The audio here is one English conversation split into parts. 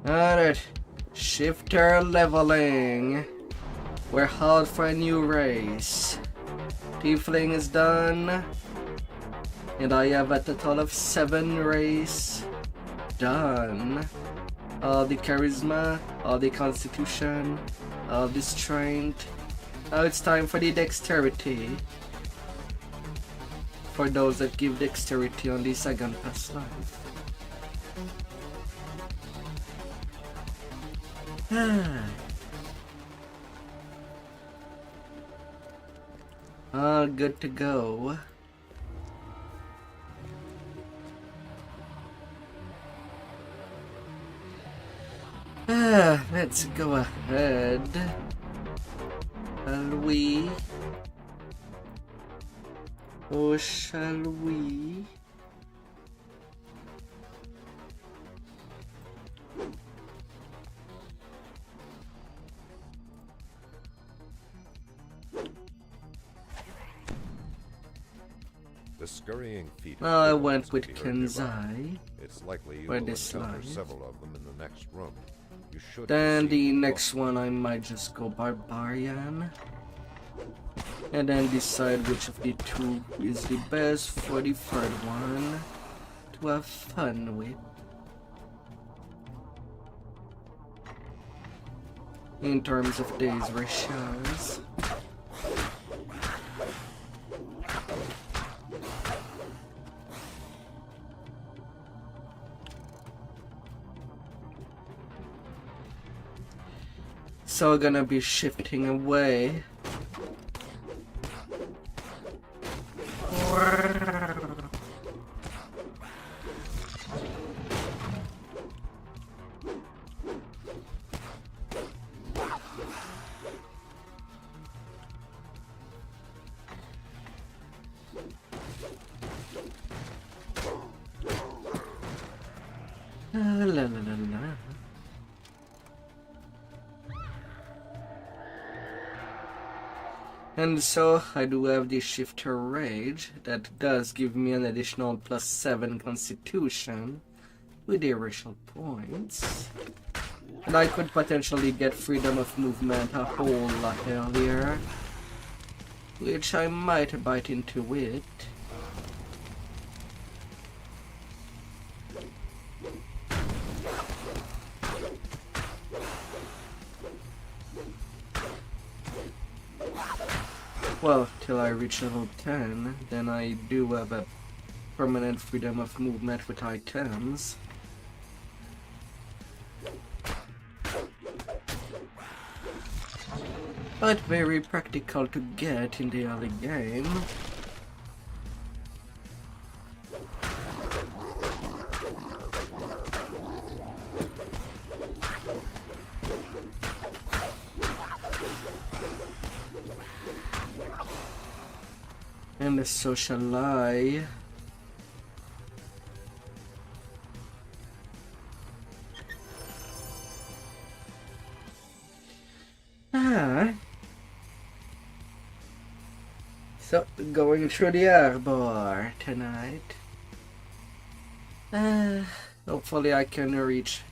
Alright, shifter leveling. We're out for a new race. Tiefling is done. And I have a total of 7 race done. All the charisma, all the constitution, all the strength. Now it's time for the dexterity. For those that give dexterity on the second past life. All good to go. Let's go ahead. Shall we? Or shall we? The scurrying feet. I went with Kensai. It's likely you Where will this encounter lies. several of them in the next room. You should Then the proceed with next one I might just go Barbarian. And then decide which of the two is the best for the third one to have fun with. In terms of days ratios. So gonna be shifting away. La la la la. And so I do have the shifter rage that does give me an additional +7 constitution with the racial points. And I could potentially get freedom of movement a whole lot earlier, which I might bite into it. Well, till I reach level 10, then I do have a permanent freedom of movement with items. But very practical to get in the early game. And the social lie. So, going through the arbor tonight. Hopefully I can reach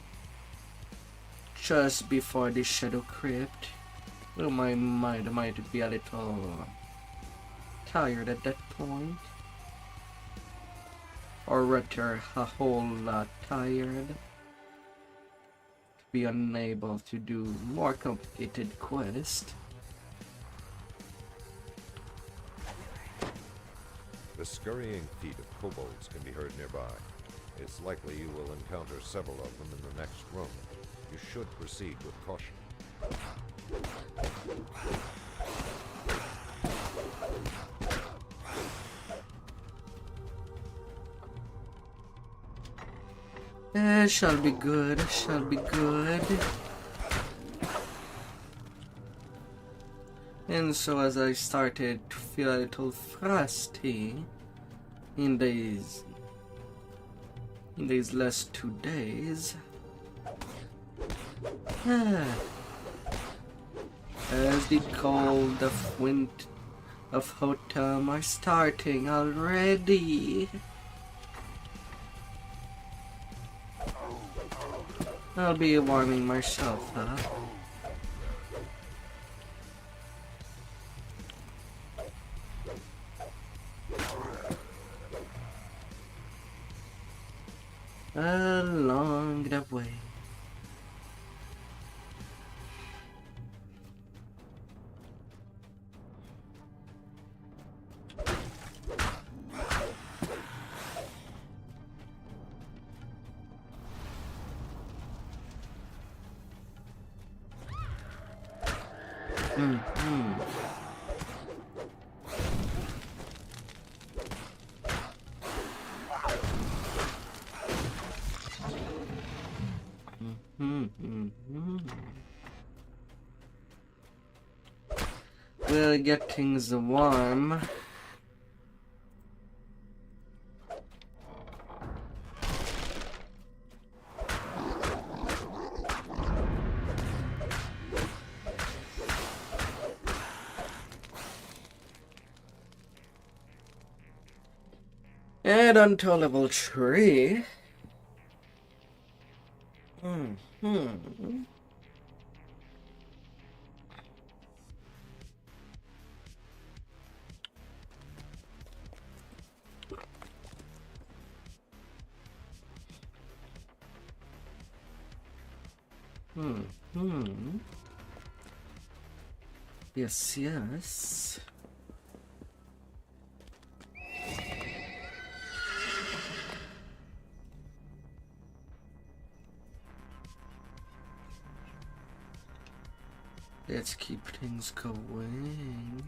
just before the shadow crypt. Well, my mind might be a little tired at that point, or rather a whole lot tired, to be unable to do more complicated quests. The scurrying feet of kobolds can be heard nearby. It's likely you will encounter several of them in the next room. You should proceed with caution. Shall be good, shall be good. And so as I started to feel a little frosty in these last 2 days, as the cold of autumn are starting already. I'll be warming myself up. Along the way. We'll get things warm. And until level 3. Yes, yes. Let's keep things going.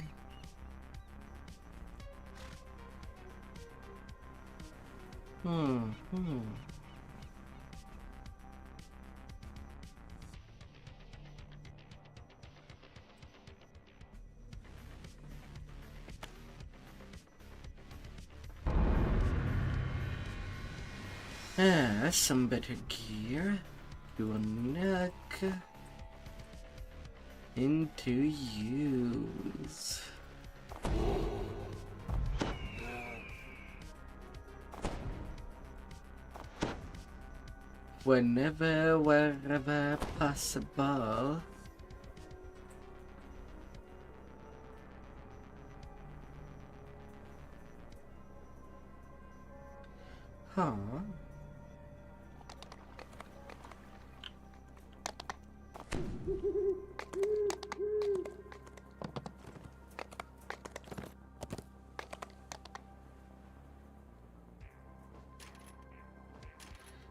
Some better gear. Your neck into use. Whenever, wherever possible. Huh.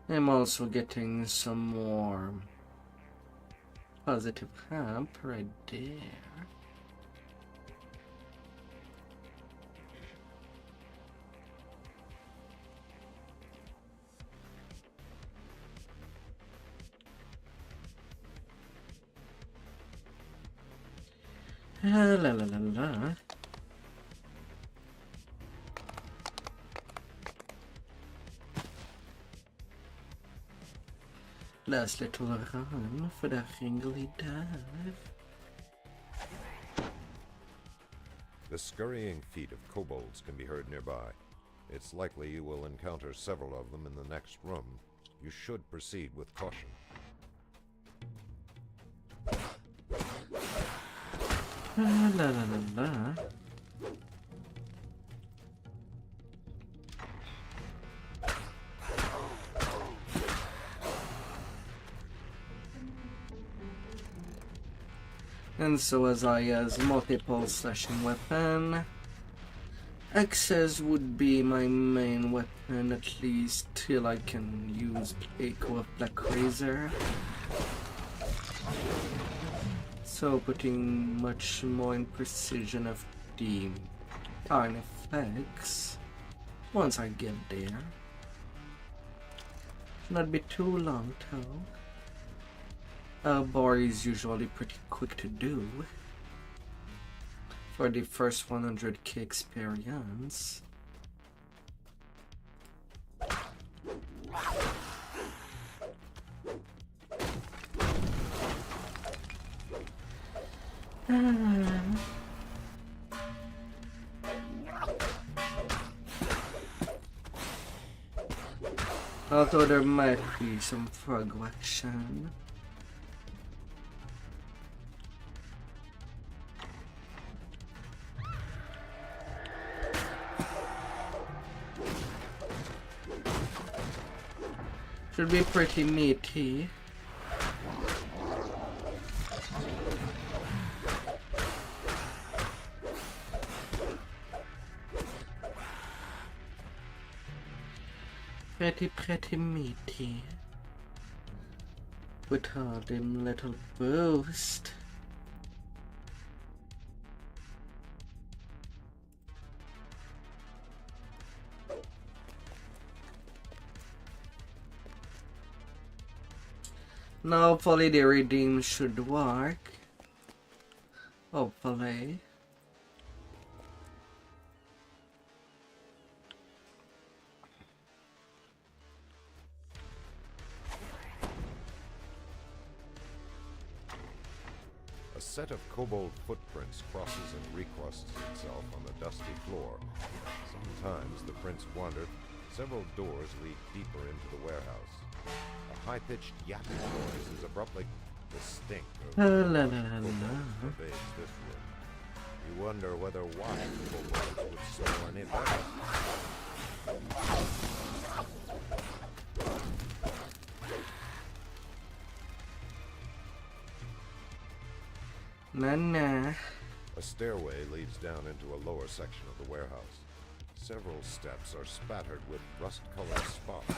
I'm also getting some more positive hamp right there. La la la la. Last little run for the Ringly dive. The scurrying feet of kobolds can be heard nearby. It's likely you will encounter several of them in the next room. You should proceed with caution. La la la la. And so as I use multiple slashing weapon, axes would be my main weapon, at least till I can use Echo of Black Razor. So putting much more in precision of the fine effects once I get there. Should not be too long though. Bar is usually pretty quick to do for the first 100k experience. Although there might be some frog action. Should be pretty meaty. Pretty meaty. Without them little boost. Now hopefully the redeem should work. Hopefully. A set of kobold footprints crosses and recrosses itself on the dusty floor. Sometimes the prints wander. Several doors lead deeper into the warehouse. A high-pitched yapping noise is abruptly the stink of pervades this room. You wonder whether wild kobolds would smell any better. Nah. A stairway leads down into a lower section of the warehouse. Several steps are spattered with rust-colored spots.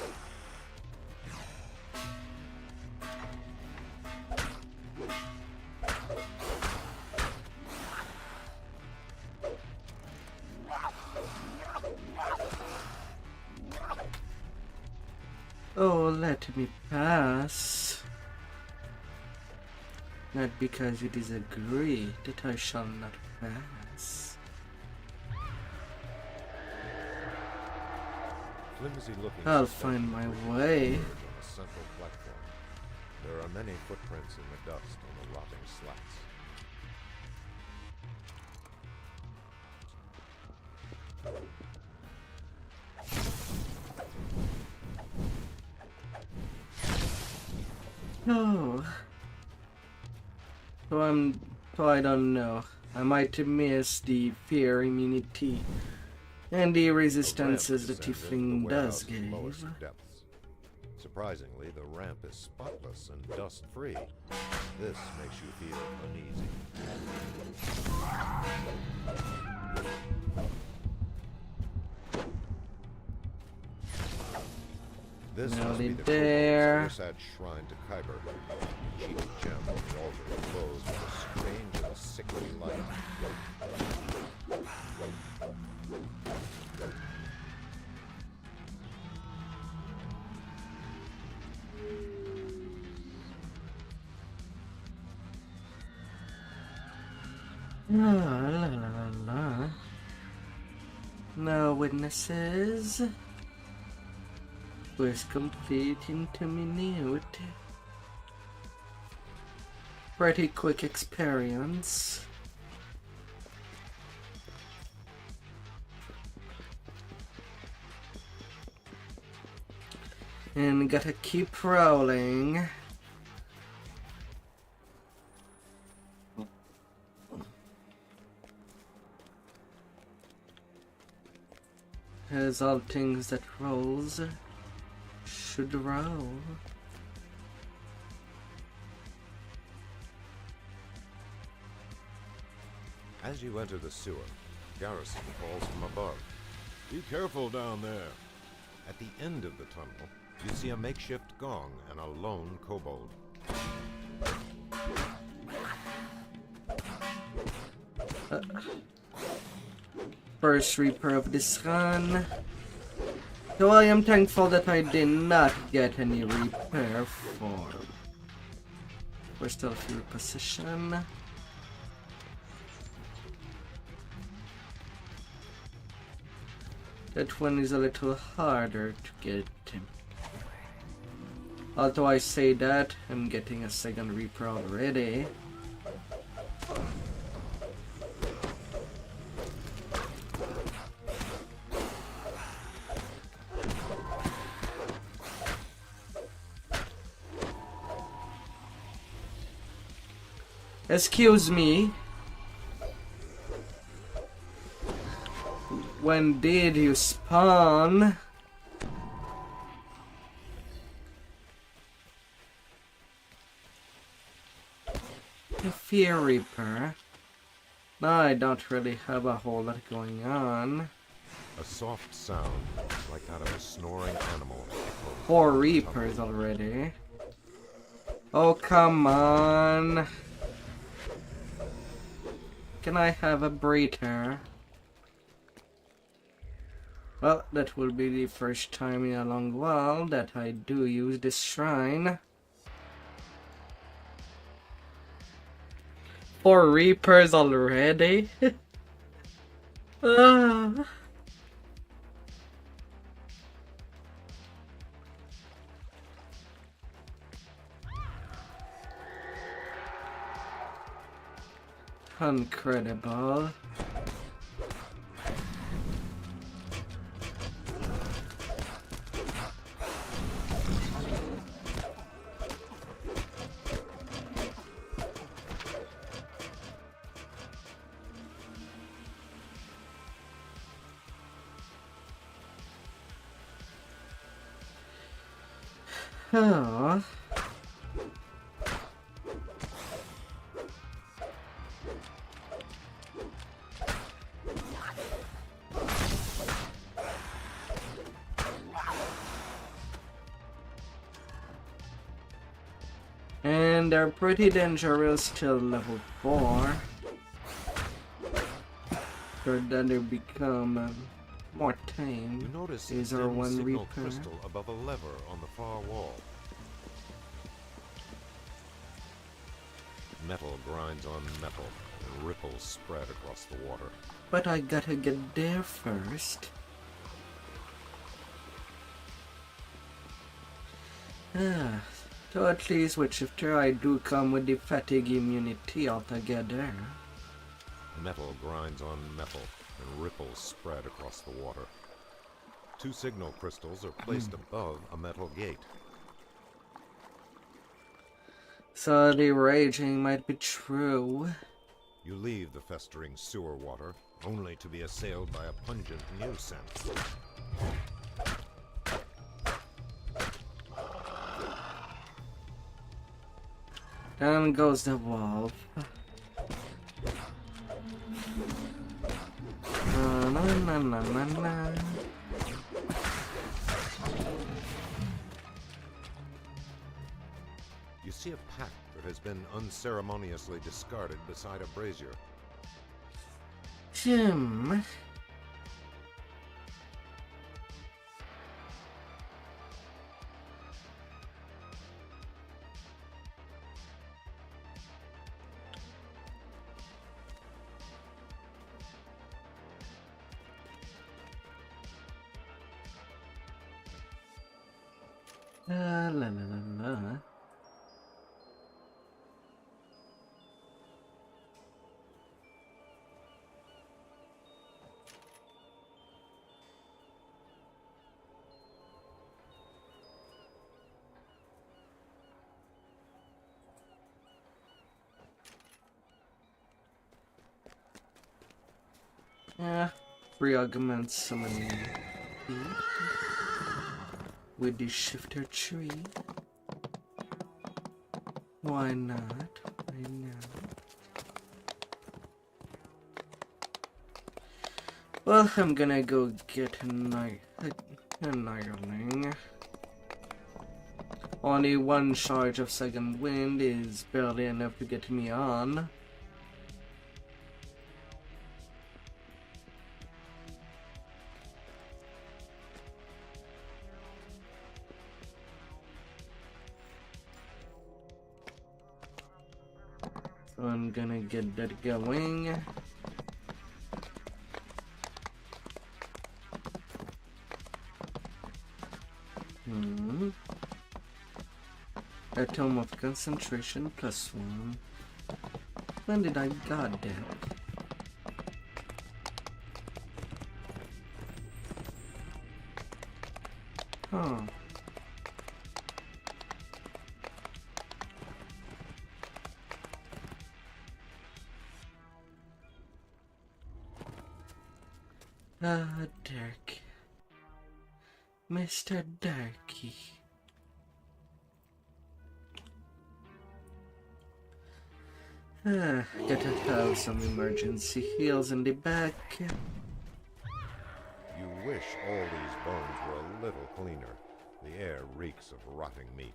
Oh, let me pass. Not because you disagree that I shall not pass. I'll find my way. On a central platform. There are many footprints in the dust on the rotting slats. Oh. So I don't know. I might miss the fear immunity and the resistances the tiefling does give. Surprisingly, the ramp is spotless and dust-free. This makes you feel uneasy. This must be the kobold's sad shrine to Kyber. The cheap gem on the altar glows with a strange and sickly light. La. No witnesses. Quest complete into minute. Pretty quick experience. And gotta keep rolling. As all things that rolls should roll. As you enter the sewer, Garrison calls from above. Be careful down there. At the end of the tunnel, you see a makeshift gong and a lone kobold. First Reaper of this run. Though I am thankful that I did not get any repair for. We're still fewer position. That one is a little harder to get. Although I say that, I'm getting a second Reaper already. Excuse me. When did you spawn? A Fear Reaper. No, I don't really have a whole lot going on. A soft sound, like that of a snoring animal. 4 Reapers already. Oh, come on. Can I have a breather? Well, that will be the first time in a long while that I do use this shrine. 4 Reapers already? Ah. Incredible. Oh. And they're pretty dangerous till level 4. So then they become more tame. You notice Is a there dim one signal Reaper? crystal above a lever on the far wall. Metal grinds on metal, and ripples spread across the water. But I gotta get there first. So at least with Shifter I do come with the fatigue immunity altogether. Metal grinds on metal, and ripples spread across the water. 2 signal crystals are placed above a metal gate. So the raging might be true. You leave the festering sewer water, only to be assailed by a pungent new scent. Down goes the wolf. Na na na na na na. You see a pack that has been unceremoniously discarded beside a brazier. Jim. La la la la. Yeah, re-augment summoning with the shifter tree. Why not? Why not? Well, I'm gonna go get a Nireling. Only 1 charge of second wind is barely enough to get me on. So I'm gonna get that going. A tome of concentration +1. When did I got that? Huh. Ah, Dirk. Mr. Darky. Gotta have some emergency heals in the back. You wish all these bones were a little cleaner. The air reeks of rotting meat.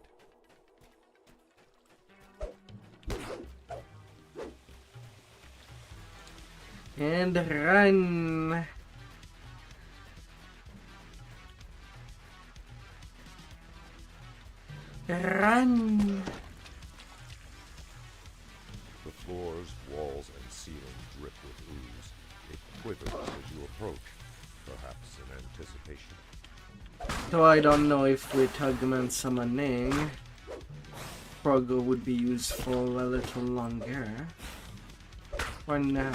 And run! Run! The floors, walls, and ceiling drip with ooze. It quivers as you approach, perhaps in anticipation. Though I don't know if with Hugman summoning, Progo would be useful a little longer. Or not.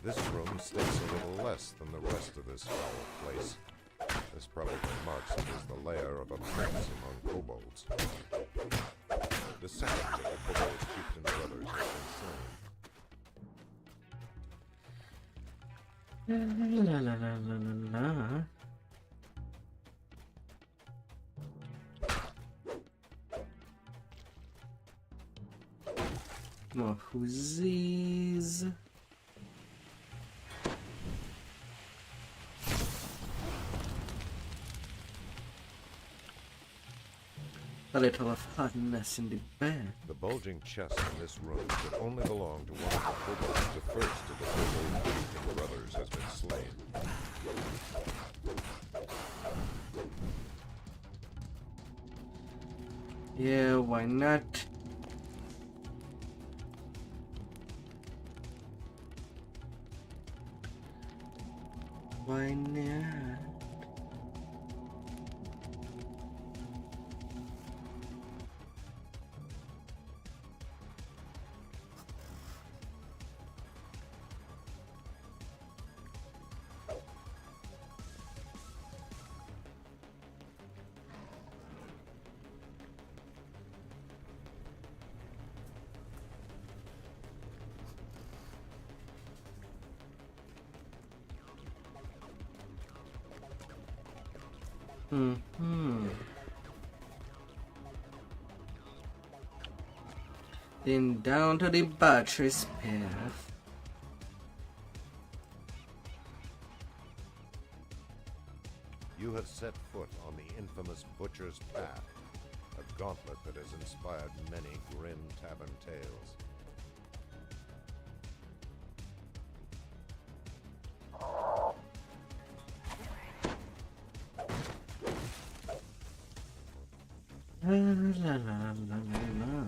This room stinks a little less than the rest of this foul place. This probably marks it as the lair of a prince among kobolds. The second of the kobolds' chieftain brothers has been slain. La la la la la la. More Uzis. A little of hotness in the bed. The bulging chest in this room could only belong to one of the kobolds. The first of the kobold chieftain brothers has been slain. Yeah, why not? Why not? Then down to the butcher's path. You have set foot on the infamous butcher's path, a gauntlet that has inspired many grim tavern tales. La la la la la.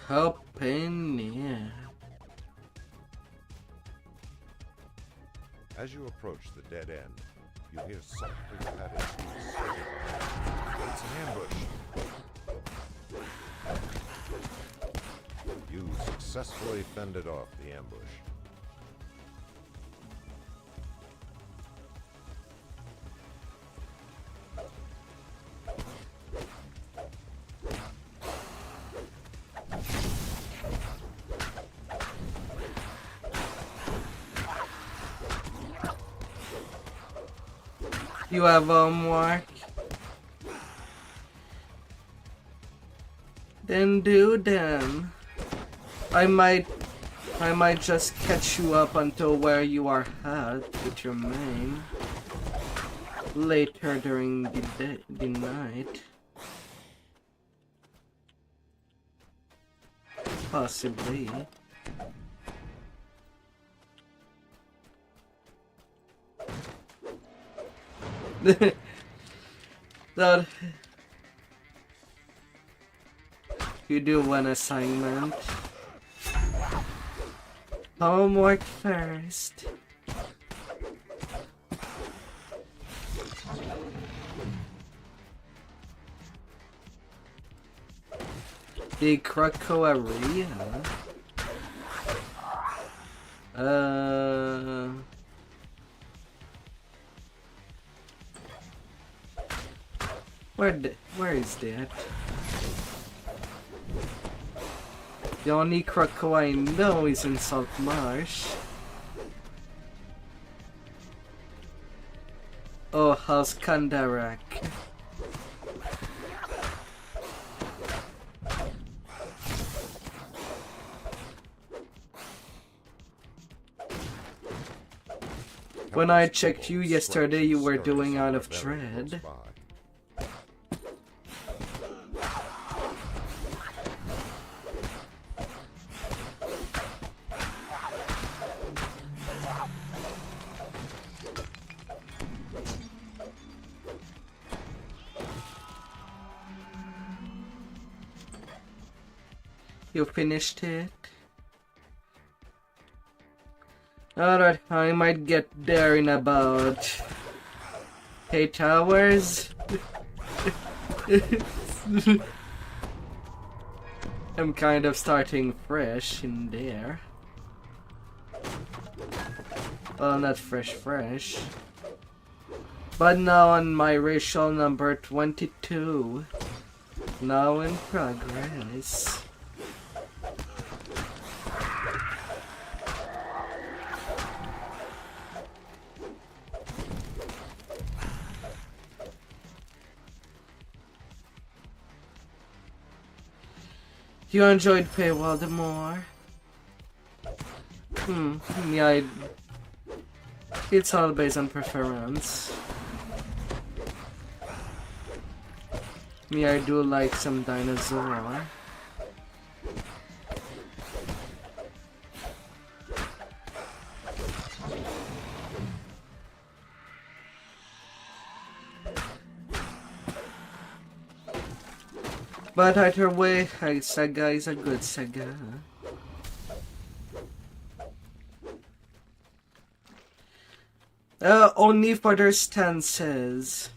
Helping, yeah. As you approach the dead end, you hear softly padded feet. It's an ambush. You successfully fended off the ambush. You have homework? Then do them. I might just catch you up until where you are at with your main later during the night. Possibly. So, you do one assignment. Homework first. The Krakow Where is that? The only croco I know is in Salt Marsh. Oh, how's Kandarak? When I checked you yesterday, you were doing Out of Dread. You finished it? Alright, I might get there in about 8 hours. I'm kind of starting fresh in there. Well, not fresh. But now on my racial number 22. Now in progress. You enjoyed Paywall the more? Yeah, it's all based on preference. Me, I do like some dinosaur. But either way, Saga is a good Saga. Only for their stances.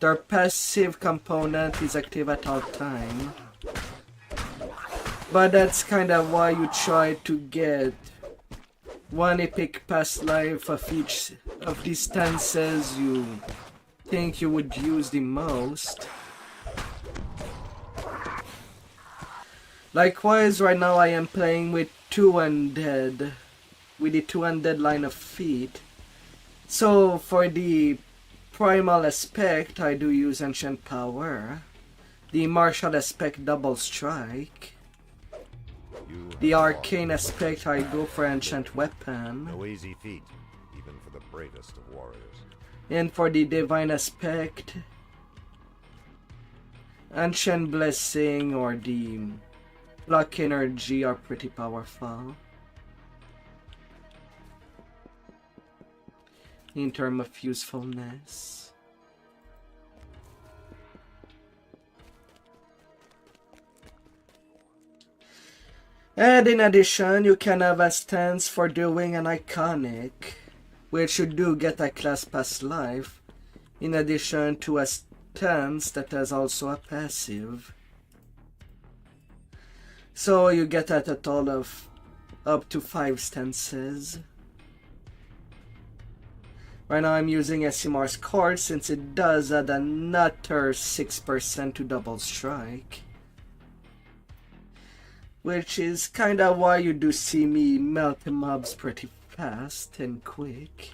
Their passive component is active at all time. But that's kinda why you try to get one epic past life of each of these stances you think you would use the most. Likewise, right now I am playing with two undead, with the two undead line of feet. So for the primal aspect, I do use ancient power. The martial aspect, double strike. The arcane aspect, I go for ancient weapon. No easy feat, even for the bravest of warriors. And for the divine aspect, ancient blessing or the Luck energy are pretty powerful in terms of usefulness. And in addition, you can have a stance for doing an iconic, which you do get a class pass life, in addition to a stance that has also a passive. So you get a total of up to 5 stances. Right now I'm using SMR's card since it does add another 6% to double strike. Which is kinda why you do see me melt the mobs pretty fast and quick.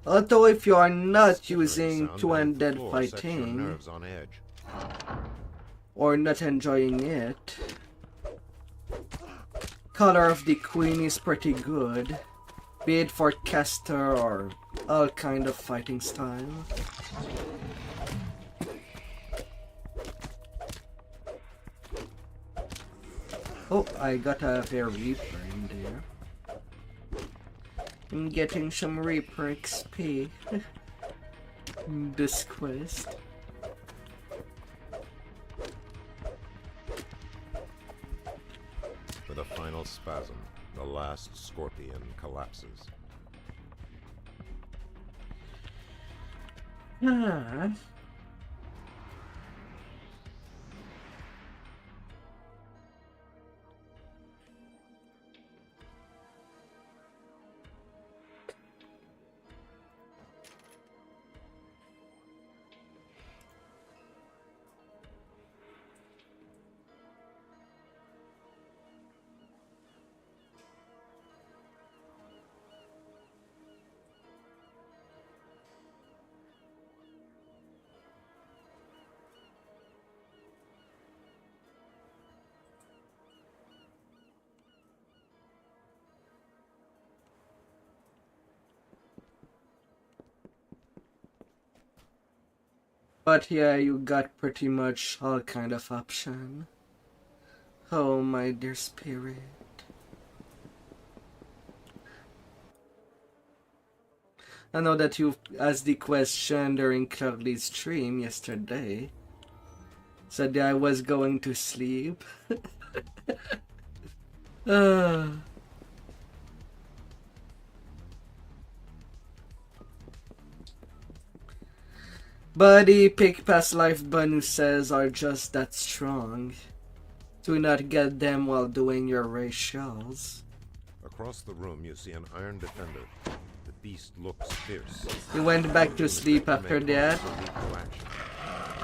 Although if you are not using two undead fighting, or not enjoying it, Color of the Queen is pretty good, be it for caster or all kind of fighting style. Oh, I got a fair Reaper in there. I'm getting some Reaper XP. This quest. With a final spasm, the last scorpion collapses. Ah. But yeah, you got pretty much all kind of option. Oh my dear spirit. I know that you asked the question during Cloudly's stream yesterday. Said that I was going to sleep. But the Epic Past Life bonuses are just that strong. Do not get them while doing your ratios. Across the room, you see an iron defender. The beast looks fierce. You went back to sleep after that?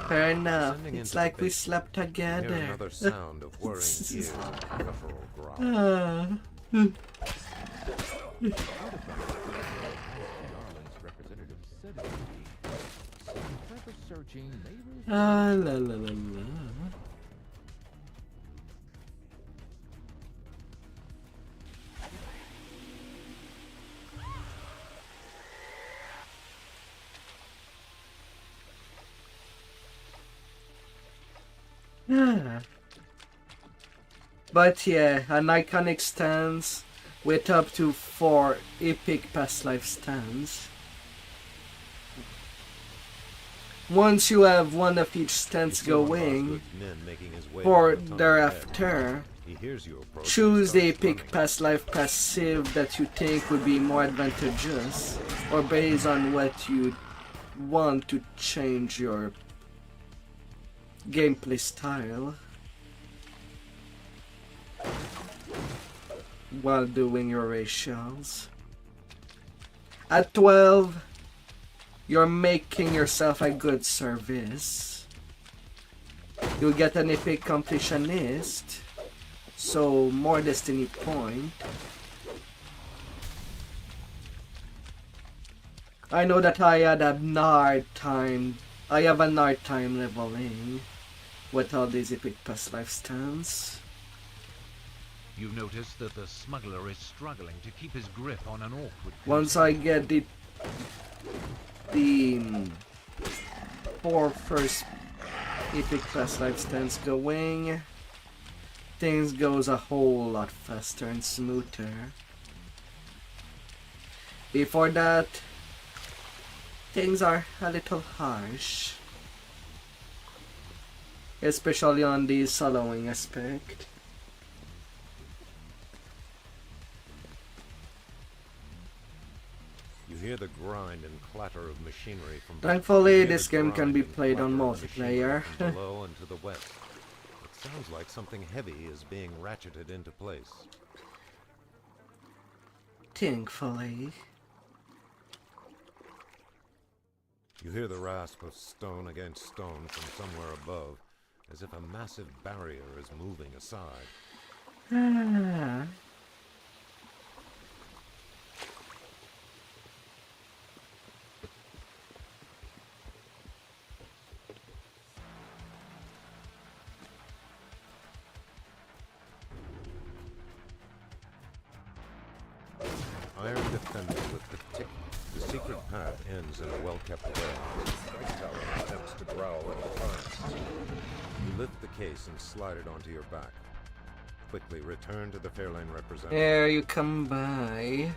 Fair enough. It's like we slept together. Hear another sound of whirring gears and guttural growl. La la la la. But yeah, an iconic stance with up to 4 epic past life stands. Once you have one of each stance going, for thereafter, choose the epic past life passive that you think would be more advantageous, or based on what you want to change your gameplay style while doing your ratios. At 12, you're making yourself a good service. You'll get an epic completionist, so more destiny point. I know that I have a hard time leveling with all these epic past life stands. You notice that the smuggler is struggling to keep his grip on an awkward. Once I get the 4 first epic past life stands going, things goes a whole lot faster and smoother. Before that, things are a little harsh, especially on the soloing aspect. You hear the grind and clatter of machinery from Thankfully, this game can be played on multiplayer. From below and to the west. It sounds like something heavy is being ratcheted into place. Thankfully. You hear the rasp of stone against stone from somewhere above, as if a massive barrier is moving aside. Iron defender with the tick. The secret path ends in a well-kept warehouse. Strike Tower attempts to growl in defiance. You lift the case and slide it onto your back. Quickly return to the Fairlane representative. There you come by.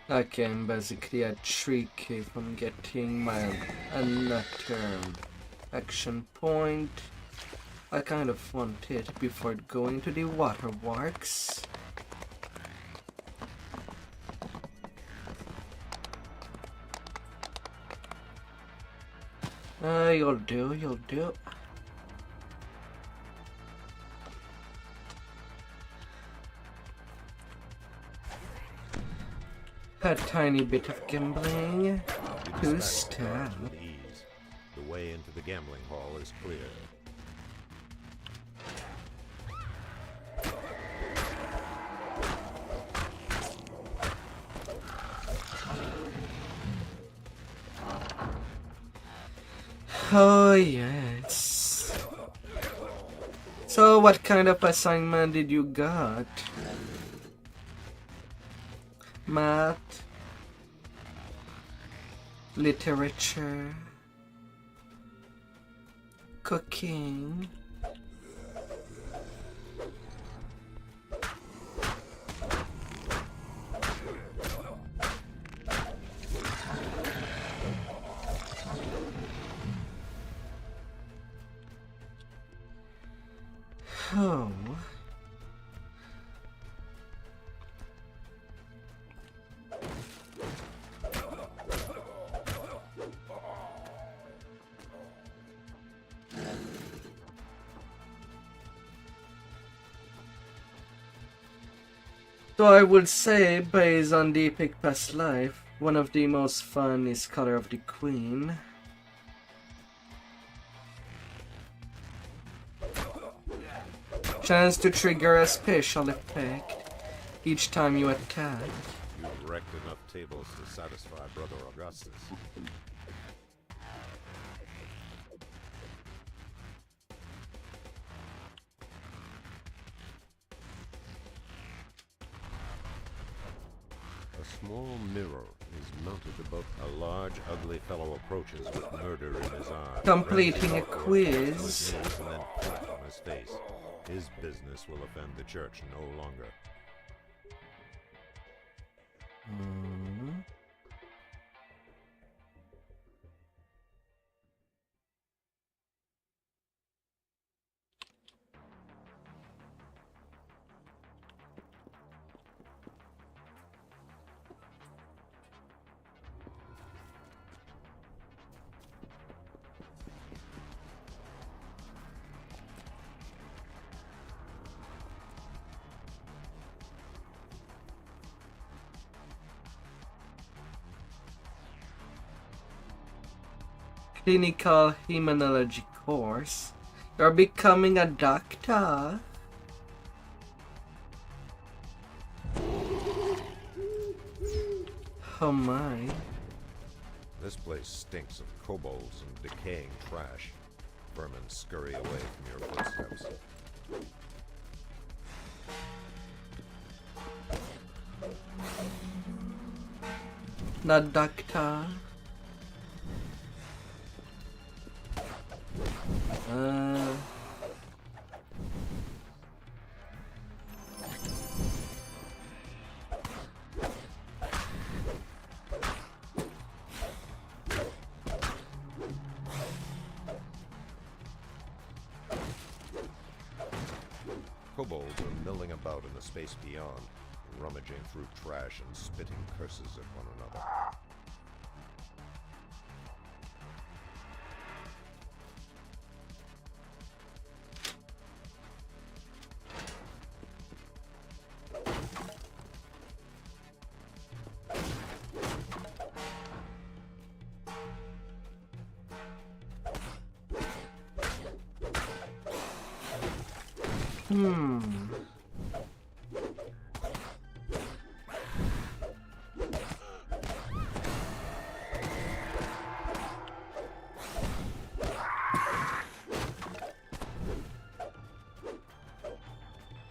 I can basically a trick if I'm getting my another action point. I kind of want it before going to the waterworks. You'll do, you'll do. A tiny bit of gambling to stab. The way into the gambling hall is clear. Oh yes. So what kind of assignment did you got? math, literature, cooking. Oh. So I would say, based on the epic past life, one of the most fun is Color of the Queen. Chance to trigger a special effect each time you attack. You've wrecked enough tables to satisfy Brother Augustus. A small mirror is mounted above a large, ugly fellow approaches with murder in his eyes. Completing a quiz. And then flat on his face. His business will offend the church no longer. Clinical Immunology course. You're becoming a doctor. Oh my. This place stinks of kobolds and decaying trash. Vermin scurry away from your footsteps. Not doctor. Kobolds are milling about in the space beyond, rummaging through trash and spitting curses at one another.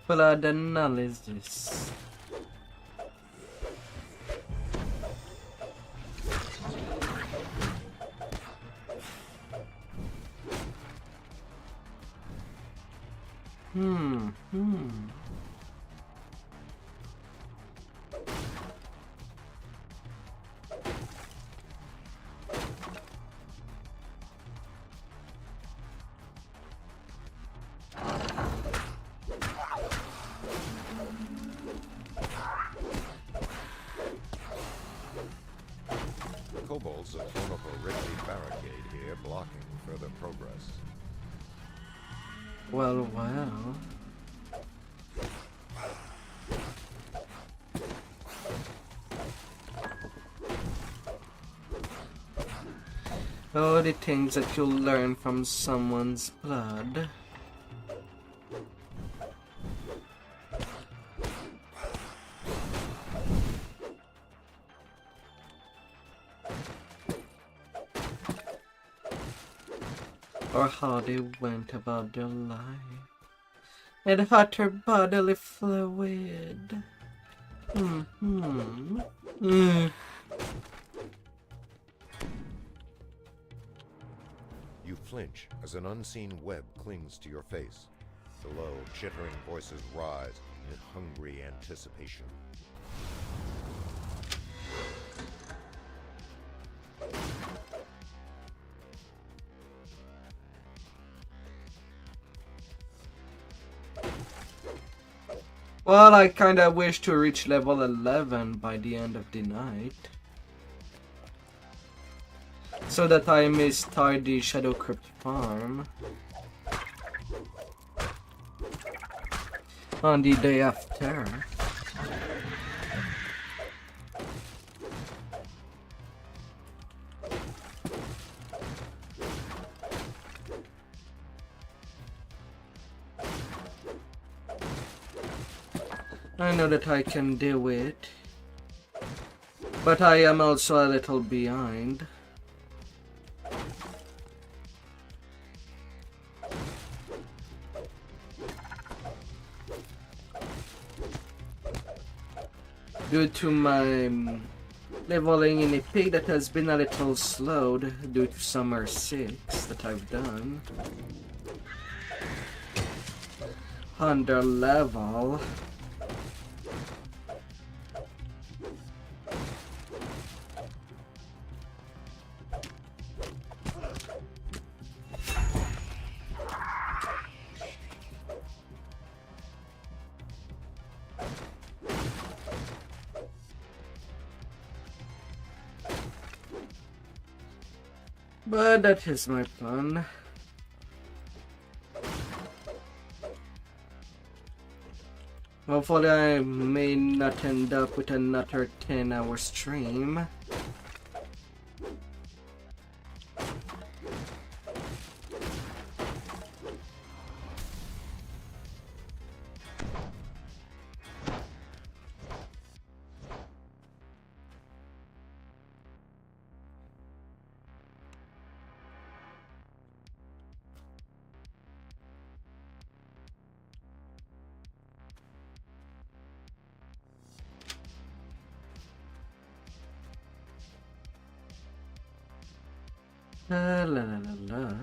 What the null is this? Kobolds have thrown up a rickety barricade here, blocking further progress. Well, well. Oh, the things that you'll learn from someone's blood. Or how they went about their life. And hotter bodily fluid. You flinch as an unseen web clings to your face. Below, chittering voices rise in hungry anticipation. Well, I kinda wish to reach level 11 by the end of the night, so that I may start the Shadow Crypt farm on the day after. I know that I can do it, but I am also a little behind. Due to my leveling in a pig that has been a little slowed due to Summer 6 that I've done. Under level. But that is my plan. Hopefully I may not end up with another 10-hour stream. La la la la la.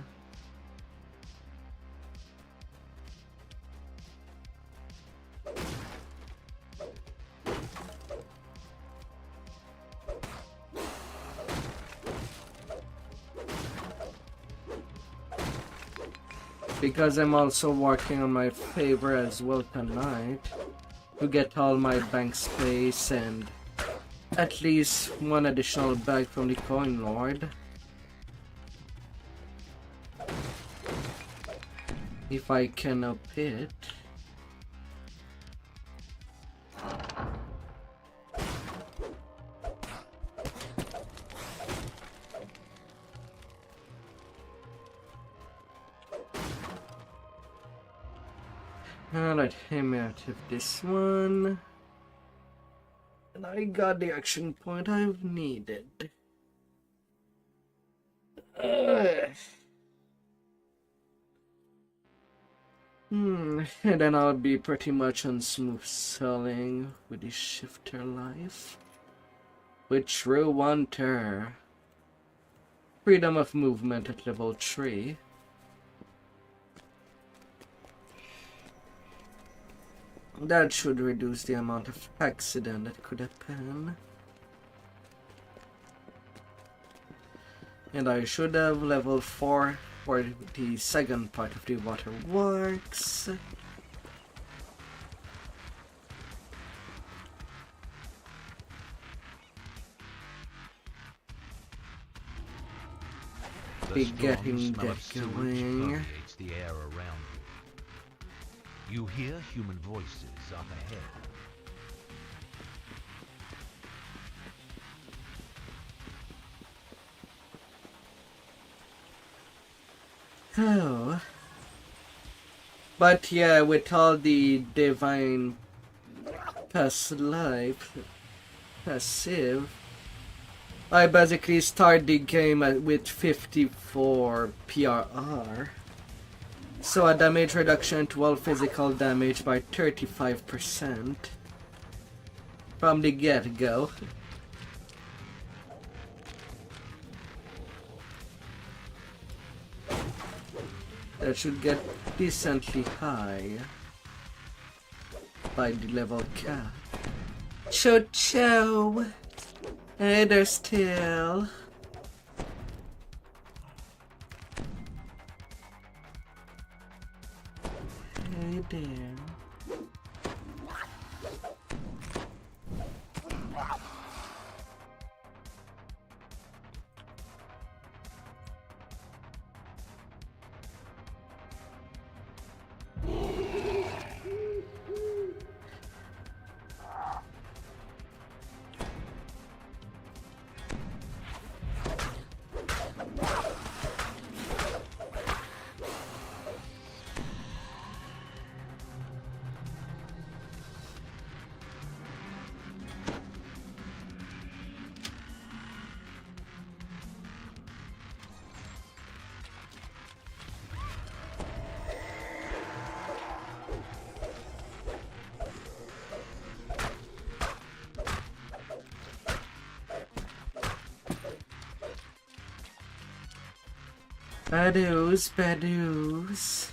Because I'm also working on my favor as well tonight to get all my bank space and at least one additional bag from the Coin Lord. If I can up it. Let him out of this one. And I got the action point I've needed. And then I'll be pretty much on smooth sailing with the shifter life. With True Wanter. Freedom of movement at level 3. That should reduce the amount of accident that could happen. And I should have level 4 for the second part of the waterworks. Be getting that going. The air around you. You hear human voices up ahead. Oh. But yeah, with all the divine past life passive, I basically start the game with 54 PRR. So a damage reduction to all physical damage by 35%. from the get-go. That should get decently high by the level cap. Cho-cho! Hey there still. Hey there. Badoos, badoos.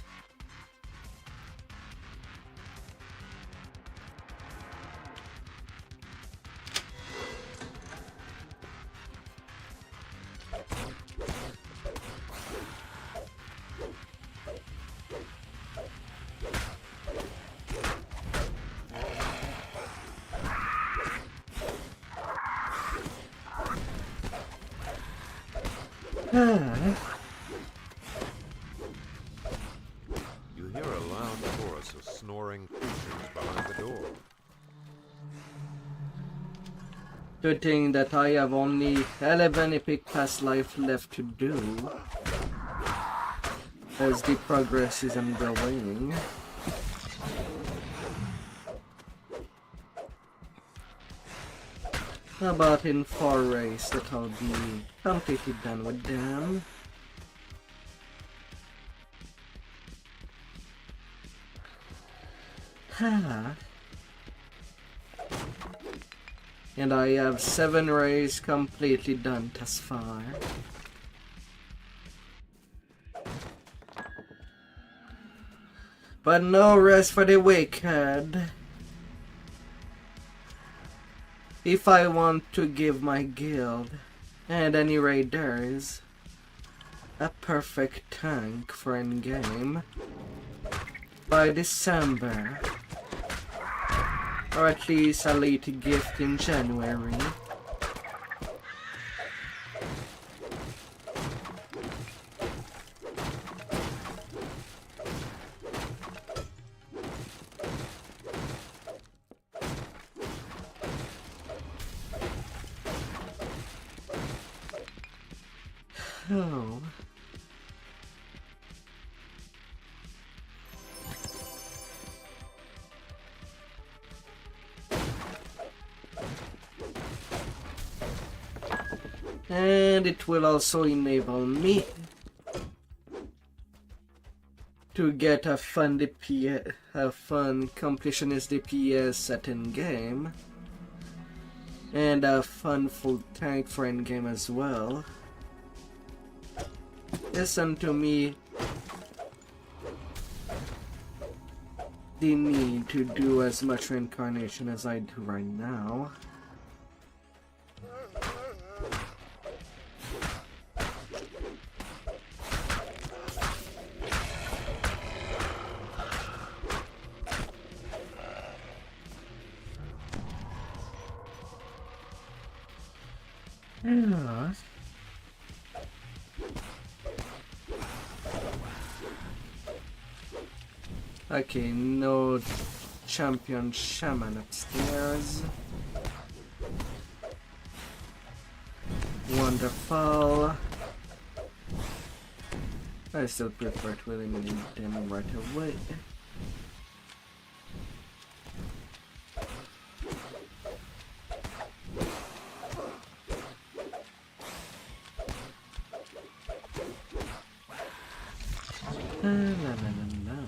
You hear a loud chorus of snoring creatures behind the door. Good thing that I have only 11 epic past life left to do as the progress is ongoing. How about in 4 race that I'll be completely done with them. And I have 7 rays completely done thus far. But no rest for the wicked. If I want to give my guild and any raiders a perfect tank for endgame by December, or at least a late gift in January. Oh. And it will also enable me to get a fun DPS, a fun completionist DPS set in game, and a fun full tank for in game as well. Listen to me. The need to do as much reincarnation as I do right now. Yeah. Okay, no champion shaman upstairs. Wonderful. I still prefer to eliminate them right away. La la la la.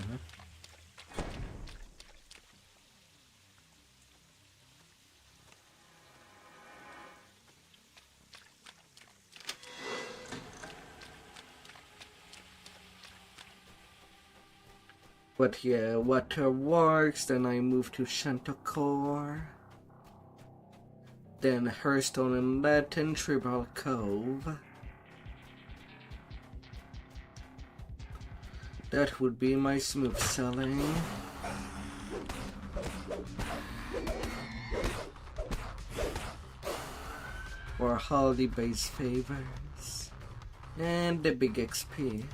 But yeah, water works, then I move to Chanticleer. Then Hearthstone Inlet and Tribal Cove. That would be my smooth selling. For all the base favors. And the big XP.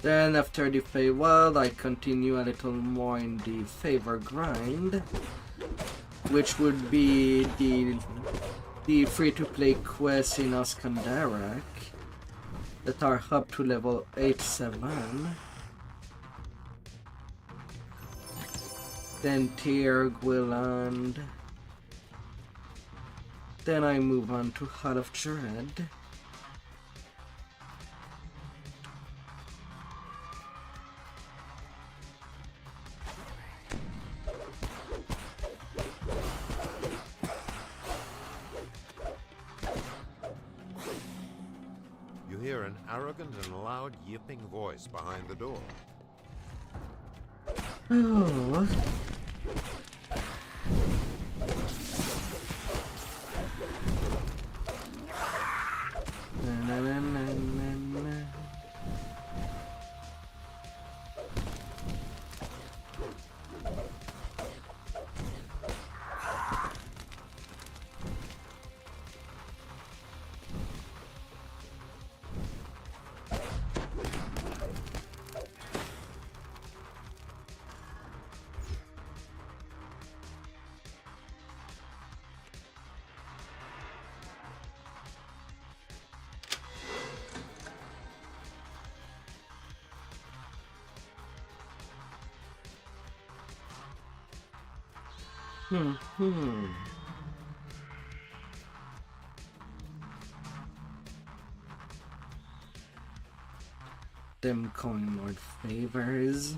Then after the Feywild, I continue a little more in the favor grind, which would be the free-to-play quests in Oskandarak that are up to level 8-7. Then Tyr, Gwyland. Then I move on to Hall of Dread. You hear an arrogant and loud yipping voice behind the door. Oh. Na, na, na, na, na. Them coin lord favors.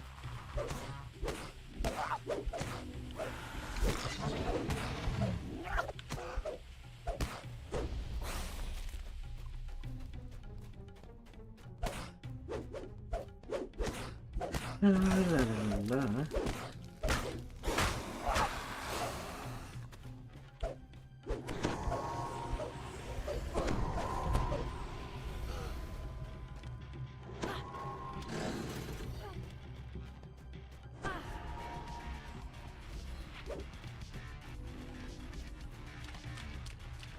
La, la, la, la.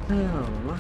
Oh.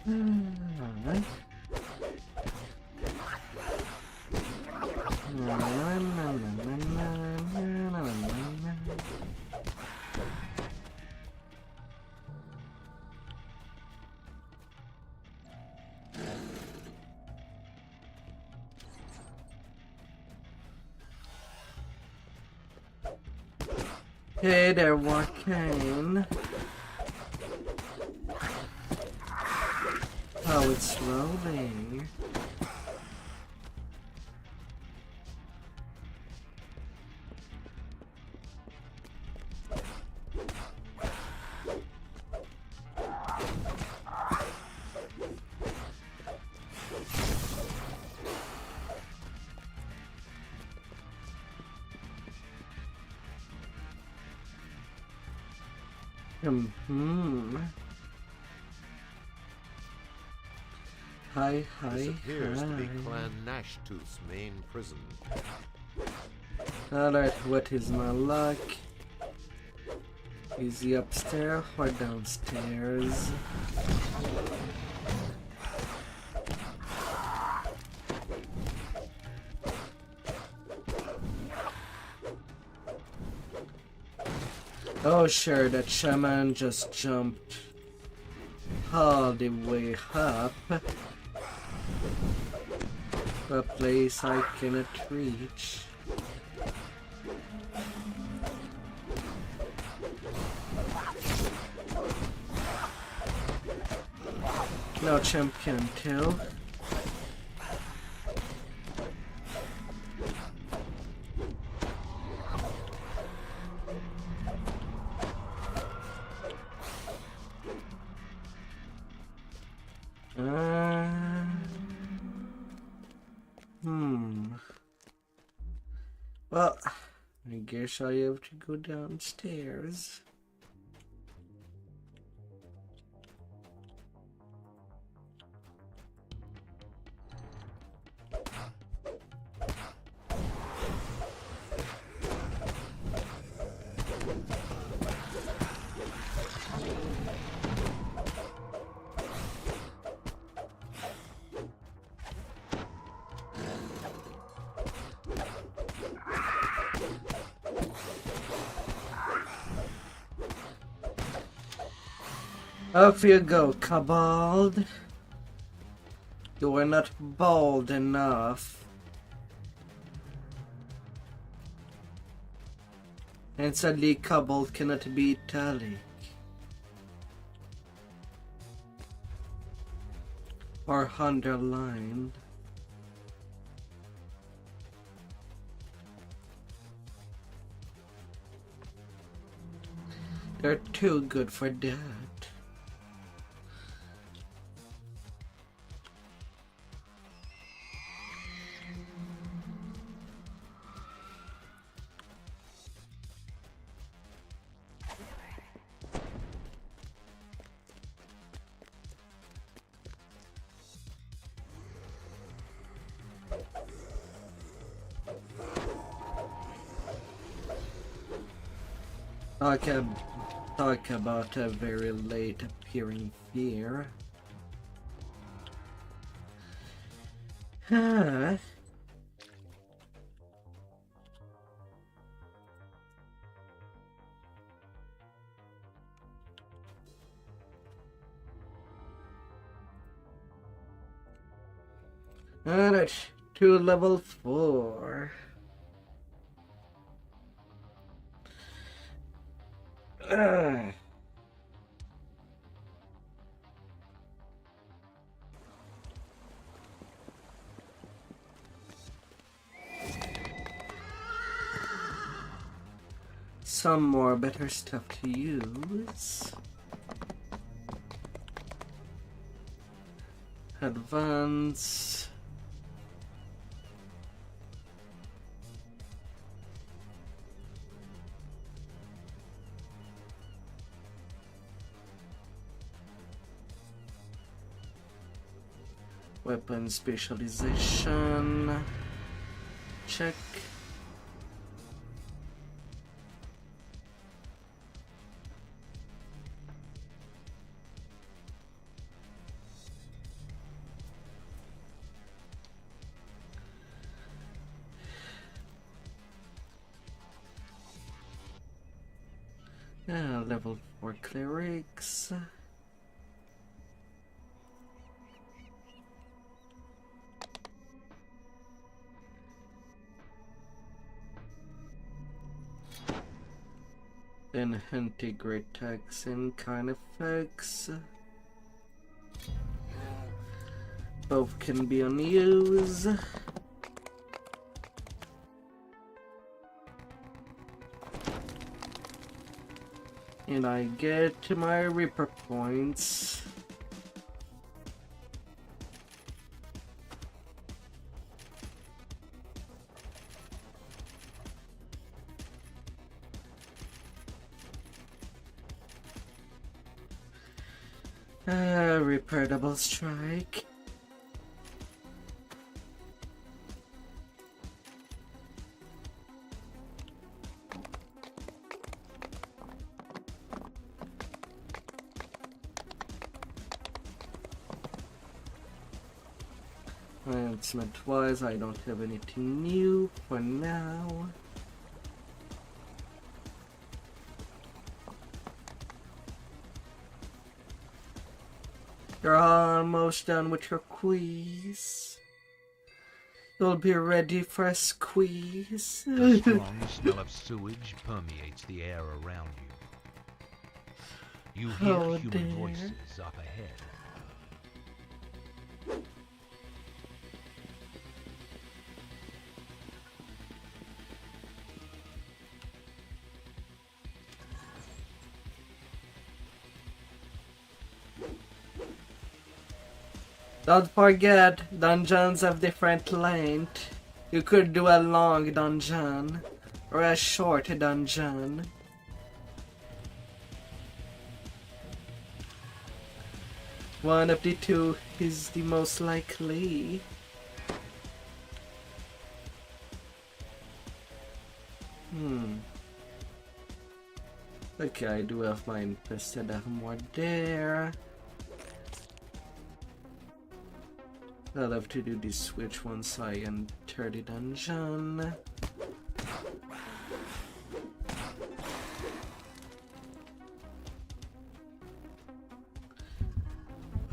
Alright. Hey there, Warcane. Oh, it's rolling. This appears to be Clan Gnashtooth's main prison. Alright, what is my luck? Is he upstairs or downstairs? Oh sure, that shaman just jumped all the way up. A place I cannot reach. No champion too. Well, I guess I have to go downstairs. Off you go, Kobold. You are not bold enough. And sadly, Kobold cannot be italic. Or underlined. They're too good for that. Talk about a very late appearing fear. Huh. Alright, to level 4. Some more better stuff to use. Advance. Weapon specialization. Check. Level 4 clerics. Then integrate tax and kind effects. Both can be on use. And I get my Reaper points. Repair double strike. Enhancement-wise, I don't have anything new for now. You're almost done with your quiz. You'll be ready for a squeeze. The strong smell of sewage permeates the air around you. You hear Oh, human dear. voices up ahead. Don't forget, dungeons have different length. You could do a long dungeon or a short dungeon. One of the two is the most likely. Okay, I do have my infested armor there. I'll have to do the switch once I enter the dungeon.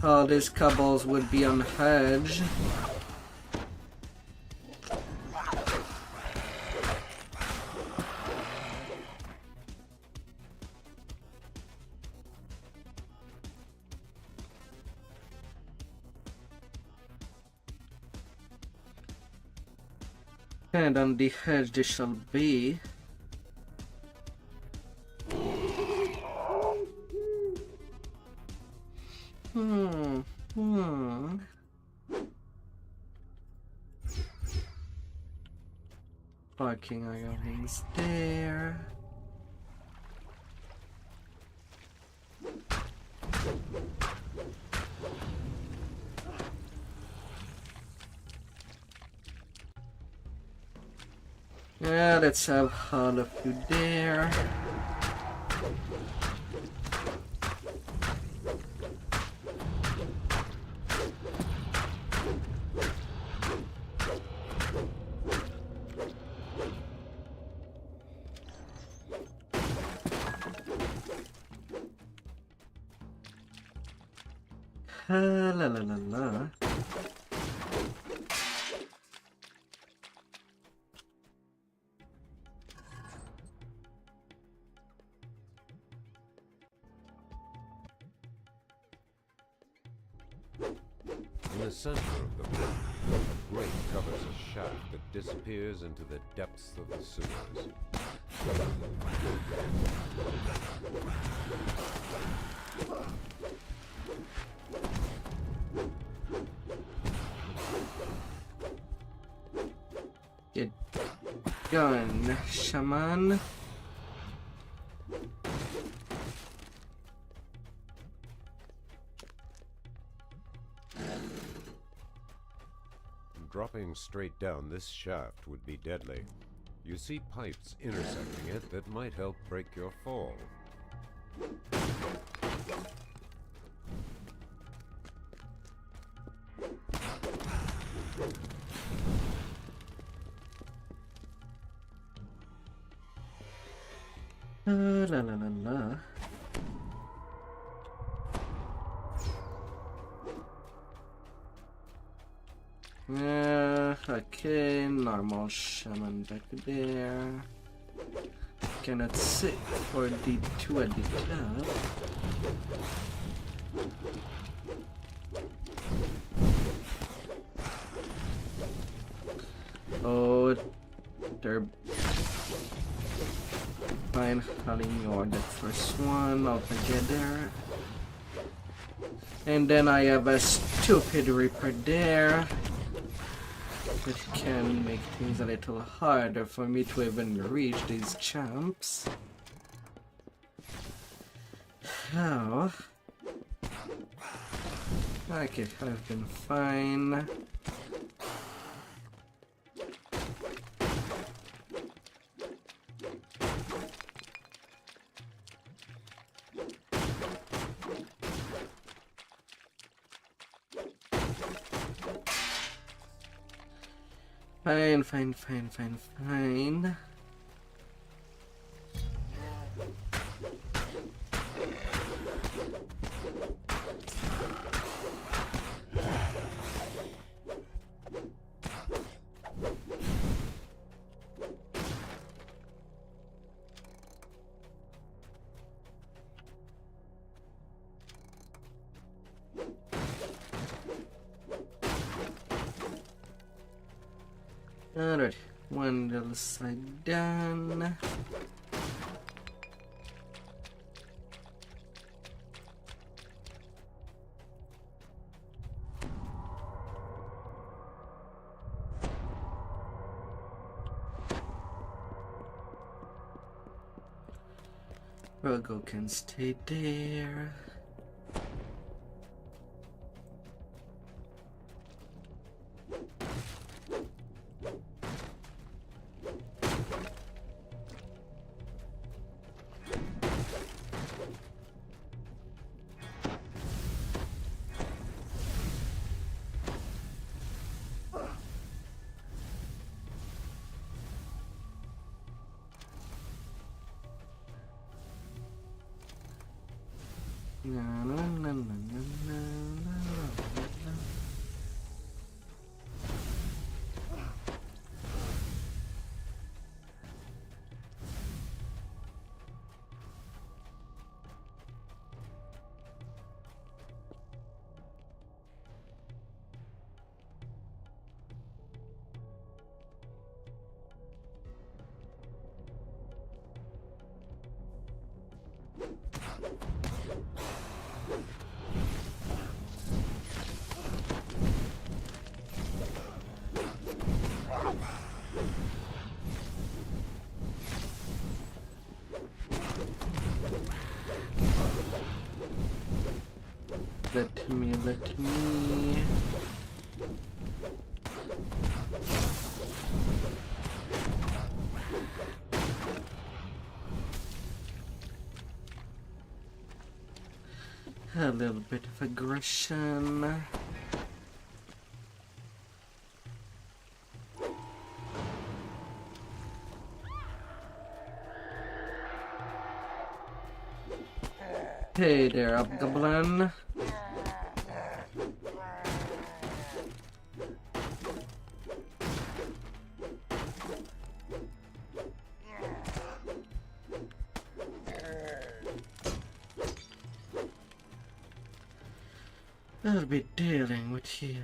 All these cobbles would be on hedge. And on the hedge they shall be. Parking irons there. Yeah, let's have all of you there. La la la la. In the center of the room, a grate covers a shaft that disappears into the depths of the sewers. Get going, shaman. Dropping straight down this shaft would be deadly. You see pipes intersecting it that might help break your fall. La la la la. Okay, normal shaman back there. Cannot sit for the two at the top. Oh, they're fine having your that first one altogether. And then I have a stupid Reaper there. It can make things a little harder for me to even reach these champs. Oh. Okay, I've been fine. Fine, fine, fine, fine, fine. Alright, one little side done. Virgo can stay there. Na, na, na, na, na, na, na, na. Let me, let me. A little bit of aggression. Hey there, Hobgoblin. I'll be dealing with you.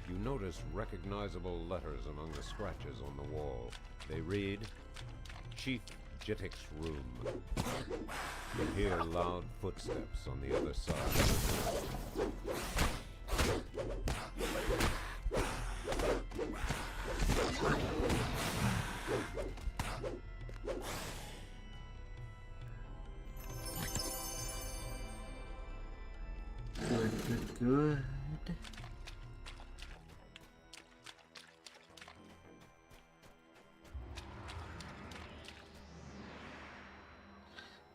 You notice recognizable letters among the scratches on the wall. They read, Chief Jitik's room. You hear loud footsteps on the other side. Good, good, good.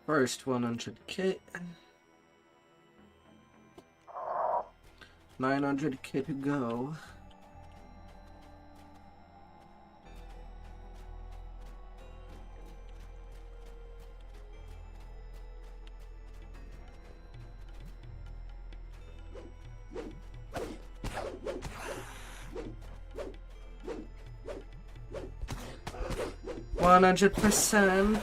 First 100k. 900k to go. %.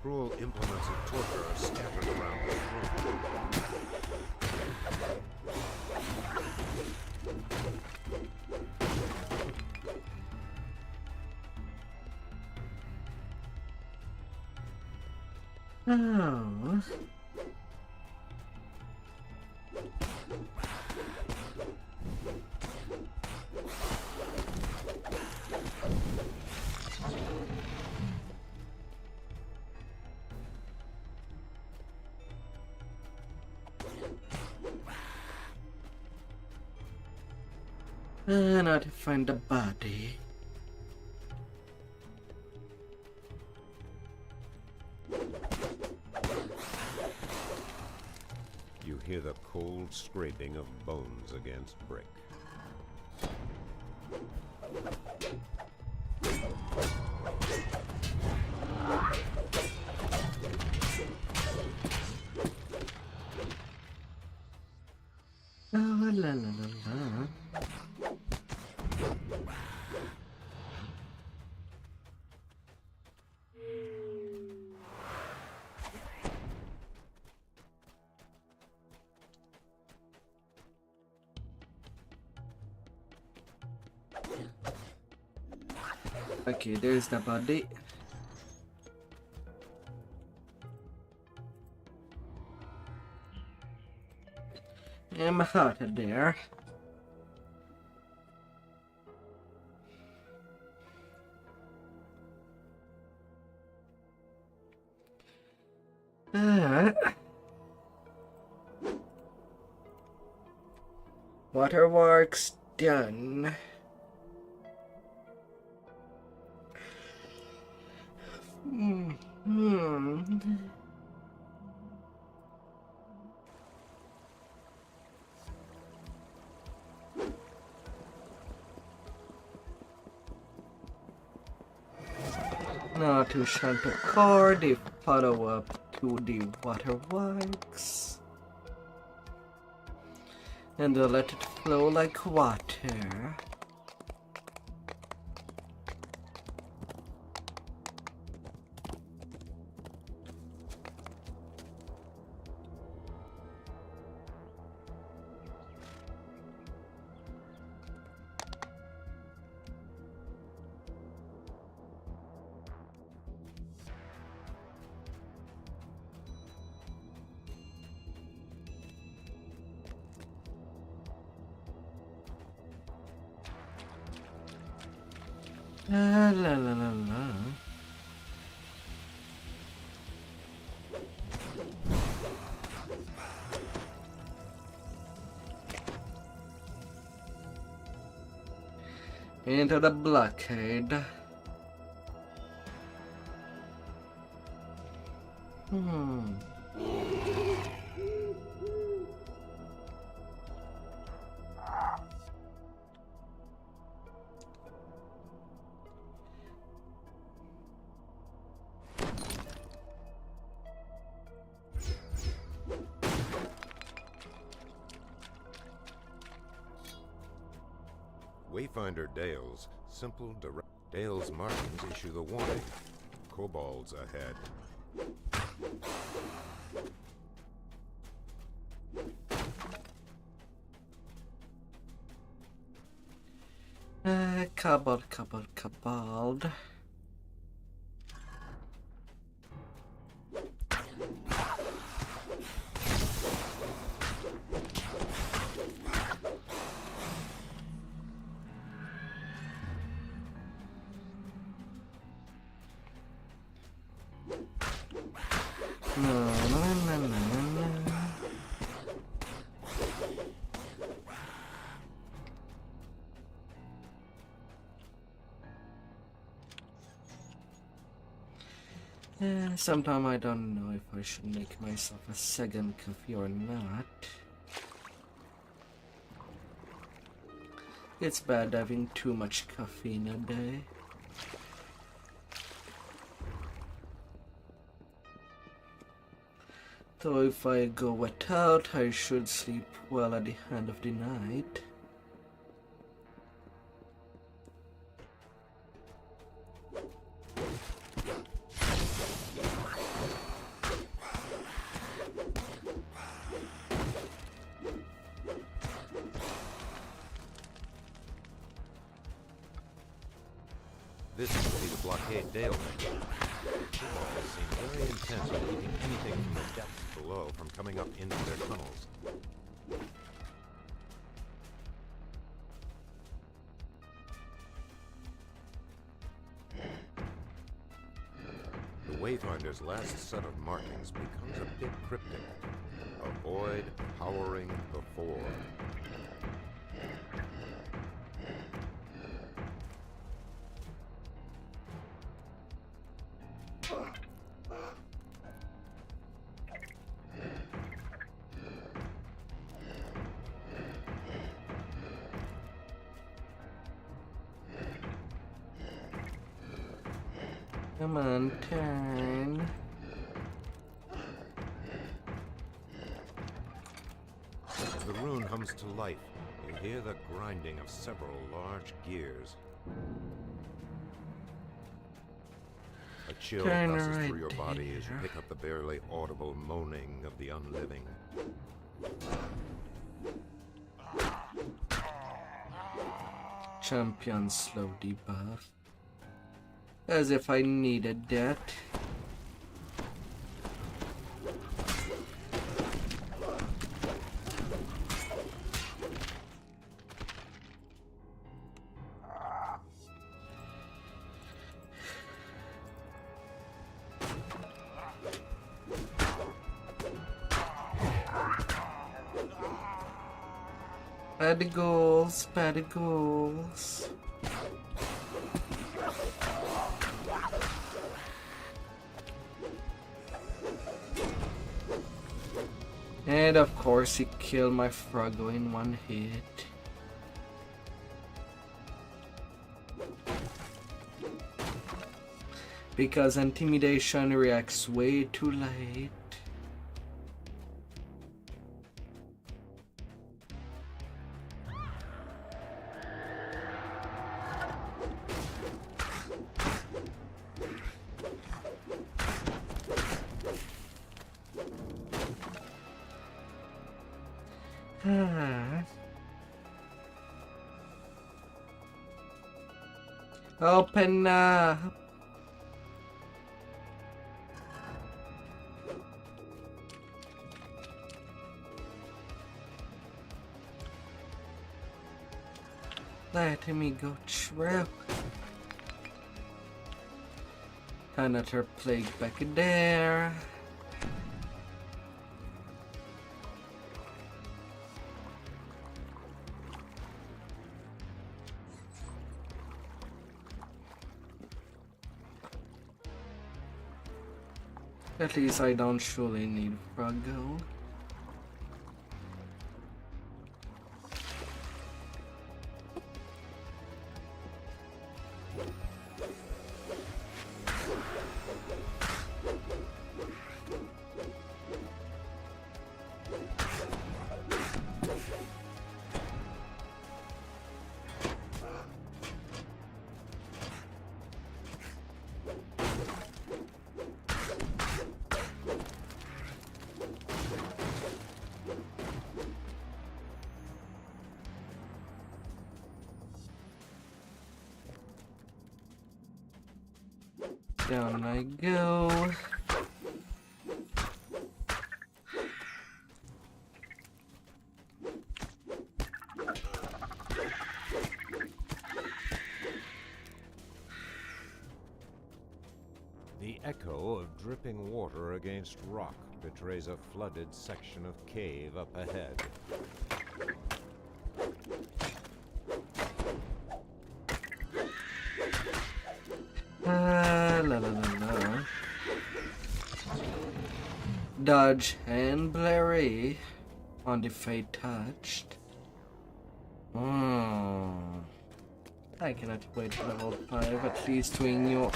Cruel implements of torture are scattered around the room. Oh. Now to find the body. You hear the cold scraping of bones against brick. Oh, la la la la. Okay, there's the body. I'm out of there. Waterworks done. Now to shelter core, they follow up to the waterworks. And they'll let it flow like water. La la la la la. Into the blockade. Wayfinder Dale's simple direct. Dale's markings issue the warning. Kobolds ahead. Kobold. Sometimes I don't know if I should make myself a second coffee or not. It's bad having too much caffeine a day. Though if I go without, I should sleep well at the end of the night. This will be the blockade Dale mentioned. Kobolds seem very intent on keeping anything from the depths below from coming up into their tunnels. The Wayfinder's last set of markings becomes a bit cryptic. Avoid powering before. Come on, turn. The rune hums to life. You hear the grinding of several large gears. A chill Turn passes right through your body as you there. pick up the barely audible moaning of the unliving. Champion slow debuff. As if I needed that. Bad goals, bad goals. And of course he killed my Froggo in one hit. Because intimidation reacts way too late. Open up. Let me go through. Another plague back there. At least I don't surely need Froggo. Down I go. The echo of dripping water against rock betrays a flooded section of cave up ahead. La la la la. Dodge and blurry on the fate touched. I cannot wait for level 5, at least to ignore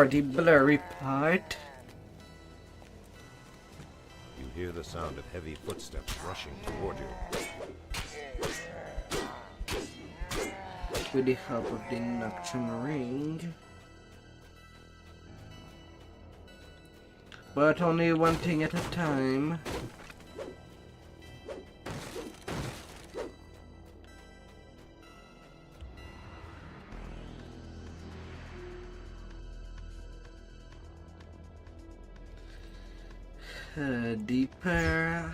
the blurry part. You hear the sound of heavy footsteps rushing toward you. With the help of the Nocturne Ring. But only one thing at a time. Deeper.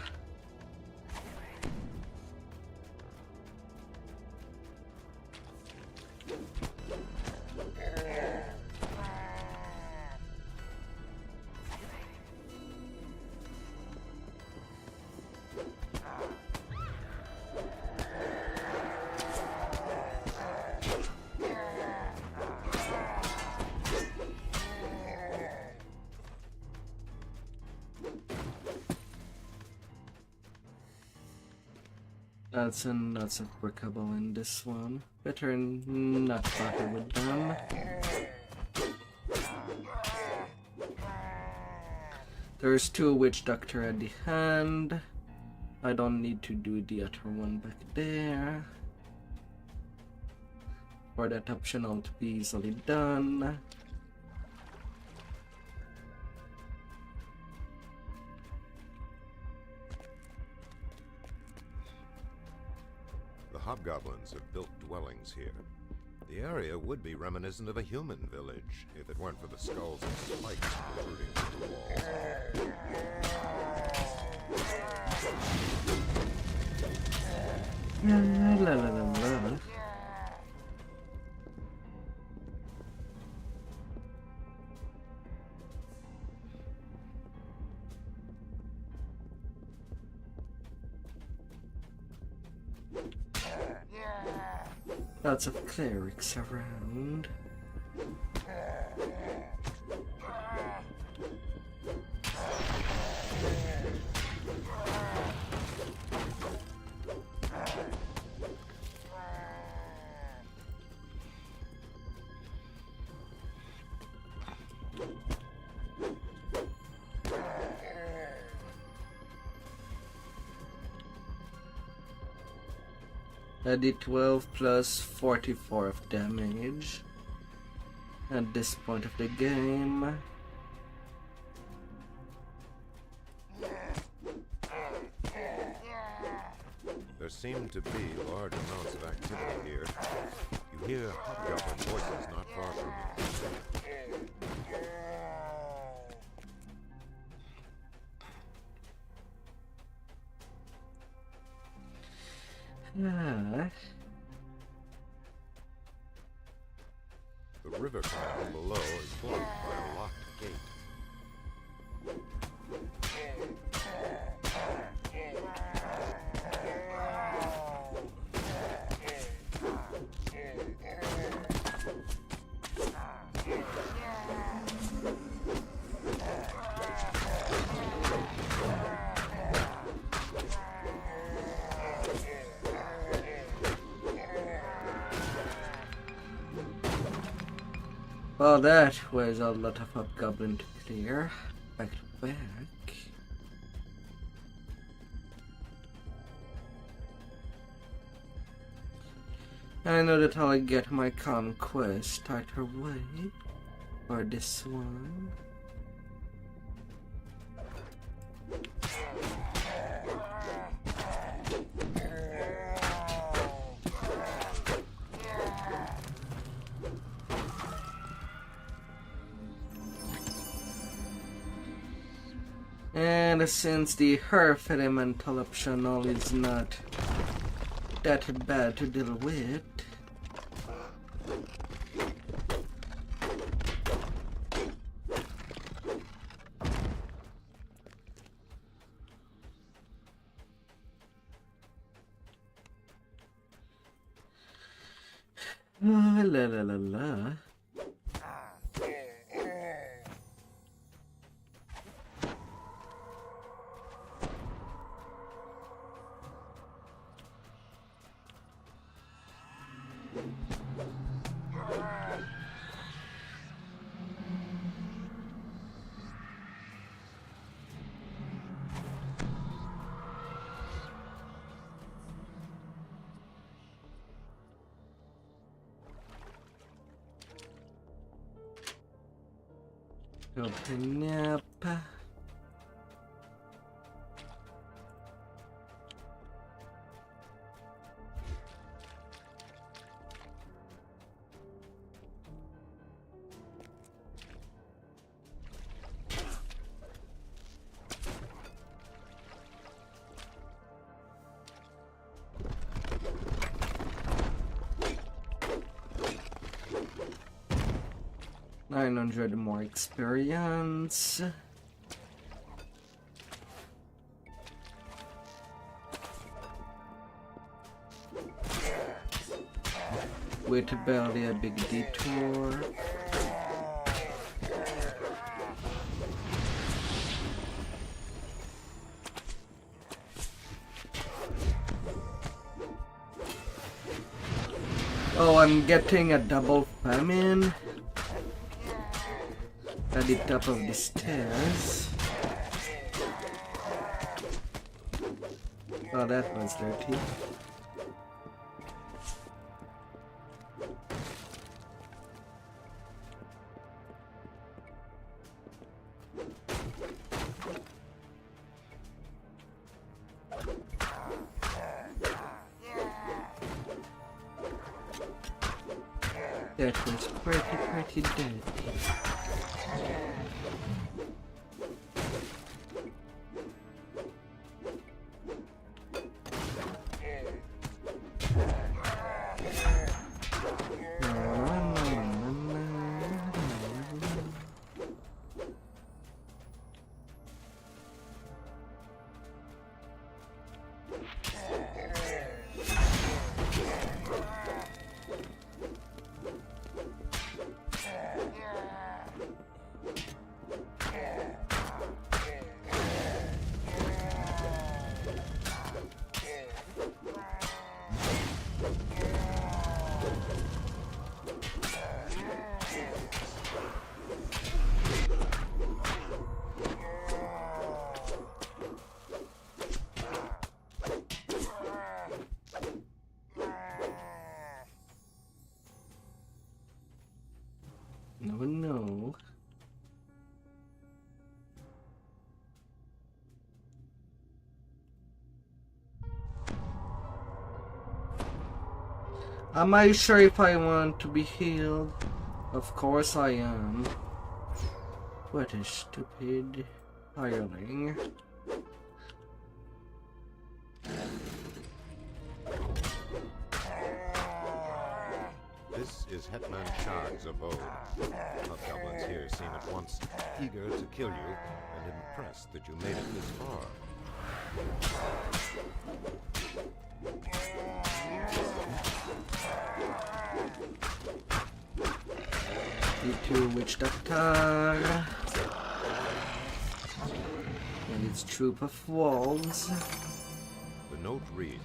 That's applicable in this one. Better not bother with them. There's 2 witch doctor at the hand. I don't need to do the other one back there. For that optional to be easily done. The hobgoblins have built dwellings here. The area would be reminiscent of a human village if it weren't for the skulls and spikes protruding from the walls. La la la la. Lots of clerics around. I did 12 plus 44 of damage at this point of the game. There seem to be large amounts of activity here. You hear hobgoblin voices not far from you. The river canal below is blocked by a locked gate. Well, that was a lot of hobgoblin to clear. Back to back. I know that I'll get my conquest either way. Or this one. And since the Earth elemental optional is not that bad to deal with, la la la la. Open up. $900 more experience. With barely a big detour. Oh, I'm getting a double famine at the top of the stairs. Oh, that was dirty. That was pretty dirty. No. Am I sure if I want to be healed? Of course I am. What a stupid hireling. This is Hetman Shard's abode. Hobgoblins here seem at once eager to kill you and impressed that you made it this far. You two witch doctor. And its troop of wolves. The note reads,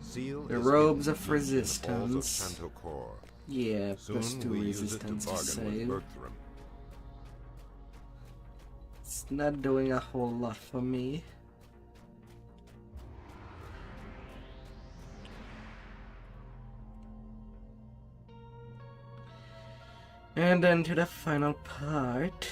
Seal The is robes hidden of deep in the halls resistance. of Kanto Core. Yeah, plus Soon 2 we use it to resistance to bargain with save. Bergthram. It's not doing a whole lot for me. And then to the final part.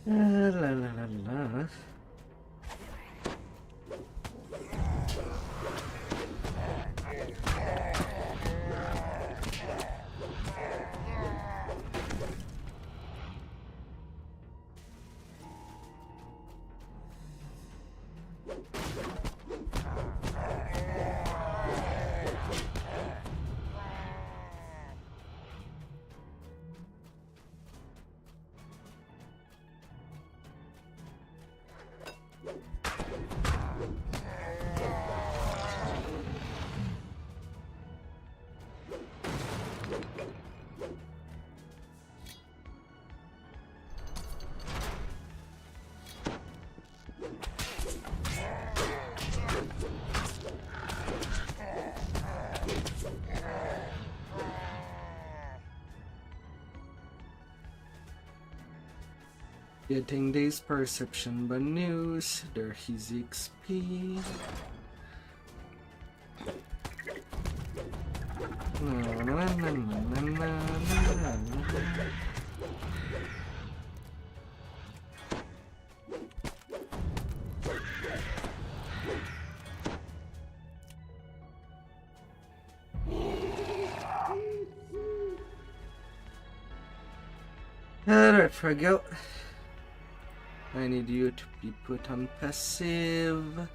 La la la la. Getting these perception bonus, there his XP. There we go. I need you to be put on passive.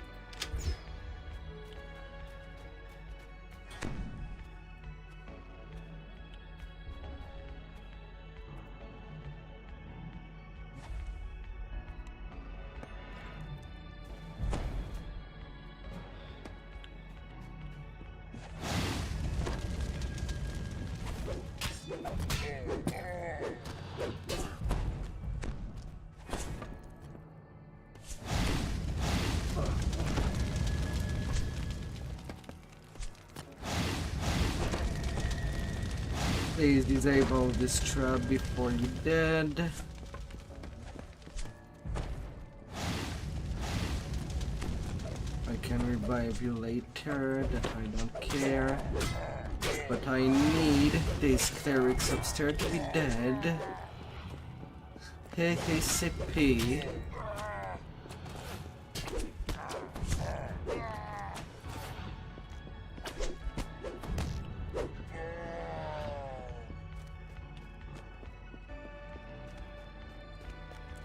Please disable this trap before you're dead. I can revive you later, that I don't care. But I need these clerics upstairs to be dead. Hey, CP.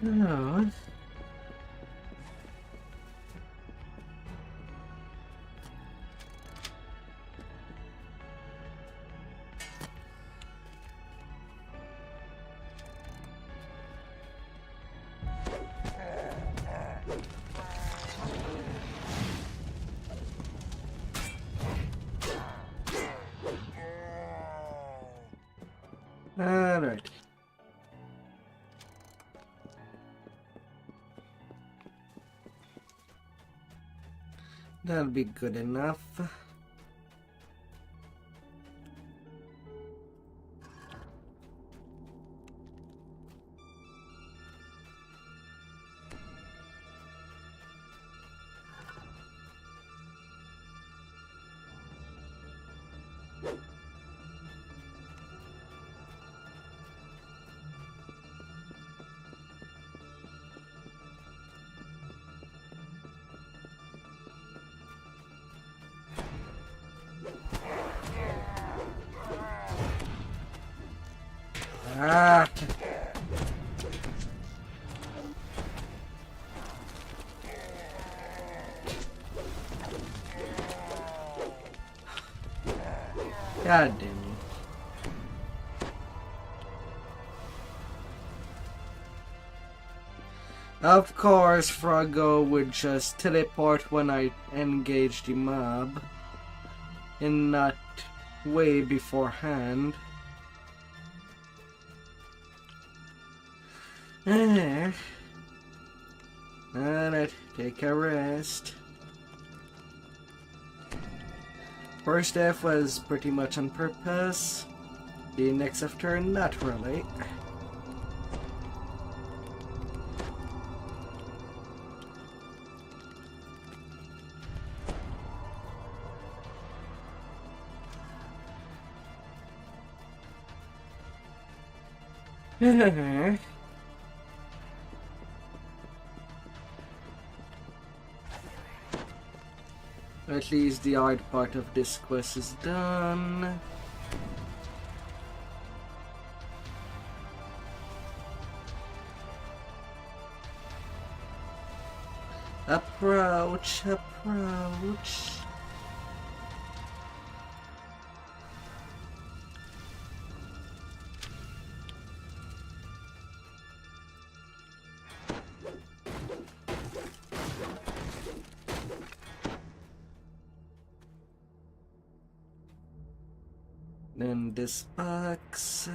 No. Alright. That'll be good enough. Ah. God damn it. Of course, Froggo would just teleport when I engage the mob, and not way beforehand. Alright, take a rest. First death was pretty much on purpose. The next after, not really. At least the hard part of this quest is done. Approach, approach. Then this box.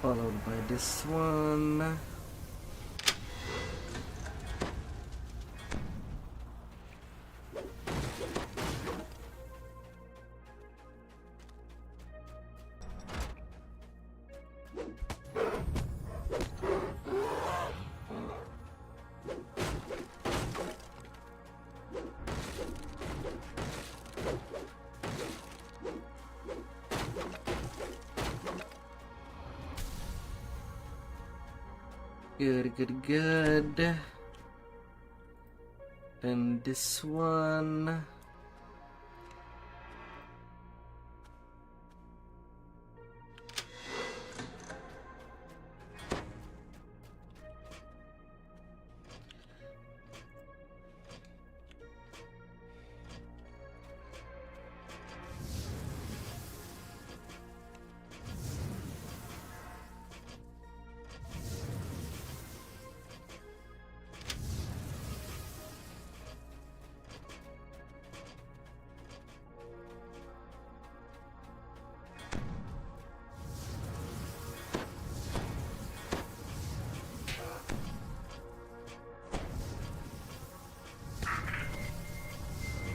Followed by this one. Good. Then this one.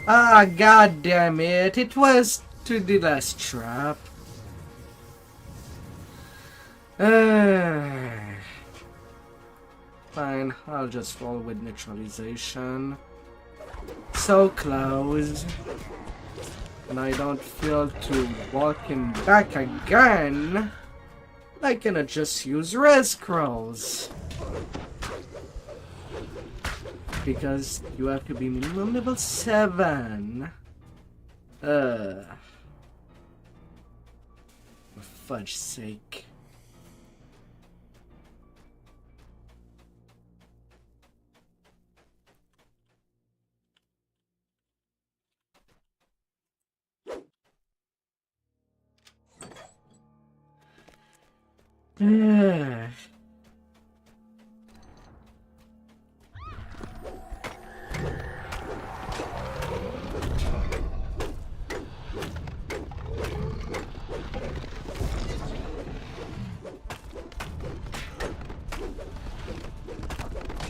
Ah, god damn it. It was to the last trap. Fine, I'll just roll with neutralization. So close. And I don't feel to walk him back again. I cannot just use res scrolls. Because you have to be minimum level 7. For fudge's sake.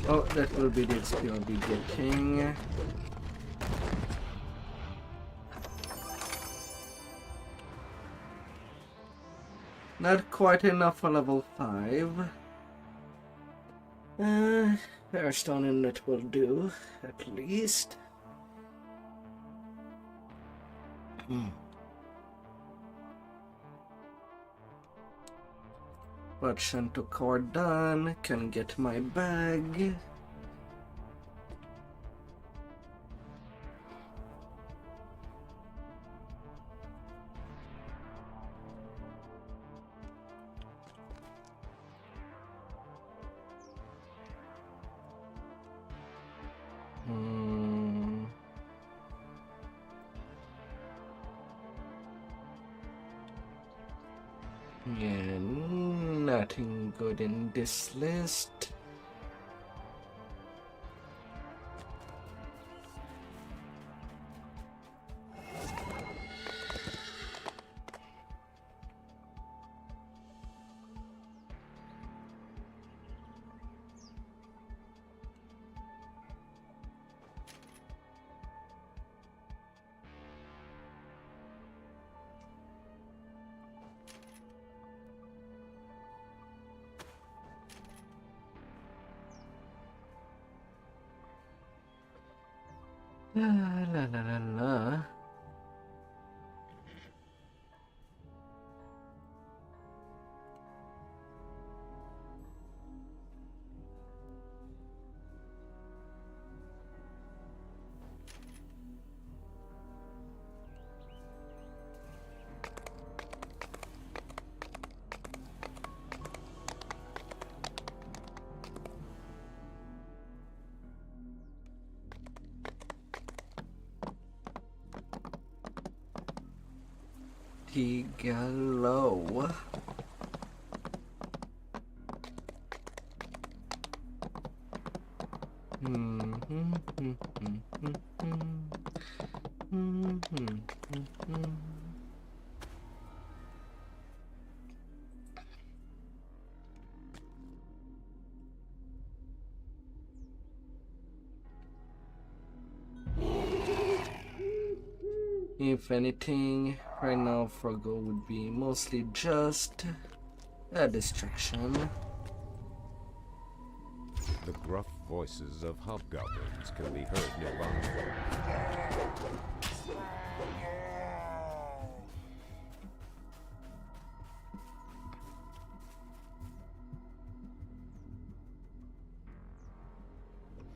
Oh, that will be the XP I'll be getting. Not quite enough for level 5. Airstone in it will do, at least. But Shanto core done, can get my bag. Yeah, nothing good in this list. La la la la la. Tigalo. If anything, right now Frogo would be mostly just a distraction. The gruff voices of hobgoblins can be heard nearby.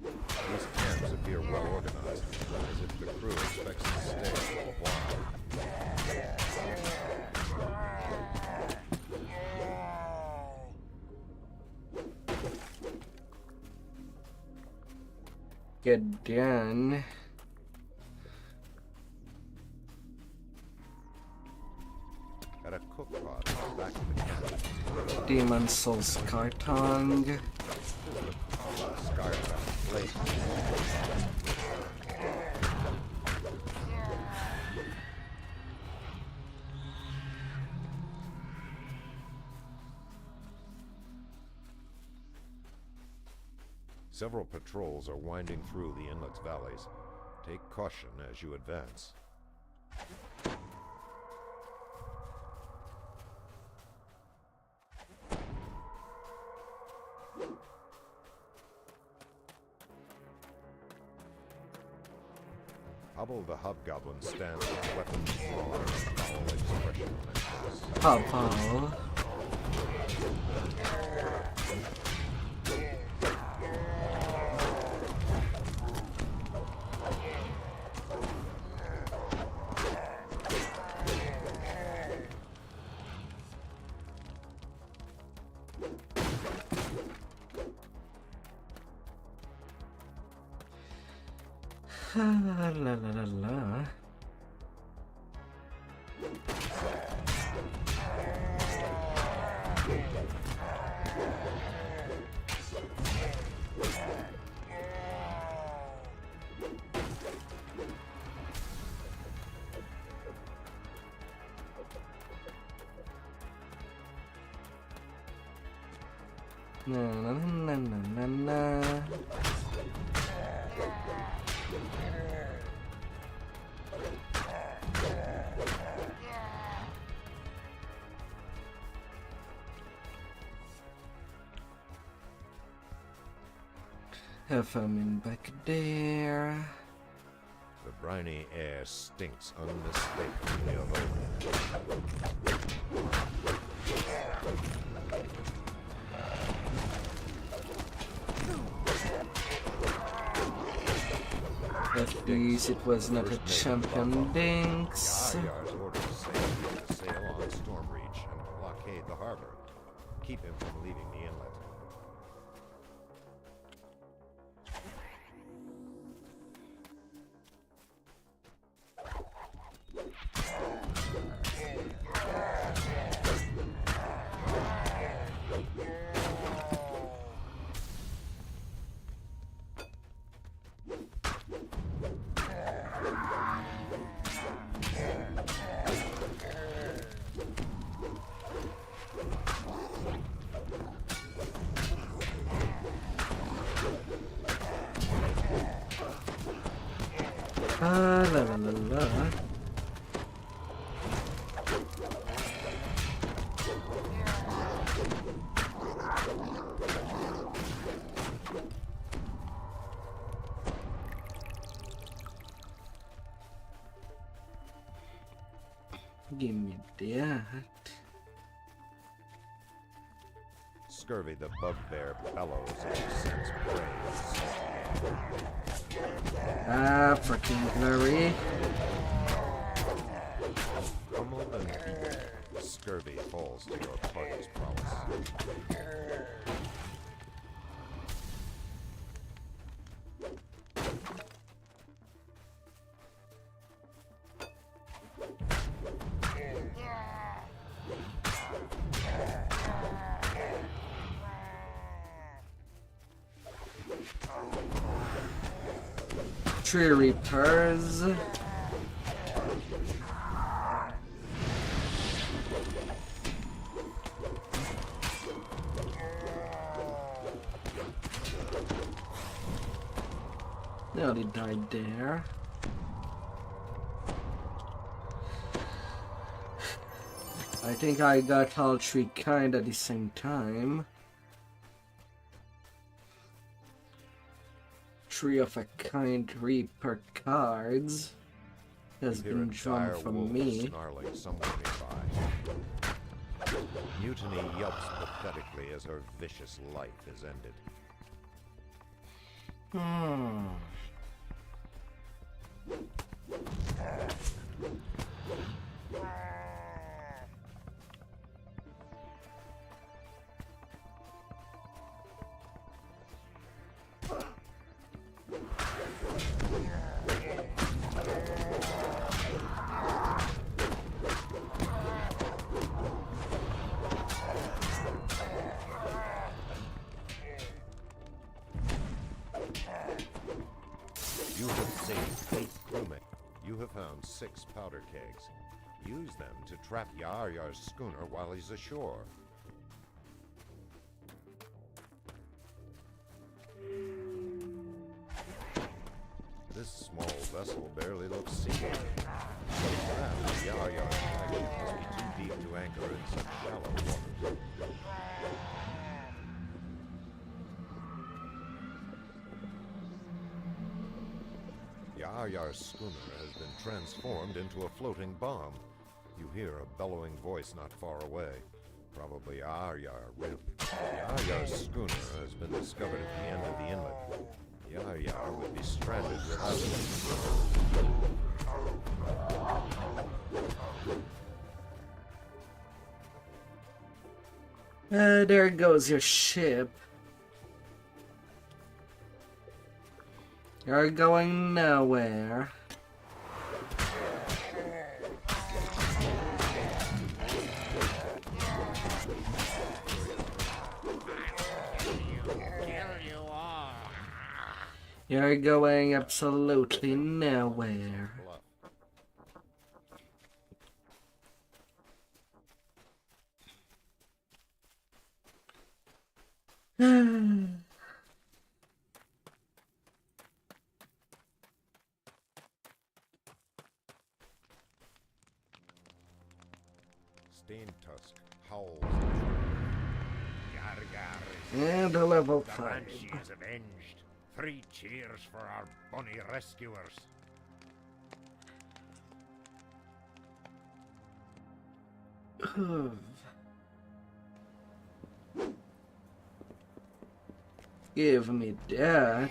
These camps appear well organized, as if the crew expects to stay for a while. Get done. At a cook pot in the back of the camp, Demon Souls Kartong. Skybound blazing. Several patrols are winding through the inlet's valleys. Take caution as you advance. Hubble the Hobgoblin stands with weapons drawn and a foul expression on his face. Hubble. La la la la. Na na na na na na. Have him back there. The briny air stinks unmistakably of odor. At least it was not a champion dinks. Yar's orders say to sail on Stormreach and blockade the harbor. Keep him from leaving the inlet. Ah, la la la la. Give me that. Scurvy the bugbear bellows as he scents prey. Ah, freaking glory. Humbled and beaten, Scurvy falls to your party's prowess. Tree Reapers. Nearly died there. I think I got all three kind at the same time. Three of a kind Reaper cards has been drawn from me. Snarling somewhere nearby. Mutiny yelps pathetically as her vicious life is ended. You have saved 8 crewmen. You have found 6 powder kegs. Use them to trap Yar's schooner while he's ashore. This small vessel barely looks seaworthy. Perhaps Yar-Yar's flagship must be too deep to anchor in such shallow waters. Yar-Yar's schooner has been transformed into a floating bomb. You hear a bellowing voice not far away. Probably Yar-Yar. Yar-Yar's schooner has been discovered at the end of the inlet. Yar-Yar would be stranded without it. There goes your ship. You're going nowhere. You're going absolutely nowhere. Stained Tusk howls. And a level The 5. Banshee is avenged. 3 cheers for our bonny rescuers. Give me that.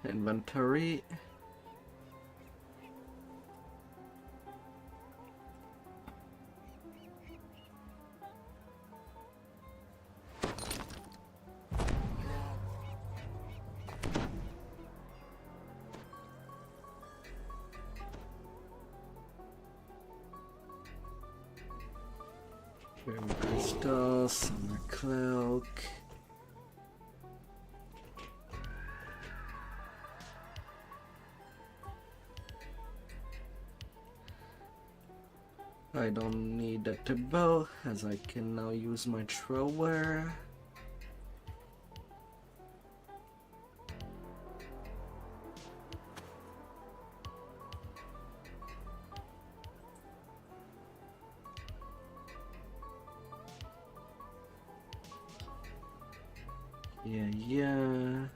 Inventory. Crystal, summer cloak. I don't need that to bow, as I can now use my thrower. Yeah.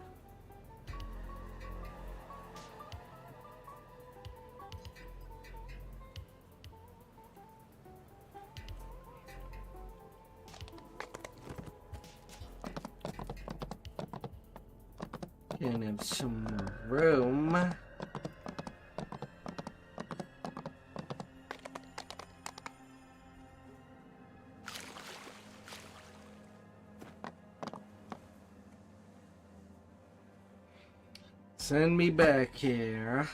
Can have some more room. Send me back here.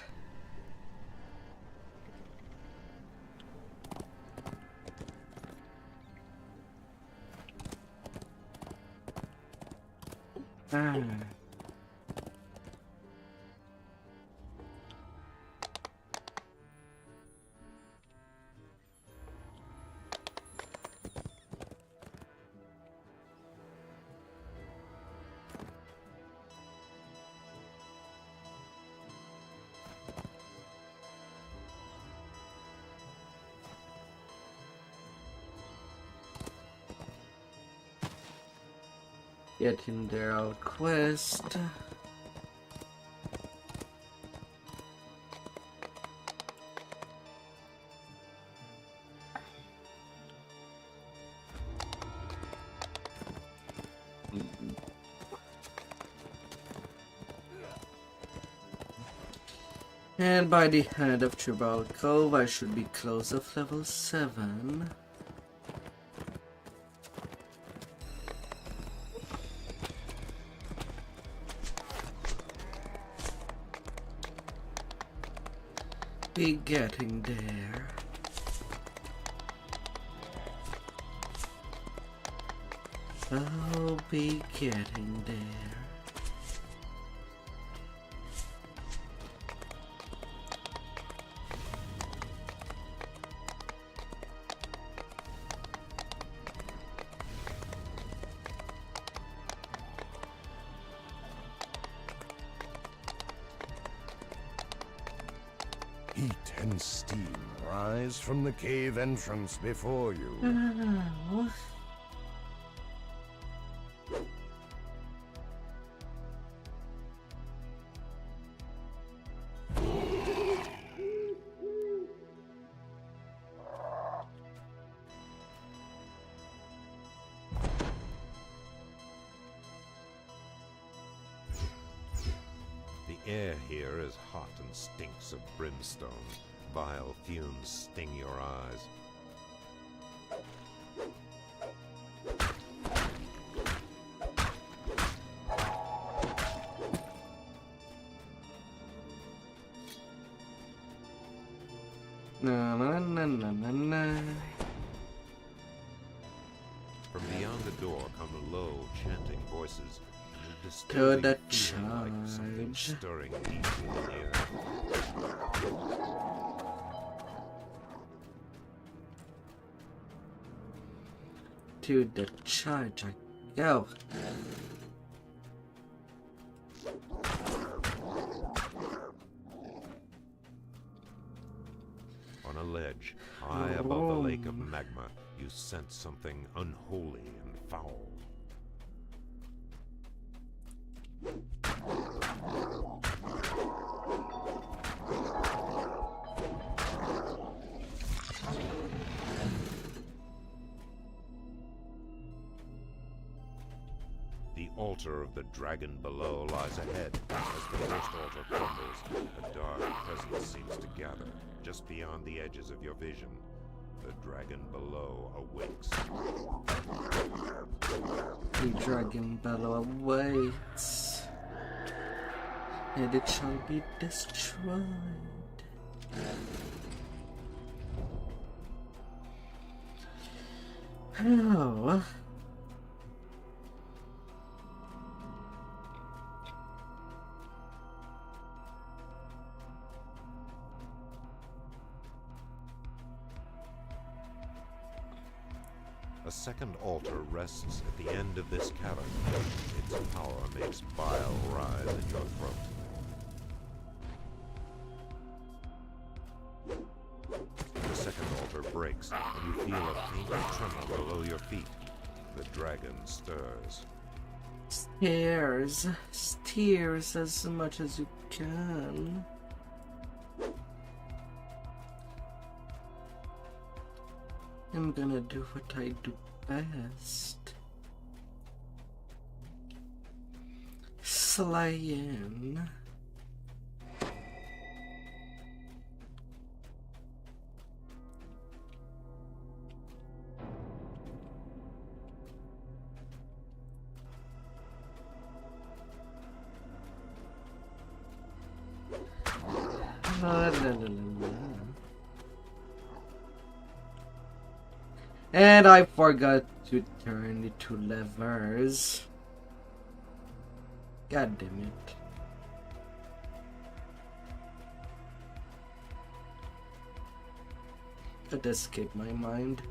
Getting there out quest. And by the end of Tribal Cove, I should be close of level 7. Be getting there. I'll be getting there. and steam rise from the cave entrance before you. Oh. The air here is hot and stinks of brimstone. Vile fumes sting your eyes. Na na na na na na. From beyond the door come low, chanting voices. And a To the disturbing feeling like something charge. stirring deep in the air. To the charge I go. On a ledge, high above the lake of magma, you sense something unholy and foul. The altar of the dragon below lies ahead. As the first altar crumbles, a dark presence seems to gather just beyond the edges of your vision. The dragon below awakes. The dragon battle awaits, and it shall be destroyed. Oh. A second altar rests at the end of this cavern. Its power makes bile rise in your throat. The second altar breaks, and you feel a faint tremor below your feet. The dragon stirs. Steers as much as you can. I'm gonna do what I do best. Slay in. La, la, la, la, la. And I forgot to turn the two levers. God damn it. It escaped my mind.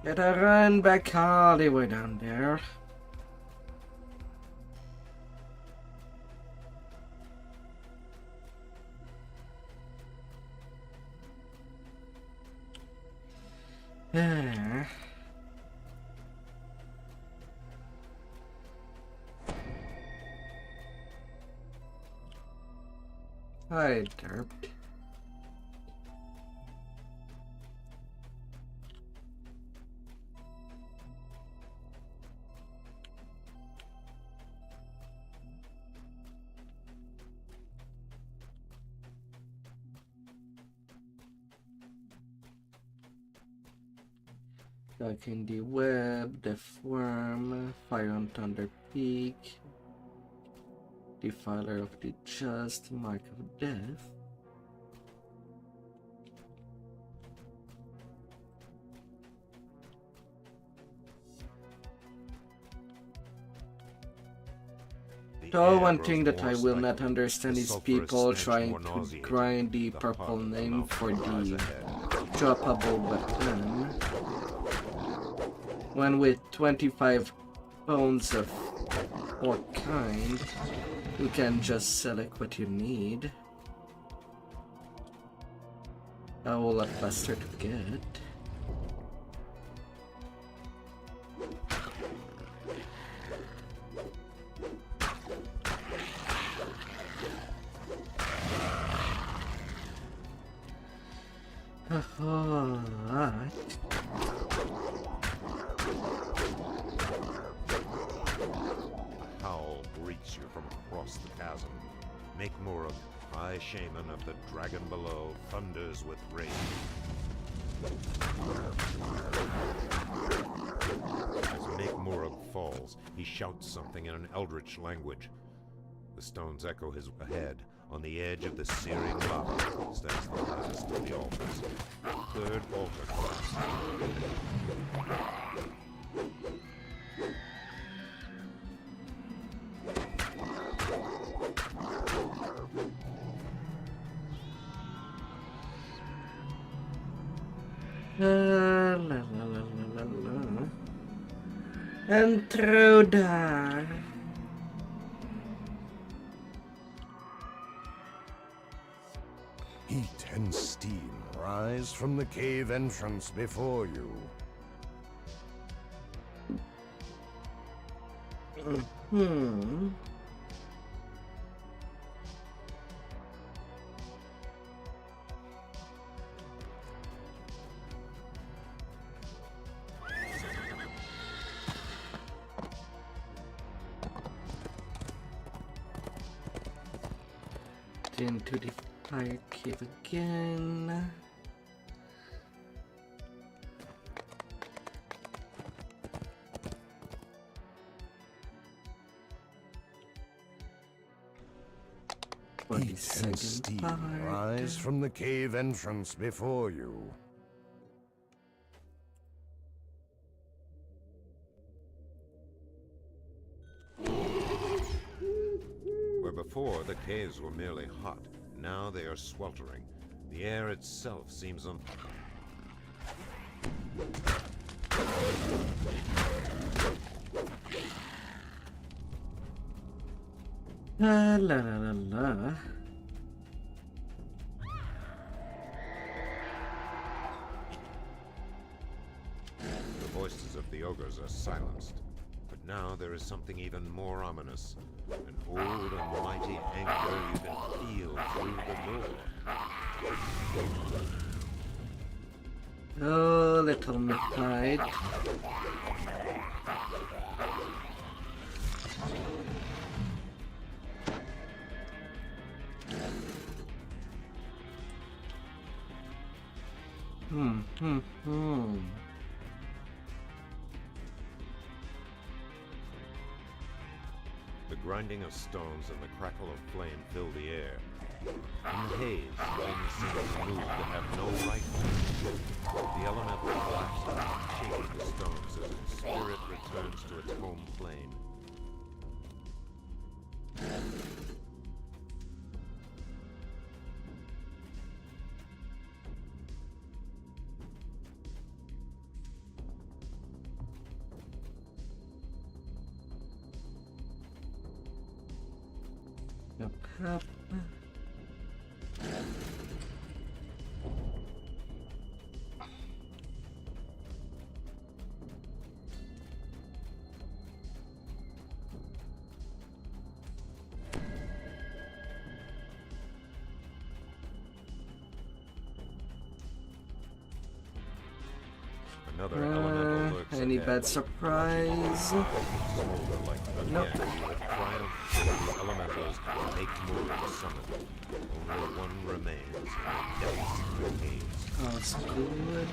Gotta run back all the way down there. I derped. Stuck in the web, deform, fire on thunder peak, defiler of the just, mark of death. So one thing that I will not understand is people trying to grind the purple name for the droppable weapon, when with 25 bones of what kind, You can just select what you need. A whole lot faster to get. A howl greets you from across the chasm. Make Murug, High Shaman of the Dragon Below, thunders with rage. As Make Murug falls, he shouts something in an eldritch language. The stones echo his ahead. On the edge of the searing lava stands the last of the altars. Third altar collapses. La la la la la. Intruder. Heat and steam rise from the cave entrance before you. Into the fire cave again. Heat and steam rise from the cave entrance before you. Where before the caves were merely hot, now they are sweltering. The air itself seems La la la la la. The voices of the ogres are silenced. But now there is something even more ominous. An old and mighty anger you can feel through the door. Oh, little midnight. The grinding of stones and the crackle of flame fill the air. In the haze, things seem to move that have no right to. The elemental collapses, shaking the stones as its spirit returns to its home plane. Up. Another elemental lurks Any ahead. bad surprise? Smolder like the Nope. again, you have triumphed over the elementals and make Murug summon. Only one remains in the depths of the caves. Oh, it's good.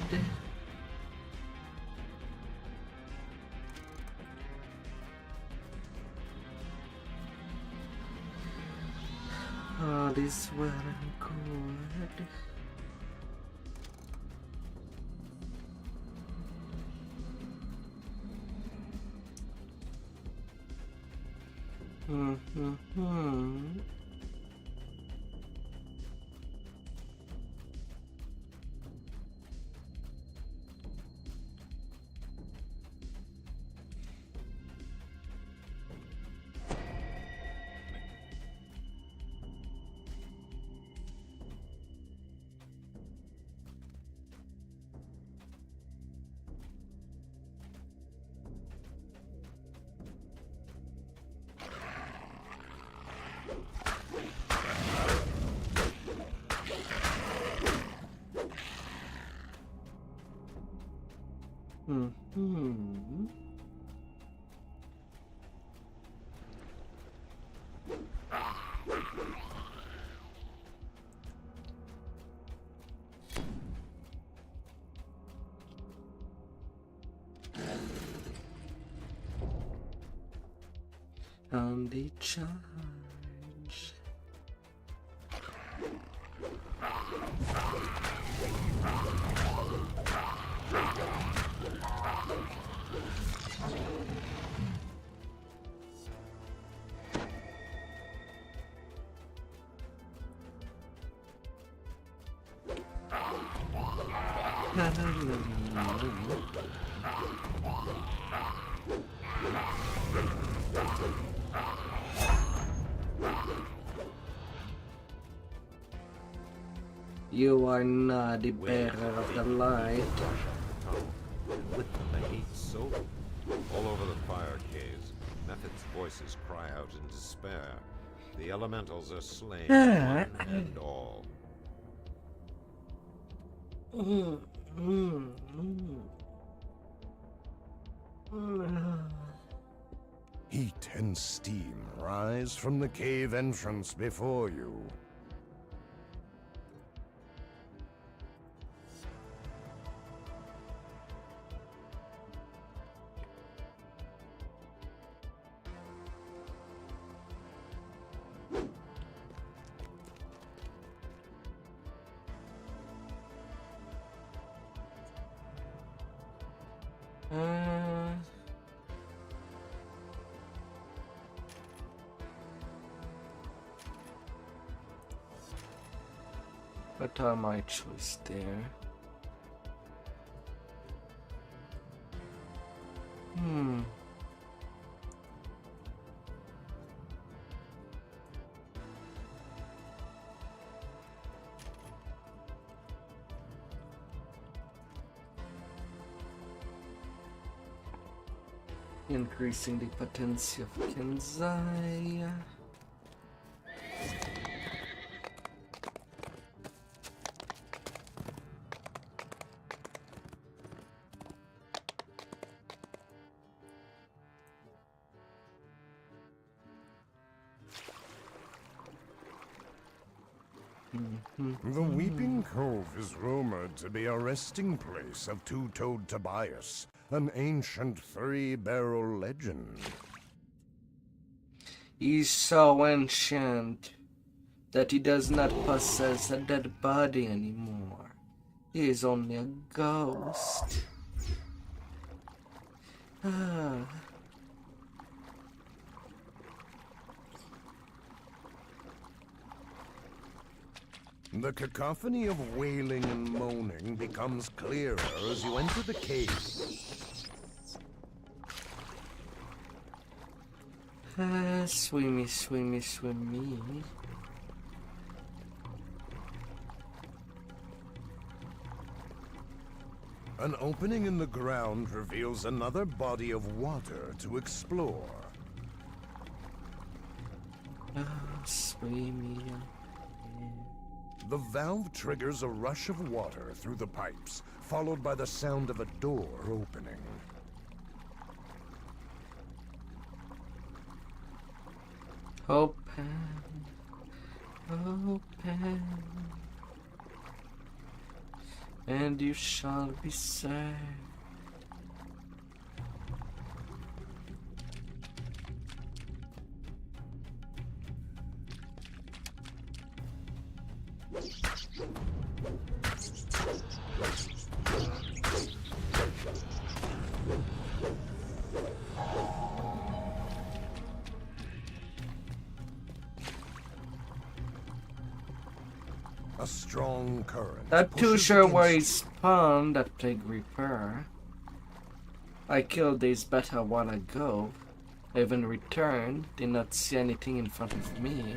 Oh, this well and good. Mm-hmm. On the charge. You are not the bearer of the light. With the heat so all over the fire caves, Method's voices cry out in despair. The elementals are slain, one and all. Heat and steam rise from the cave entrance before you. What are my choices there? Increasing the potency of Kensai. The Weeping Cove is rumored to be a resting place of Two-Toed Tobias, an ancient three-barrel legend. He's so ancient that he does not possess a dead body anymore. He is only a ghost. The cacophony of wailing and moaning becomes clearer as you enter the cave. Swimmy, swimmy, swimmy. An opening in the ground reveals another body of water to explore. Swimmy. The valve triggers a rush of water through the pipes, followed by the sound of a door opening. Open. Open. And you shall be saved. A strong current. Not too pushes sure where he against spawned, that Plague Reaper. I killed this beta a while ago. I even returned, did not see anything in front of me.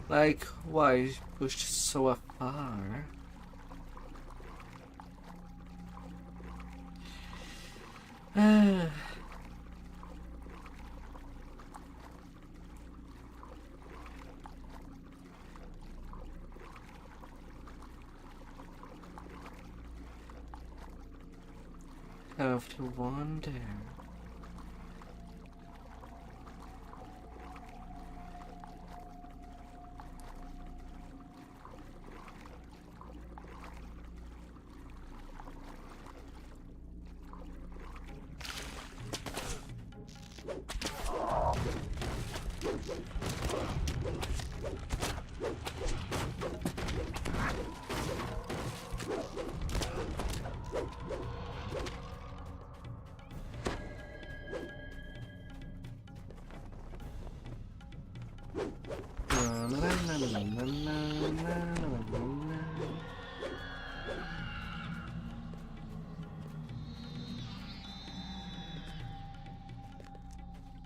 Like, why pushed so afar? Have to wander.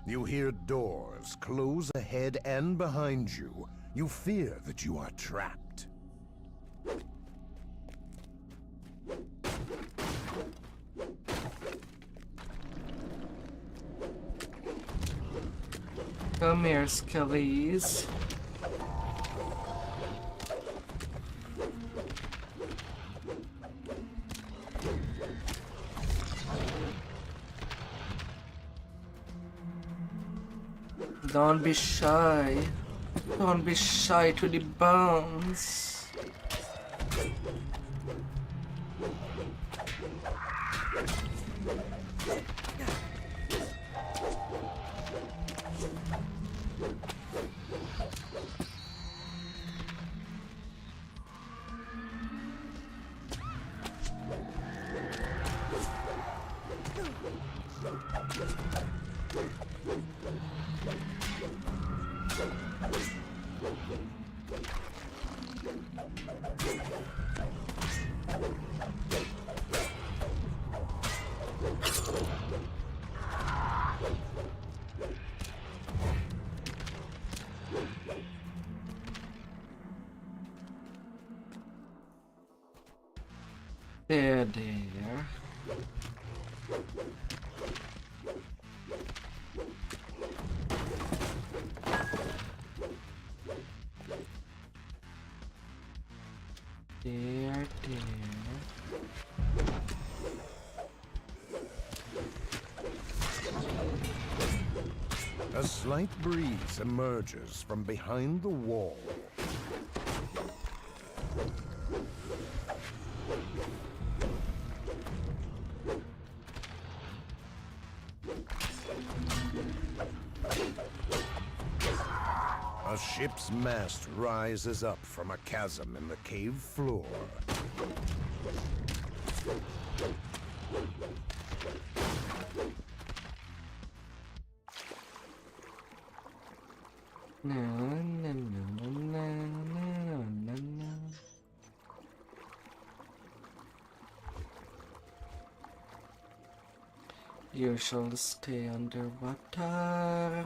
You hear doors close ahead and behind you. You fear that you are trapped. Come here, Skellies. Don't be shy. Don't be shy to the bones. There. There. A slight breeze emerges from behind the wall. A ship's mast rises up from a chasm in the cave floor. You shall stay underwater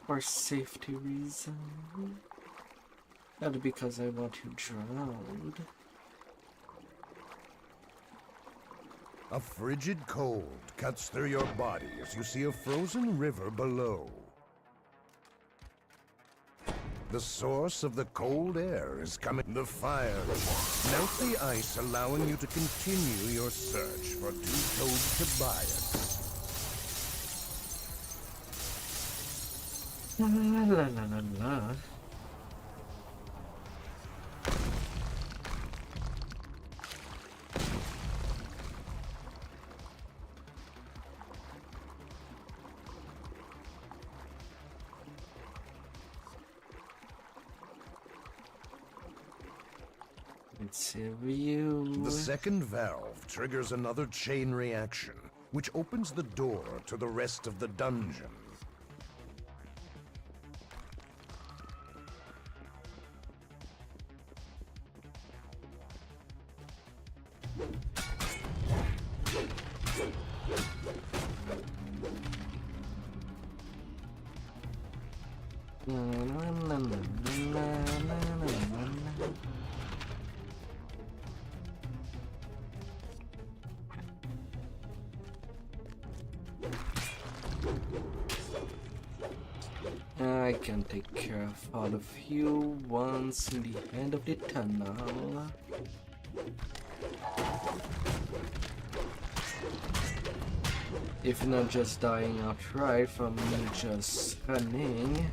for safety reasons, not because I want you drowned. A frigid cold cuts through your body as you see a frozen river below. The source of the cold air is coming. The fire melt the ice, allowing you to continue your search for two-toed Tobias. La la la la la. It's a view. The second valve triggers another chain reaction, which opens the door to the rest of the dungeon. I can take care of all of you once in the end of the tunnel. If not just dying outright from me just running.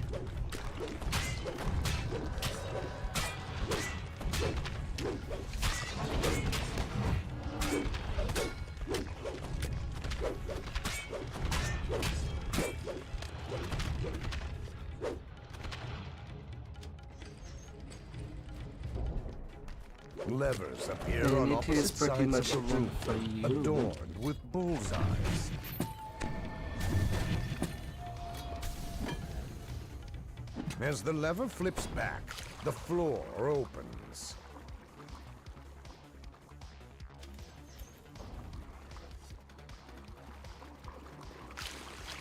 Levers appear And on it is opposite pretty sides much of the done roof, for you. adorned with bullseyes. As the lever flips back, the floor opens.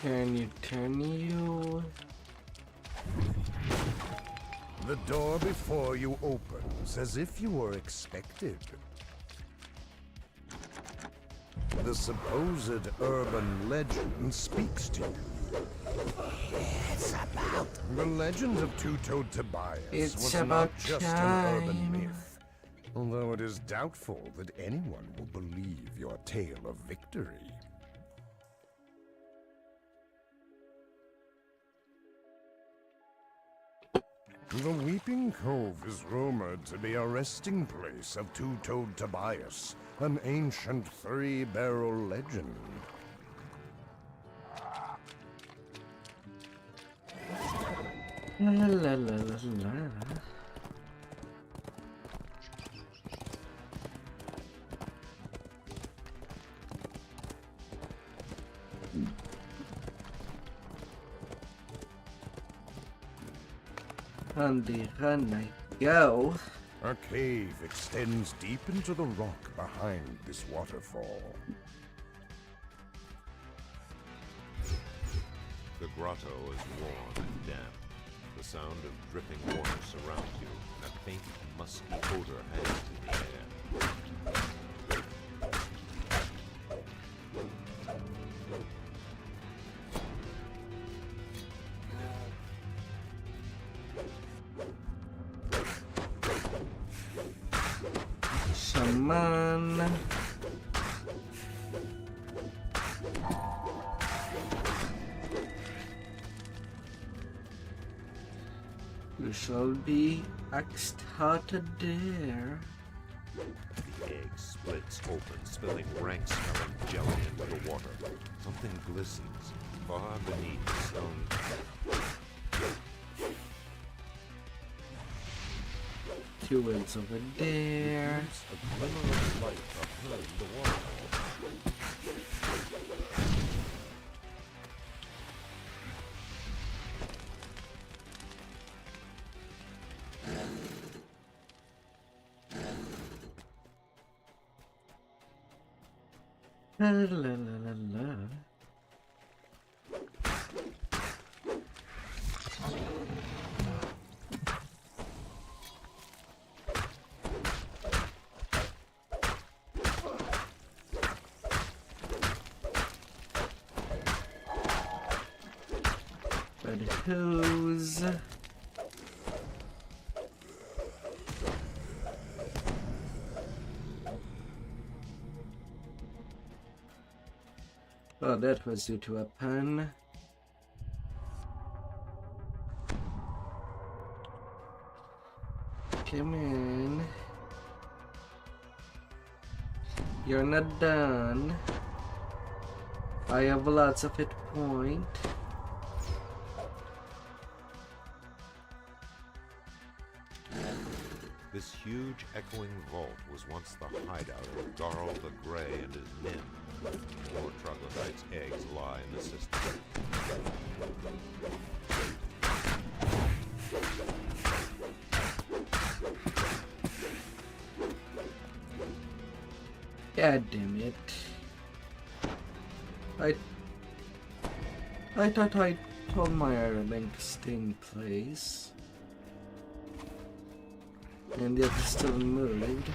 Can you turn you? The door before you opens as if you were expected. The supposed urban legend speaks to you. It's about... The legend of Two-Toed Tobias It's was about not just an urban time. myth, although it is doubtful that anyone will believe your tale of victory. The Weeping Cove is rumored to be a resting place of Two-Toed Tobias, an ancient three-barrel legend. La la la la la. On the run I go. A cave extends deep into the rock behind this waterfall. The grotto is warm and damp. The sound of dripping water surrounds you, and a faint, musky odor hangs in the air. Shaman. You shall be axed how to dare. The egg splits open, spilling rank-smelling jelly into the water. Something glistens far beneath the stone. Two wins over there. A glimmer of light behind the waterfall. La la la la la. But who's? Oh, that was due to a pun. Come in. You're not done. I have lots of hit point. This huge, echoing vault was once the hideout of Garl the Grey and his men. More troglodytes' eggs lie in the system. God damn it. I thought I told my iron link to stay in place. And yet it's still moved.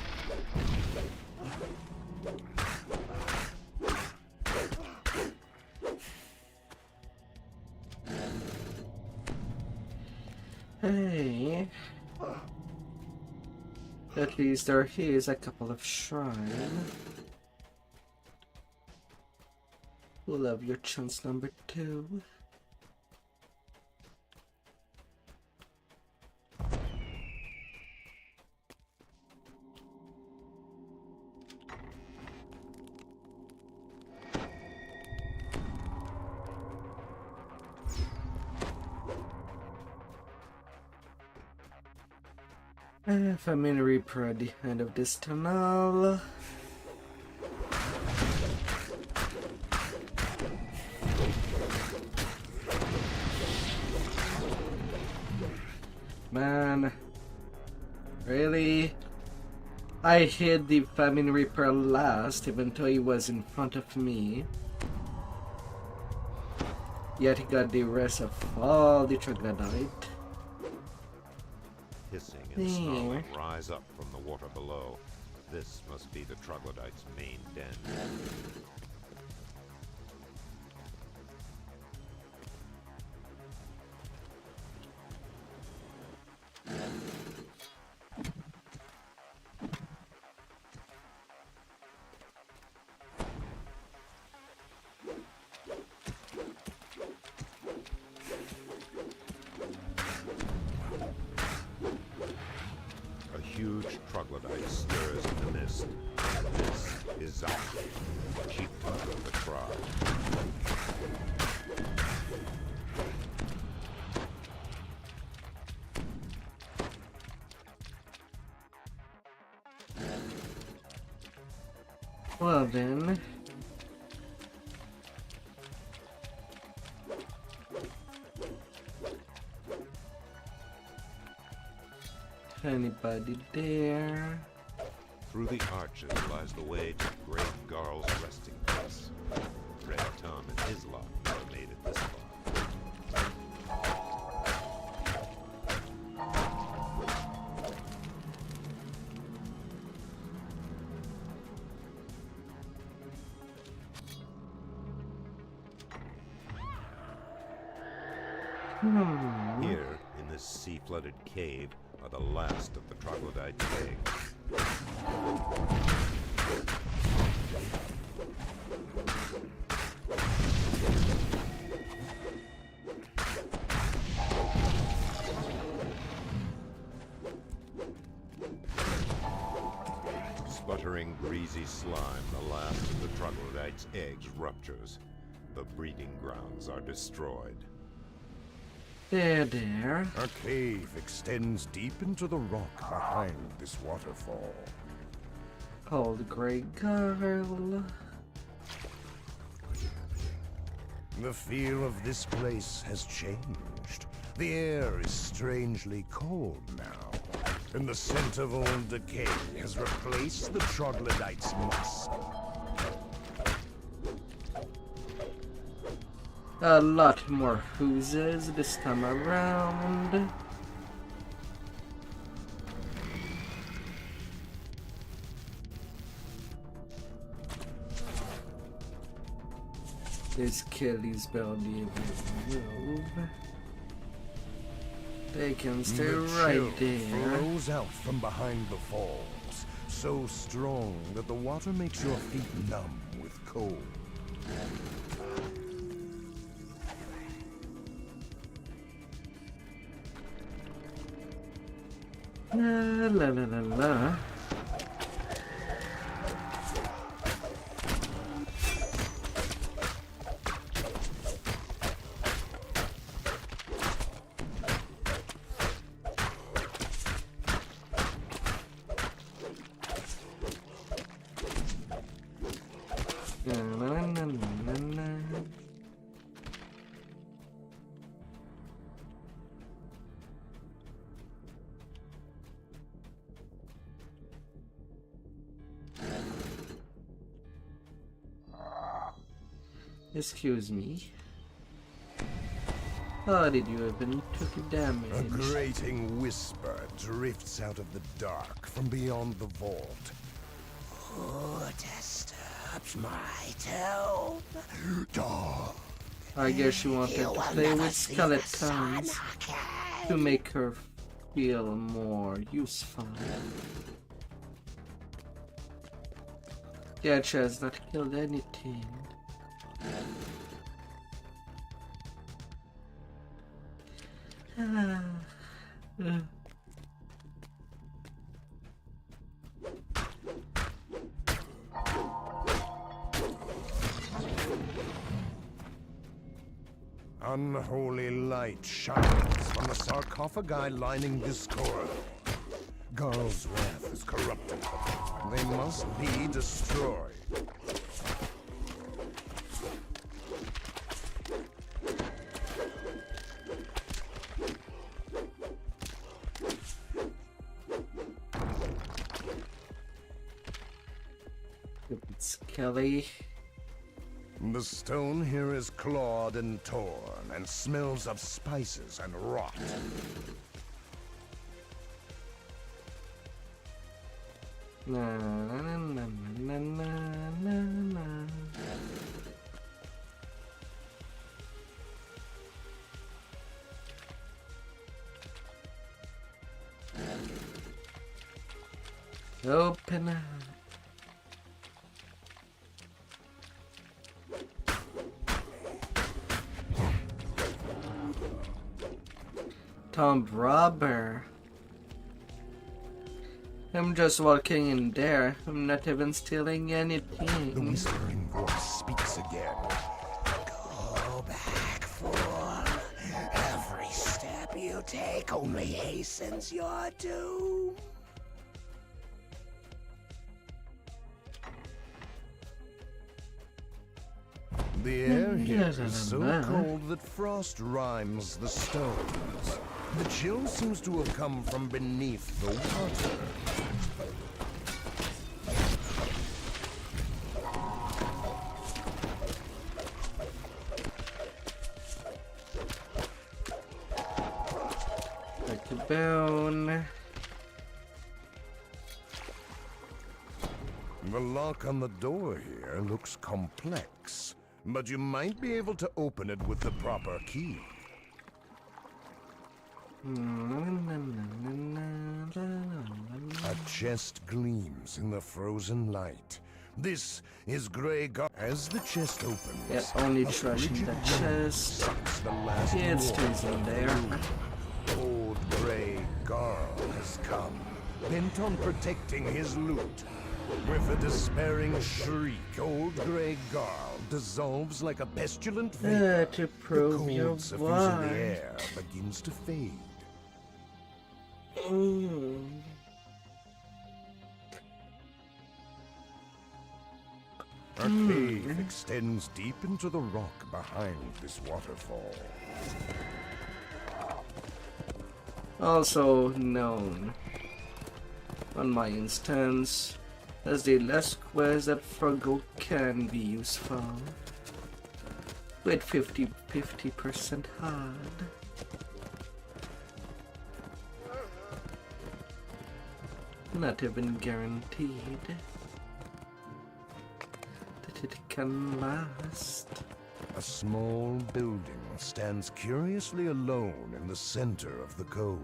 Hey. At least there is a couple of shrines. We'll have your chance number 2. Famine Reaper at the end of this tunnel. Man, really? I hit the Famine Reaper last, even though he was in front of me. Yet he got the rest of all the troglodyte. Hissing and snarling rise up from the water below. This must be the troglodyte's main den. A huge troglodyte stirs in the mist. This is Zaki, chieftain of the tribe. Well then. Anybody there? Through the arches lies the way to Great Garl's resting place. Red Tom and his lot never made it this far. Here, in this sea-flooded cave, are the last of the troglodyte's eggs. Sputtering, greasy slime, the last of the troglodyte's eggs ruptures. The breeding grounds are destroyed. There. A cave extends deep into the rock behind this waterfall. Called Great Garl. The feel of this place has changed. The air is strangely cold now, and the scent of old decay has replaced the troglodyte's musk. A lot more oozes this time around. This Kelly's barely able to move. They can stay The right chill there. flows out from behind the falls, so strong that the water makes your feet numb with cold. La la la la la. Excuse me. How did you even took damage? A grating whisper drifts out of the dark from beyond the vault. Who disturbs my tomb? Dog. I guess she wanted to play with skeletons to make her feel more useful. Yet she has not killed anything. Unholy light shines from the sarcophagi lining this corridor. Garl's wrath is corrupted them. They must be destroyed. It's Kelly. The stone here is clawed and torn, and smells of spices and rot. Na na na na na na na. Open up. Tom Robber. I'm just walking in there. I'm not even stealing The anything. whispering voice speaks again. Go back, fool. Every step you take only hastens your doom. The air here is so cold that frost rimes the stones. The chill seems to have come from beneath the water. Like a bone. The lock on the door here looks complex, but you might be able to open it with the proper key. A chest gleams in the frozen light. This is Grey Gar. As the chest opens, Yeah, only a trashing frigid the wind chest. sucks the last It warmth stays in from the there. room. Old Grey Garl has come, bent on protecting his loot. With a despairing shriek, old Grey Garl dissolves like a pestilent vapor. To The prove your cold suffusing the why. air begins to fade. A cave extends deep into the rock behind this waterfall. Also known on my instance as the last quest that forgo can be useful with 50% hard. Not even guaranteed that it can last. A small building stands curiously alone in the center of the cove.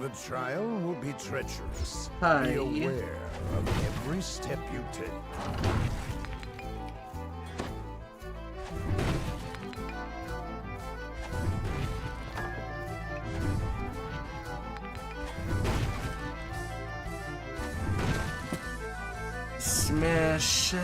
The trial will be treacherous. Hi. Be aware of every step you take. Smash.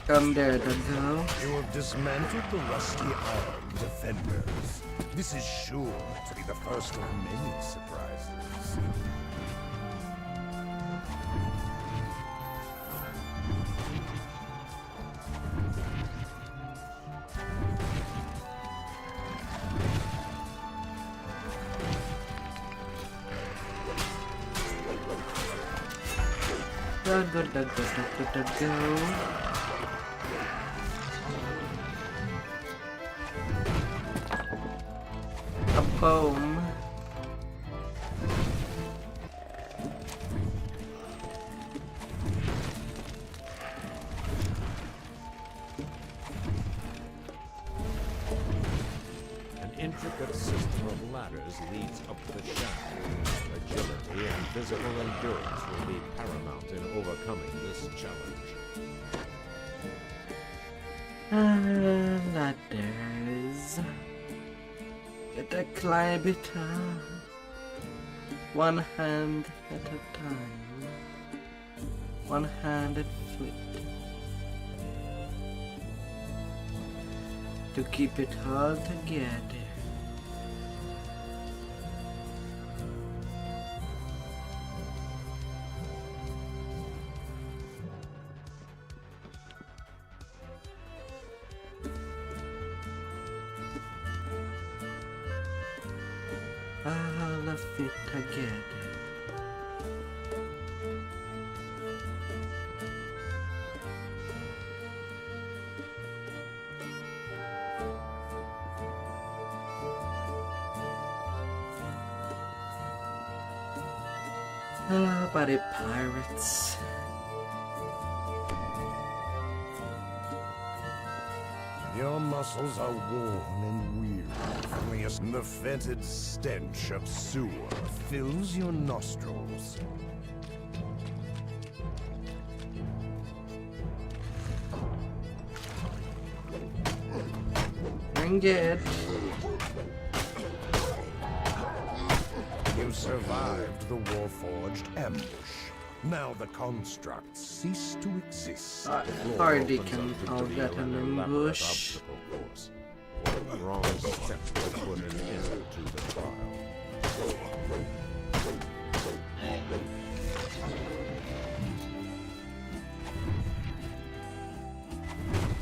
There to go. You have dismantled the rusty iron defenders. This is sure to be the first of many surprises. Go. foam. An intricate system of ladders leads up the shaft. Agility and physical endurance will be paramount in overcoming this challenge. Ladders. Gotta climb it up. One hand at a time. One-handed foot. To keep it all together. All of it together. Ah, buddy pirates. Your muscles are worn and weary from the fetid stench of sewer fills your nostrils. Bring it. You survived the Warforged ambush. Now the constructs cease to exist. Hardy can call that an ambush. One wrong step will put an end to the trial.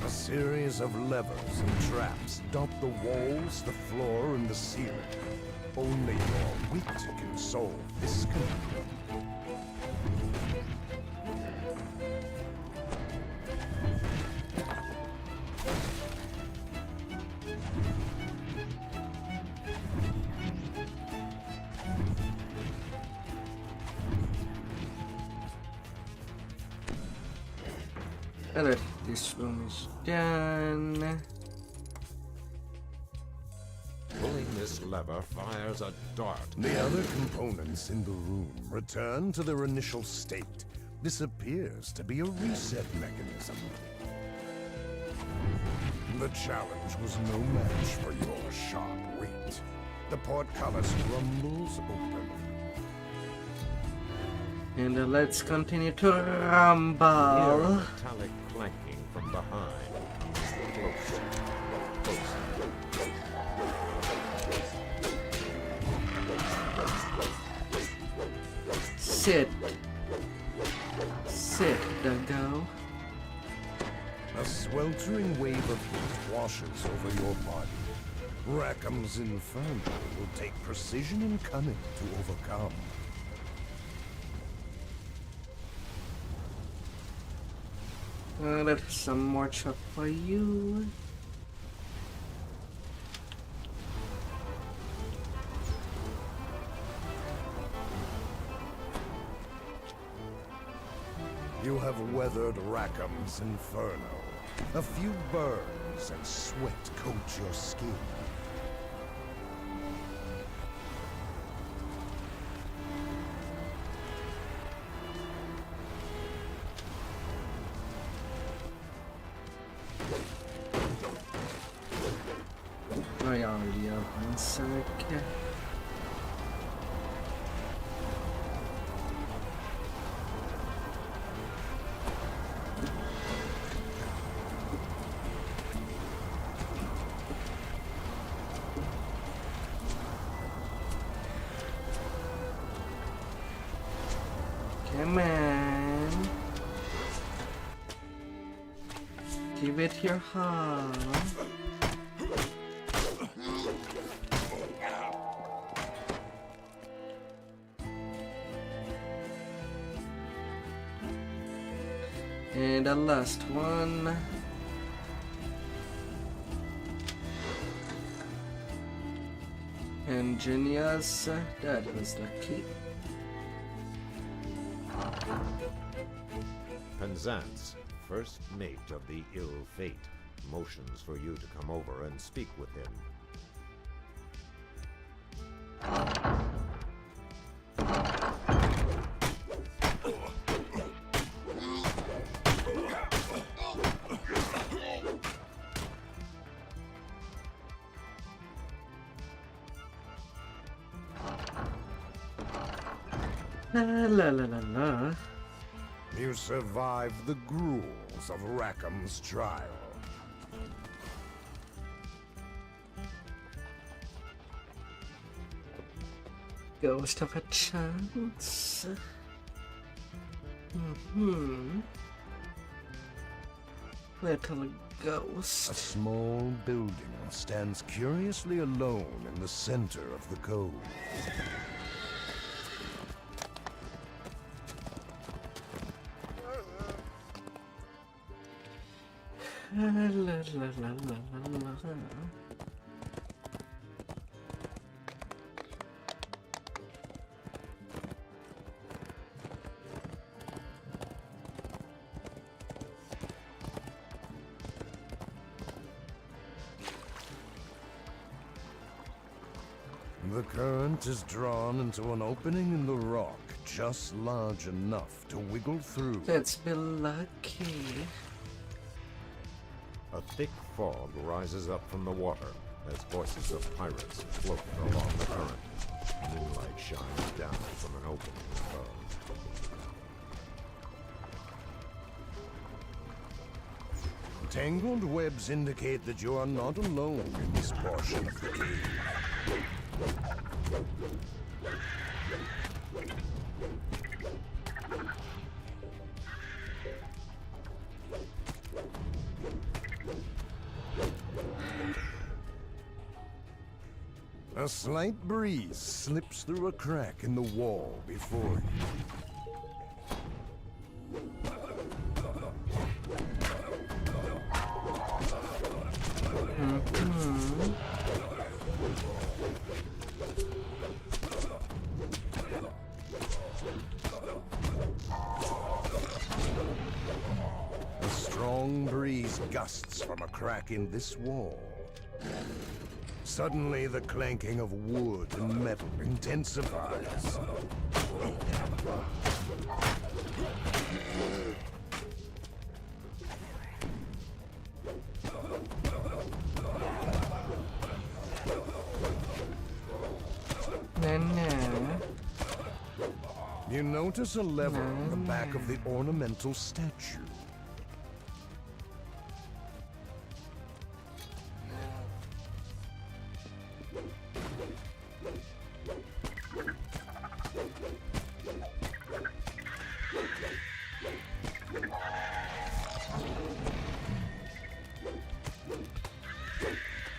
A series of levers and traps dot the walls, the floor, and the ceiling. Only your wit can solve this conundrum. Alright, this room is done. Pulling this lever fires a dart. The other components in the room return to their initial state. This appears to be a reset mechanism. The challenge was no match for your sharp wit. The portcullis rumbles open. And let's continue to Hear rumble. a metallic clanking from behind. Close. Close. Sit. Sit, Duggo. A sweltering wave of heat washes over your body. Rackham's Inferno will take precision and cunning to overcome. That's some more chuck for you. You have weathered Rackham's Inferno. A few burns and sweat coat your skin. I already have one sec. Come on. Give it your heart. And the last one. Ingenious. That was lucky. Penzance, first mate of the ill fate, motions for you to come over and speak with him. La la la la. You survived the gruels of Rackham's trial. Ghost of a chance. Little A ghost. small building stands curiously alone in the center of the cove. La la la la la la. The current is drawn into an opening in the rock just large enough to wiggle through. Let's be lucky. A thick fog rises up from the water as voices of pirates float along the current. Moonlight shines down from an opening above. Tangled webs indicate that you are not alone in this portion of the cave. A slight breeze slips through a crack in the wall before you. A strong breeze gusts from a crack in this wall. Suddenly, the clanking of wood and metal intensifies. You notice a lever on the back of the ornamental statue.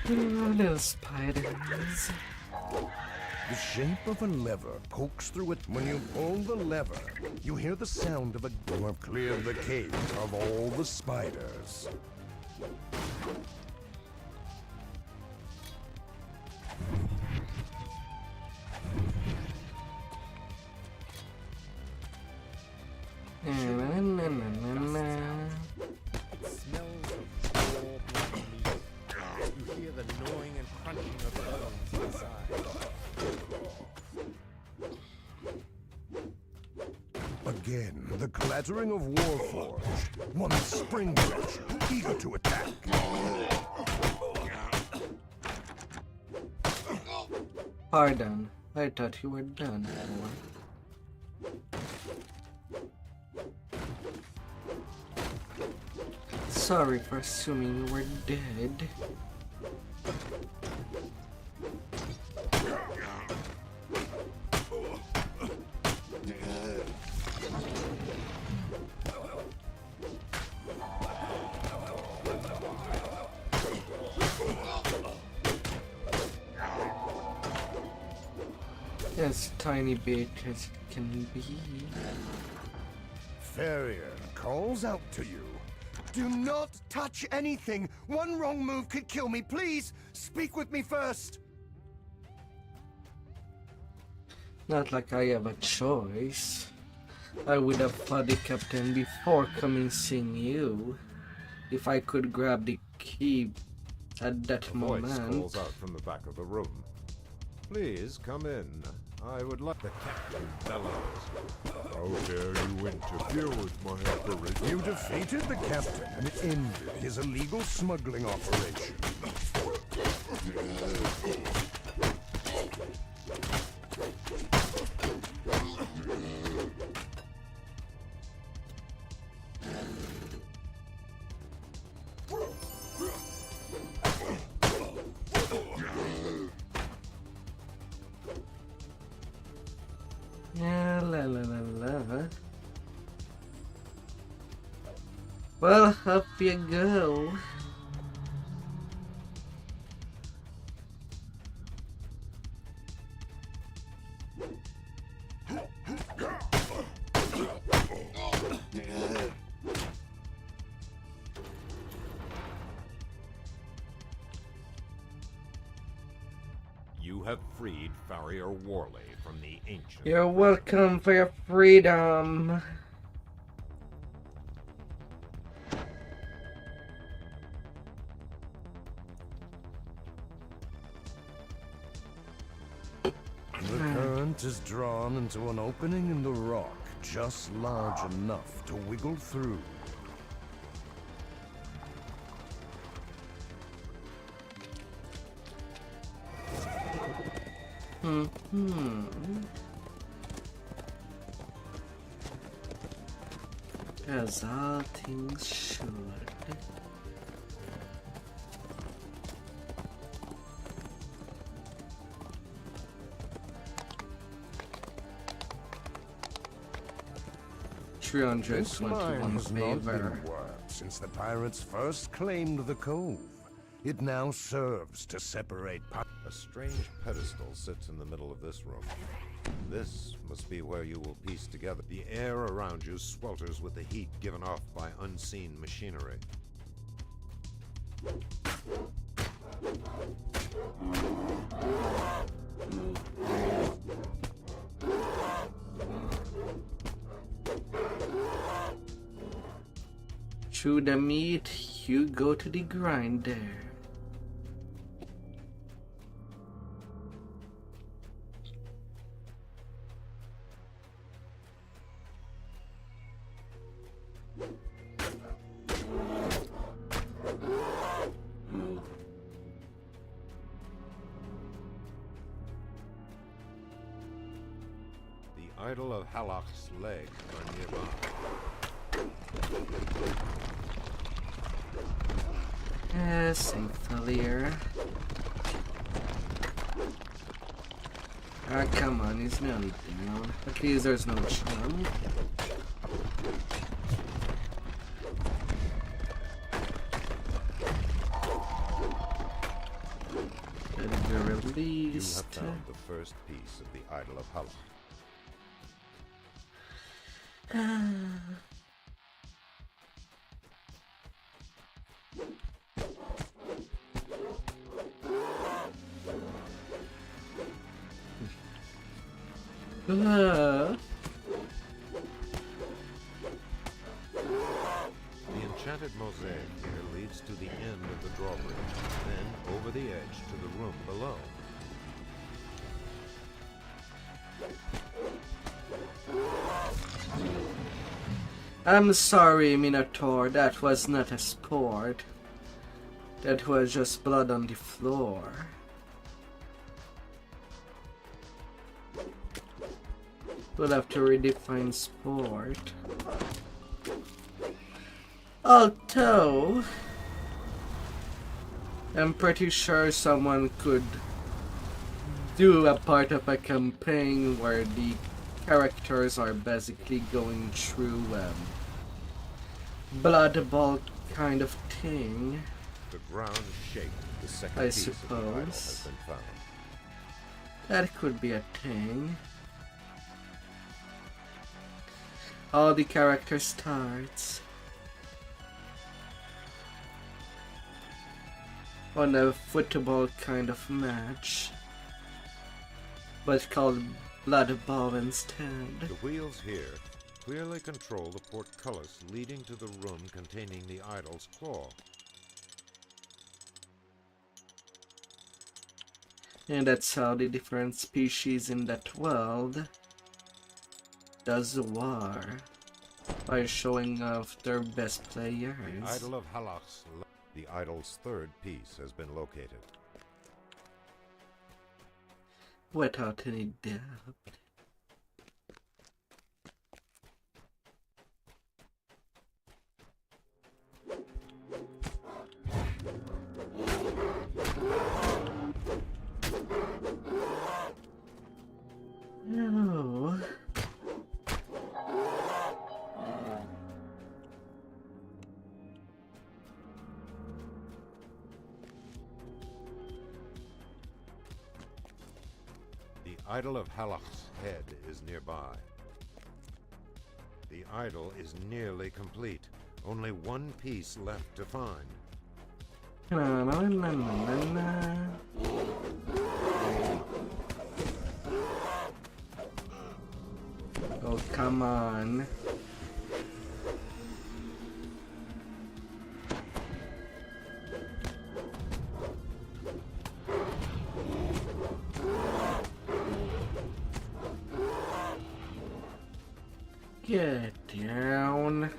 Little spiders. The shape of a lever pokes through it. When you pull the lever, you hear the sound of a... You have cleared the cave of all the spiders. It smells of raw blood meat. You hear the gnawing and crunching of bones inside. Again, the clattering of Warforged. One springs at you, eager to attack. Pardon. I thought you were done. Sorry for assuming you were dead. As tiny bit as it can be. Farrier calls out to you. Do not touch anything! One wrong move could kill me. Please, speak with me first! Not like I have a choice. I would have fought the captain before coming seeing you. If I could grab the key at that A voice moment. calls out from the back of the room. Please come in. I would like the captain bellows. How dare you interfere with my operation? You defeated the captain and it ended his illegal smuggling operation. Yeah, la la la la. Well, up you go. You have freed Farrier Worley from the ancient. You're welcome for your freedom. The current is drawn into an opening in the rock just large enough to wiggle through. As all things should. This mine 321 has not been favor. worked since the pirates first claimed the cove. It now serves to separate A strange pedestal sits in the middle of this room. This must be where you will piece together. The air around you swelters with the heat given off by unseen machinery. Chew the meat, you go to the grinder. The idol of Halak's legs are nearby. Saint Thalia. Ah, come on, he's nearly down. At least there's no chum. Let it be You have released. found the first piece of the idol of Halak. Ah. The enchanted mosaic here leads to the end of the drawbridge, then over the edge to the room below. I'm sorry, Minotaur, that was not a sport. That was just blood on the floor. We'll have to redefine sport. Although, I'm pretty sure someone could do a part of a campaign where the characters are basically going through blood ball kind of thing. The ground shakes. The second I piece of the idol has suppose. been found. That could be a thing. How the character starts on a football kind of match, but called Blood ball instead. The wheels here clearly control the portcullis leading to the room containing the idol's claw. And that's how the different species in that world does war. By showing off their best players. The idol of Halach's. The idol's third piece has been located. Without any doubt. No. The idol of Halach's head is nearby. The idol is nearly complete. Only one piece left to find. Na, na, na, na, na. Oh, come on. Get down.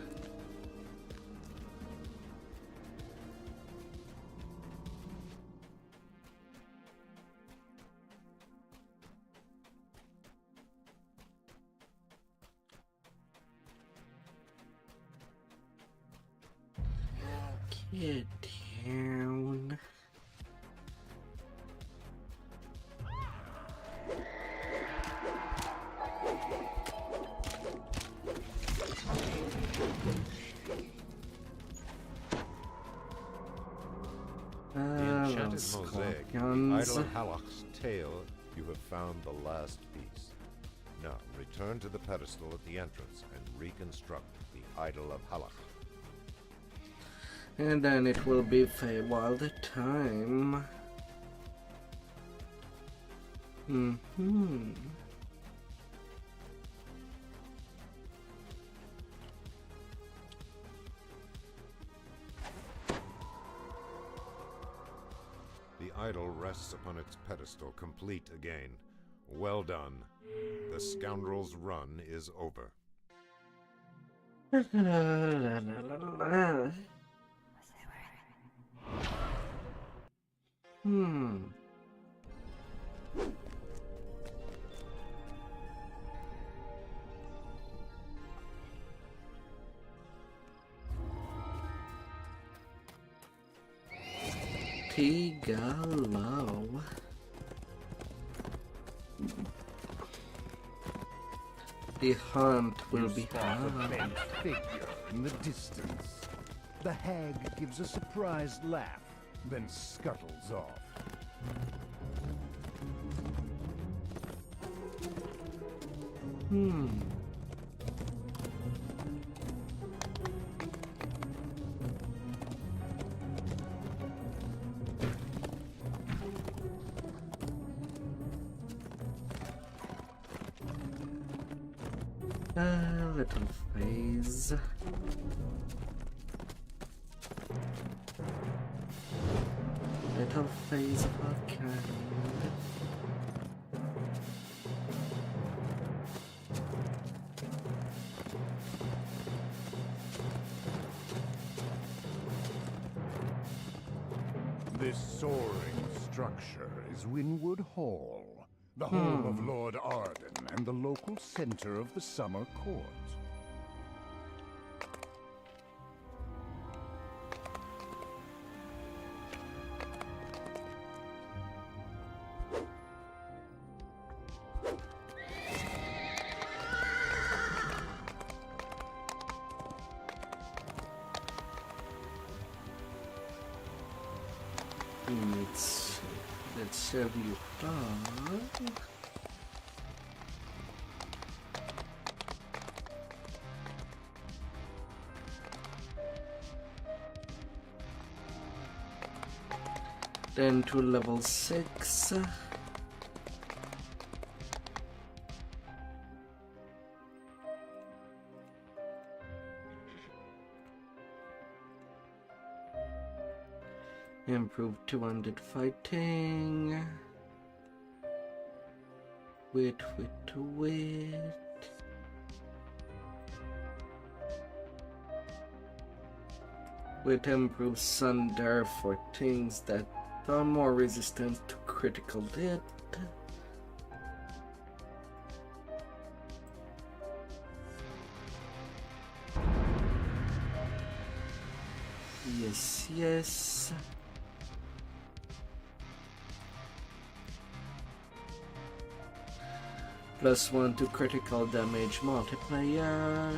Get down. The enchanted mosaic, the scorpions. idol of Halach's tail, you have found the last piece. Now, return to the pedestal at the entrance and reconstruct the idol of Halach. And then it will be Feywild time. The idol rests upon its pedestal, complete again. Well done. The scoundrel's run is over. Pigalo. The hunt will be Spot a hard. bent figure in the distance. The hag gives a surprised laugh, then scuttles off. A little phase. Little phase of our kind. This soaring structure is Winwood Hall, the home of Lord Arden and the local center of the summer court. Let's serve you up. Then to level 6. Improve 200 fighting. Wait. With improved Sunder for things that are more resistant to critical hit. Yes. +1 to critical damage multiplier.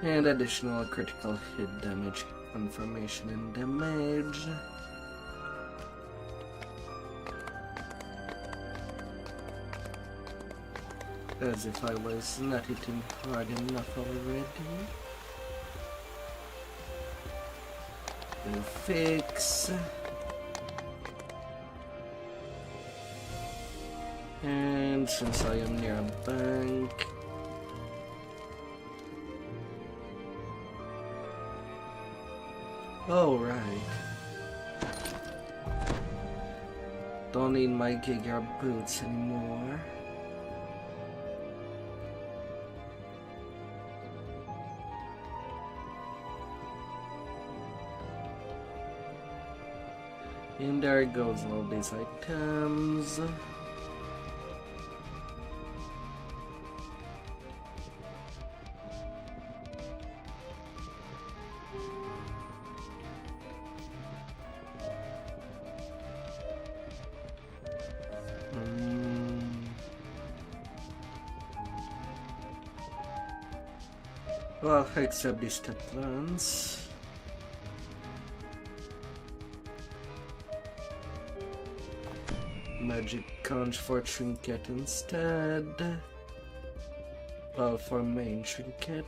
And additional critical hit damage confirmation and damage. As if I was not hitting hard enough already. We'll fix. And since I am near a bank, oh right, don't need my Giga boots anymore. And there goes all these items. Well, except these step plans. Magic conch for trinket instead. Well, for main trinket.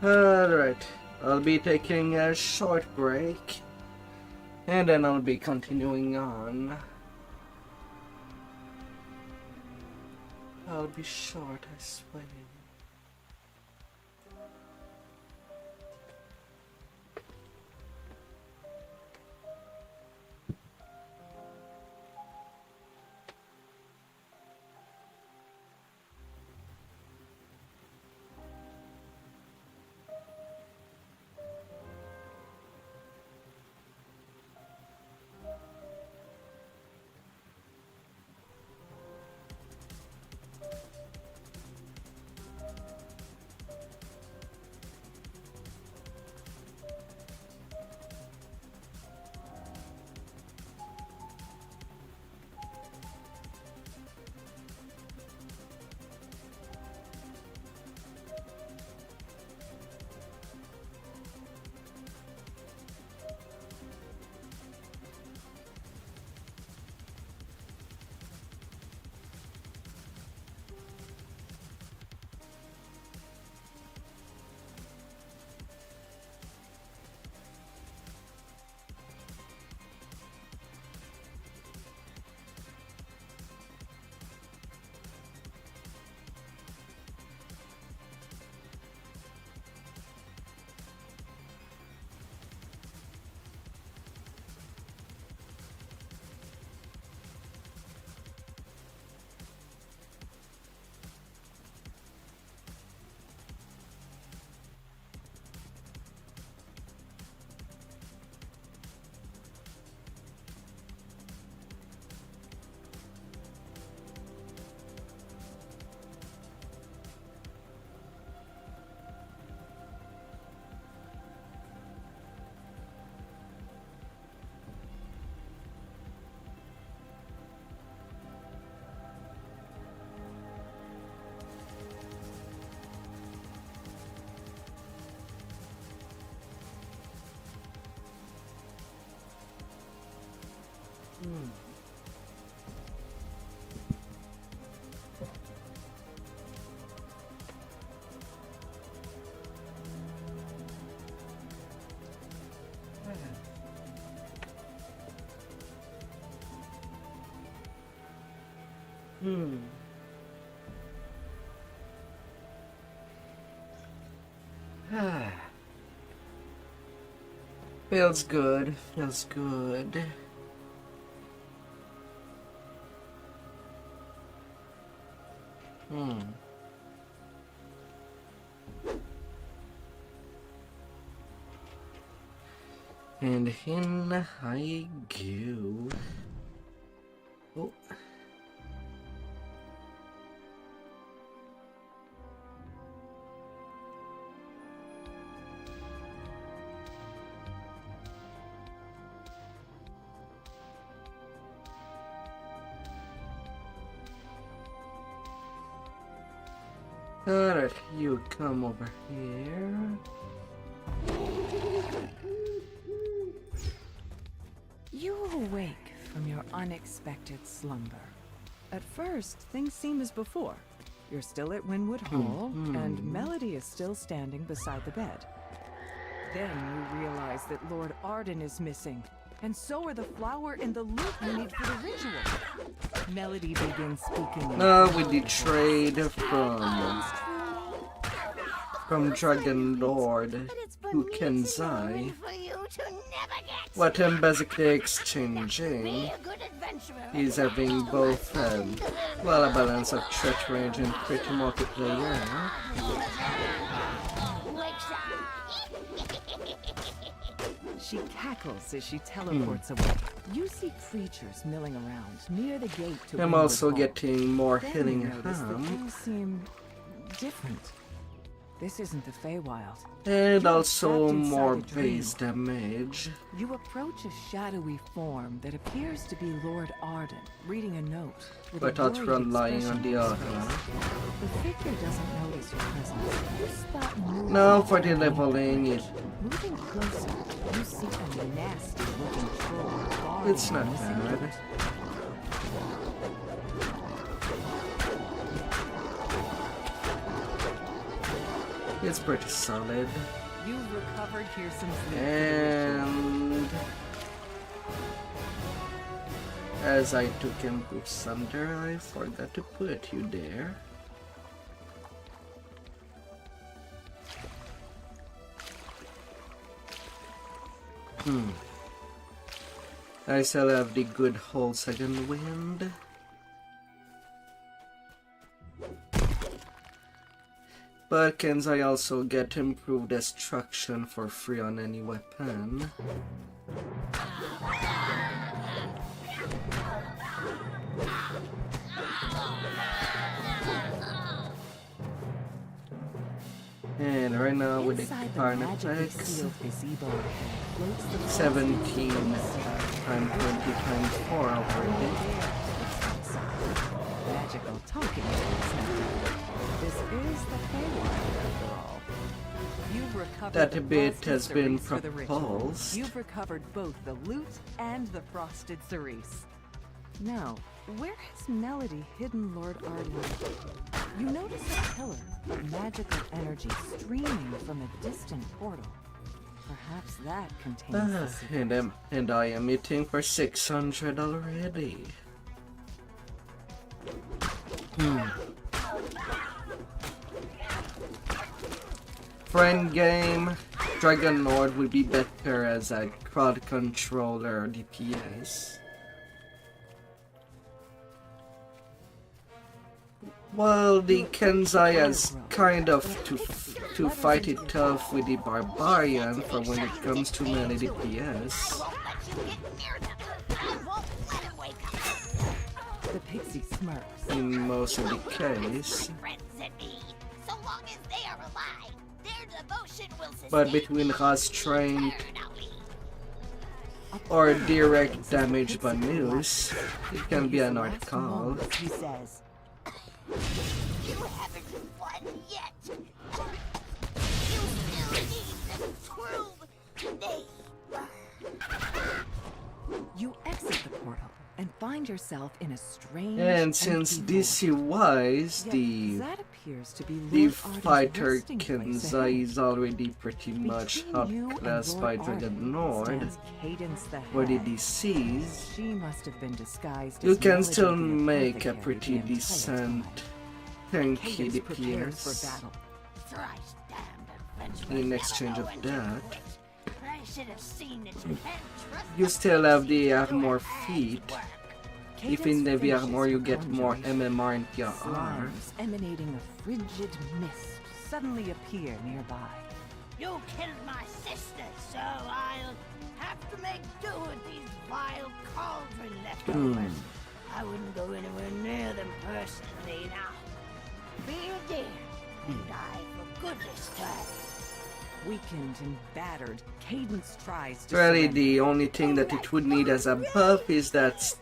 Alright, I'll be taking a short break. And then I'll be continuing on. I'll be short, I swear. Feels good. Feels good. And in I go. Oh. Alright, you come over here. You awake from your unexpected slumber. At first, things seem as before. You're still at Winwood Hall, and Melody is still standing beside the bed. Then you realize that Lord Arden is missing, and so are the flower and the loot you need for the ritual. Melody begins speaking. Now with the trade from Dragon Lord to Kensai. What I'm basically exchanging is having both a balance of threat range and pretty multiplayer. She cackles as she teleports away. You see creatures milling around near the gate to I'm Winwood also Hall. getting more Then healing you notice that harm. things seem different. This isn't the Feywild. And You're also trapped inside more a dream. base damage. You approach a shadowy form that appears to be Lord Arden, reading a note with a Without worried relying on expression the on his other. face. The figure doesn't notice your presence. You spot movement. Now for the leveling it. Moving closer, you see a nasty-looking troll guarding It's not the missing bad. gate. It's pretty solid. You've recovered Kirsten's loot. And as I took Improved Thunder, I forgot to put you there. I still have the good whole second wind. But Kensai also get improved destruction for free on any weapon. And right now with the Inside the Karn magically effects, sealed gazebo floats the 17 times 20 times 4 already. Magical talking points. This is the Feywild after all. You've recovered That the bit frosted has been cerise for the ritual. proposed. You've recovered both the loot and the frosted cerise. Now, where has Melody hidden Lord Arden? You notice a pillar of magical energy streaming from a distant portal. Perhaps that contains the secret. And I am eating for 600 already. Friend game, Dragon Lord would be better as a crowd controller DPS. Well, the Kensai has kind of to fight it tough with the Barbarian for when it comes to melee DPS. The pixie smirks. In most of the case. But between restraint or direct damage by news, it can be an hard call. He says, You haven't won yet. You still need to prove they. you exit the portal and find find yourself in a strange And since empty DC void. wise, Yet the that appears to be the Lord Arden's fighter resting place Kensai ahead. is already pretty much Between you and outclassed Lord by Dragon Arden Lord, stands Cadence the where the Hag. DCs, She must have been disguised you as can Melody still the make a Apothecary pretty the entire decent time. tanky Cadence prepares for DPS. battle. Thrice damned adventurer. In exchange of that, I should have seen that you can't trust you the still have the priest to do armor a hag's feat. work. If in the Cadence finishes armor you her get more conjuration. MMR and PR. Slimes emanating a frigid mist suddenly appear nearby. You killed my sister, so I'll have to make do with these vile cauldron leftovers. I wouldn't go anywhere near them personally now. Be a dear and die for goodness sake. Weakened and battered, Cadence tries to Really, surrender. the only thing that it would need as a buff is that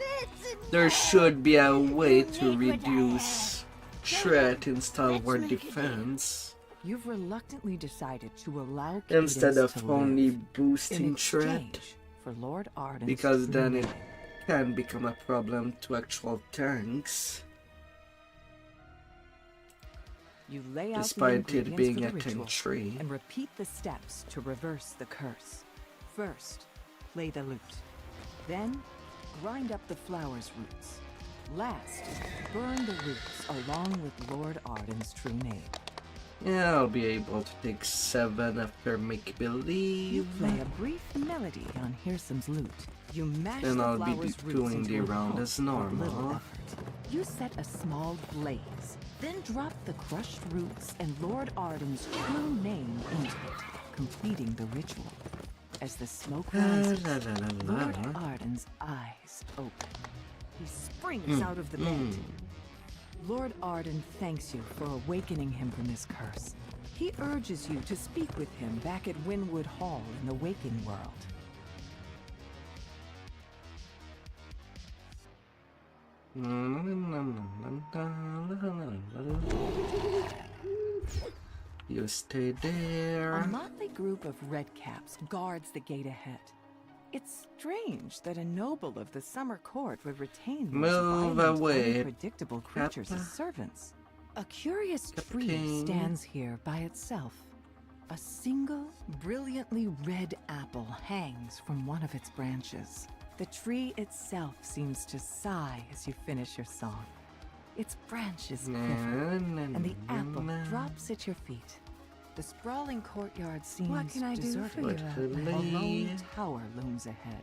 there should be a way to reduce threat in Stalwart defense You've reluctantly decided to allow instead Cadence of to only live boosting in threat, exchange for Lord Arden's because then it remain. can become a problem to actual tanks, You lay out the despite it ingredients being for a the ritual tank tree. and repeat the steps to reverse the curse. First, play the lute. Then, grind up the flower's roots. Last, burn the roots along with Lord Arden's true name. Yeah, I'll be able to take 7 after make believe. You play a brief melody on Hearsom's lute. You mash Then the I'll be flower's roots doing into the a round pulp as with normal. little effort. You set a small blaze, then drop the crushed roots and Lord Arden's true name into it, completing the ritual. As the smoke rises, Lord Arden's eyes open. He springs out of the bed. Lord Arden thanks you for awakening him from his curse. He urges you to speak with him back at Winwood Hall in the waking world. You stay there. A motley group of redcaps guards the gate ahead. It's strange that a noble of the summer court would retain those Move violent, away, unpredictable creatures as Kappa. servants. A curious tree Captain. stands here by itself. A single, brilliantly red apple hangs from one of its branches. The tree itself seems to sigh as you finish your song. Its branches quiver, and the apple drops at your feet. The sprawling courtyard seems What can I do deserted. for you, Apple? A lone tower looms ahead.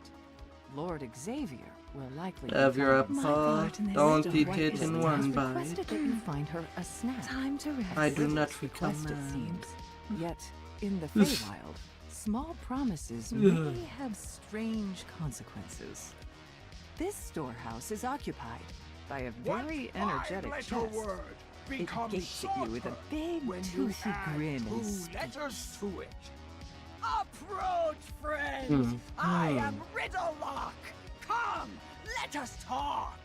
Lord Xavier will likely Have your inform- My apple. garden is Don't still eat white it as in snow. one has bite. requested that you find her a snack. Time to rest. I do not Quest, it recommend. seems. Yet, in the Feywild, small promises may have strange consequences. This storehouse is occupied by a very energetic chest. It gapes at you with a big, toothy grin and speaks. to it. Approach, friends! I am Riddlelock! Come, let us talk!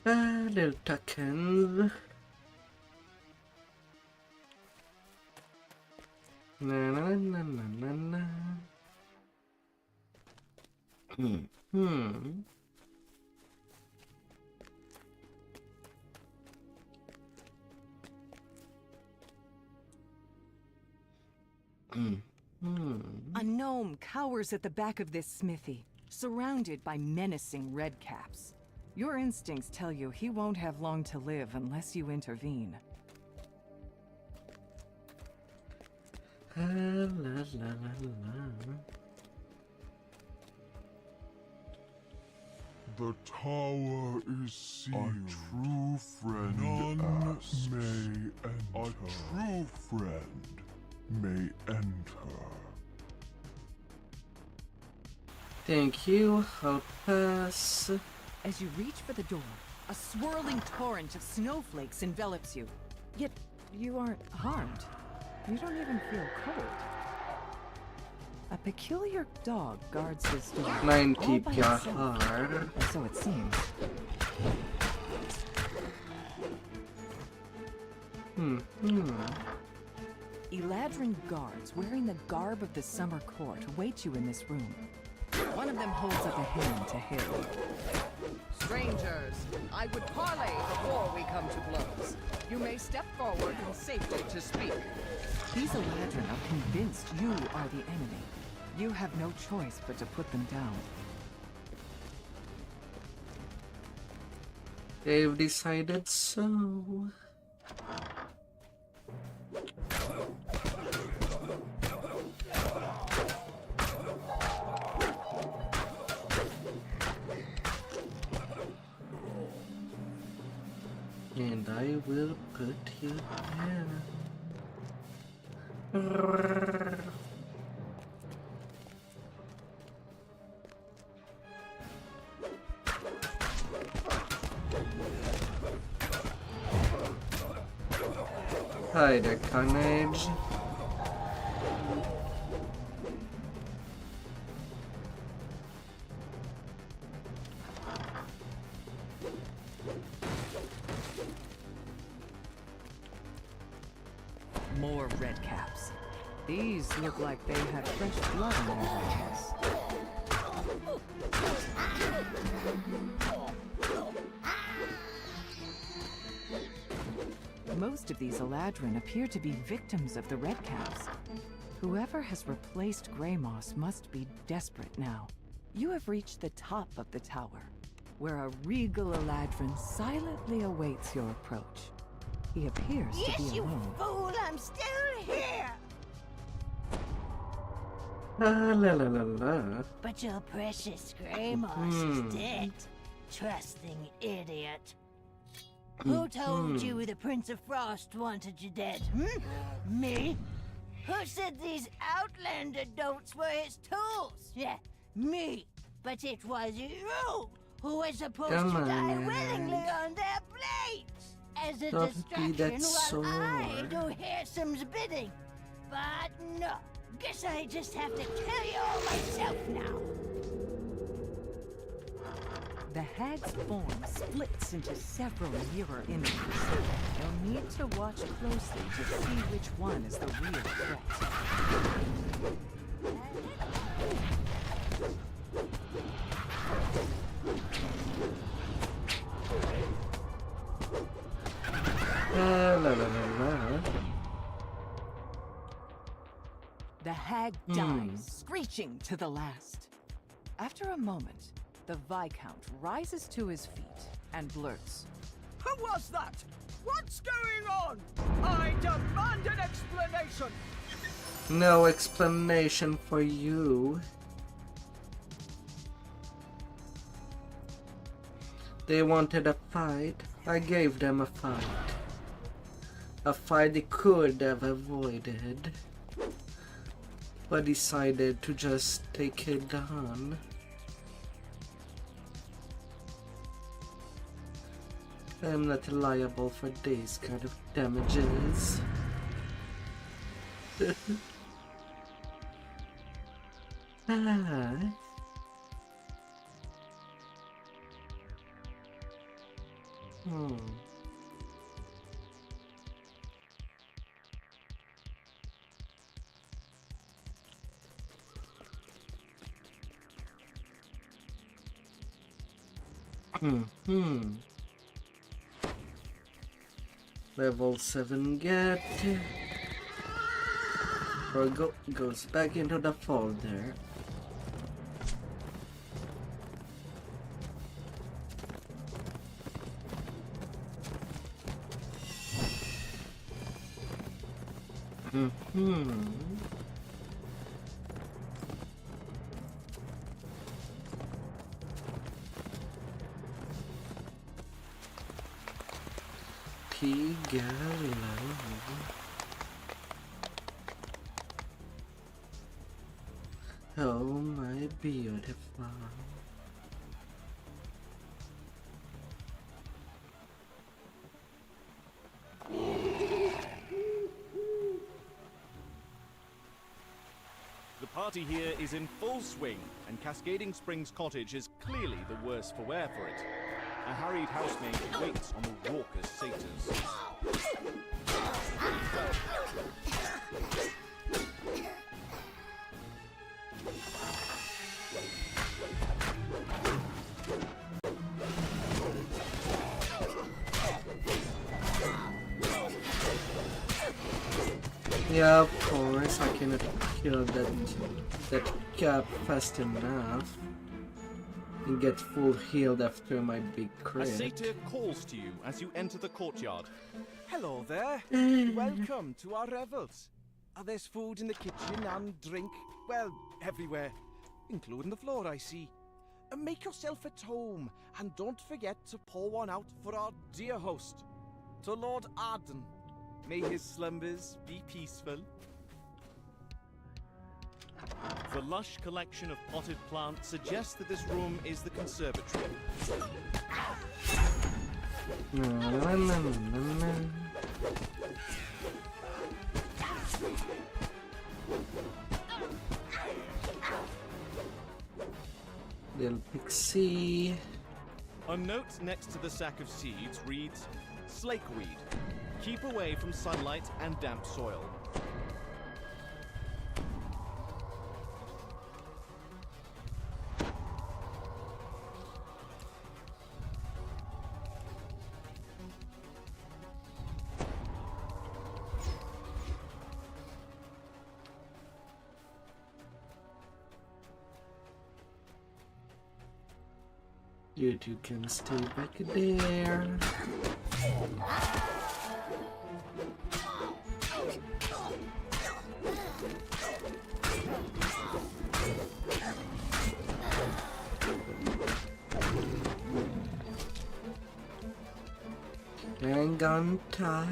Little tuckins. Na na na na na na. Hmm. A gnome cowers at the back of this smithy, surrounded by menacing redcaps. Your instincts tell you he won't have long to live unless you intervene. La la la la. The tower is sealed. A true friend None may enter. A true friend may enter. Thank you. I'll pass. As you reach for the door, a swirling torrent of snowflakes envelops you. Yet, you aren't harmed. You don't even feel cold. A peculiar dog guards this door. 90 all by itself. hard. Or so it seems. Eladrin guards wearing the garb of the summer court await you in this room. One of them holds up a hand to hail. Strangers, I would parley before we come to blows. You may step forward in safety to speak. These Eladrin are convinced you are the enemy. You have no choice but to put them down. They've decided so. And I will put you there. Hi there, Carnage. More redcaps. These look like they have fresh blood on their hands. Most of these Eladrin appear to be victims of the redcaps. Whoever has replaced Grey Moss must be desperate now. You have reached the top of the tower, where a regal Eladrin silently awaits your approach. He appears to be Yes, you alone. fool! I'm still here! La la la la la. But your precious Grey Moss is dead. Trusting idiot. Who told you the Prince of Frost wanted you dead? Me? Who said these Outlander dolts were his tools? Yeah, me. But it was you who was supposed Come to die on. willingly on their blades. As a Don't be that distraction while I sore. do Harrison's bidding. But no, guess I just have to kill you all myself now. The hag's form splits into several mirror images. You'll need to watch closely to see which one is the real threat. La la la la. The hag dies, screeching to the last. After a moment, the Viscount rises to his feet and blurts. Who was that? What's going on? I demand an explanation! No explanation for you. They wanted a fight. I gave them a fight. A fight they could have avoided, but decided to just take it on. I'm not liable for these kind of damages. Ah. Level 7 get. Or goes back into the folder. Oh my beautiful. The party here is in full swing, and Cascading Springs Cottage is clearly the worse for wear for it. A harried housemaid waits on the raucous satyrs. Yeah, of course, I cannot kill that cap fast enough and get full healed after my big A crit. satyr calls to you as you enter the courtyard. Hello there. Welcome to our revels. There's food in the kitchen and drink, well, everywhere, including the floor, I see. Make yourself at home, and don't forget to pour one out for our dear host, to Lord Arden. May his slumbers be peaceful. The lush collection of potted plants suggests that this room is the conservatory. Little pixie. A note next to the sack of seeds reads, Slakeweed. Keep away from sunlight and damp soil. You two can stay back there. Hang on tight.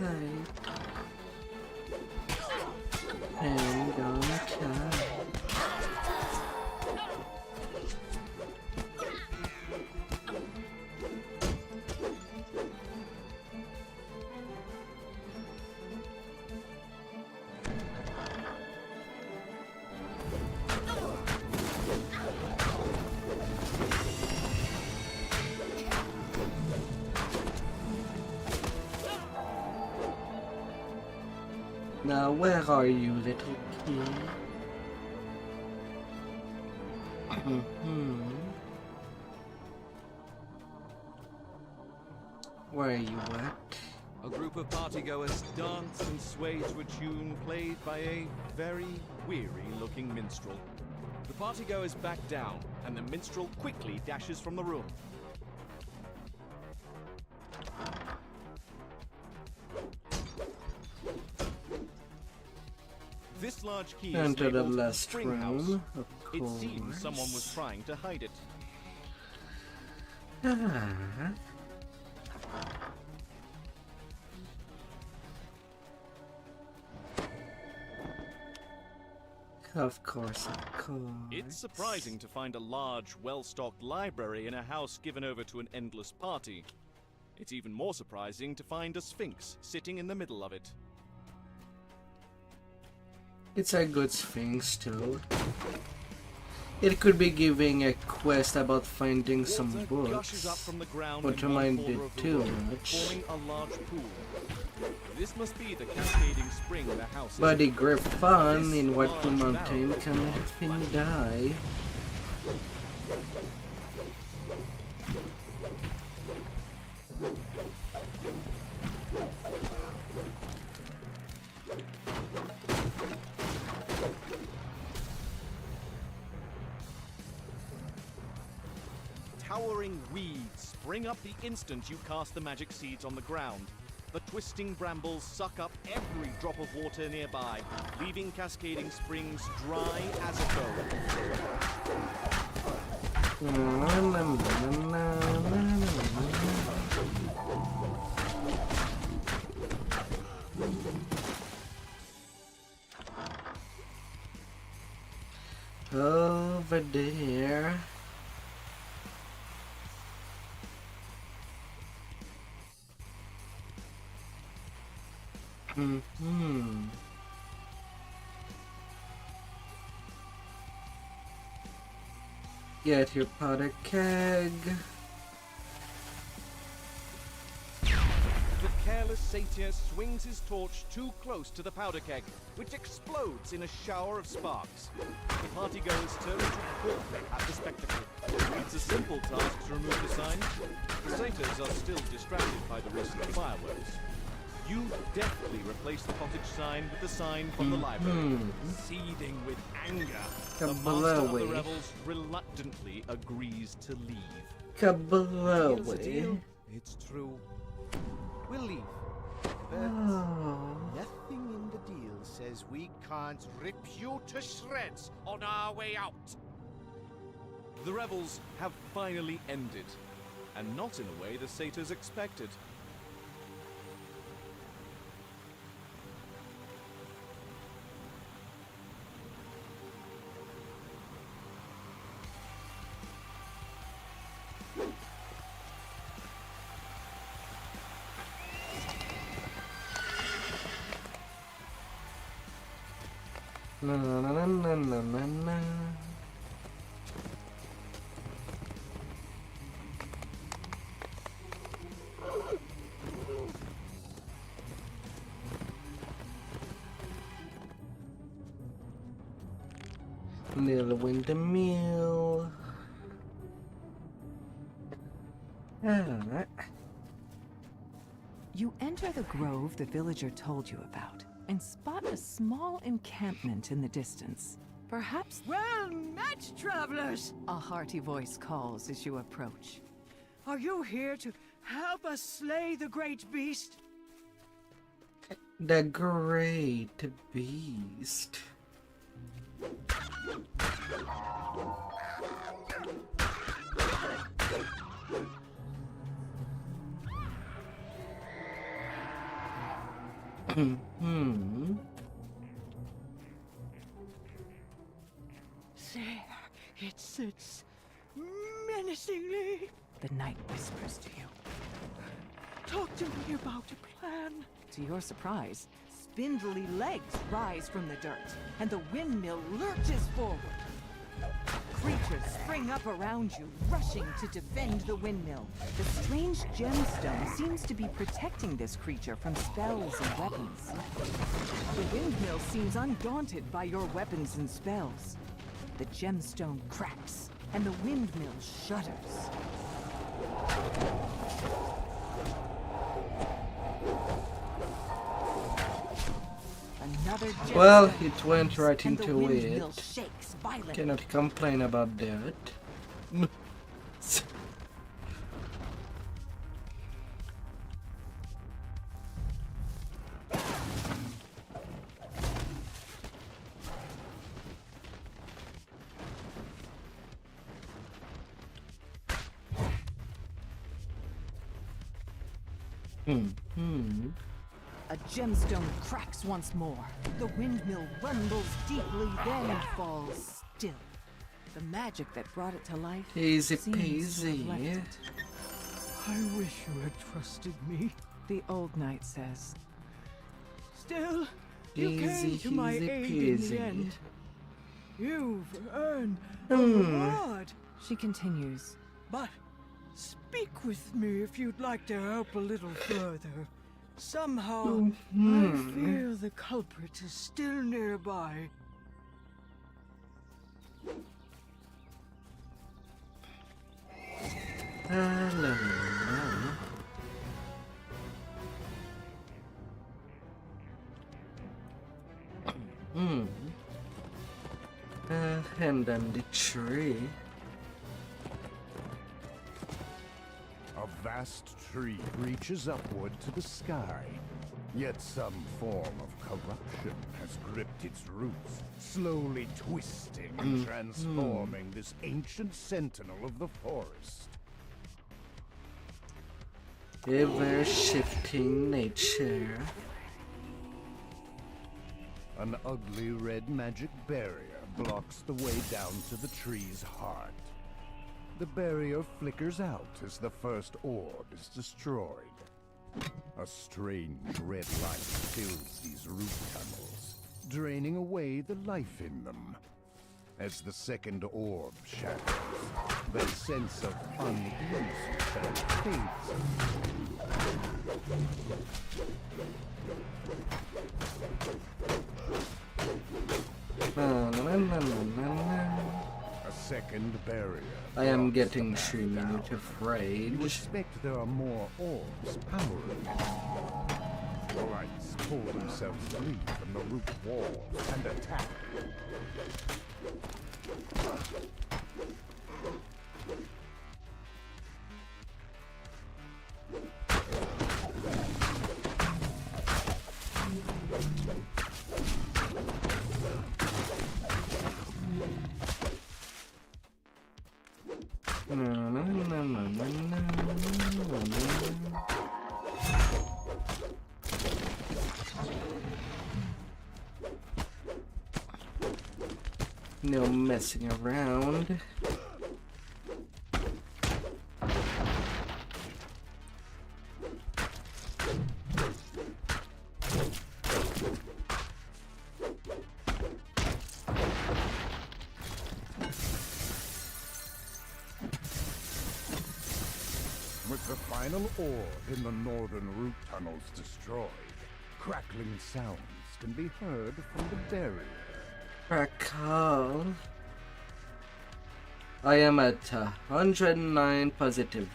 Hang on tight. Now, where are you, little kid? Where are you at? A group of partygoers dance and sway to a tune played by a very weary-looking minstrel. The partygoers back down, and the minstrel quickly dashes from the room. This large key is Enter the labeled last Spring House. room, of It course. seems someone was trying to hide it. Ah. Of course, of course. It's surprising to find a large, well-stocked library in a house given over to an endless party. It's even more surprising to find a sphinx sitting in the middle of it. It's a good sphinx too. It could be giving a quest about finding some Water gushes up books, from the ground but in I one mind corner it of the too room, much. forming a large pool. This must be the cascading spring the house is. Buddy Griffon in This White large Mountain barrel can let him die. Towering weeds spring up the instant you cast the magic seeds on the ground. The twisting brambles suck up every drop of water nearby, leaving cascading springs dry as a bone. Over there. Get your powder keg. The careless careless satyr swings his torch too close to the powder keg, which explodes in a shower of sparks. The partygoers turn to gawk at the spectacle. It's a simple task to remove the sign. The satyrs are still distracted by the recent fireworks. You deftly replace the cottage sign with the sign from the library. Seething with anger, the master of the revels reluctantly agrees to leave. Deal's a deal, it's true. We'll leave. But nothing in the deal says we can't rip you to shreds on our way out. The revels have finally ended, and not in a way the satyrs expected. Na na na na na na na. Little windmill. Alright. You enter the grove the villager told you about and spot a small encampment in the distance. Perhaps... Well met, travelers! A hearty voice calls as you approach. Are you here to help us slay the great beast? The great beast. There it sits, menacingly. The knight whispers to you. Talk to me about a plan. To your surprise, spindly legs rise from the dirt, and the windmill lurches forward. Creatures spring up around you, rushing to defend the windmill. The strange gemstone seems to be protecting this creature from spells and weapons. The windmill seems undaunted by your weapons and spells. The gemstone cracks, and the windmill shudders. Well, it went right and the into windmill it. shakes violently. Cannot complain about that. A gemstone cracks once more. The windmill rumbles deeply, then falls still. The magic that brought it to life Easy seems to have left peasy. it. I wish you had trusted me. The old knight says. Still, you Easy, came to my easy aid in peasy. the end. You've earned a Hmm. reward. She continues. But speak with me if you'd like to help a little further. Somehow, I fear the culprit is still nearby. And then the tree. A vast tree reaches upward to the sky. Yet some form of corruption has gripped its roots, slowly twisting and transforming this ancient sentinel of the forest. Ever shifting nature. An ugly red magic barrier blocks the way down to the tree's heart. The barrier flickers out as the first orb is destroyed. A strange red light fills these root tunnels, draining away the life in them. As the second orb shatters, the sense of unease fades. A second barrier. I am getting 3 minutes afraid. You expect there are more orbs powering it. The lights pull themselves free from the root wall and attack. No messing around. With the final orb in the northern root tunnels destroyed, crackling sounds can be heard from the barrier. Crackle. I am at 109 positive.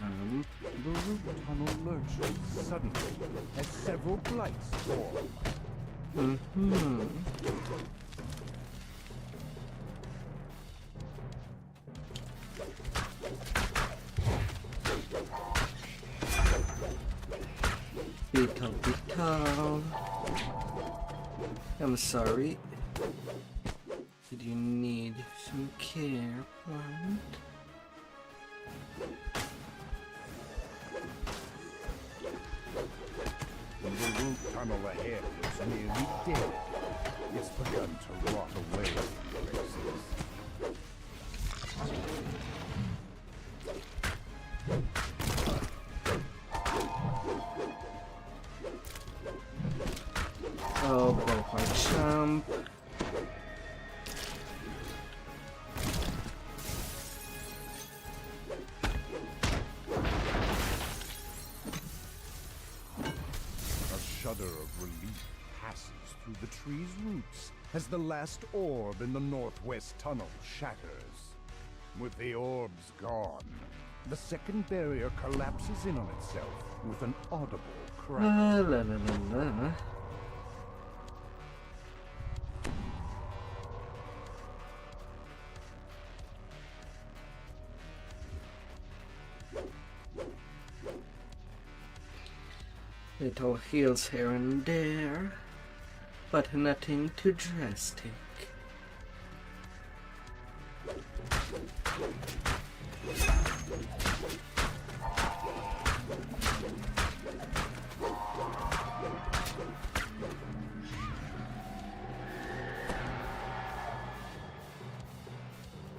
The root tunnel lurches suddenly as several blights form. Beetle. I'm sorry. Did you need some care, plant? The root tunnel ahead is nearly dead. It's begun to rot away in places. Oh, ballpark jump. A shudder of relief passes through the tree's roots as the last orb in the northwest tunnel shatters. With the orbs gone, the second barrier collapses in on itself with an audible crack. La la la la. Little heals here and there, but nothing too drastic.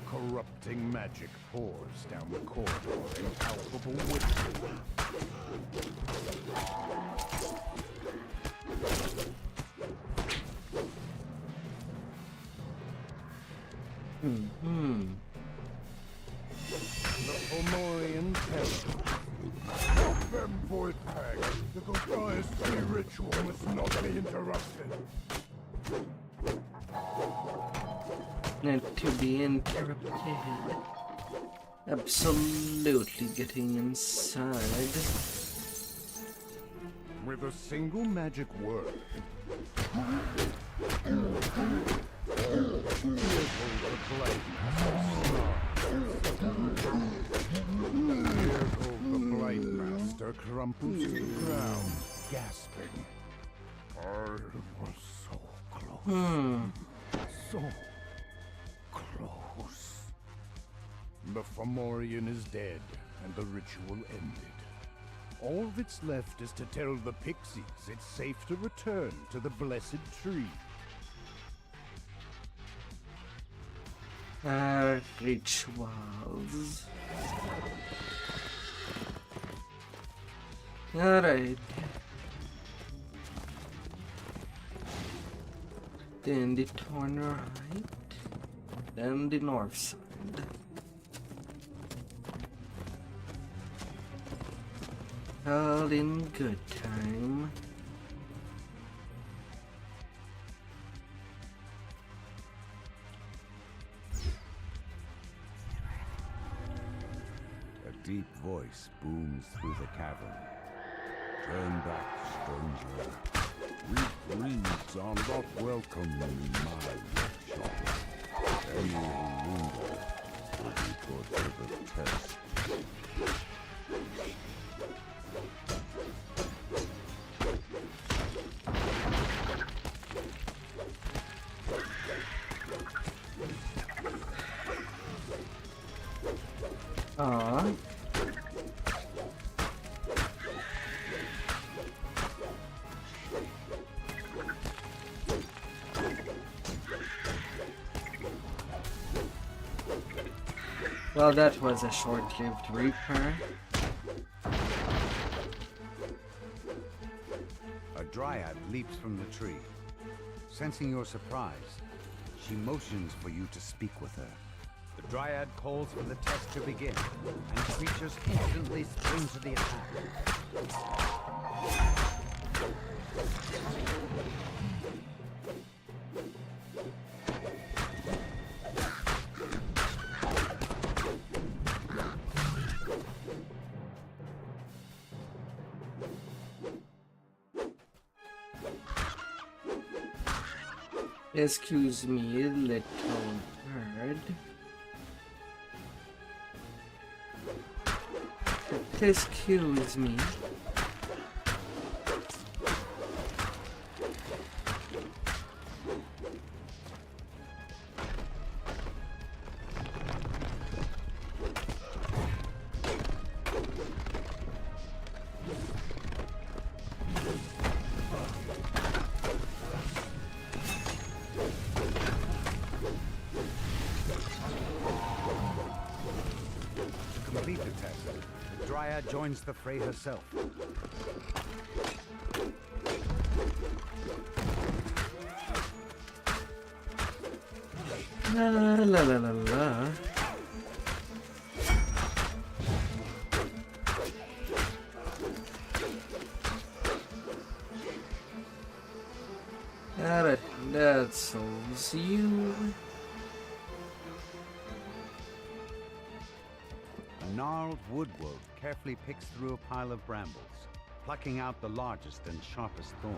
Corrupting magic pours down the corridor in palpable witchery. The Fomorian Terror. Stop them, void hag! The Gogai's free ritual must not be interrupted. Not to be interrupted. Absolutely getting inside. With a single magic word. Here goes the Blight Master crumples to the ground, gasping. I was so close. So close. The Fomorian is dead, and the ritual ended. All that's left is to tell the pixies it's safe to return to the blessed tree. Rituals. Alright. Then the turn right. and the north side. All in good time. A deep voice booms through the cavern. Turn back, stranger. Weak breeds are not welcome in my workshop. Any who linger will be put to the test. Aww. Well, that was a short-lived reaper. A dryad leaps from the tree. Sensing your surprise, she motions for you to speak with her. The dryad calls for the test to begin, and creatures instantly spring to the attack. Excuse me, little bird. Excuse me. Complete the test. The dryad joins the fray herself. La la la la la. Alright, that solves you. A gnarled woodwolf carefully picks through a pile of brambles, plucking out the largest and sharpest thorns.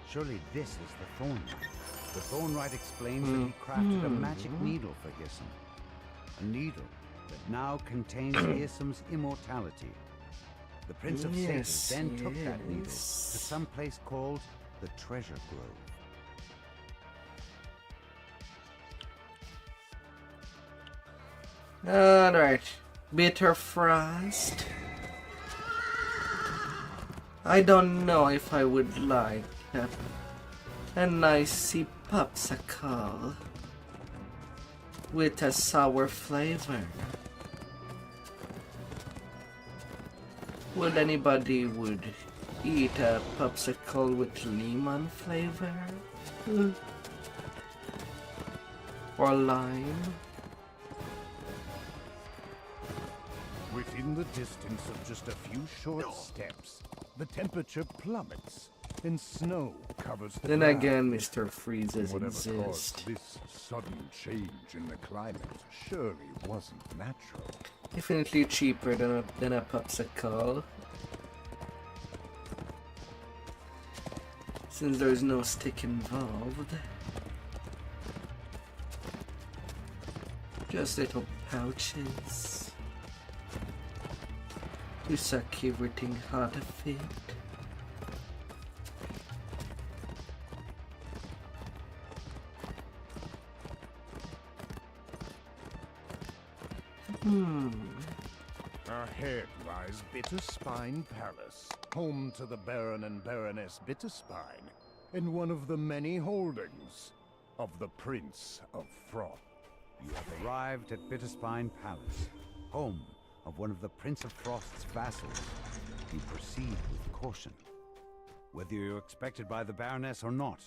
Surely this is the thornright. The thornright explains that he crafted a magic needle for Hisam. A needle that now contains Hisam's immortality. The Prince of Satyrs then took that needle to some place called the Treasure Grove. Alright. Bitter Frost. I don't know if I would like a nice popsicle with a sour flavor. Would anybody would eat a popsicle with lemon flavor? Or lime? Within the distance of just a few short steps, the temperature plummets and snow covers the Then ground. again, Mr. Freezes Whatever exist. caused this sudden change in the climate surely wasn't natural. Definitely cheaper than a popsicle. Since there's no stick involved. Just little pouches. To suck everything out of it. Ahead lies Bitterspine Palace, home to the Baron and Baroness Bitterspine, and one of the many holdings of the Prince of Frost. You have arrived at Bitterspine Palace, home of one of the Prince of Frost's vassals. You proceed with caution. Whether you're expected by the Baroness or not,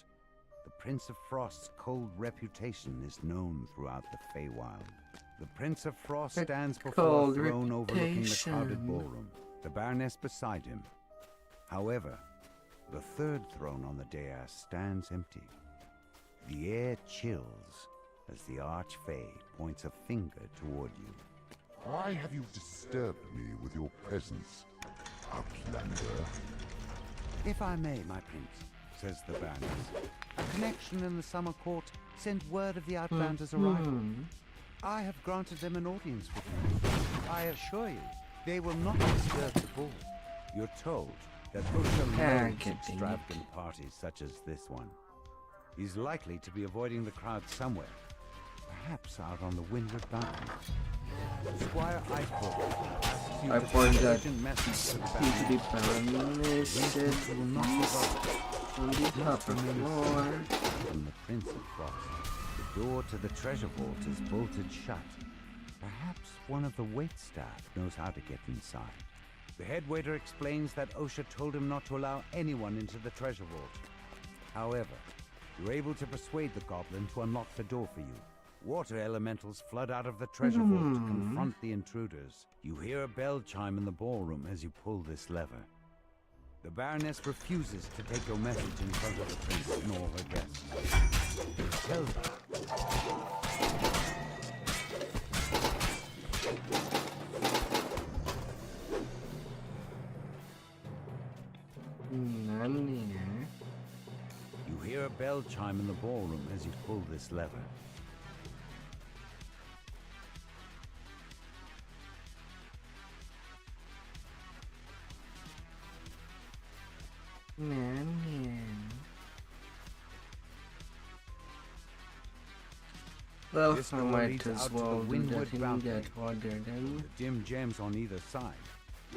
The Prince of Frost's cold reputation is known throughout the Feywild. The Prince of Frost stands before a throne overlooking the crowded ballroom, the Baroness beside him. However, the third throne on the dais stands empty. The air chills as the Archfey points a finger toward you. Why have you disturbed me with your presence, Outlander? If I may, my prince, says the Baroness. A connection in the summer court sent word of the Outlander's arrival. I have granted them an audience with him. I assure you, they will not disturb the ball. You're told that Osha loves extravagant parties such as this one. He's likely to be avoiding the crowd somewhere, perhaps out on the windward balcony. Squire Iceberg, I find that need to be Baroness will not on the upper floor. From the Prince of Frost, the door to the treasure vault is bolted shut. Perhaps one of the waitstaff knows how to get inside. The head waiter explains that Osha told him not to allow anyone into the treasure vault. However, you're able to persuade the goblin to unlock the door for you. Water elementals flood out of the treasure vault to confront the intruders. You hear a bell chime in the ballroom as you pull this lever. The Baroness refuses to take your message in front of the prince and all her guests. Tell them. You hear a bell chime in the ballroom as you pull this lever. Well, This I door might leads as out to well the do windward that in balcony. that order then. The dim gems on either side.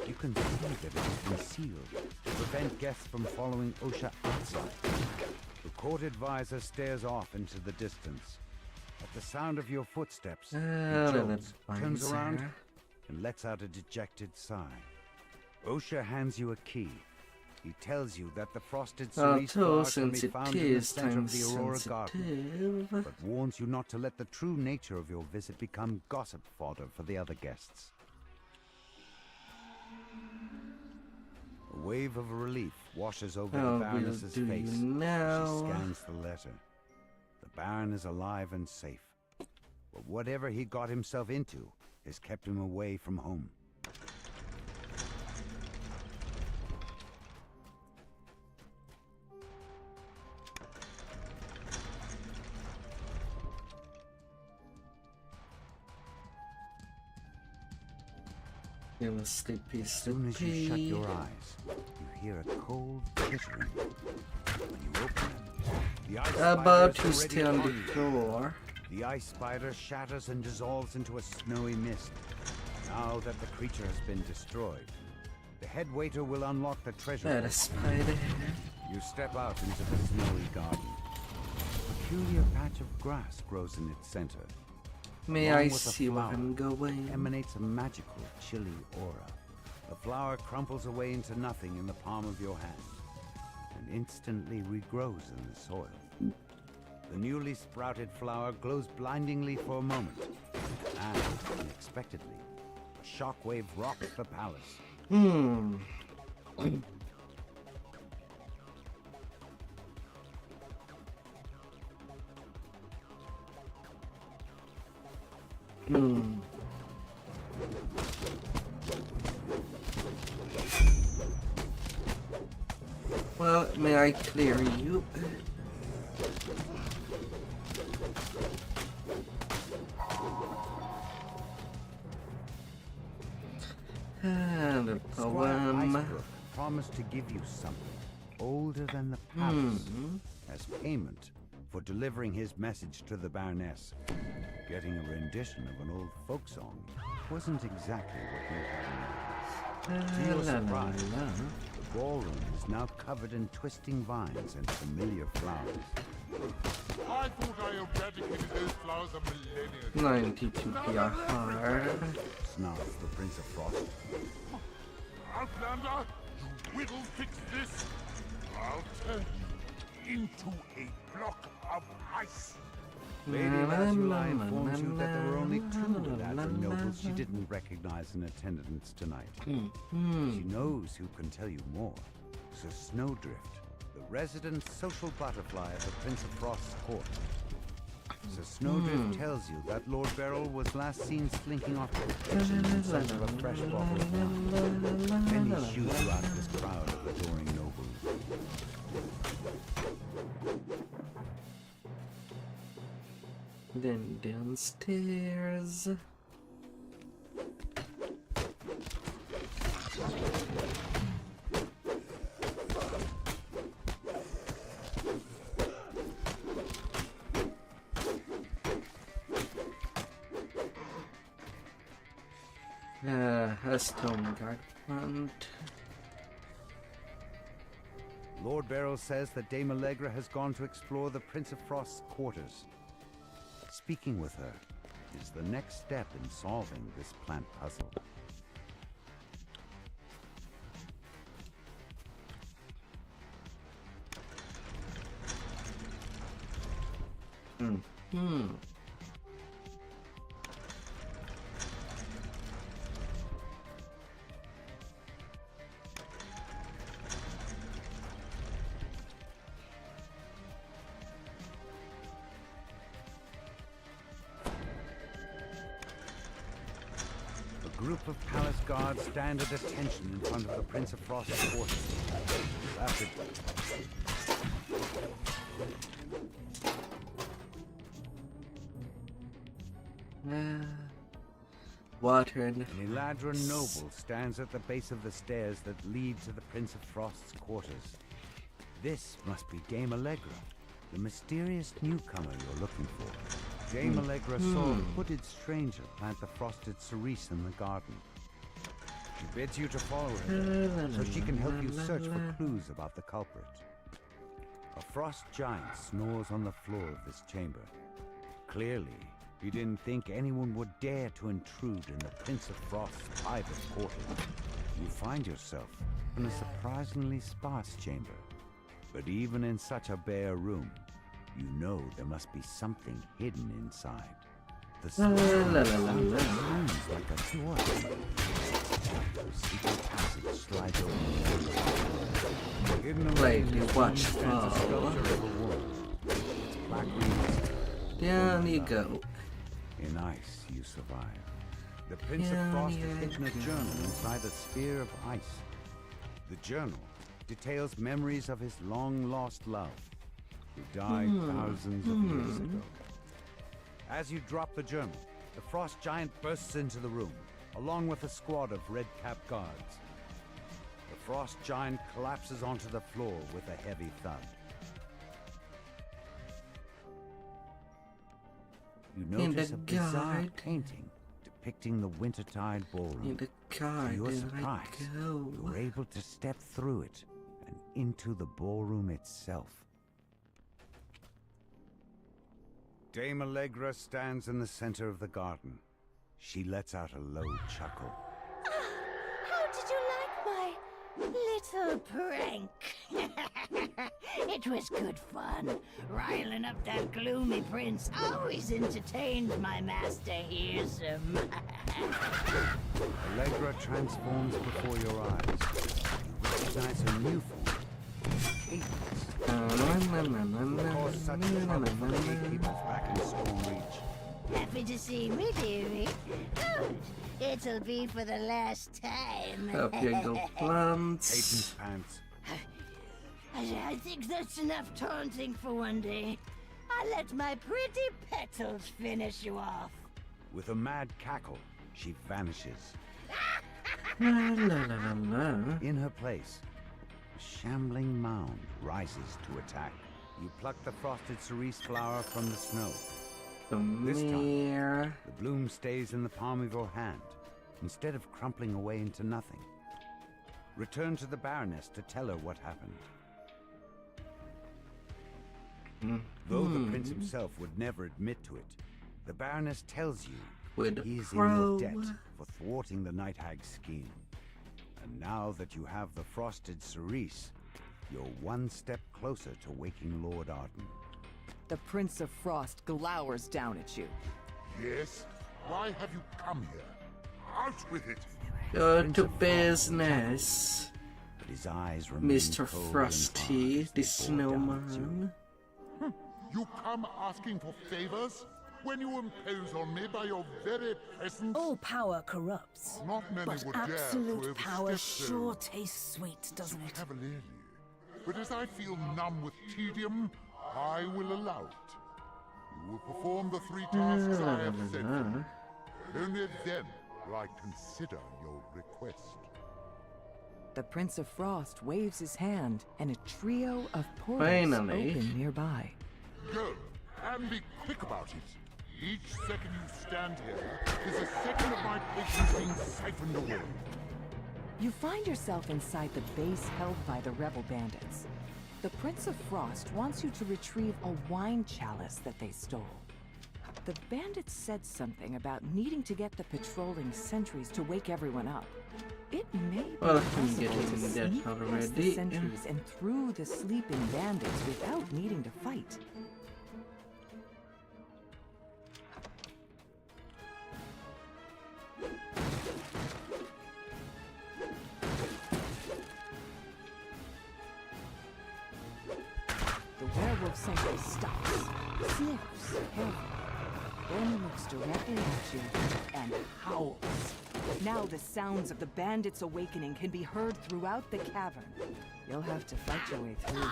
You can see that it has been sealed to prevent guests from following Osha outside. The court advisor stares off into the distance. At the sound of your footsteps, he turns around and lets out a dejected sigh. Osha hands you a key. He tells you that the frosted cerise flower can be found in the center of the Aurora Garden, but warns you not to let the true nature of your visit become gossip fodder for the other guests. A wave of relief washes over the Baroness's face as she scans the letter. The Baron is alive and safe, but whatever he got himself into has kept him away from home. You will sleepy, As soon as you shut your eyes, you hear a cold tittering. When you open them, the ice about spider to is stay already on the you. floor. The ice spider shatters and dissolves into a snowy mist. Now that the creature has been destroyed, the head waiter will unlock the treasure That vault. spider. You step out into the snowy garden. A peculiar patch of grass grows in its center. May Along I with the see where flower I'm going? emanates a magical, chilly aura. The flower crumples away into nothing in the palm of your hand, and instantly regrows in the soil. The newly sprouted flower glows blindingly for a moment, and, unexpectedly, a shockwave rocks the palace. Well, may I clear you? And a Squire poem. Icebrook promised to give you something older than the palace as payment for delivering his message to the Baroness. Getting a rendition of an old folk song wasn't exactly what you had in mind. To your surprise, the ballroom is now covered in twisting vines and familiar flowers. I thought I eradicated those flowers a millennia ago. 92 PR. Snarls the Prince of Frost. Outlander, you will fix this. I'll tell you. into a block of ice. Lady Lazuli informs you that there were only 2 Eladrin nobles she didn't recognize in attendance tonight. She knows who can tell you more. Sir Snowdrift, the resident social butterfly of the Prince of Frost's court. Sir Snowdrift tells you that Lord Beryl was last seen slinking off to the kitchen in search of a fresh bottle of wine. Then he shoots you out of this crowd of adoring nobles. Then downstairs. A stone guard front. Lord Beryl says that Dame Allegra has gone to explore the Prince of Frost's quarters. Speaking with her is the next step in solving this plant puzzle. A group of palace guards stand at attention in front of the Prince of Frost's quarters. After water and an Eladrin noble stands at the base of the stairs that lead to the Prince of Frost's quarters. This must be Dame Allegra, the mysterious newcomer you're looking for. Dame Allegra saw a hooded stranger plant the frosted cerise in the garden. She bids you to follow her so she can help you search for clues about the culprit. A frost giant snores on the floor of this chamber. Clearly, you didn't think anyone would dare to intrude in the Prince of Frost's private quarters. You find yourself in a surprisingly sparse chamber. But even in such a bare room, you know there must be something hidden inside. The room is like a door. The secret passage slides open. Hidden away in this room stands a sculpture of a woman. Its black rings. down you go. In ice, you survive. The Prince of Frost has hidden a journal inside a sphere of ice. The journal details memories of his long-lost love, who died thousands of years ago. As you drop the journal, the frost giant bursts into the room, along with a squad of red-capped guards. The frost giant collapses onto the floor with a heavy thud. You notice a bizarre painting depicting the Wintertide Ballroom. To your surprise, you're able to step through it and into the ballroom itself. Dame Allegra stands in the center of the garden. She lets out a low chuckle. How did you like my little prank? It was good fun. Riling up that gloomy prince always entertained my master Hearsome. Allegra transforms before your eyes. You recognize her new form. Of course, such trouble for the gatekeepers back in Storm Reach. Happy to see me, dearie. Good. It'll be for the last time. Up you go, plants. Hayden's pants. I think that's enough taunting for one day. I'll let my pretty petals finish you off. With a mad cackle, she vanishes. In her place, a shambling mound rises to attack. You pluck the frosted cerise flower from the snow. This time, the bloom stays in the palm of your hand, instead of crumpling away into nothing. Return to the Baroness to tell her what happened. Though the prince himself would never admit to it, the Baroness tells you he is in your debt for thwarting the Night Hag's scheme. And now that you have the frosted cerise, you're one step closer to waking Lord Arden. The Prince of Frost glowers down at you. Yes? Why have you come here? Out with it! Go to business, But his eyes remain Mr. cold and Frosty, hard as the they bore down at you. snowman. You come asking for favors? When you impose on me by your very presence? All power corrupts. Not many But would dare to absolute power overstep sure so tastes sweet, doesn't it? cavalierly. But as I feel numb with tedium, I will allow it. You will perform the 3 tasks I have set you. Only then will I consider your request. The Prince of Frost waves his hand, and a trio of portals Finally. open nearby. Go, and be quick about it. Each second you stand here is a second of my patience being siphoned away. You find yourself inside the base held by the rebel bandits. The Prince of Frost wants you to retrieve a wine chalice that they stole. The bandits said something about needing to get the patrolling sentries to wake everyone up. It may be Well, I'm possible getting to that sneak past the already. sentries and through the sleeping bandits without needing to fight. The werewolf sentry stops, sniffs carefully, then looks directly at you and howls. Now the sounds of the bandits' awakening can be heard throughout the cavern. You'll have to fight your way through.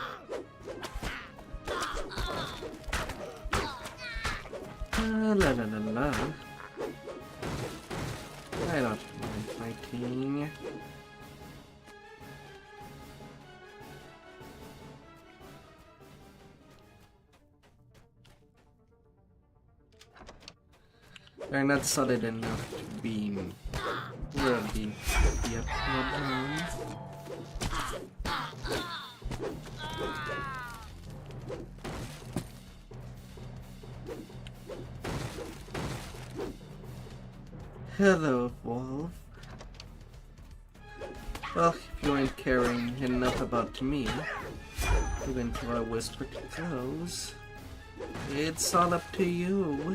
La la la la. I don't mind fighting. They're not solid enough to beam. Will be a problem. Hello, Wolf. Well, if you ain't caring enough about me, even though I whispered close, it's all up to you.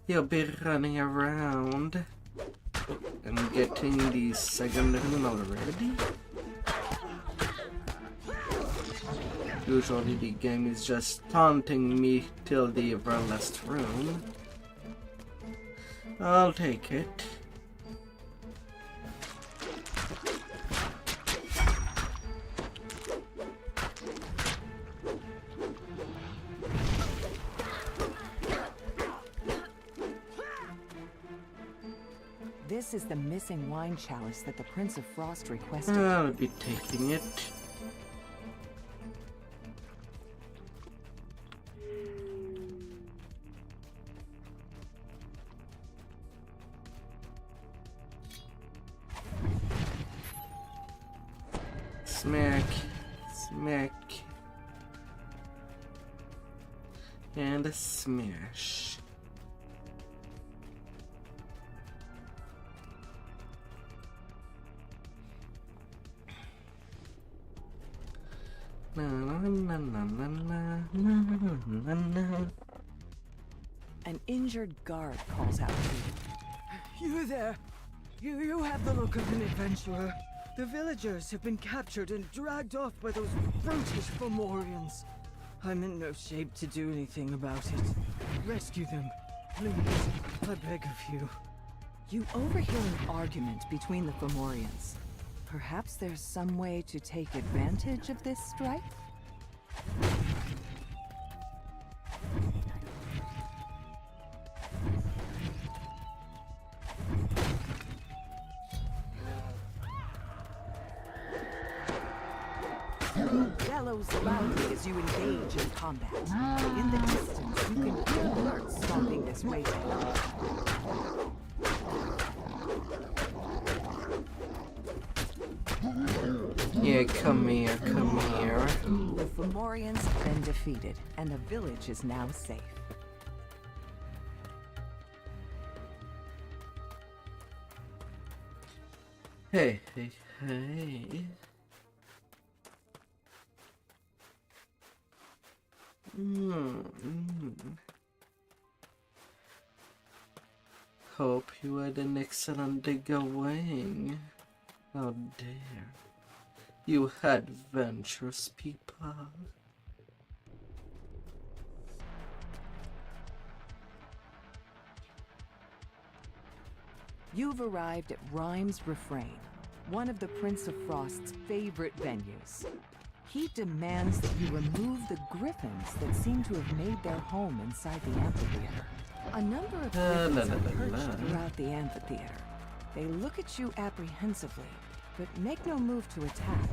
You'll be running around and getting the second rune already? Usually the game is just taunting me till the very last rune. I'll take it. This is the missing wine chalice that the Prince of Frost requested. I'll be taking it. Smack, smack, and a smash. Na, na, na, na, na, na, na, na. An injured guard calls out to you. You there! You have the look of an adventurer. The villagers have been captured and dragged off by those brutish Fomorians. I'm in no shape to do anything about it. Rescue them, please. I beg of you. You overhear an argument between the Fomorians. Perhaps there's some way to take advantage of this strife? Bellows loudly as you engage in combat. In the distance, you can hear Lurk stomping this way to help. Yeah, come here, come here. The Fomorians have been defeated, and the village is now safe. Hey, hey, hey. Hope you had an excellent day going. How dare you adventurous people. You've arrived at Rhyme's Refrain, one of the Prince of Frost's favorite venues. He demands that you remove the griffins that seem to have made their home inside the amphitheater. A number of griffins are perched throughout the amphitheater. They look at you apprehensively, but make no move to attack.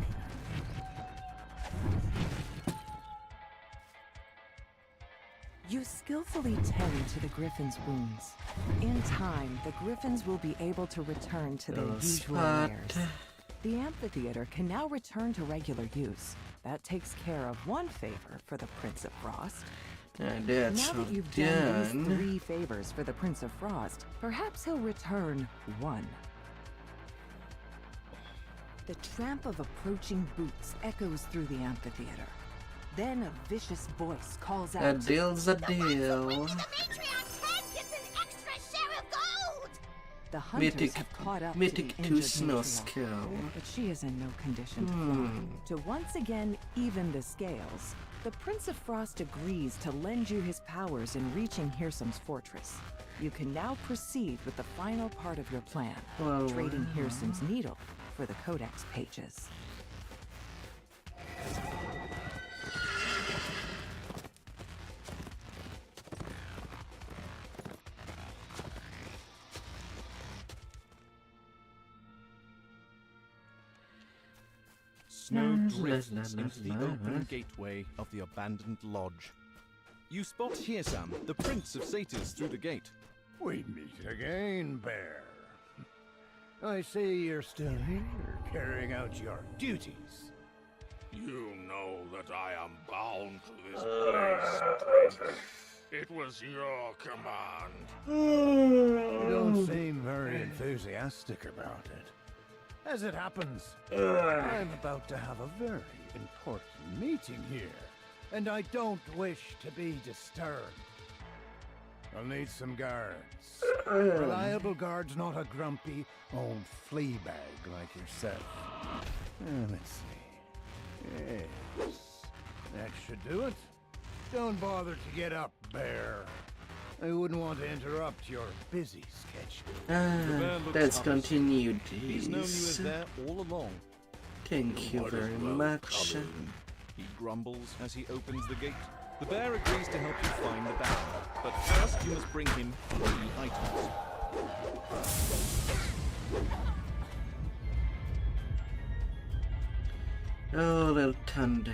You skillfully tend to the griffins' wounds. In time, the griffins will be able to return to their usual lairs. The amphitheater can now return to regular use. That takes care of one favor for the Prince of Frost. Now that you've done these 3 favors for the Prince of Frost, perhaps he'll return 1. The tramp of approaching boots echoes through the amphitheater. Then a vicious voice calls out, A deal's a deal. The hunters have caught up to the injured matriarch, but she is in no condition to fly. To once again even the scales, the Prince of Frost agrees to lend you his powers in reaching Hirsam's fortress. You can now proceed with the final part of your plan, trading Hirsam's needle for the codex pages. Snow drifts into the open gateway of the abandoned lodge. You spot Hirsam, the Prince of Satyrs, through the gate. We meet again, Bear. I see you're still here, carrying out your duties. You know that I am bound to this place, Prince. It was your command. You don't seem very enthusiastic about it. As it happens, I'm about to have a very important meeting here, and I don't wish to be disturbed. I'll need some guards. Reliable guards, not a grumpy old flea bag like yourself. Let's see. Yes, that should do it. Don't bother to get up, Bear. I wouldn't want to interrupt your busy schedule. Let's continue He's known you as this. there all along. Thank you very much. He grumbles as he opens the gate. The bear agrees to help you find the bag, but first you must bring him 3 items. Oh, little thunder.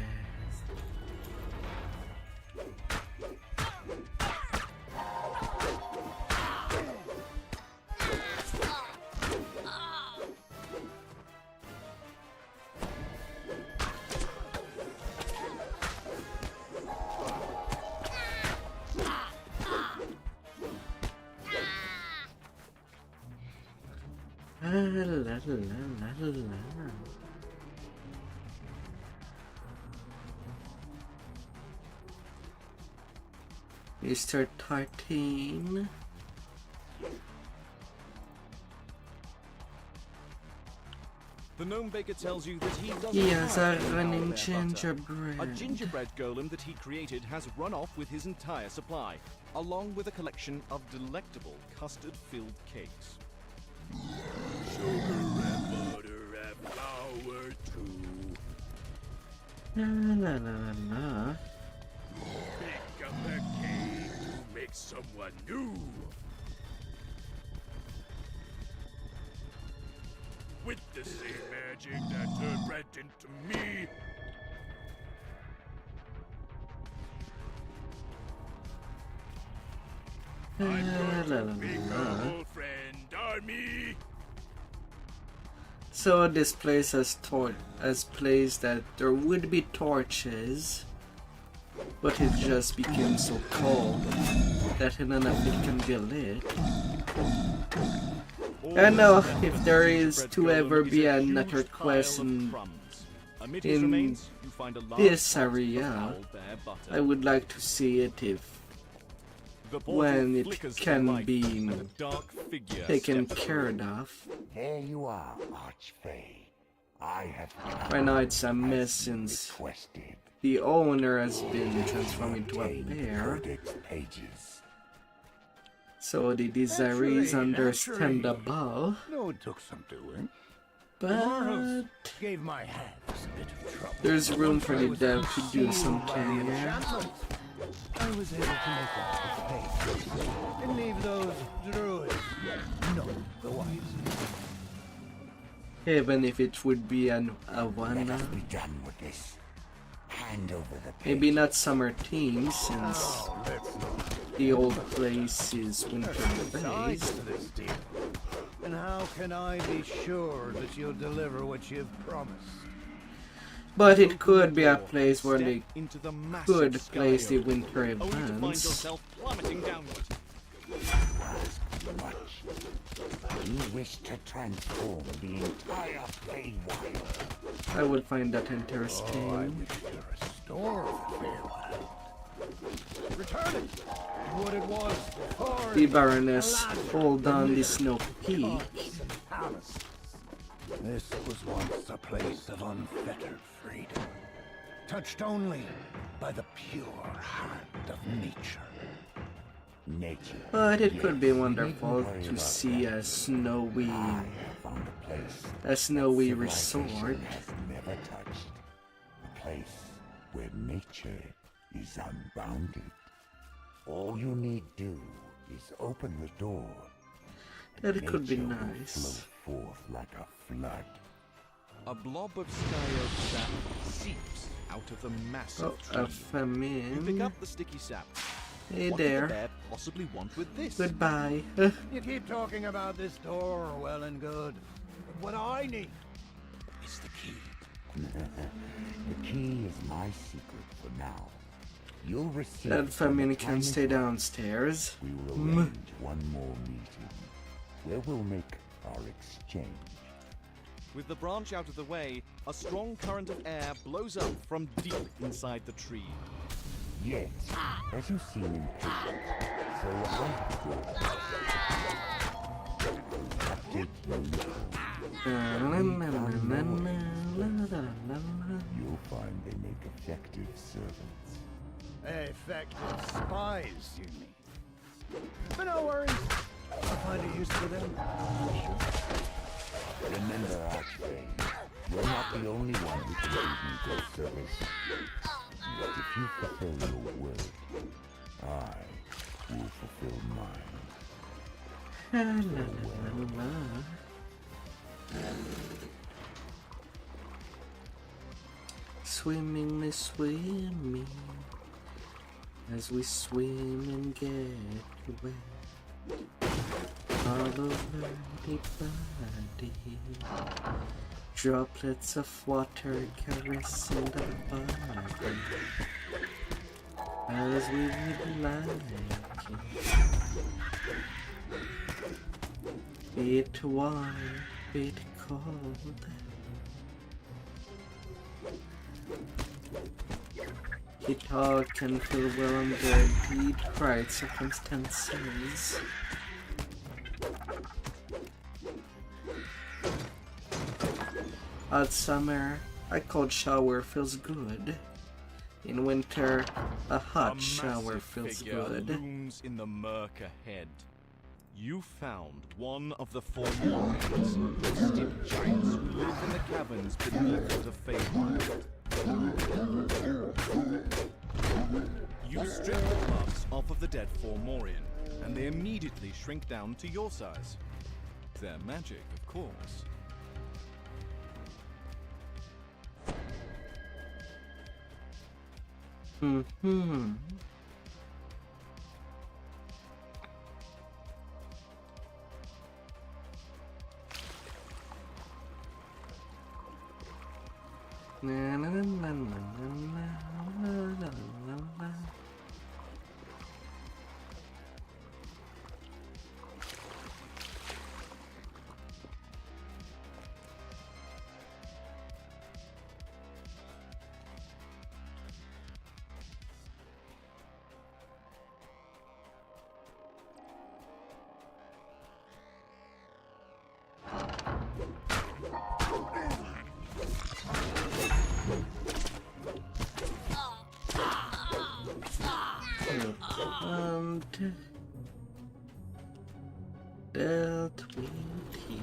Mr. 13. The gnome baker tells you that he doesn't He has a have running their butter. gingerbread. A gingerbread golem that he created has run off with his entire supply, along with a collection of delectable custard-filled cakes. Sugar and butter and flour too. La la la la. Pick up a cake to make someone new. With the same magic that turned red into me. I'm going to make a old friend army. So this place has place that there would be torches, but it just became so cold that none of it can be lit. I don't know if there is to ever be another quest in this area. I would like to see it when it can be taken care of. There you are, Archfey. I have Right now it's a mess since the owner has been transformed into a bear. So the desire is understandable. No, it took some doing. But Gave my hands a bit of trouble. there's room for the dev to do something here. I was able to make up the space and leave those druids none the wiser. Even if it would be a one. Let us be done with this. Hand over the page. Maybe not summer theme since the old place is winter based. And how can I be sure that you'll deliver what you've promised? But it could be a place where they could place the winter events. You wish to transform the entire Feywild. I would find that interesting. I wish to restore the Feywild. Return it to what it was before. The Baroness hold on the Snow Peak. This was once a place of unfettered freedom, touched only by the pure hand of nature. But it could be wonderful to see a snowy resort. Has never touched a place where nature is unbounded. All you need do is open the door. That could be Nature will nice. flow forth like a flood. A blob of skyoak sap seeps out of the massive Oh, a tree. famine. You pick up the sticky sap. Hey What there. could the bear possibly want with this? Goodbye. You keep talking about this door, well and good. But what I need is the key. The key is my secret for now. You'll receive That famine from the can stay tiny- downstairs. We will arrange one more meeting where we'll make our exchange. With the branch out of the way, a strong current of air blows up from deep inside the tree. Yet, as you seem impatient, so you'll find they make effective servants. Effective spies, you mean? But no worries. I'll find a use for them. Remember, Archfey, you're not the only one who can give me good service. But if you fulfill your word, I will fulfill mine. Swimming, me swimming, as we swim and get wet. All over the body, droplets of water caressing the body, as we would like it. Bit warm, bit cold. It all can feel well under the right circumstances. Hot summer, a cold shower feels good. In winter, a hot shower feels good. Looms in the murk ahead. You found one of the four Mormons, the steep giants who live in the caverns beneath the Feywild. You strip the gloves off of the dead Fomorian, and they immediately shrink down to your size. They're magic, of course. Mm-hmm. Na na na na na na na na na. Dealt with you.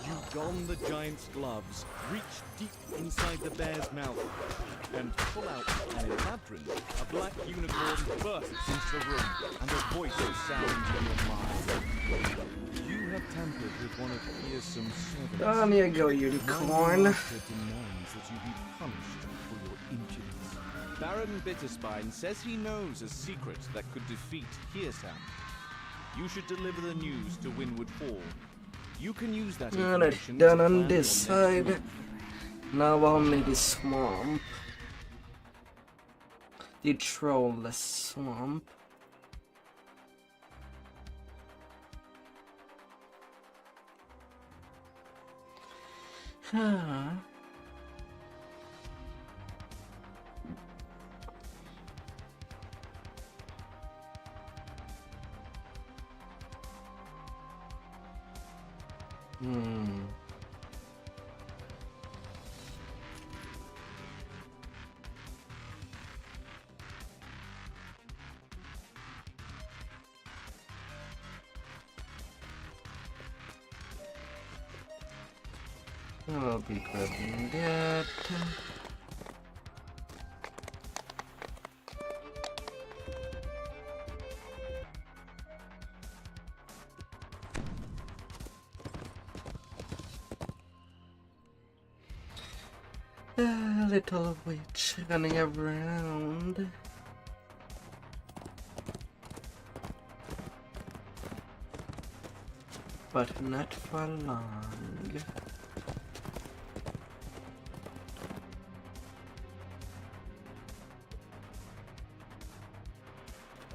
You don the giant's gloves, reach deep inside the bear's mouth, and pull out an labyrinth. A black unicorn bursts into the room, and a voice sounds in your mind. You have tampered with one of fearsome servants. On you go, unicorn. Now the master demands that you be punished for your impudence. Baron Bitterspine says he knows a secret that could defeat Hearsam. You should deliver the news to Windward Hall. You can use that information done to on plan this your next side. move. Now only the swamp. The trollless swamp. Huh. I'll be grabbing that. A little witch running around. But not for long.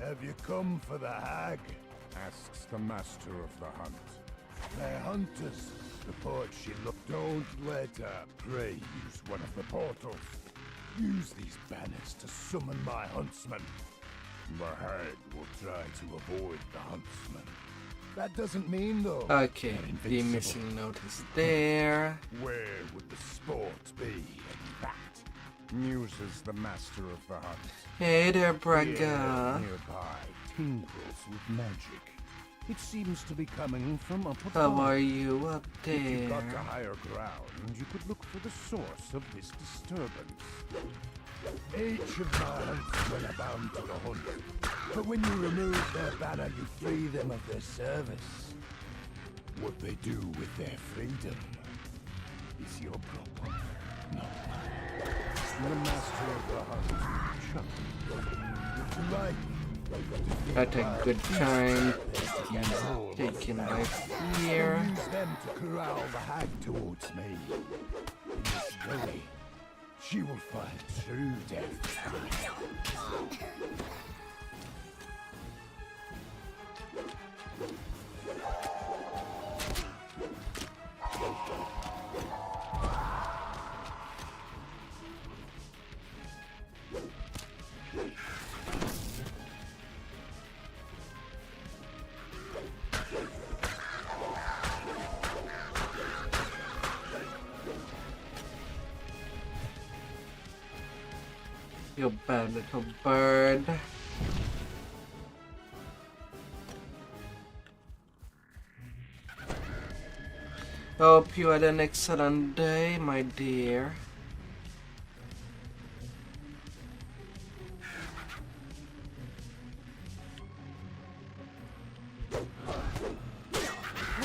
Have you come for the hag? Asks the master of the hunt. They're hunters. Report she looked. Don't let her. Pray use one of the portals. Use these banners to summon my huntsman. The hag will try to avoid the huntsman. That doesn't mean, though. Okay, the missing note is there. Where would the sport be in that? Muses the master of the hunt. Hey there, The air Braga. nearby tingles with magic. It seems to be coming from up How above. are you up If you got to there? higher ground, you could look for the source of this disturbance. Each of my huntsmen are bound to the hunt, but when you remove their banner, you free them of their service. What they do with their freedom is your problem, not mine. The master of the hunt, Chuck. Right. At a good time. Taken by fear. Use them to corral the hag towards me. In this way, she will find true death. You bad little bird. Hope you had an excellent day, my dear.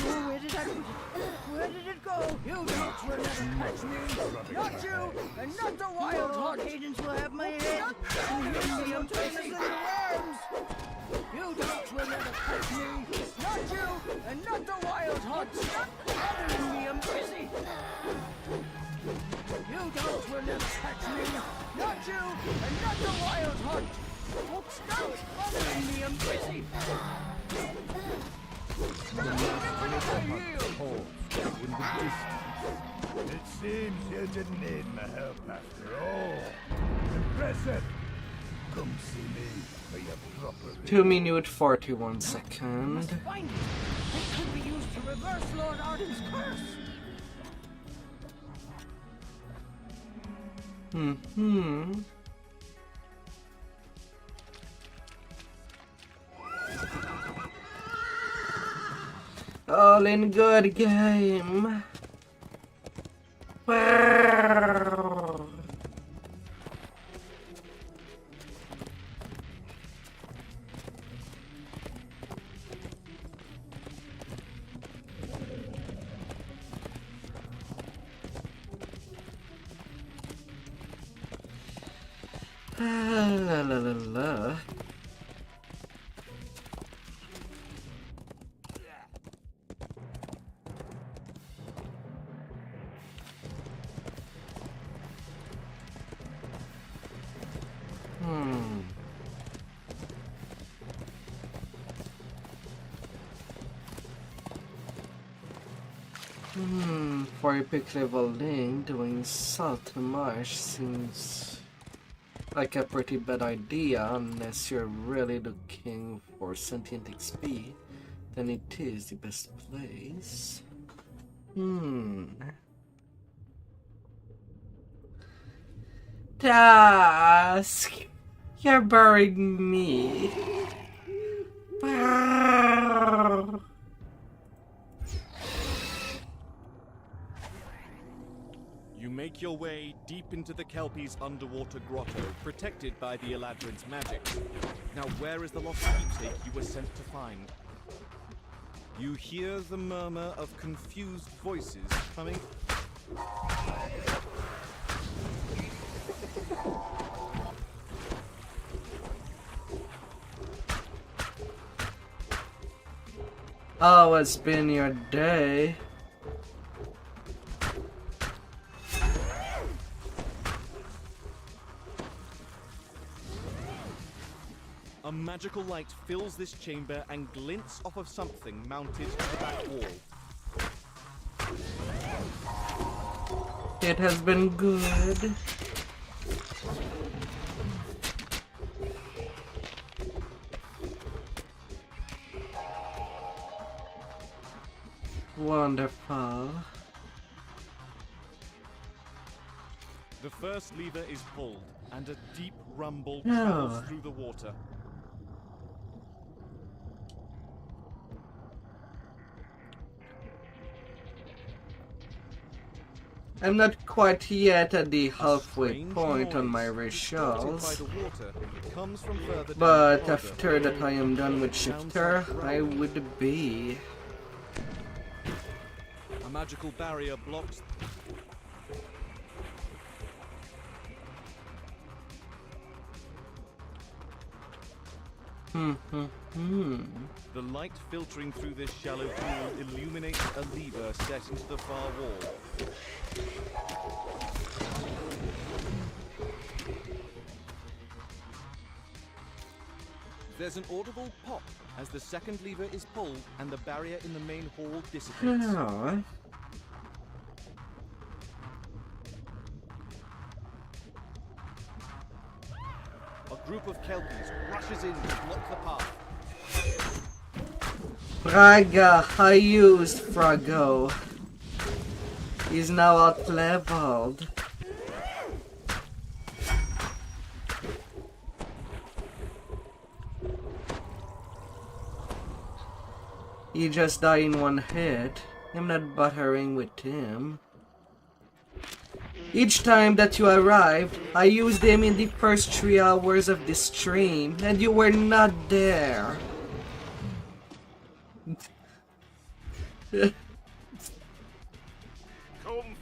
Oh, where did I put it? Where did it go? You dogs will never catch me. Not you, and not the wild hog. Agents will have my head. And I'm tasting the worms. You dogs will never catch me. Not you, and not the wild hog. Stop bothering me, I'm busy. You dogs will never catch me. Not you, and not the wild hog. Oh, stop bothering me, I'm busy. The master of the hunt holds in the distance. It's Seems you didn't need my help after all. Impressive. Come see me for your proper 2 minutes 41 seconds. Find it. It could be used to reverse Lord Arden's curse. All in good game. La la la la. For a big level link, doing Salt Marsh seems like a pretty bad idea unless you're really looking for sentient XP, then it is the best place. Task! You're burying me. You make your way deep into the Kelpie's underwater grotto, protected by the Eladrin's magic. Now where is the lost keepsake you were sent to find? You hear the murmur of confused voices coming... Oh, it's been your day. A magical light fills this chamber and glints off of something mounted to the back wall. It has been good. Wonderful. The first lever is pulled, and a deep rumble travels through the water. I'm not quite yet at the halfway point on my rituals, but after that I am done with Shifter, I would be. A magical barrier blocks. The light filtering through this shallow pool illuminates a lever set into the far wall. There's an audible pop as the second lever is pulled and the barrier in the main hall dissipates. Oh. A group of Kelpies rushes in to block the path. Fraga, I used Frago. He's now out-leveled. He just died in one hit. I'm not buttering with him. Each time that you arrived, I used him in the first 3 hours of the stream, and you were not there. Come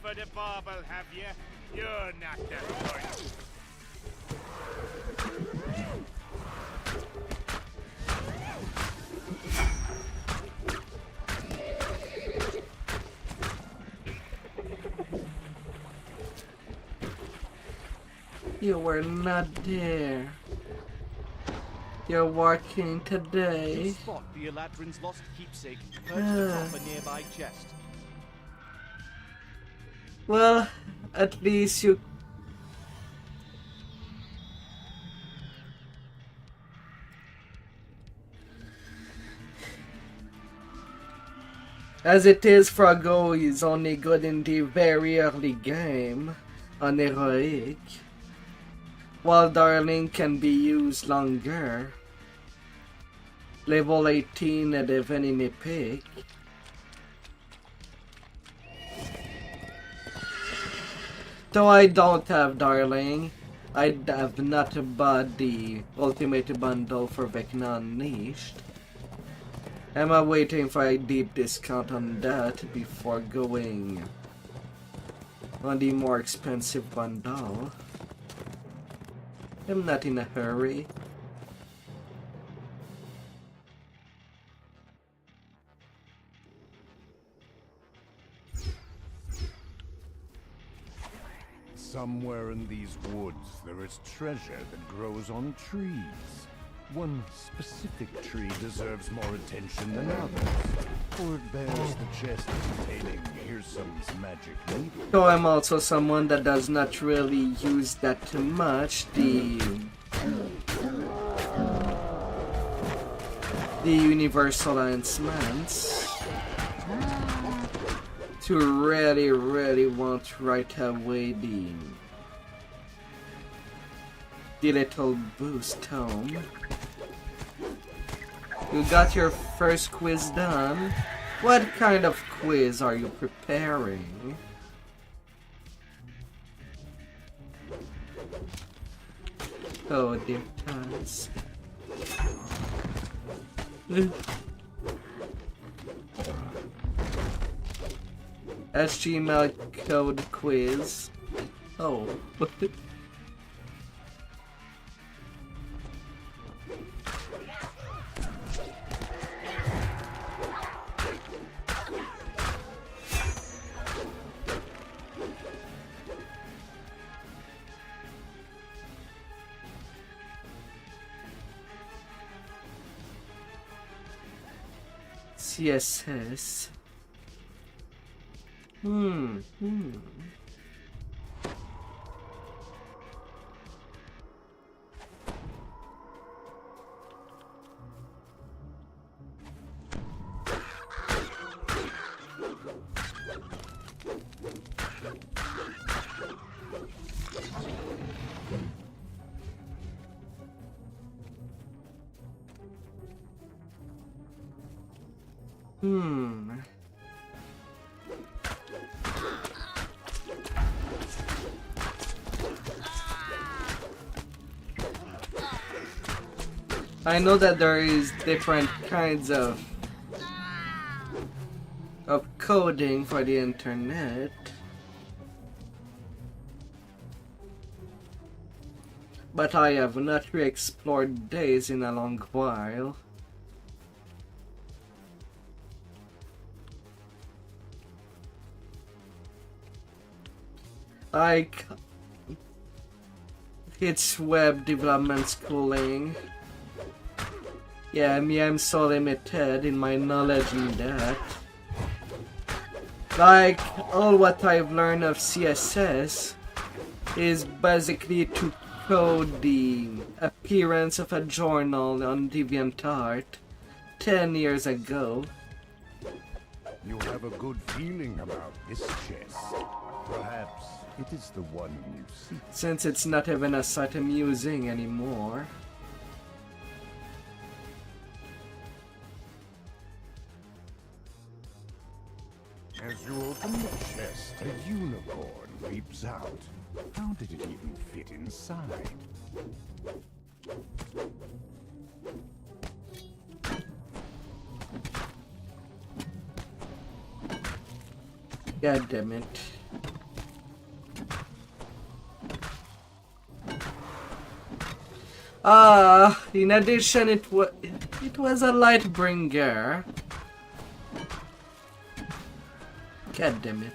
for the bauble, have you? You're not that good. You were not there. You're working today. You spot the Eladrin's lost keepsake perched atop a nearby chest. Well, at least you... As it is, Froggo is only good in the very early game on Heroic, while Darling can be used longer. Level 18 and even in Epic. Though I don't have Darling, I have not bought the Ultimate Bundle for Vecna Unleashed. I'm waiting for a deep discount on that before going on the more expensive bundle. I'm not in a hurry. Somewhere in these woods, there is treasure that grows on trees. One specific tree deserves more attention than others, for it bears the chest containing Hearsom's magic needle. So I'm also someone that does not really use that much, the universal enhancements, to really want right away the little boost home. You got your first quiz done. What kind of quiz are you preparing? Oh dear times. HTML code quiz. Oh. CSS. I know that there is different kinds of coding for the internet, but I have not re-explored these in a long while. It's web development schooling. Yeah, I'm so limited in my knowledge in that. Like, all what I've learned of CSS is basically to code the appearance of a journal on DeviantArt 10 years ago. You have a good feeling about this chest. Perhaps it is the one you seek. Since it's not even a site I'm using anymore. As you open the chest, a unicorn leaps out. How did it even fit inside? God damn it. In addition, it was a Lightbringer. God damn it.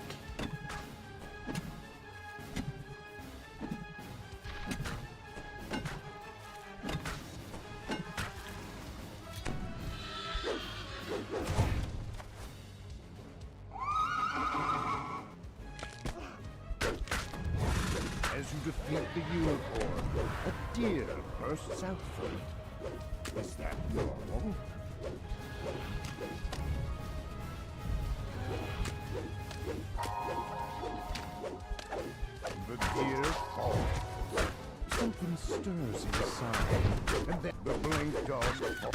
you defeat the unicorn, a deer bursts out from it. Is that normal? The deer falls. Something stirs inside, and then the blink dog,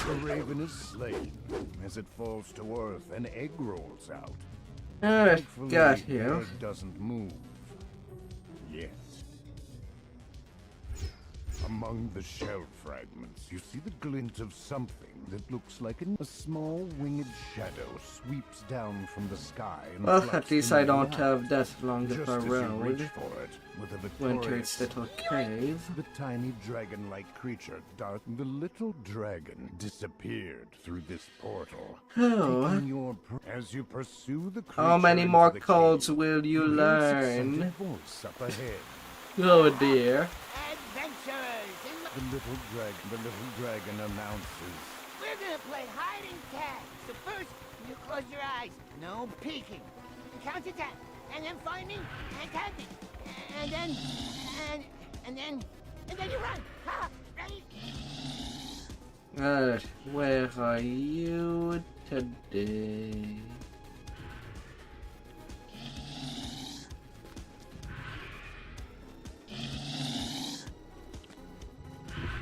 the raven is slain. As it falls to earth, an egg rolls out. Alright, Thankfully, got the you. egg doesn't move. Yet. Among the shell fragments, you see the glint of something that looks like a small winged shadow sweeps down from the sky. And Well, plucks at least the I don't eye. have that long of Just a as you reach road. for it, with a Went to victorious its little cave. the tiny dragon-like creature darted. The little dragon disappeared through this portal. Oh. Taking your as you pursue the creature How many into more the codes cave, will you hear its learn? excited voice up ahead. Oh dear. Adventurers in the... The little dragon announces. We're gonna play hide and catch. So first, you close your eyes. No peeking. Count to 10. And then find me and tag me. And then... And then you run. Ha! Ready? Alright, where are you today?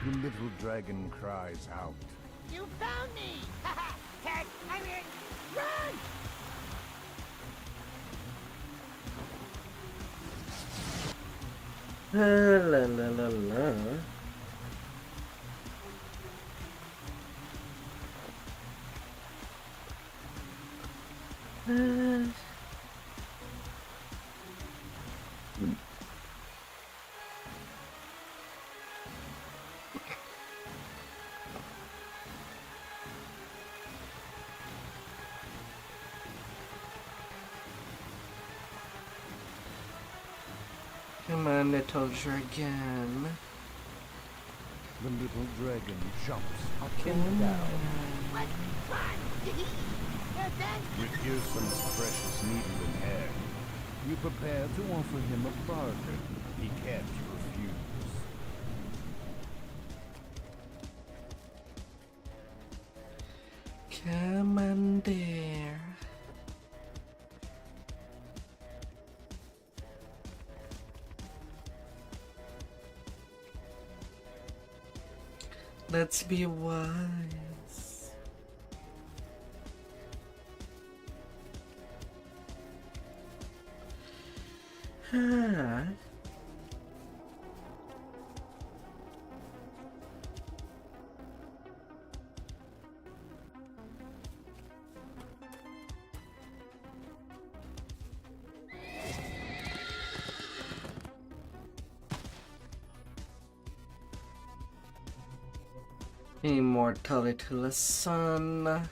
The little dragon cries out. You found me! Ha ha! Tag, I'm here! Run! La la la la. Come on, little dragon. The little dragon jumps up Come and down. What? Run! You're dead! With Gearson's precious needle in hand, you prepare to offer him a bargain he can't refuse. Come on there. Let's be wise. Huh. Immortality to the sun.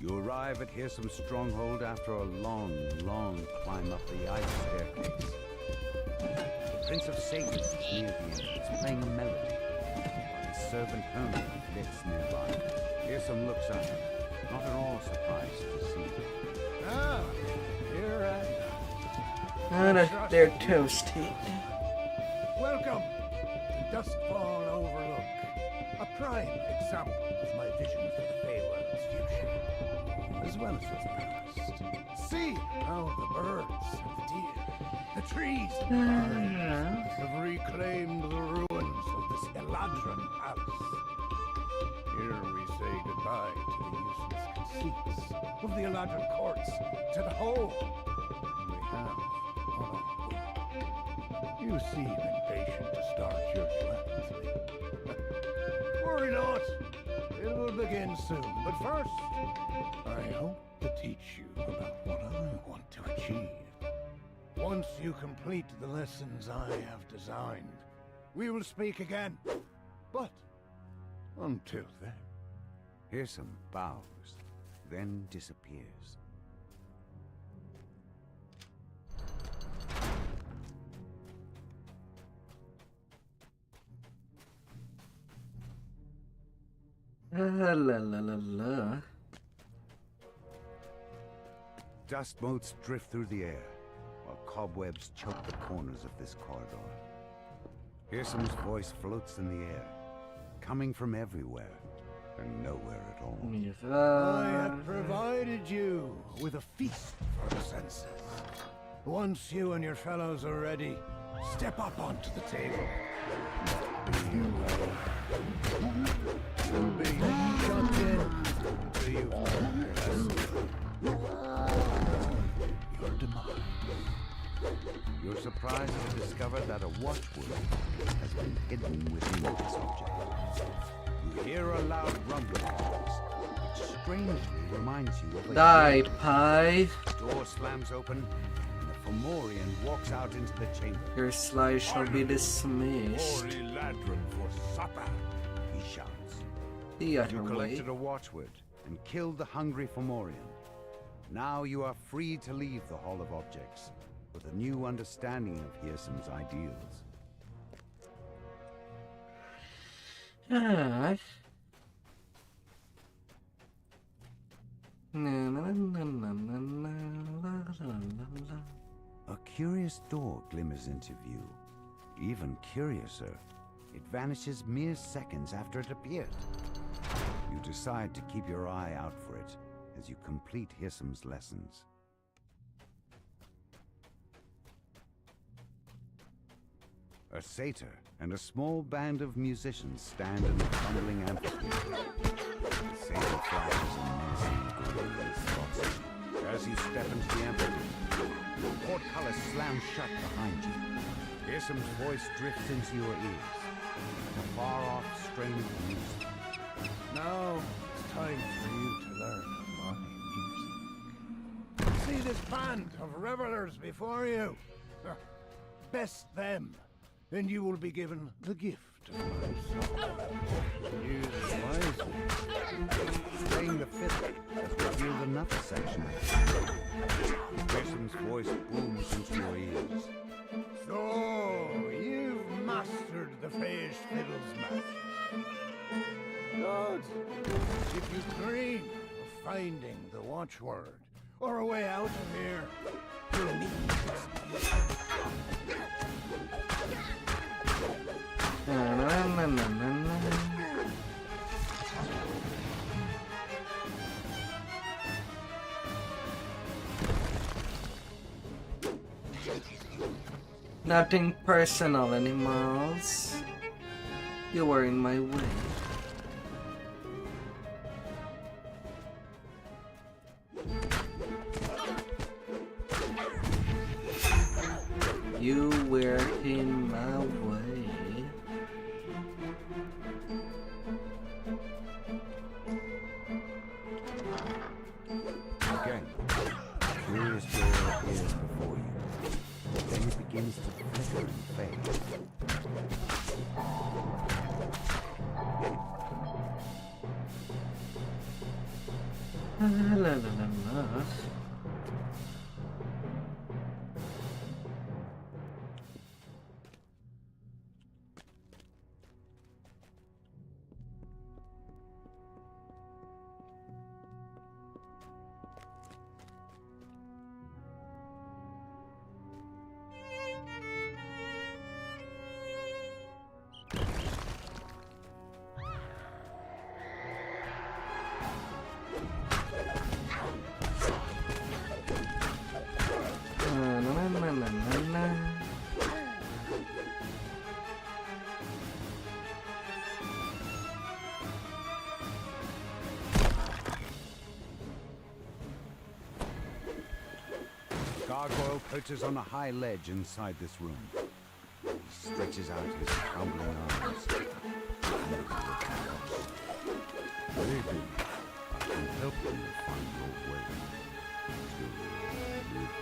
You arrive at Hearsom's stronghold after a long, long climb up the ice staircase. The Prince of Satan is near the entrance, playing a melody, while his servant Herman flits nearby. Hearsom looks up, not at all surprised to see him. Ah, here Ah, they're toasty. Welcome to Duskfall Overlook, a prime example of my vision for the Feywild's future, as well as its past. See how the birds and the deer, the trees and the vines have reclaimed the ruins of this Eladrin palace. Here we say goodbye to the useless conceits of the Eladrin courts, to the whole. And we have on our way. You seem impatient to start your journey with me. Worry not. It will begin soon. But first, I hope to teach you about what I want to achieve. Once you complete the lessons I have designed, we will speak again. But until then... Hearsom bows, then disappears. La la la la. Dust motes drift through the air, while cobwebs choke the corners of this corridor. Fearsom's voice floats in the air, coming from everywhere and nowhere at all. I have provided you with a feast for the senses. Once you and your fellows are ready, step up onto the table. Be shut in until you've learned your lesson. Your demise. You're surprised to discover that a watchword has been hidden within this object. You hear a loud rumbling noise, which strangely reminds you of a Die, pie. door slams open, and the Fomorian walks out into the chamber. Your slice shall be dismissed. Ori ladron for supper, he shouts. The other You way. collected a watchword and killed the hungry Fomorian. Now you are free to leave the Hall of Objects with a new understanding of Hearsom's ideals. Ah. Na, na, na, na, na, na, la, la, la, la. A curious door glimmers into view. Even curiouser, it vanishes mere seconds after it appeared. You decide to keep your eye out for it as you complete Hearsom's lessons. A satyr and a small band of musicians stand in the crumbling amphitheater. The satyr flashes a menacing grin in his thoughts. As you step into the amphitheater, the portcullis slams shut behind you. Hearsom's voice drifts into your ears, like a far-off strain of music. Now it's time for you to learn my music. See this band of revelers before you? Best them, and you will be given the gift of my song. Use it wisely. Playing the fiddle has revealed another section of it. Hearsom's voice booms into your ears. So, you've mastered the Phage Fiddle's match. Good. If you dream of finding the watchword, or a way out of here, you'll need Na, na, na, na, na, na. Nothing personal, animals. You were in my way. You were in my way. Again, a curious door appears before you. Then it begins to flicker and fade. La la la la la. Na, na, na, na, na, na. Gargoyle perches on a high ledge inside this room. He stretches out his trembling arms. Maybe I can help you find your way to liberty.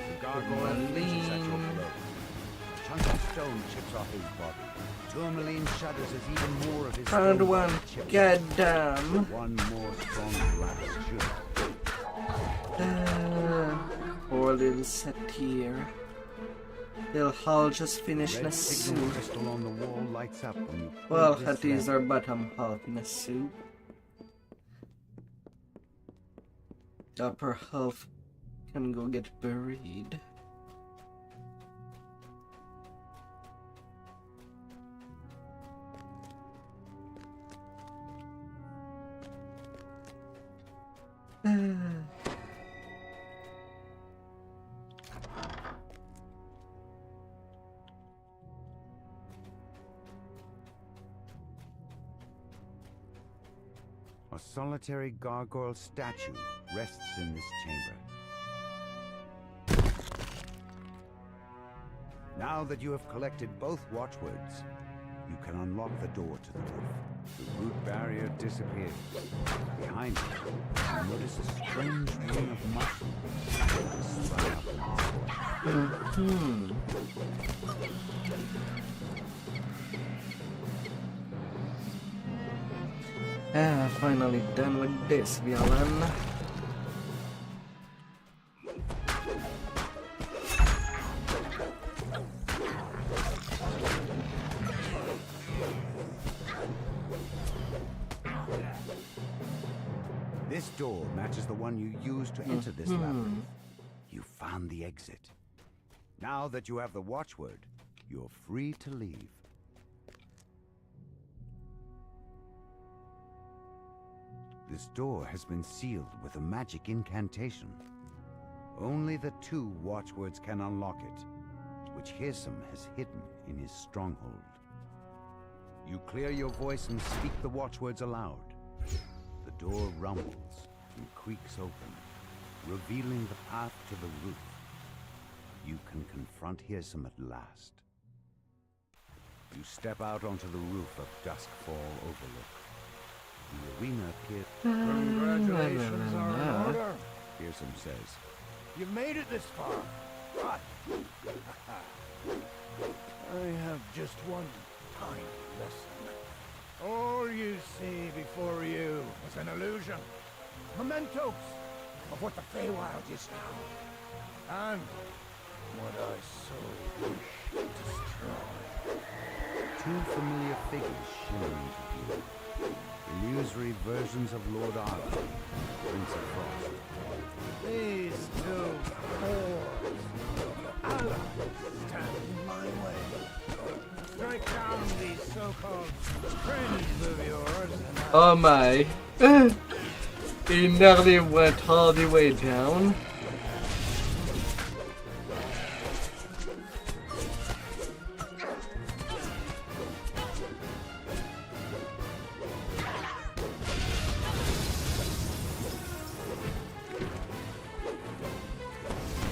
The gargoyle reaches at your blow. A chunk of stone chips off his body. Tourmaline shudders as even more of his Found stone one. body chips. Goddamn. One more strong blast should. Poor little satyr. They'll all just finish in a Red signal soup. crystal on the wall lights up when you pull Well, this at least lever. our bottom half in a soup. The upper half can go get buried. A solitary gargoyle statue rests in this chamber. Now that you have collected both watchwords, you can unlock the door to the roof. The root barrier disappears. Behind it, you notice a strange ring of mushrooms sprung up in the soil. Finally done with this, villain. This door matches the one you used to enter this labyrinth. You found the exit. Now that you have the watchword, you're free to leave. This door has been sealed with a magic incantation. Only the 2 watchwords can unlock it, which Hirsum has hidden in his stronghold. You clear your voice and speak the watchwords aloud. The door rumbles and creaks open, revealing the path to the roof. You can confront Hirsum at last. You step out onto the roof of Duskfall Overlook. The arena appears. Congratulations are in order. Hirsum says. You've made it this far. But I have just one tiny lesson. All you see before you is an illusion. Mementos of what the Feywild is now. And what I so wish to destroy. 2 familiar figures shimmer into view. Illusory versions of Lord Arthur, Prince of Frost. These 2 whores, allies, stand in my way. Strike down these so-called friends of yours and Oh my. He nearly went all the way down.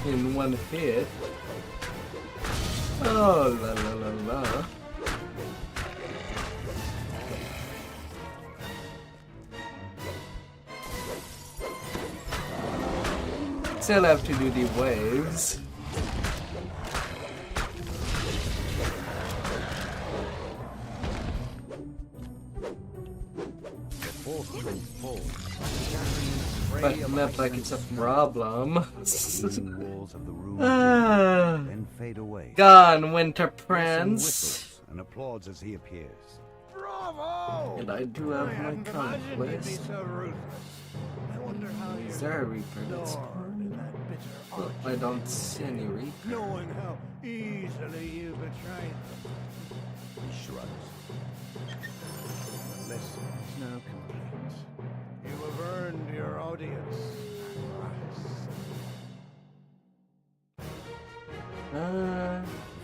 In one hit. Oh la la la la. Still have to do the waves. But not like it's a problem. Walls of the room then fade away. Gone, Winter Prince. And applauds as he appears. Bravo! And I do have my conquest. Is there a Reaper that's well, I don't see any Reaper. Knowing how easily you betrayed them. He shrugs. The lesson is now complete. You have earned your audience at last.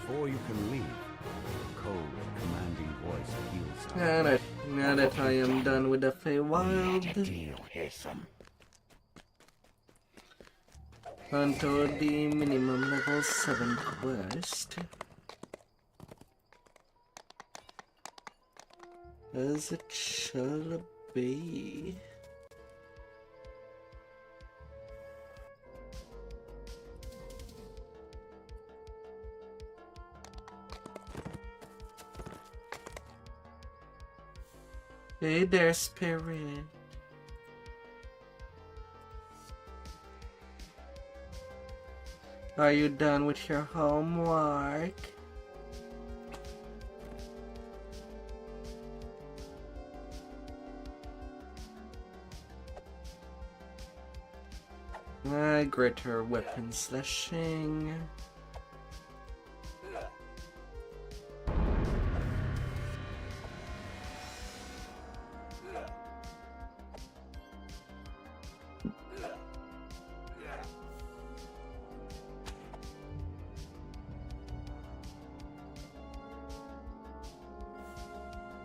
Before you can leave, a cold, commanding voice peals out. Now that I am done with the Feywild, onto the minimum level 7 quest. As it shall be. Hey there, Spirit. Are you done with your homework? Greater weapon slashing.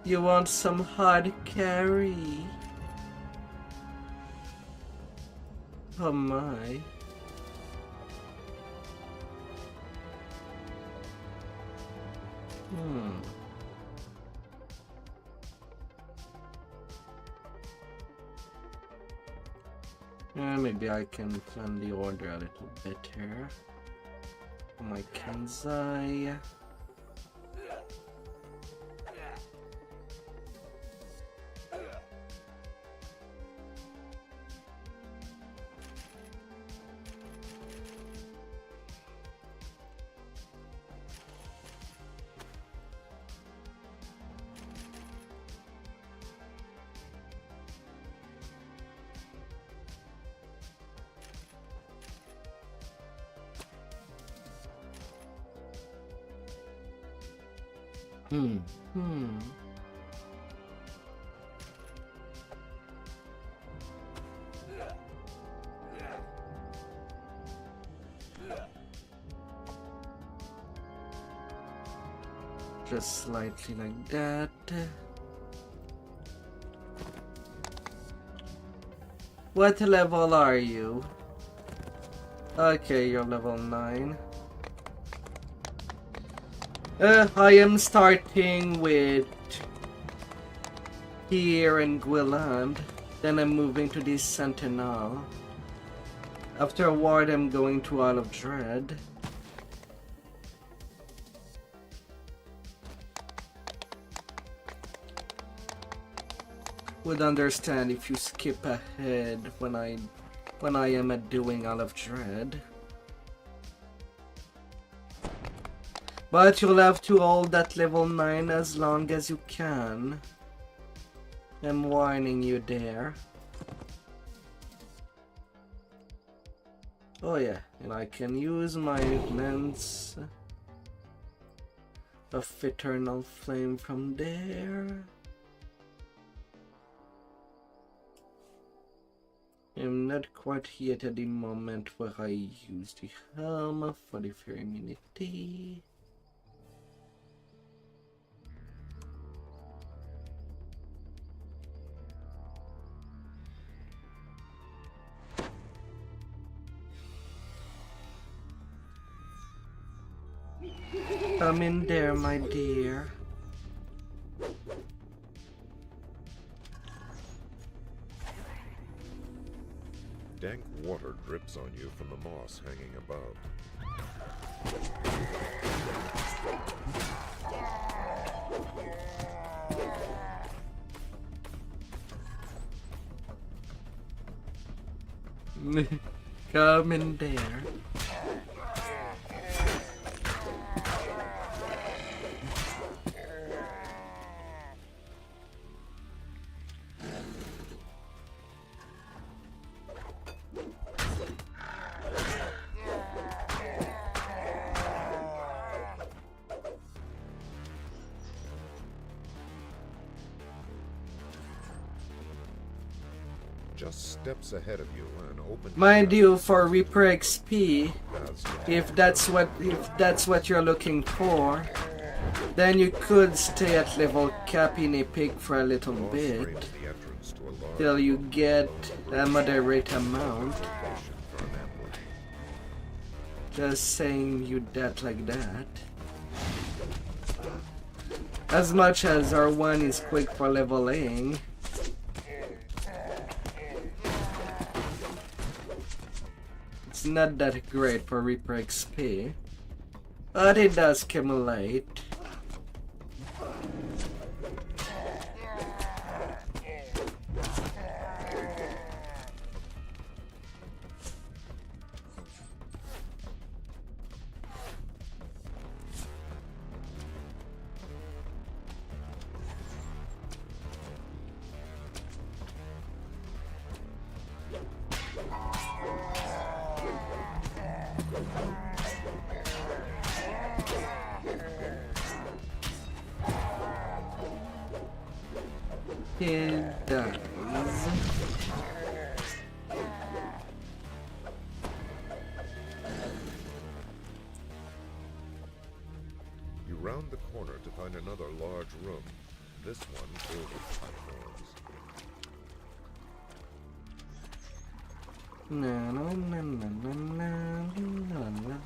You want some hard carry? Oh my. Maybe I can plan the order a little better. My Kensai. Just slightly like that. What level are you? Okay, you're level 9. I am starting with here in Gwyland, then I'm moving to the Sentinel. Afterward, I'm going to Isle of Dread. Would understand if you skip ahead when I am at doing Isle of Dread. But you'll have to hold that level 9 as long as you can. I'm warning you there. Oh yeah, and I can use my lens of Eternal Flame from there. I'm not quite yet at the moment where I use the helm for the Fairy immunity. Come in there, my dear. Dank water drips on you from the moss hanging above. Come in there. Just steps ahead of you, an open. Mind you, for Reaper XP, if that's what you're looking for, then you could stay at level cap in a pig for a little bit till you get a moderate amount. Just saying you that like that. As much as R1 is quick for leveling, it's not that great for Reaper XP, but it does accumulate. It does. You round the corner to find another large room, this one filled with platforms. Na, na, na, na, na, na, na, na.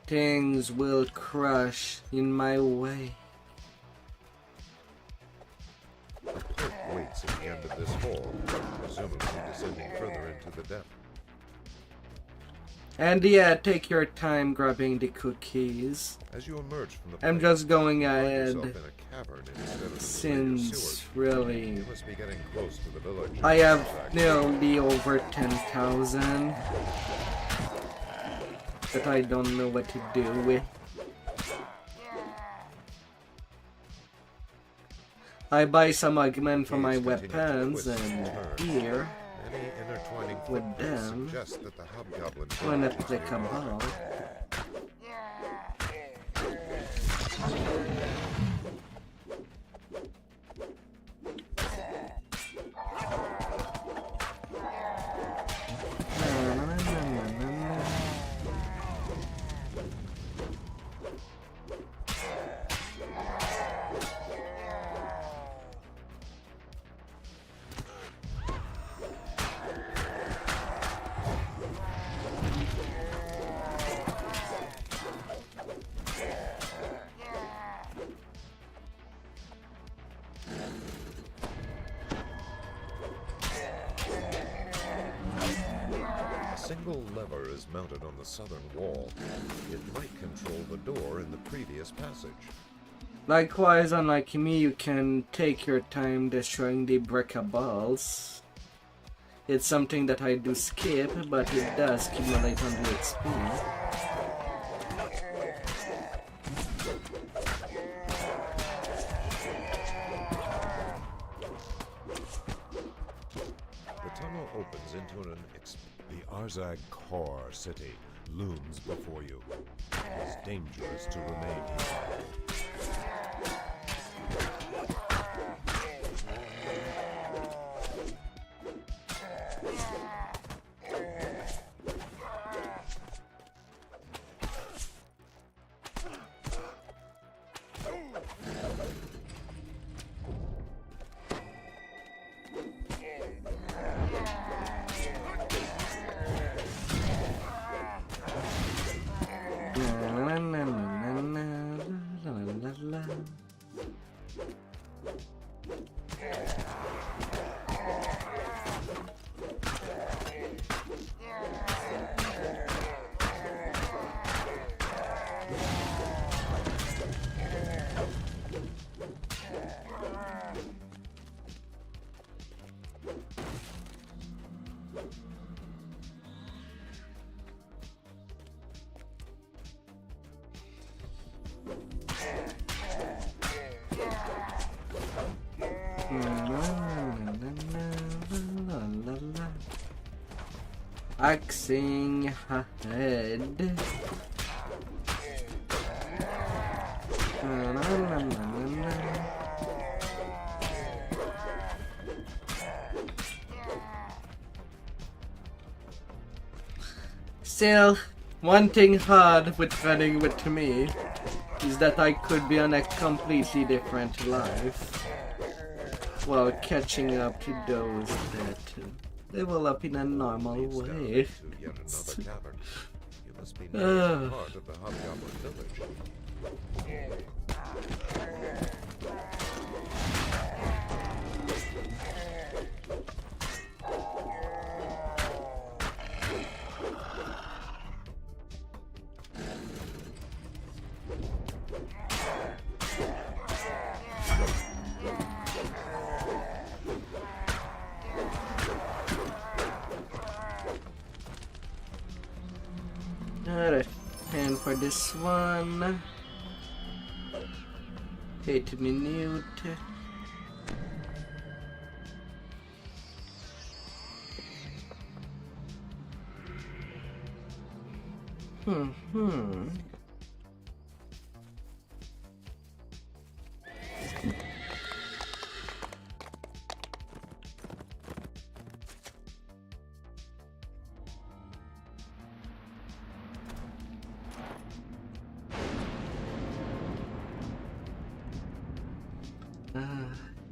Things will crush in my way. The clerk waits at the end of this hall, presumably descending further into the depth. And yeah, take your time grabbing the cookies. As you emerge from the I'm place, just going you find ahead yourself in a cavern instead of the since sewers. really You must be getting close to the village. I have nearly over 10,000 that I don't know what to do with. I buy some augment for my weapons and here Any intertwining with footprints them suggest that the hobgoblin when village is applicable. A single lever is mounted on the southern wall. It might control the door in the previous passage. Likewise, unlike me, you can take your time destroying the breakables. It's something that I do skip, but it does accumulate on the XP. The tunnel opens into the Arzag core city looms before you. It is dangerous to remain here. Axing ahead. Still, one thing hard with running with me is that I could be on a completely different life. while catching up to those that level up in a normal way. To yet another cavern. You must be near part of the Hobgoblin village. Alright, and for this one, 8 minutes.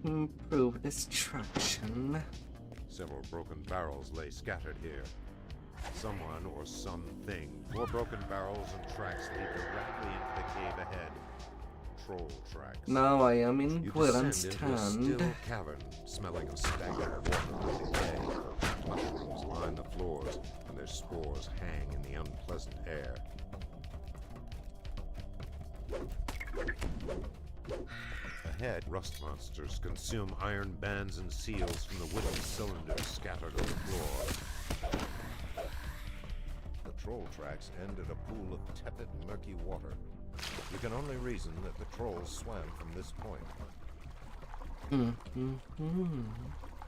Improve destruction. Several broken barrels lay scattered here. Someone or something. More broken barrels and tracks lead directly into the cave ahead. Troll tracks. Now I am in You Gwilyn's descend into a stand. still cavern, smelling of stagnant water and decay. Mushrooms line the floors, and their spores hang in the unpleasant air. Ahead, rust monsters consume iron bands and seals from the wooden cylinders scattered on the floor. The troll tracks end at a pool of tepid, murky water. You can only reason that the trolls swam from this point.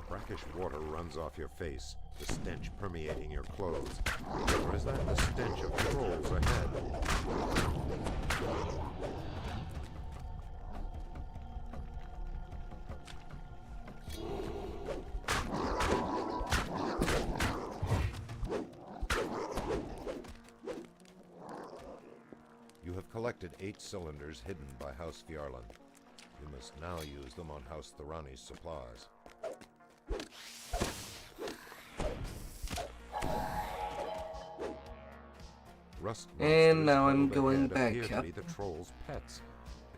Brackish water runs off your face, the stench permeating your clothes. Or is that the stench of trolls ahead? You have collected 8 cylinders hidden by House Fjarland. You must now use them on House Thorani's supplies. Rust And now I'm monsters going overhead back appear to up. be the trolls' pets.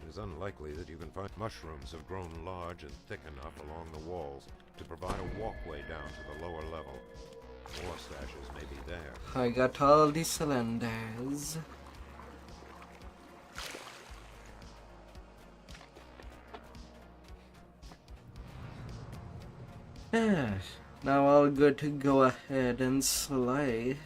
It is unlikely that you can find mushrooms have grown large and thick enough along the walls to provide a walkway down to the lower level. More stashes may be there. I got all the cylinders. Now all good to go ahead and slay.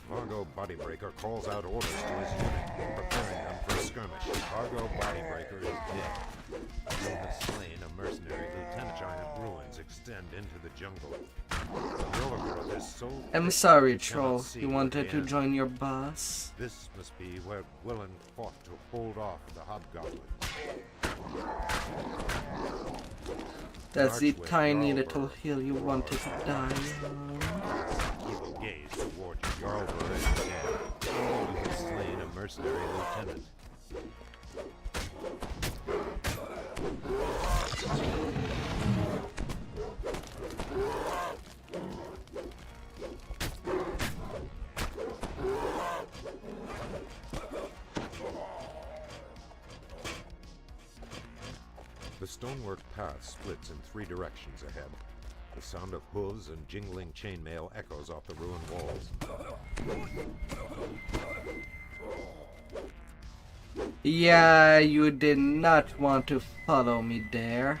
Fargo Bodybreaker calls out orders to his unit, preparing them for a skirmish. Fargo Bodybreaker is dead. You have slain a mercenary lieutenant. Giant ruins extend into the jungle. The overgrowth is so I'm thick sorry, you cannot troll. see You where wanted it to ends. join your boss? This must be where Gwilyn fought to hold off the hobgoblins. That's the Archway tiny Jarlberg. little hill you wanted to die on. Evil gaze toward you. Jarlberg is dead. You have slain a mercenary lieutenant. The stonework path splits in 3 directions ahead. The sound of hooves and jingling chainmail echoes off the ruined walls. Yeah, you did not want to follow me there.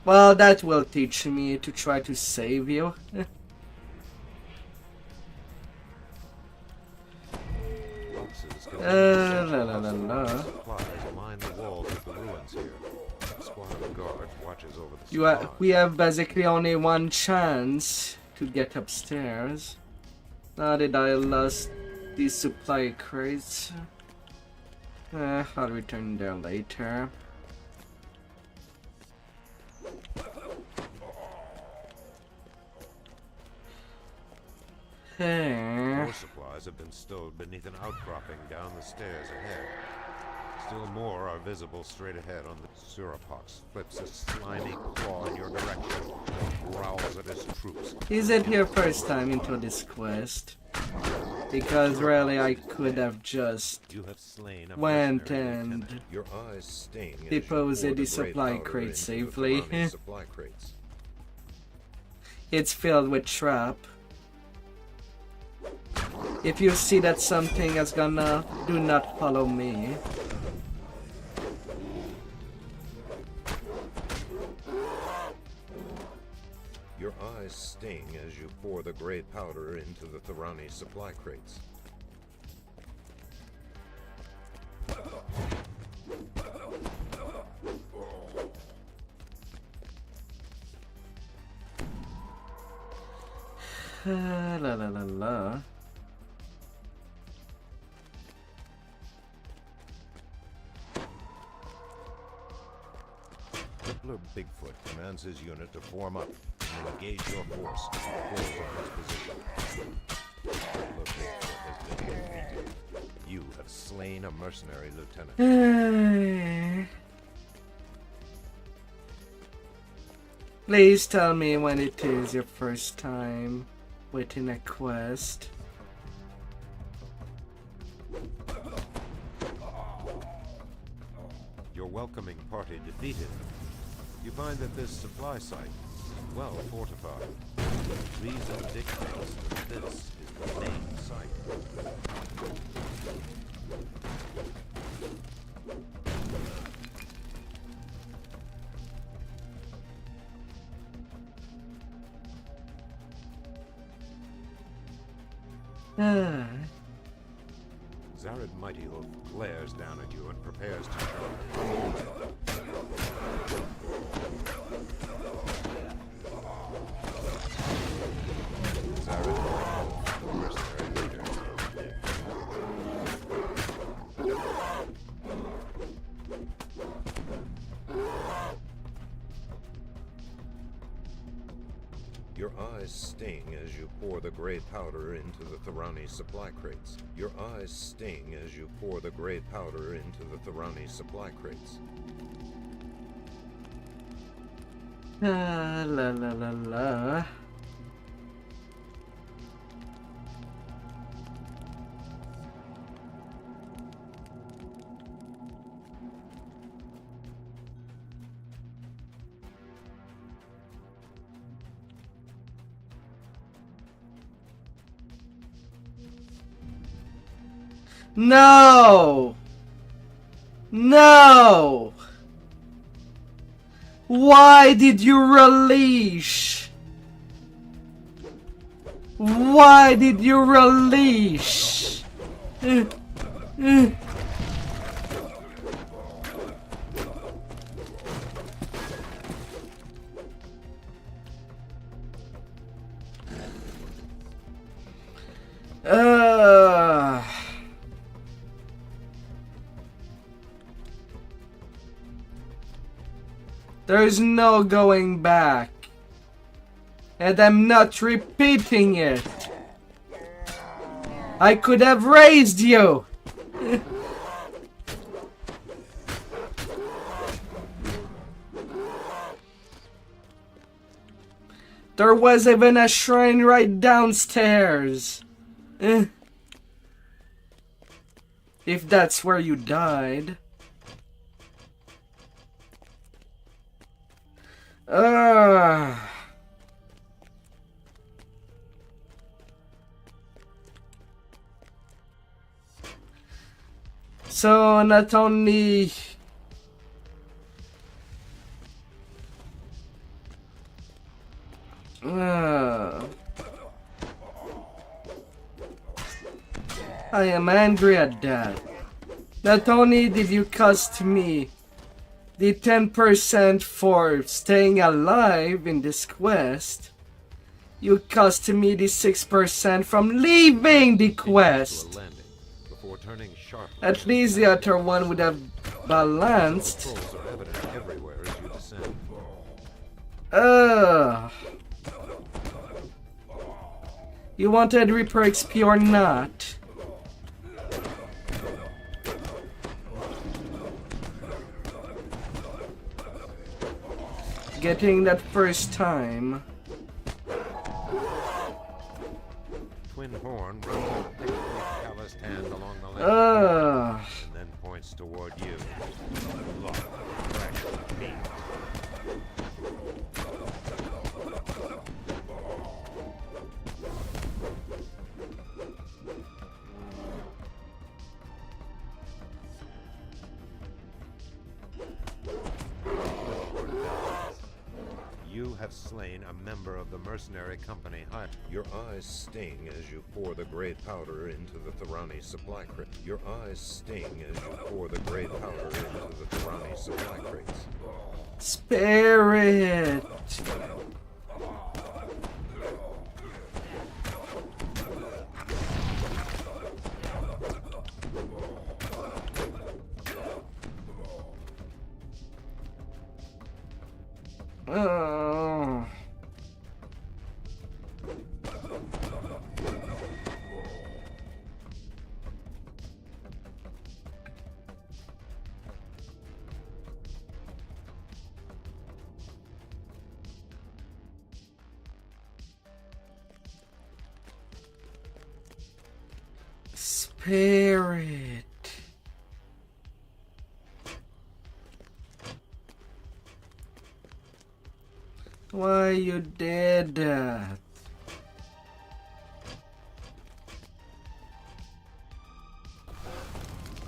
Well, that will teach me to try to save you. forces can la la la la. supplies line the walls of the ruins here. A squad of guards watches over the supplies. We have basically only one chance to get upstairs. Now that I lost these supply crates, I'll return there later. More supplies have been stowed beneath an outcropping down the stairs ahead. Still more are visible straight ahead on the Surapox flips a slimy claw in your direction and growls at his troops. Is it your first time into this quest? Because really I could have just went and deposited the supply crate safely. It's filled with trap. If you see that something is gonna, do not follow me. Your eyes sting as you pour the gray powder into the Thorani supply crates. La la la la. Crippler Bigfoot commands his unit to form up and engage your force. Close on his position. Crippler Bigfoot has been defeated. You have slain a mercenary lieutenant. Please tell me when it is your first time within a quest. Your welcoming party defeated. You find that this supply site is well fortified. Reason dictates that this is the main site. Zared Mighty Hoof glares down at you and prepares to charge. Zared Mighty Hoof, the mercenary leader. Your eyes sting as you pour the gray powder into the Thorani supply crates. Your eyes sting as you pour the gray powder into the Thorani supply crates. La la la la. No! No! Why did you release? Why did you release? There's no going back. And I'm not repeating it. I could have raised you. There was even a shrine right downstairs. If that's where you died. So not only I am angry at that. Not only did you cost me the 10% for staying alive in this quest, you cost me the 6% from leaving the quest. Before turning sharply. At least the other one would have balanced. Controls are evident everywhere as you descend. You wanted Reaper XP or not? Getting that first time. Twin Horn runs a thickly calloused hand along the left and then points toward you. Look, fresh meat. You have slain a member of the mercenary company. Your eyes sting as you pour the gray powder into the Thorani supply crate. Your eyes sting as you pour the gray powder into the Thorani supply crates. Spirit! Spirit. Why you did that?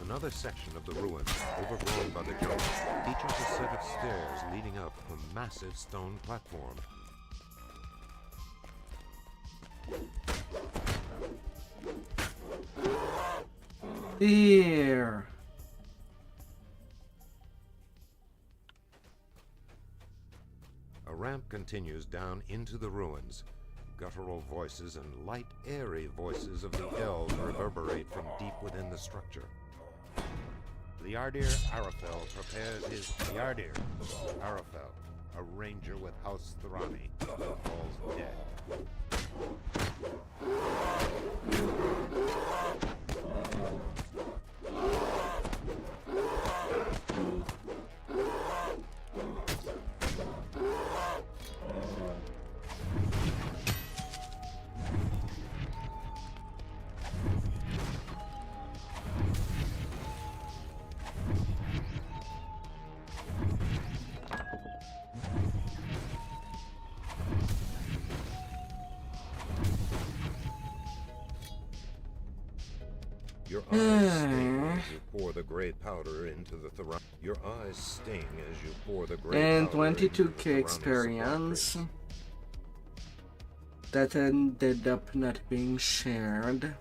Another section of the ruins, overgrown by the jungle, features a set of stairs leading up a massive stone platform. Here. A ramp continues down into the ruins. Guttural voices and light, airy voices of the elves reverberate from deep within the structure. The Yardir Arafel prepares his Yardir Arafel, a ranger with House Thorani, falls dead. Your eyes sting as you pour the gray powder into the Thorani. Your eyes sting as you pour the gray And powder into the 22k experience. That ended up not being shared.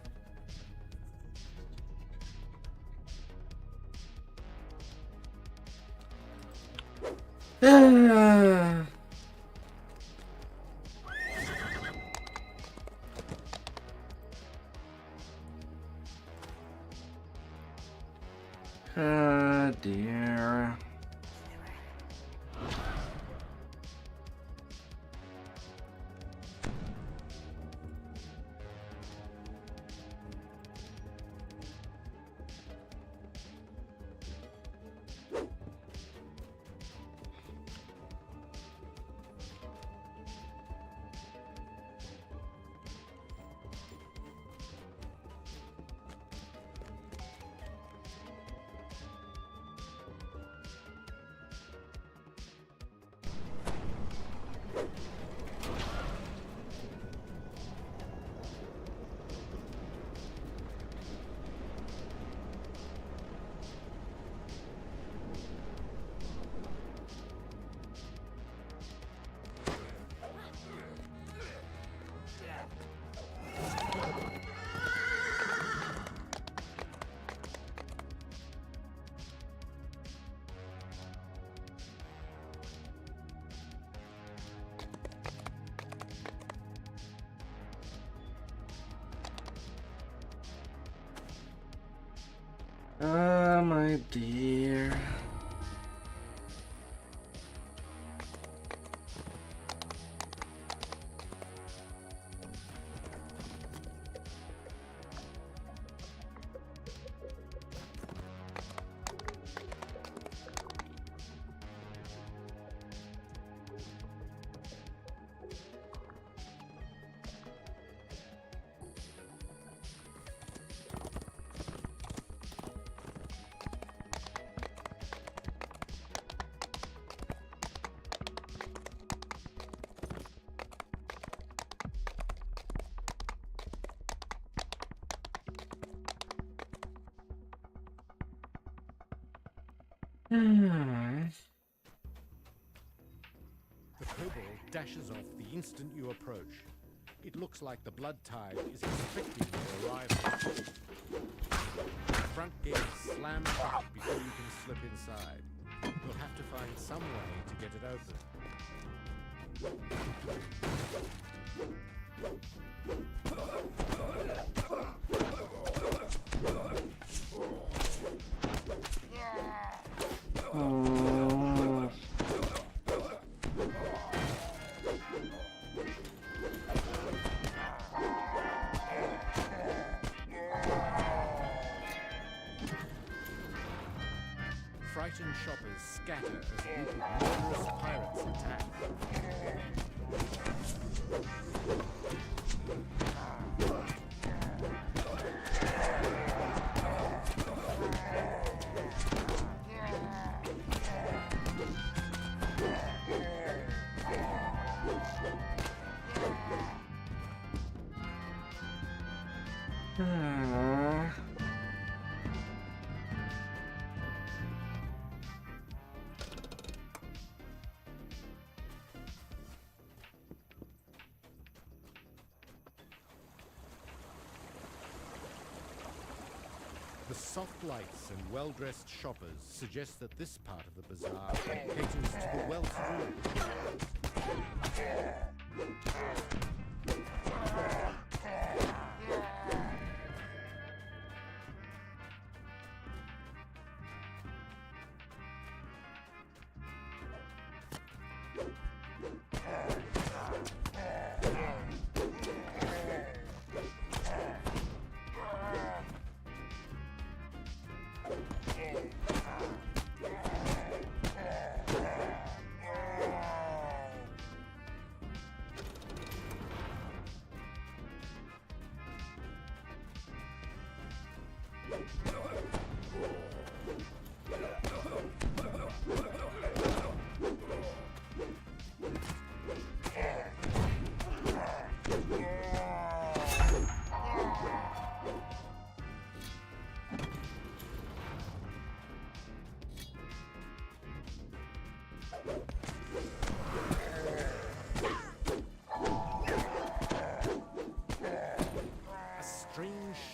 Dear. Ah, my dear. The kobold dashes off the instant you approach. It looks like the blood tide is expecting your arrival. The front gate slams shut before you can slip inside. You'll have to find some way to get it open. Frightened shoppers scatter as a group of murderous pirates attack. The soft lights and well-dressed shoppers suggest that this part of the bazaar caters to the well-to-do.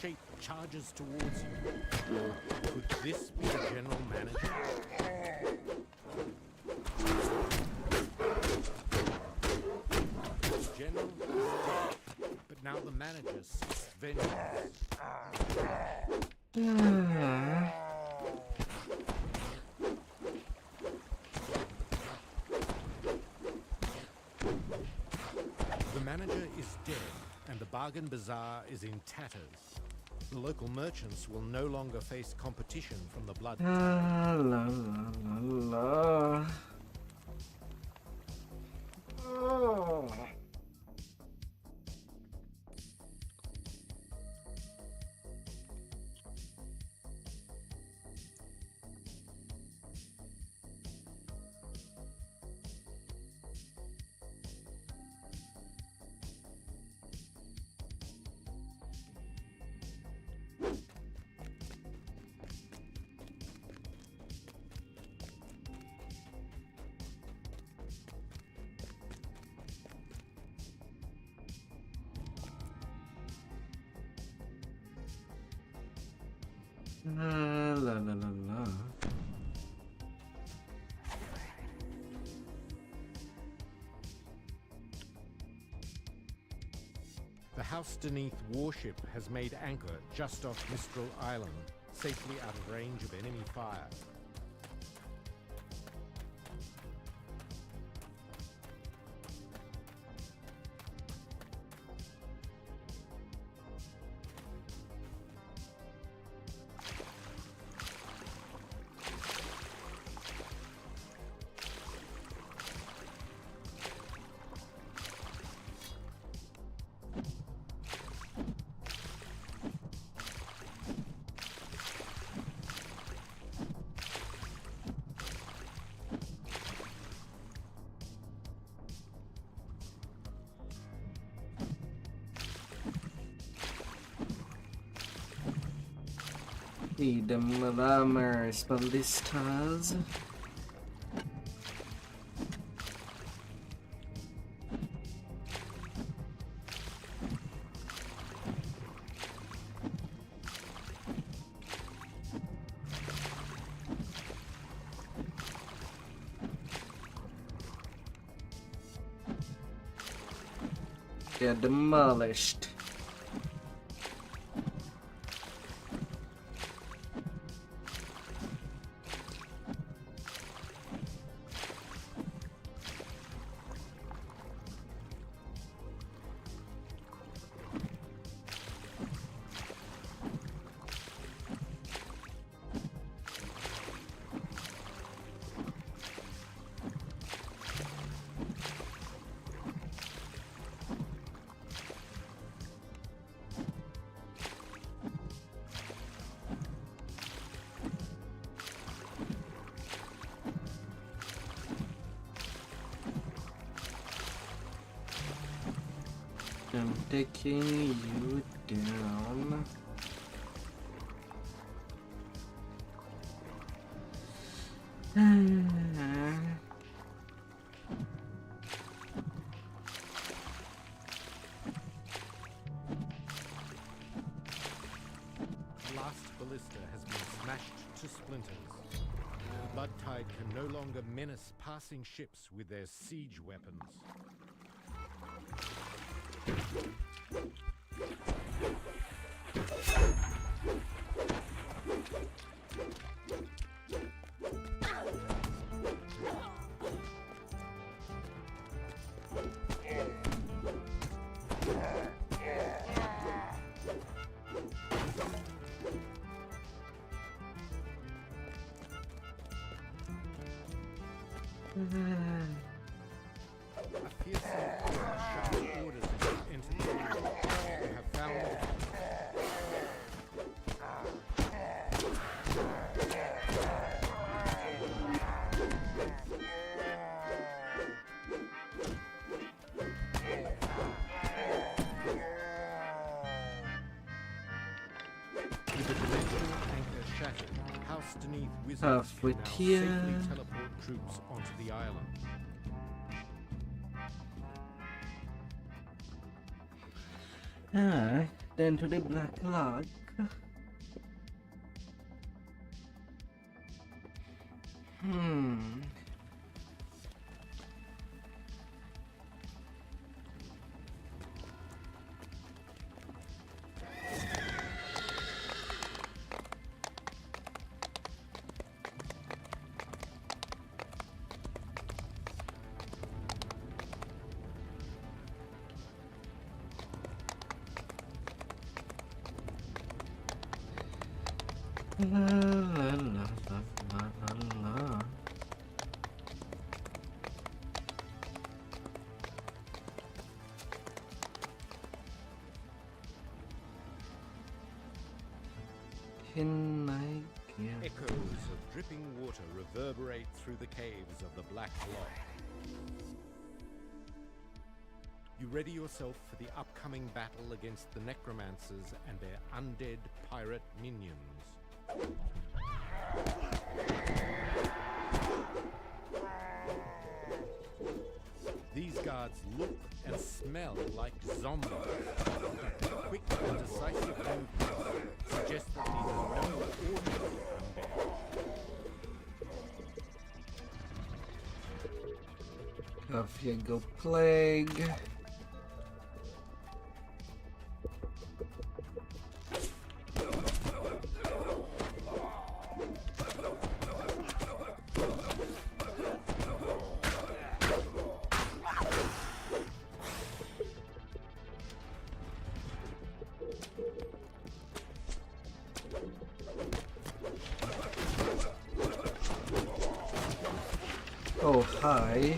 Shape charges towards you. Could this be the general manager? The general is dead, but now the manager seeks vengeance. The manager is dead, and the bargain bazaar is in tatters. The local merchants will no longer face competition from the blood. La la la la. Oh. La la la la. The House Beneath warship has made anchor just off Mistral Island, safely out of range of enemy fire. Need them alarmers, ballistas. Get demolished. I'm taking you down. The last ballista has been smashed to splinters. The Blood Tide can no longer menace passing ships with their siege weapons. A fearsome sharp orders into the room. You have found with the dimensional anchor shattered, housed beneath wizards can now here. safely teleport troops onto the island. Then to the Black Log. La la la la la la. Can I get... Echoes of dripping water reverberate through the caves of the Black Loch. You ready yourself for the upcoming battle against the necromancers and their undead pirate minions. These guards look and smell like zombies. But quick and decisive movements suggest that these are no ordinary undead. Off you go, plague. Oh, hi.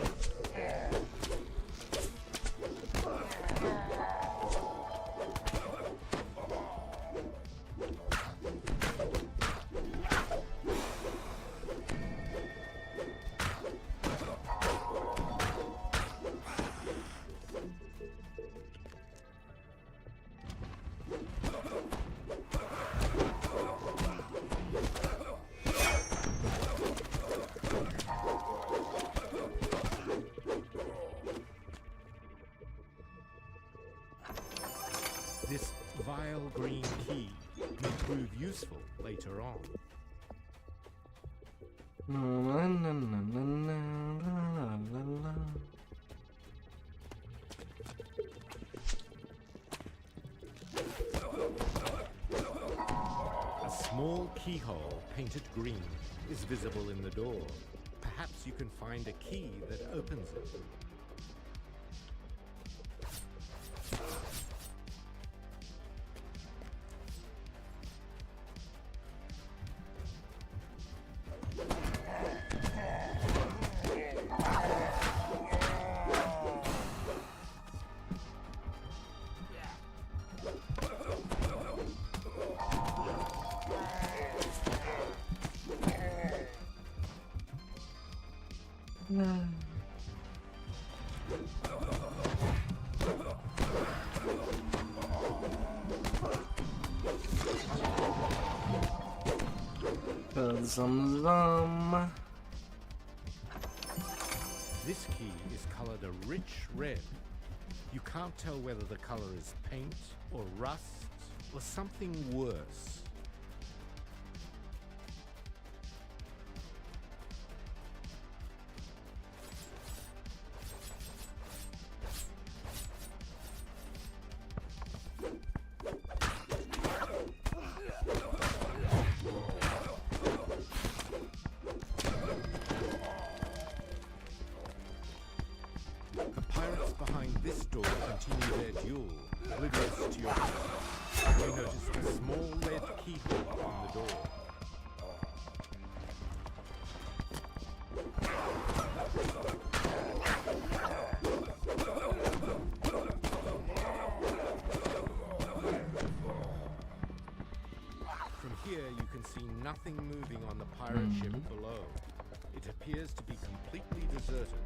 This vile green key may prove useful later on. La, la, la, la, la, la, la. A small keyhole painted green is visible in the door. Perhaps you can find a key that opens it. Zum. This key is colored a rich red. You can't tell whether the color is paint or rust or something worse. The pirates behind this door continue their duel, oblivious to your presence. You notice a small red keyhole on the door. From here you can see nothing moving on the pirate ship below. It appears to be completely deserted.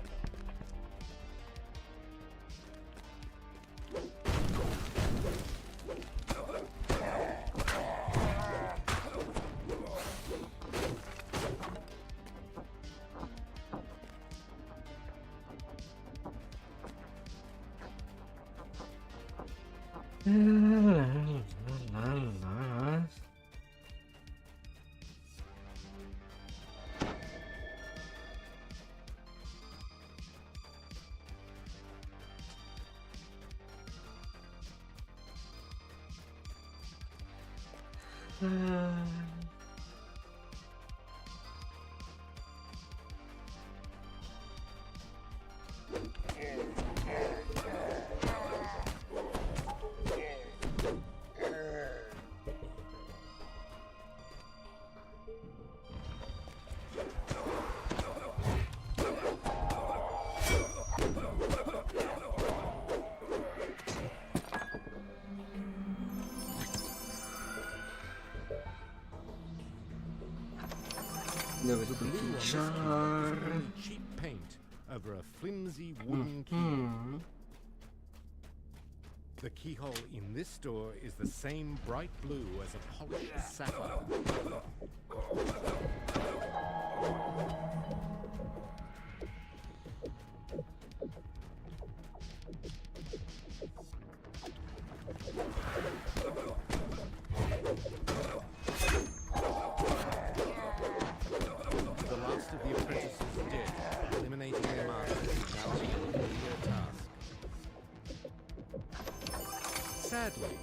Jar. Cheap paint over a flimsy wooden key. The keyhole in this door is the same bright blue as a polished sapphire. The last of the apprentices dead, eliminating their master is now a clear task. Sadly,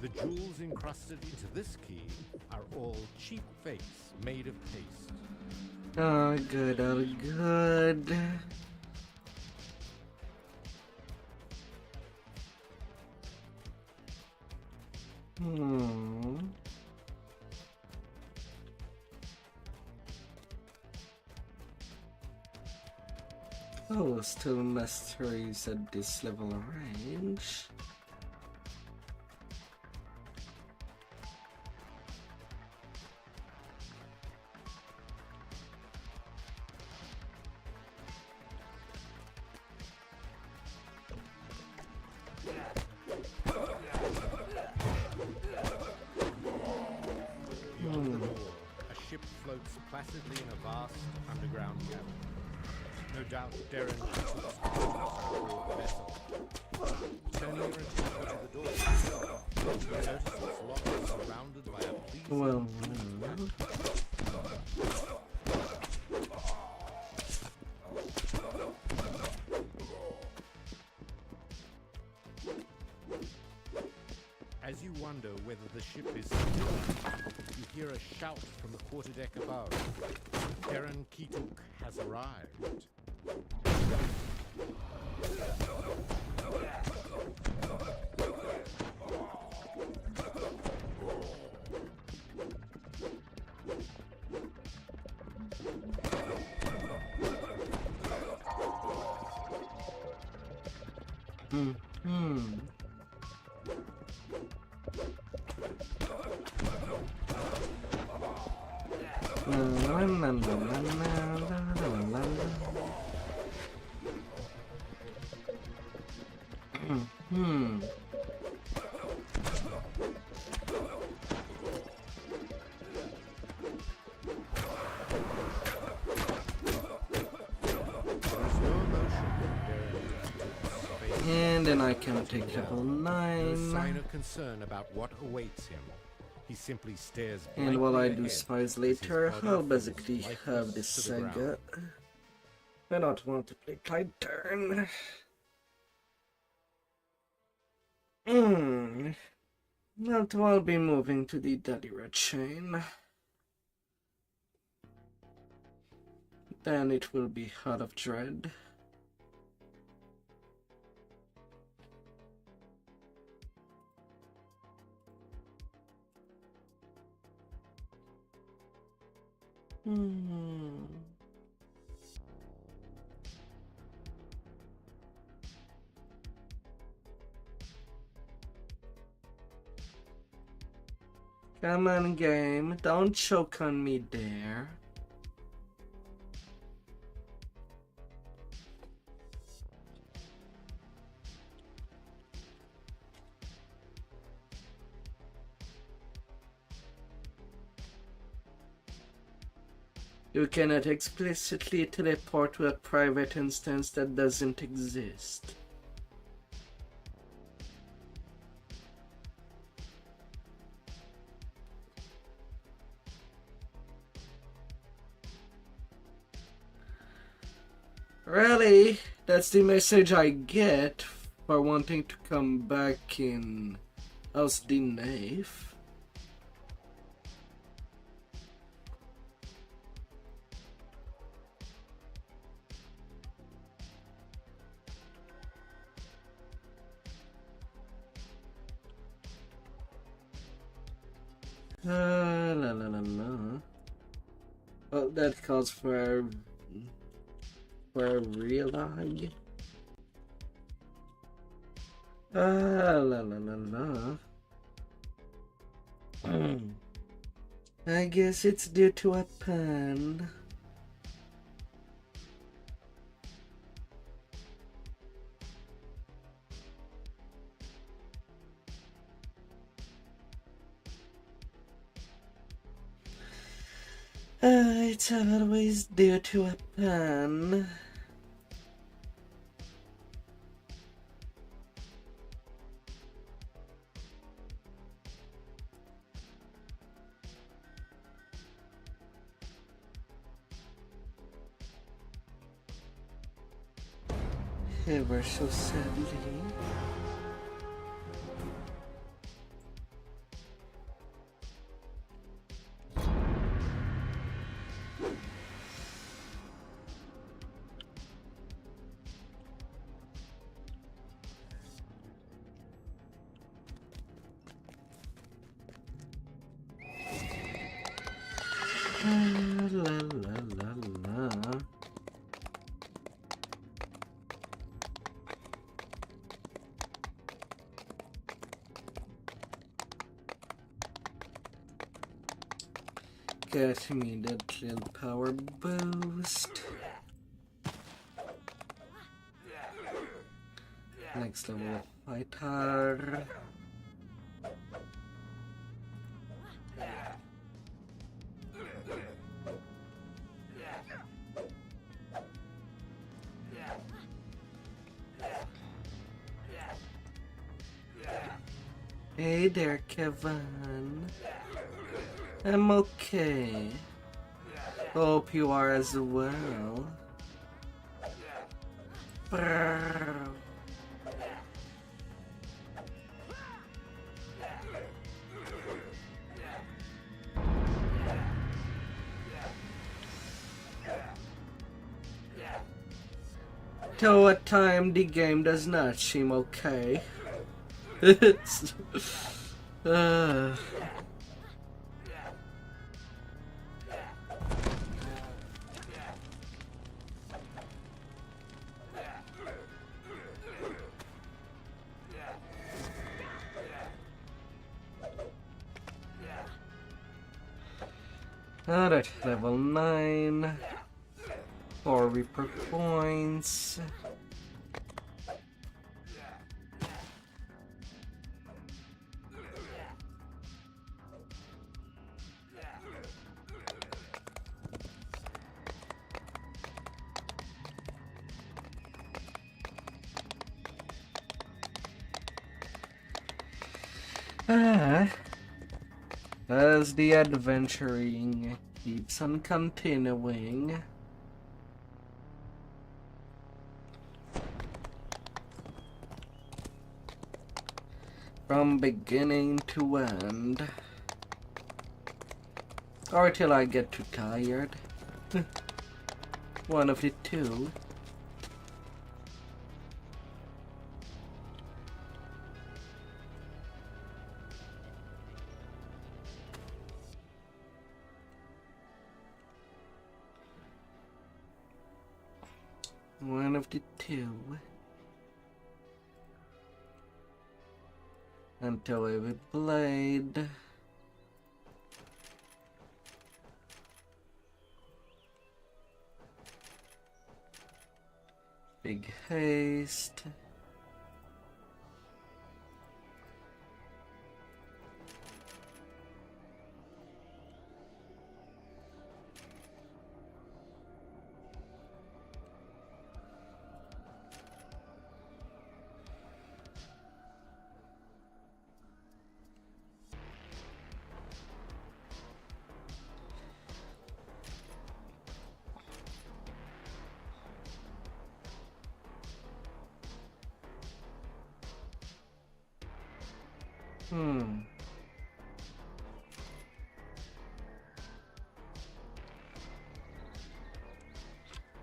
the jewels encrusted into this key are all cheap fakes made of paste. Oh, good, oh, good. Oh, still masteries at this level range. Beyond the door, a ship floats placidly in a vast underground cavern. No doubt Darren took aboard the vessel. Turning your attention to the door, you notice it's locked and surrounded by a pleasing Well, As you wonder whether the ship is still, you hear a shout from the quarterdeck above. Darren Keetuk has arrived. And then I can take level No 9. sign of concern about what awaits him. He simply stares And while I blankly do ahead spies as his later, body I'll falls basically lifeless have this to the ground. saga. I don't want to play Tide Turn. Not while I'll be moving to the Delira chain. Then it will be Heart of Dread. Come on, game. Don't choke on me there. You cannot explicitly teleport to a private instance that doesn't exist. Really? That's the message I get for wanting to come back in House the Knave? La la la la. Well, that calls for a real-lag. La la la la. I guess it's due to a pun. It's always due to a pun. Ever so sadly. La la la la. Get me that little power boost. Next level fighter. Hey there, Kevin. I'm okay. Hope you are as well. Brrr. Till what time the game does not seem okay. It's alright, level 9. 4 Reaper points. As the adventuring keeps on continuing. From beginning to end. Or till I get too tired. One of the two. One of the two. Until every blade. Big haste.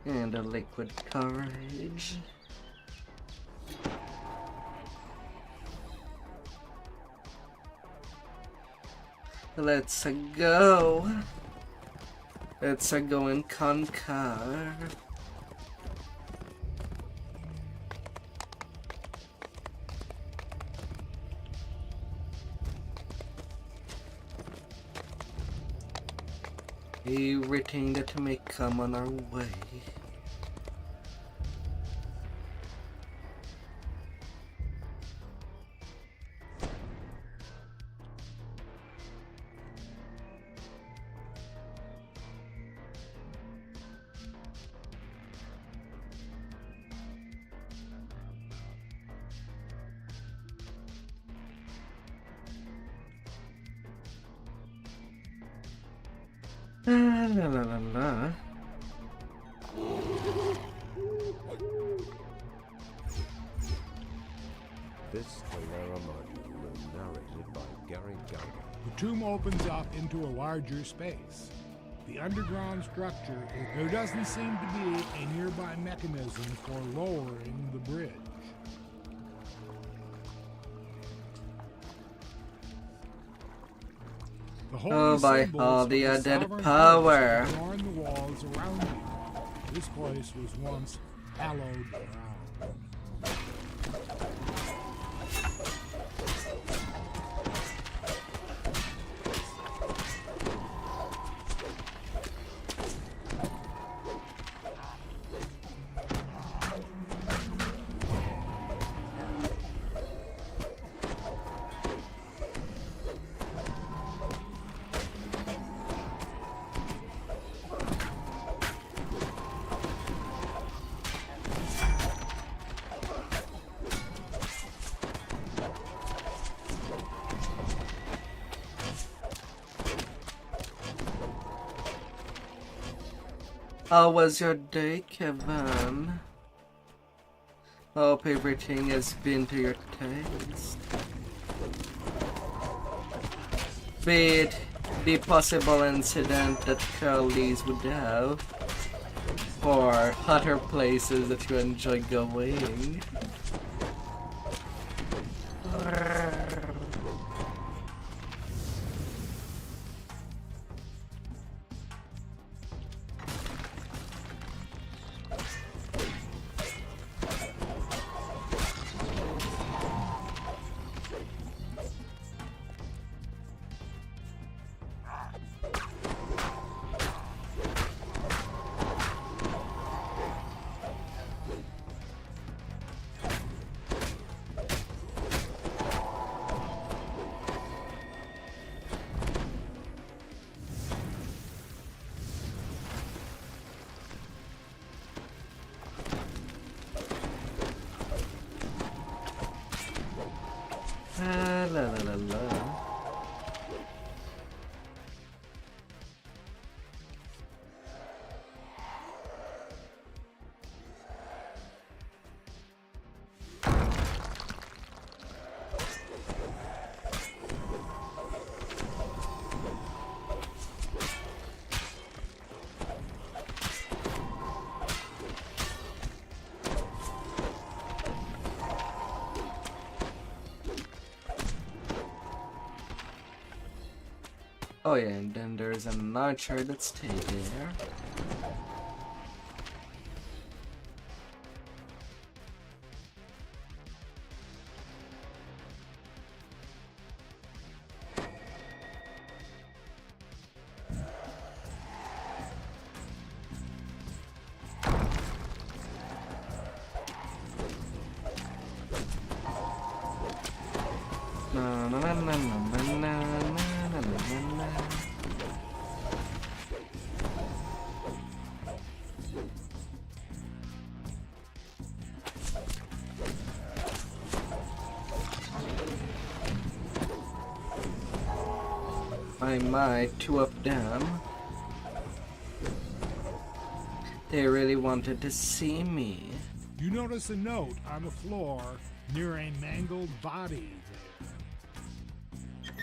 And a liquid courage. Let's go. Let's go and conquer. Everything that may come on our way. La la la la. This Telera module is narrated by Gary Geiger. The tomb opens up into a larger space. The underground structure, there doesn't seem to be a nearby mechanism for lowering the bridge. By all the added power. Adorn the walls around you. This place was once hallowed ground. How was your day, Kevin? Hope everything has been to your taste. Be it the possible incident that Curly's would have, or other places that you enjoy going. La la la la. Oh yeah, and then there's an archer that stayed there. Na na na na na na na. My, two of them. They really wanted to see me. You notice a note on the floor near a mangled body there.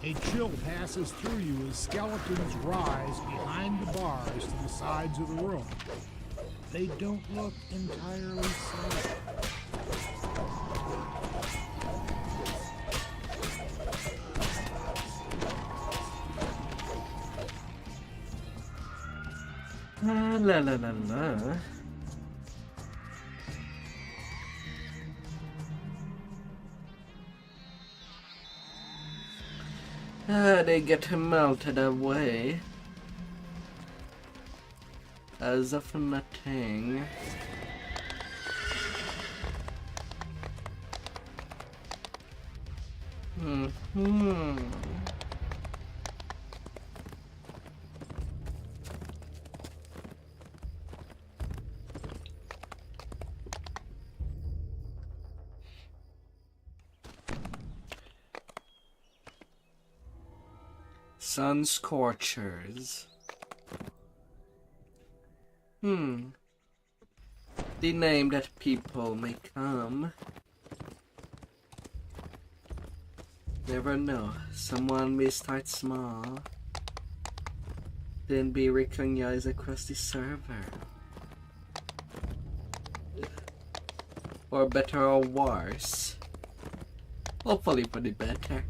A chill passes through you as skeletons rise behind the bars to the sides of the room. They don't look entirely safe. La la la la. They get melted away as of nothing. Sun Scorchers. The name that people may come. Never know. Someone may start small, then be recognized across the server. Or better or worse. Hopefully for the better.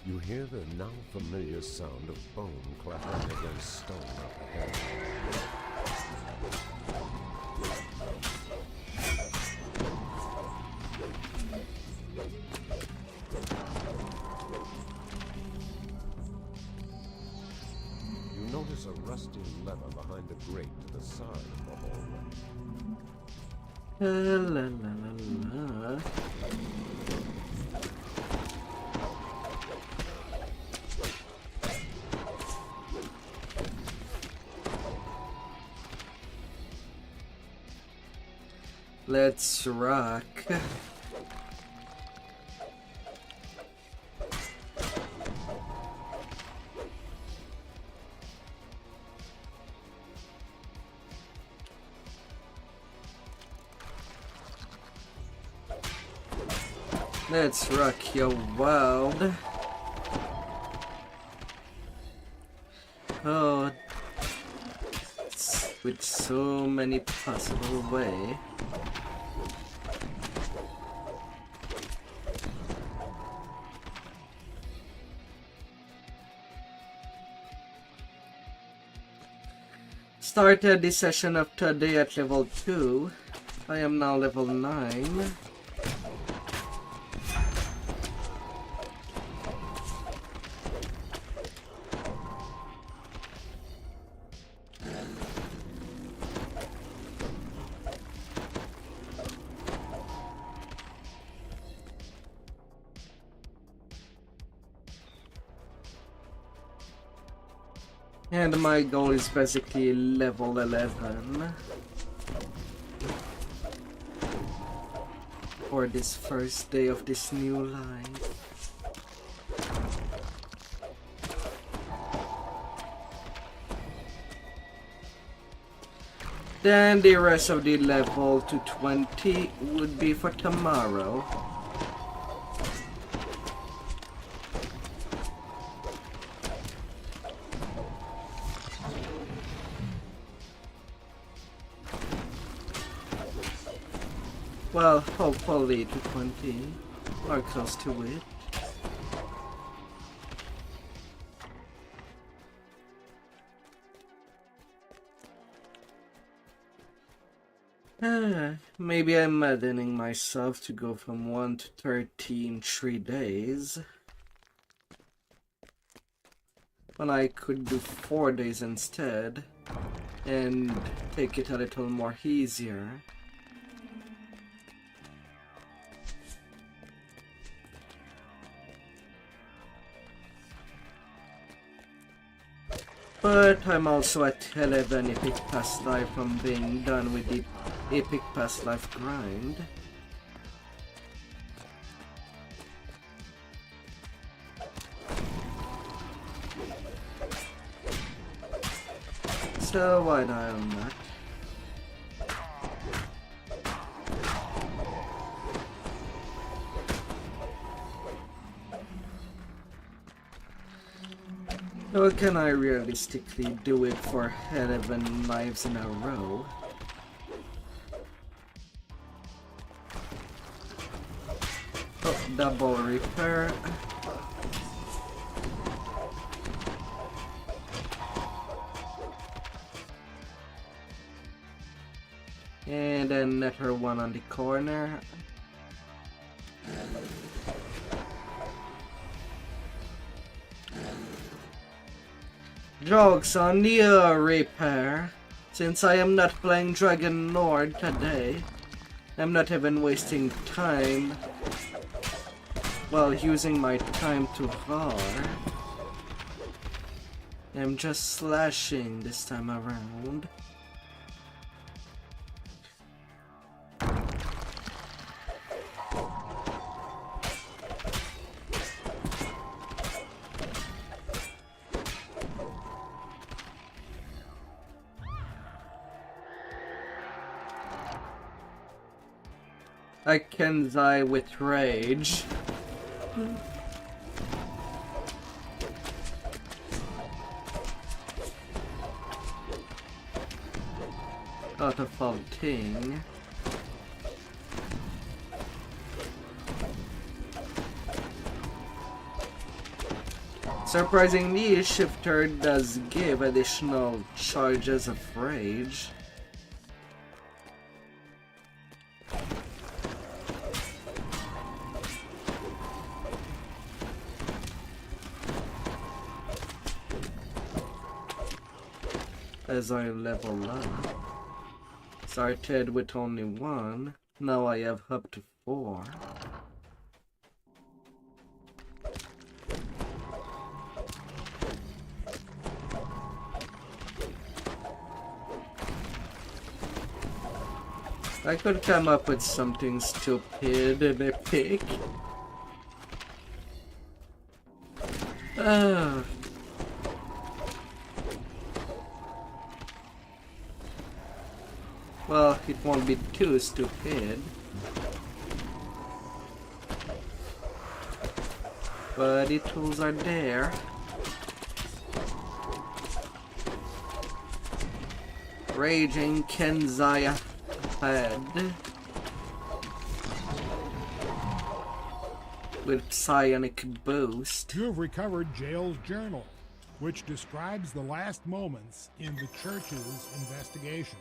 You hear the now familiar sound of bone clattering against stone up ahead. notice a rusty lever behind a grate to the side of the hallway. La la la la. Let's rock. Let's rock your world. Oh, with so many possible ways. Started this session of today at level 2. I am now level 9. And my goal is basically level 11 for this first day of this new line. Then the rest of the level to 20 would be for tomorrow. Well, hopefully to 20, or close to it. Maybe I'm maddening myself to go from 1 to 30 in 3 days. When I could do 4 days instead, and take it a little more easier. But I'm also at 11 Epic Past Life from being done with the Epic Past Life grind. So why die on that? Or can I realistically do it for 11 lives in a row? Oh, double repair. And another one on the corner. Jokes on you, repair. Since I am not playing Dragon Lord today, I'm not even wasting time while using my time to haul. I'm just slashing this time around. I Kensai with rage. Out of faulting. Surprisingly, Shifter does give additional charges of rage. as I level up. Started with only 1, now I have up to 4. I could come up with something stupid and epic. Well, it won't be too stupid. But the tools are there. Raging Kensai head with psionic boost. You have recovered Jail's journal, which describes the last moments in the church's investigation.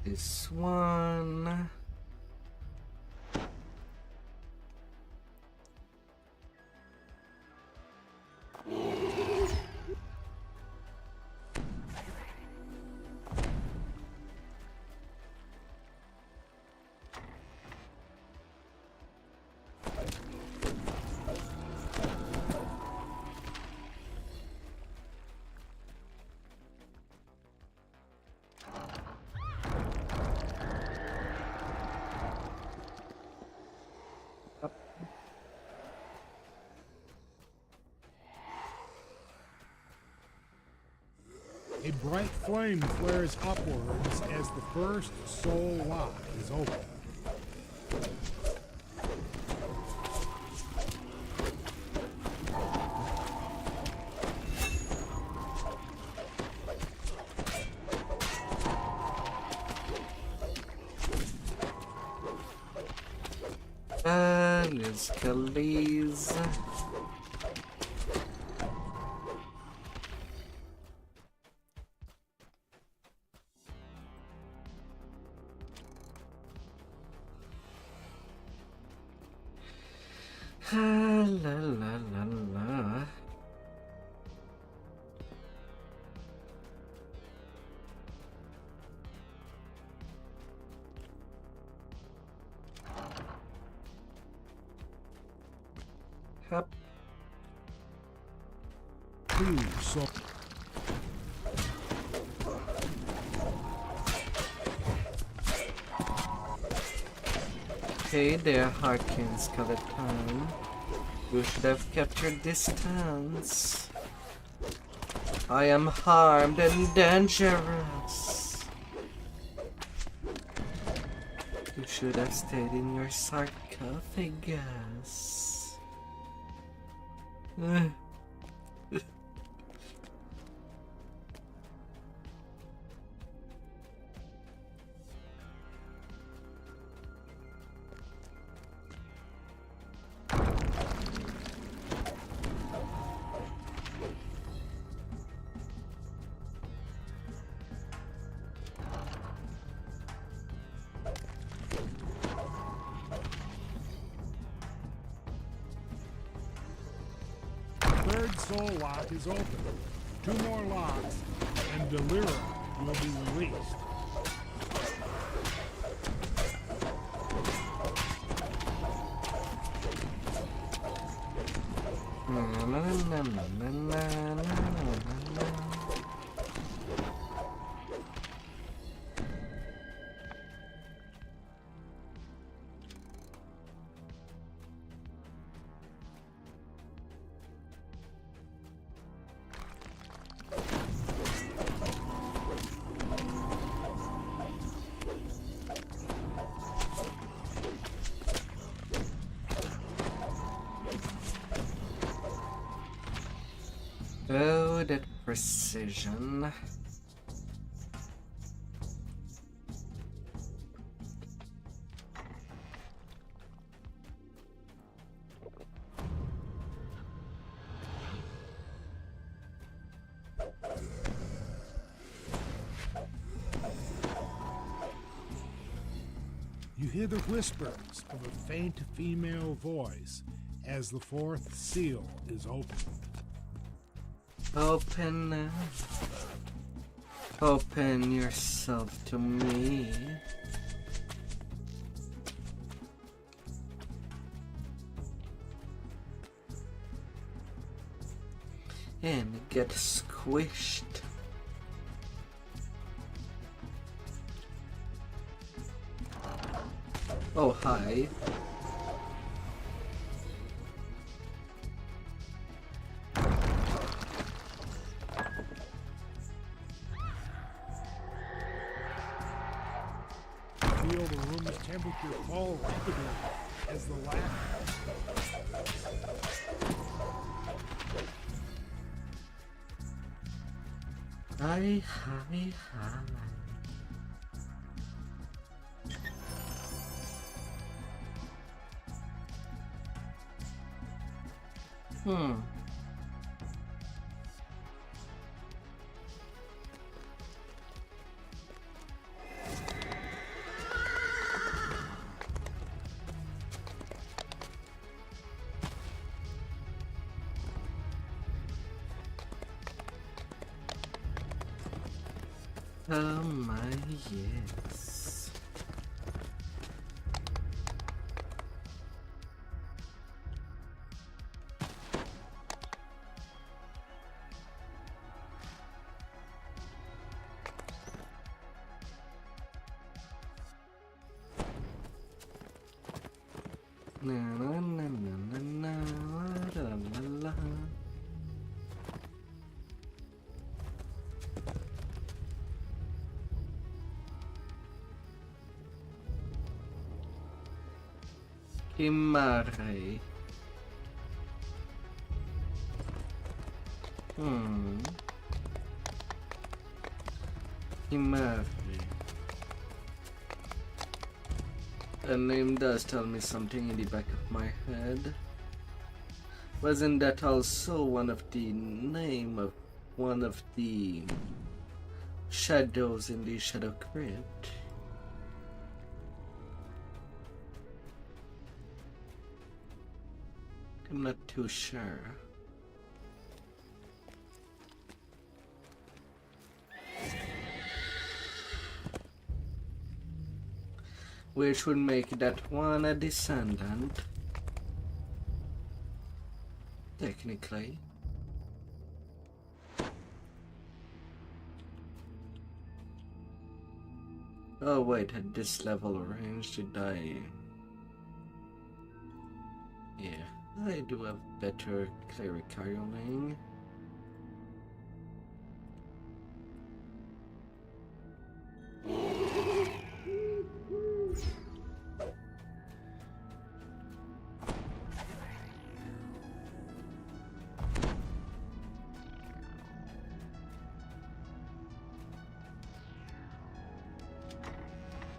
This one. A bright flame flares upwards as the first soul lock is opened. Let's kill these. La la la la. Hup. So Hey there, Harkin Skeleton. You should have kept your distance. I am harmed and dangerous. You should have stayed in your sarcophagus. third soul lock is open. 2 more locks, and Delira will be released. precision. You hear the whispers of a faint female voice as the fourth seal is opened. Open yourself to me. And get squished. Oh, hi. Feel the room's temperature fall rapidly as the laugh. Hi. Oh my yes. Na na na na na na la la la. Himare. Himare. The name does tell me something in the back of my head. Wasn't that also one of the name of one of the shadows in the Shadow Crypt? I'm not too sure. Which would make that one a descendant. Technically. Oh wait, at this level range did I... Yeah. I do have better clericaling.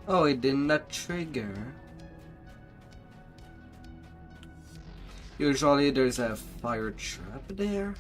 Oh, it did not trigger. Usually there's a fire trap there.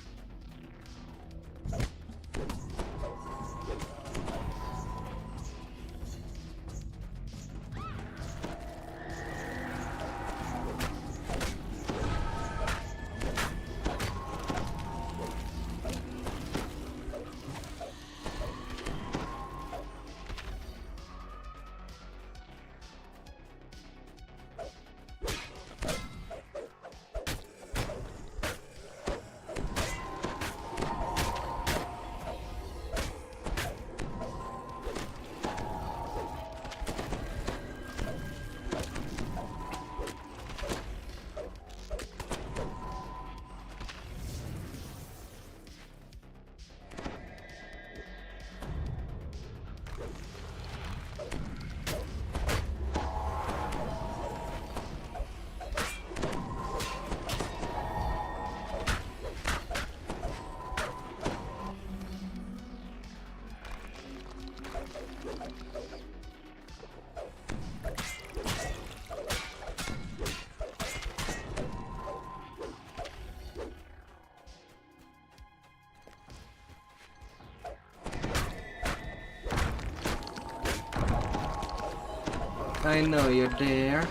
I know you're there.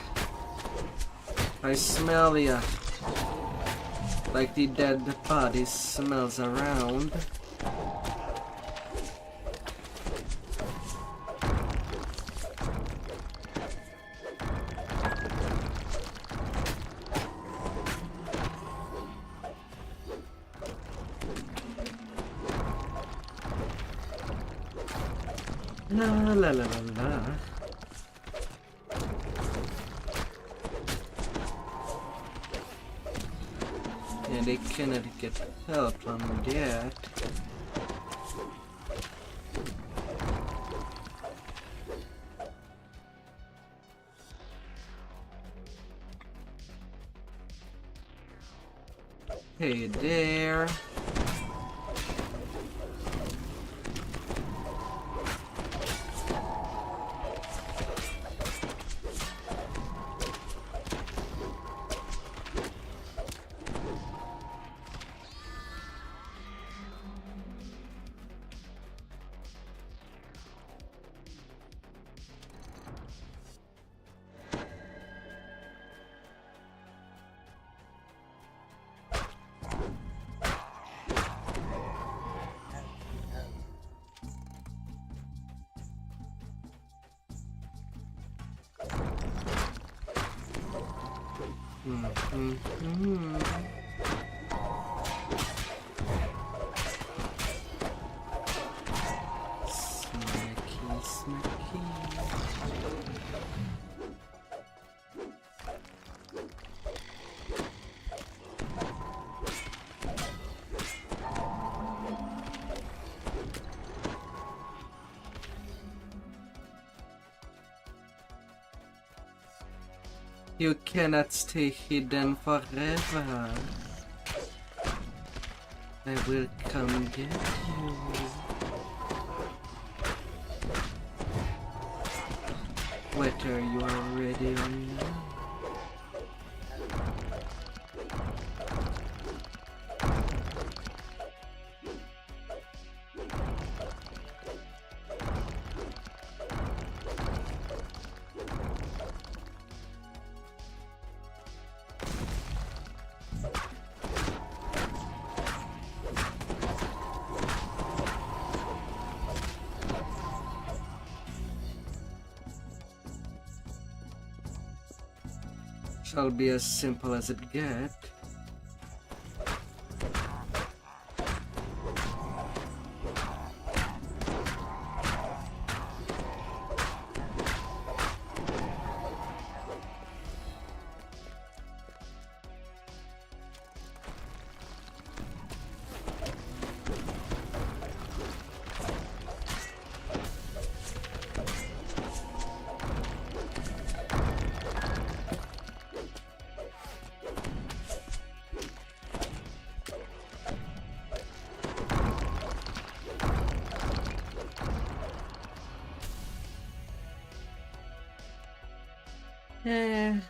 I smell ya. Like the dead body smells around. La la la la la. And they cannot get help from that. Hey there. You cannot stay hidden forever. I will come get you. Whether you are ready or not. Shall be as simple as it gets.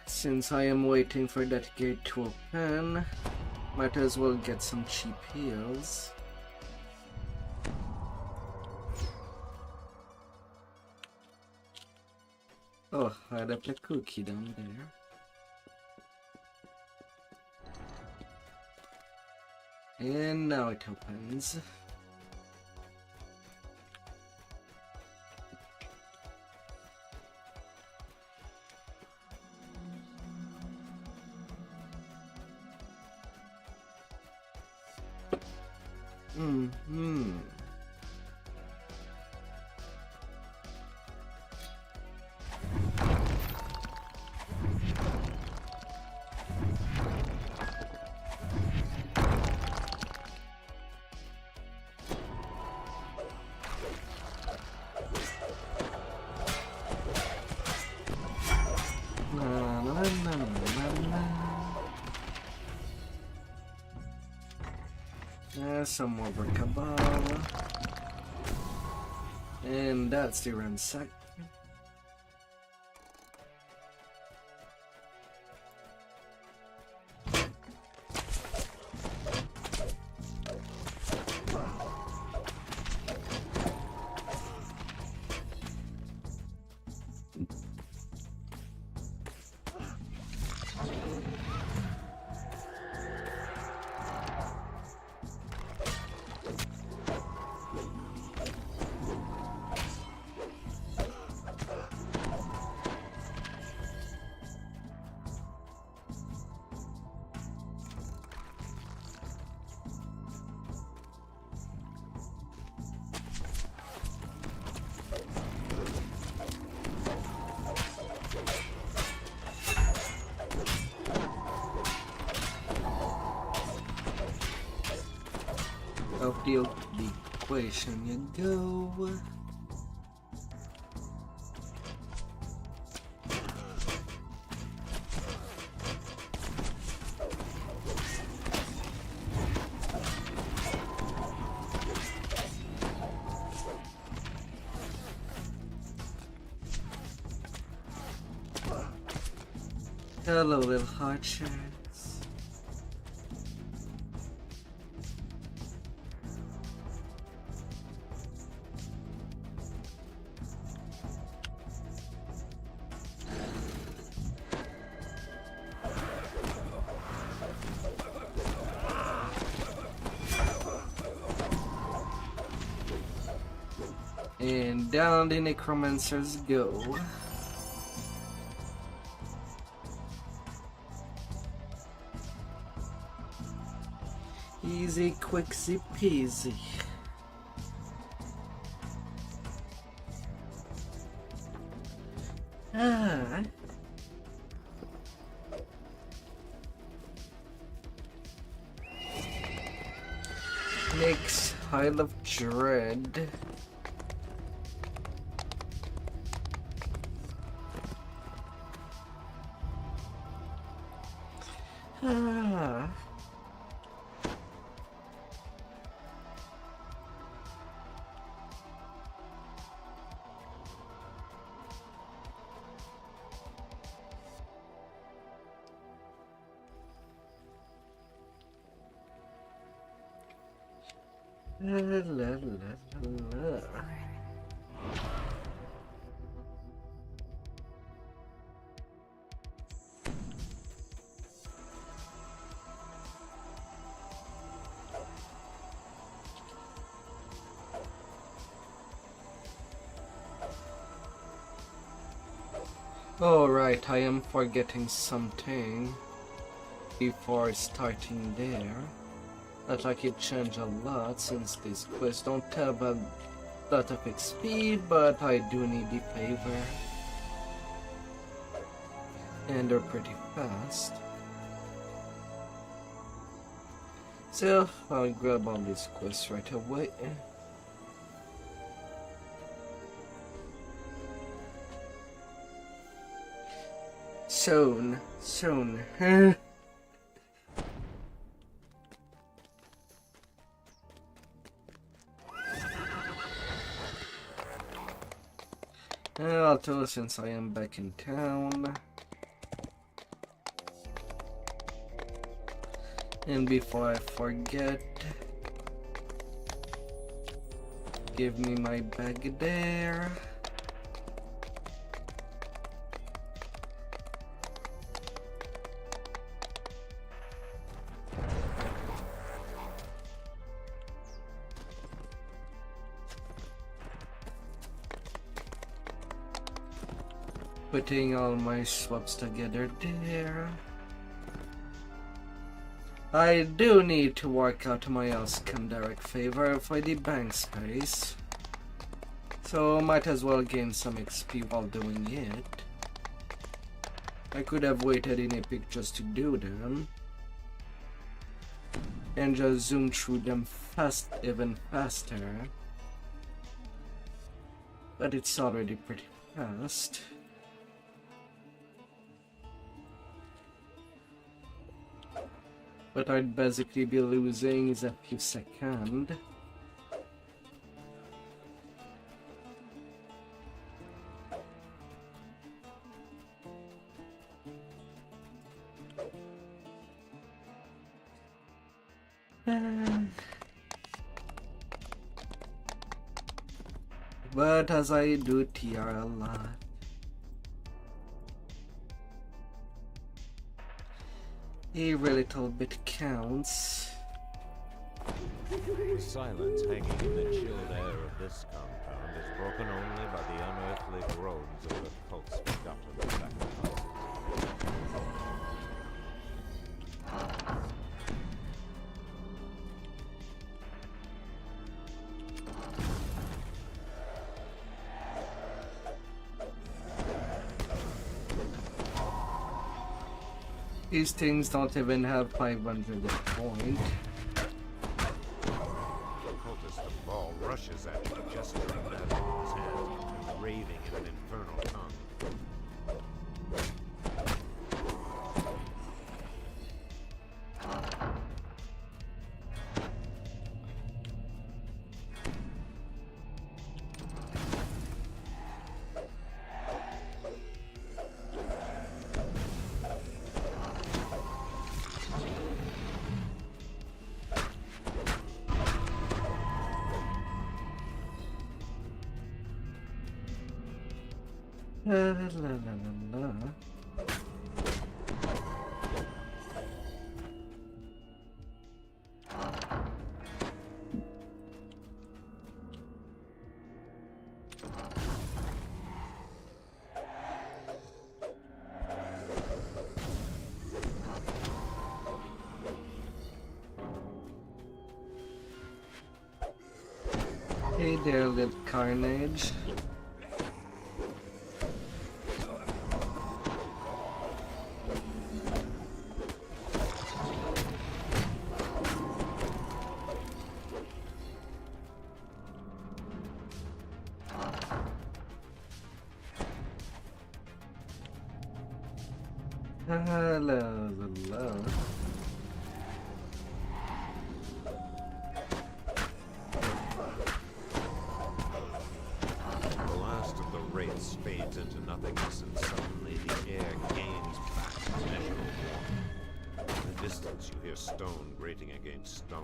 Since I am waiting for that gate to open, might as well get some cheap heals. Oh, I left a cookie down there. And now it opens. Some more brickaball. And that's the ransack. the equation you go. Hello, little heart sharks. And down the necromancers go. Easy, quicksy peasy. Ah. Next, Isle of Dread. Ah. La, la, la, la. Oh right, I am forgetting something before starting there. Not like it changed a lot since this quest don't have a lot of XP, but I do need the favor. And they're pretty fast. So I'll grab all these quests right away. Soon. Also, since I am back in town, and before I forget, give me my bag there. Putting all my swaps together there. I do need to work out my Iskandaric favor for the bank space, so might as well gain some XP while doing it. I could have waited in Epic just to do them, and just zoom through them even faster, but it's already pretty fast. What I'd basically be losing is a few seconds. But as I do TR a lot, every little bit counts. The silence hanging in the chilled air of this compound is broken only by the unearthly groans of the cult's forgotten sacrifices. These things don't even have 500 at point. The La la la la. Hey there, little carnage. Hello. The last of the wraiths fades into nothingness, and suddenly the air gains back measurable warmth. In the distance, you hear stone grating against stone.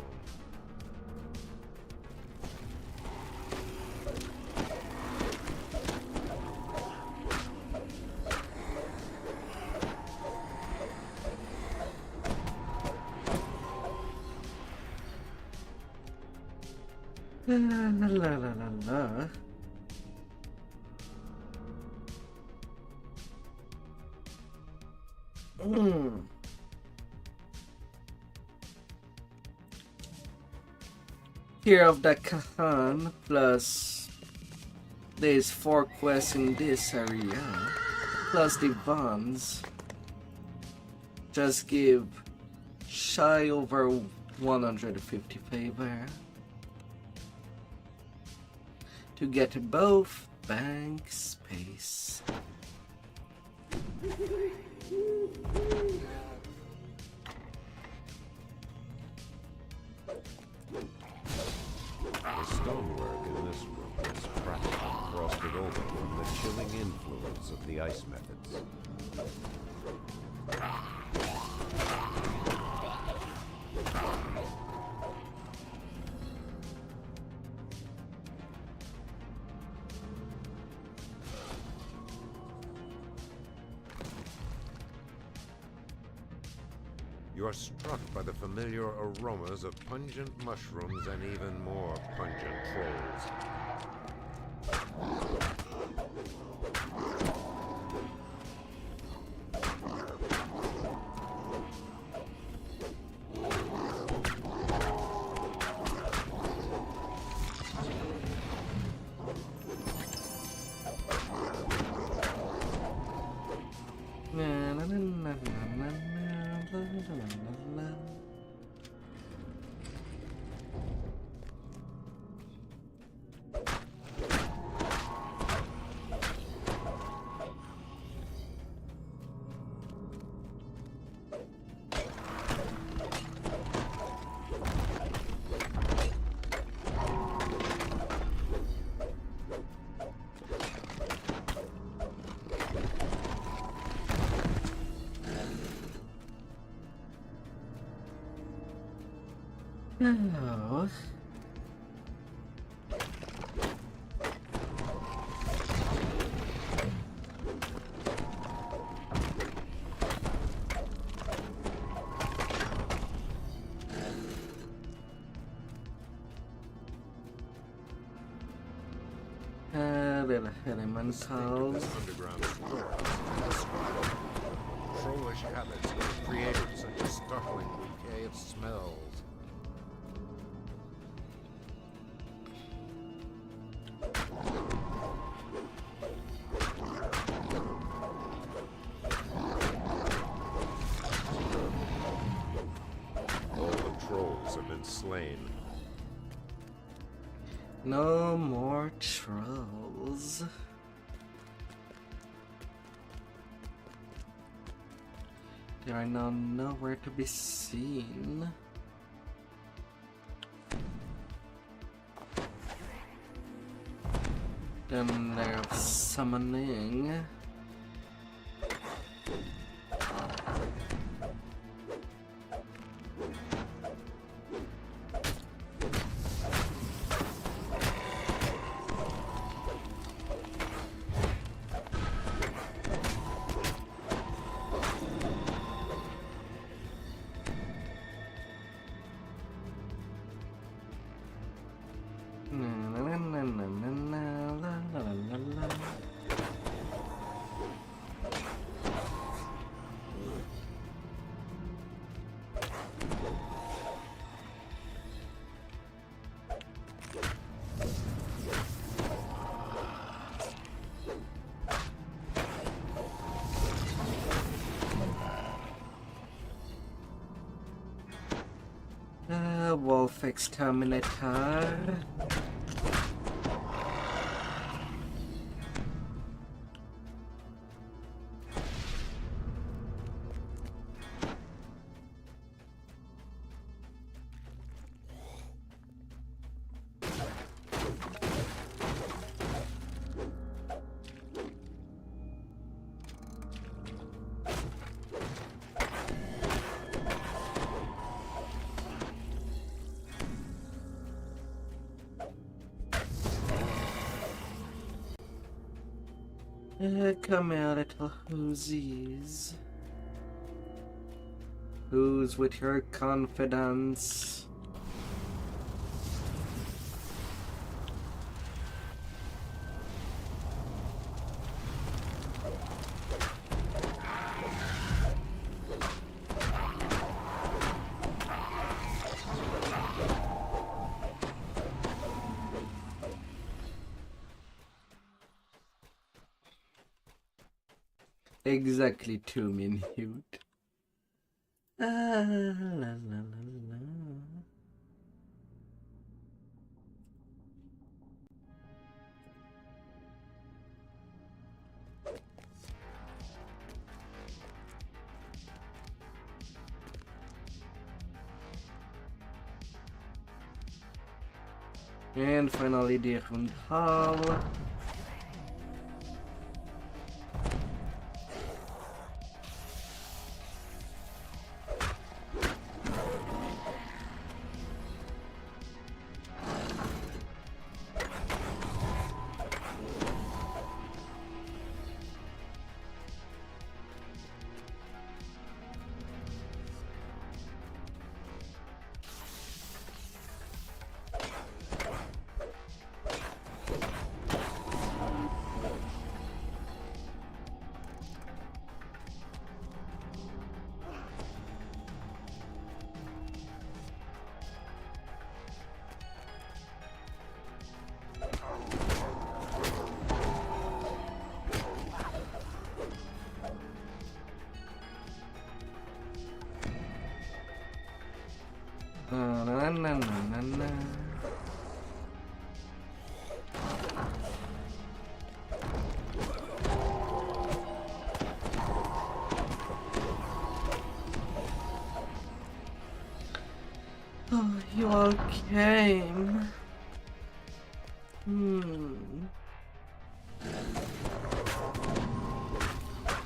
La. Fear of the Khan, plus there's 4 quests in this area, plus the bonds. Just give shy over 150 favor to get both bank space. The stonework in this room is practically frosted over from the chilling influence of the ice methods. You are struck by the familiar aromas of pungent mushrooms and even more pungent trolls. No. Little elementals. Underground trollish habits have created such a startling bouquet of smells. All the trolls have been slain. No more trolls. They are now nowhere to be seen. Then they're summoning. wolf exterminator. Come here, little whoosies. Who's with your confidence? Exactly 2 minutes. La, la, la, la. And finally the Rundhall. Na, na, na, na, na. Oh, you all came.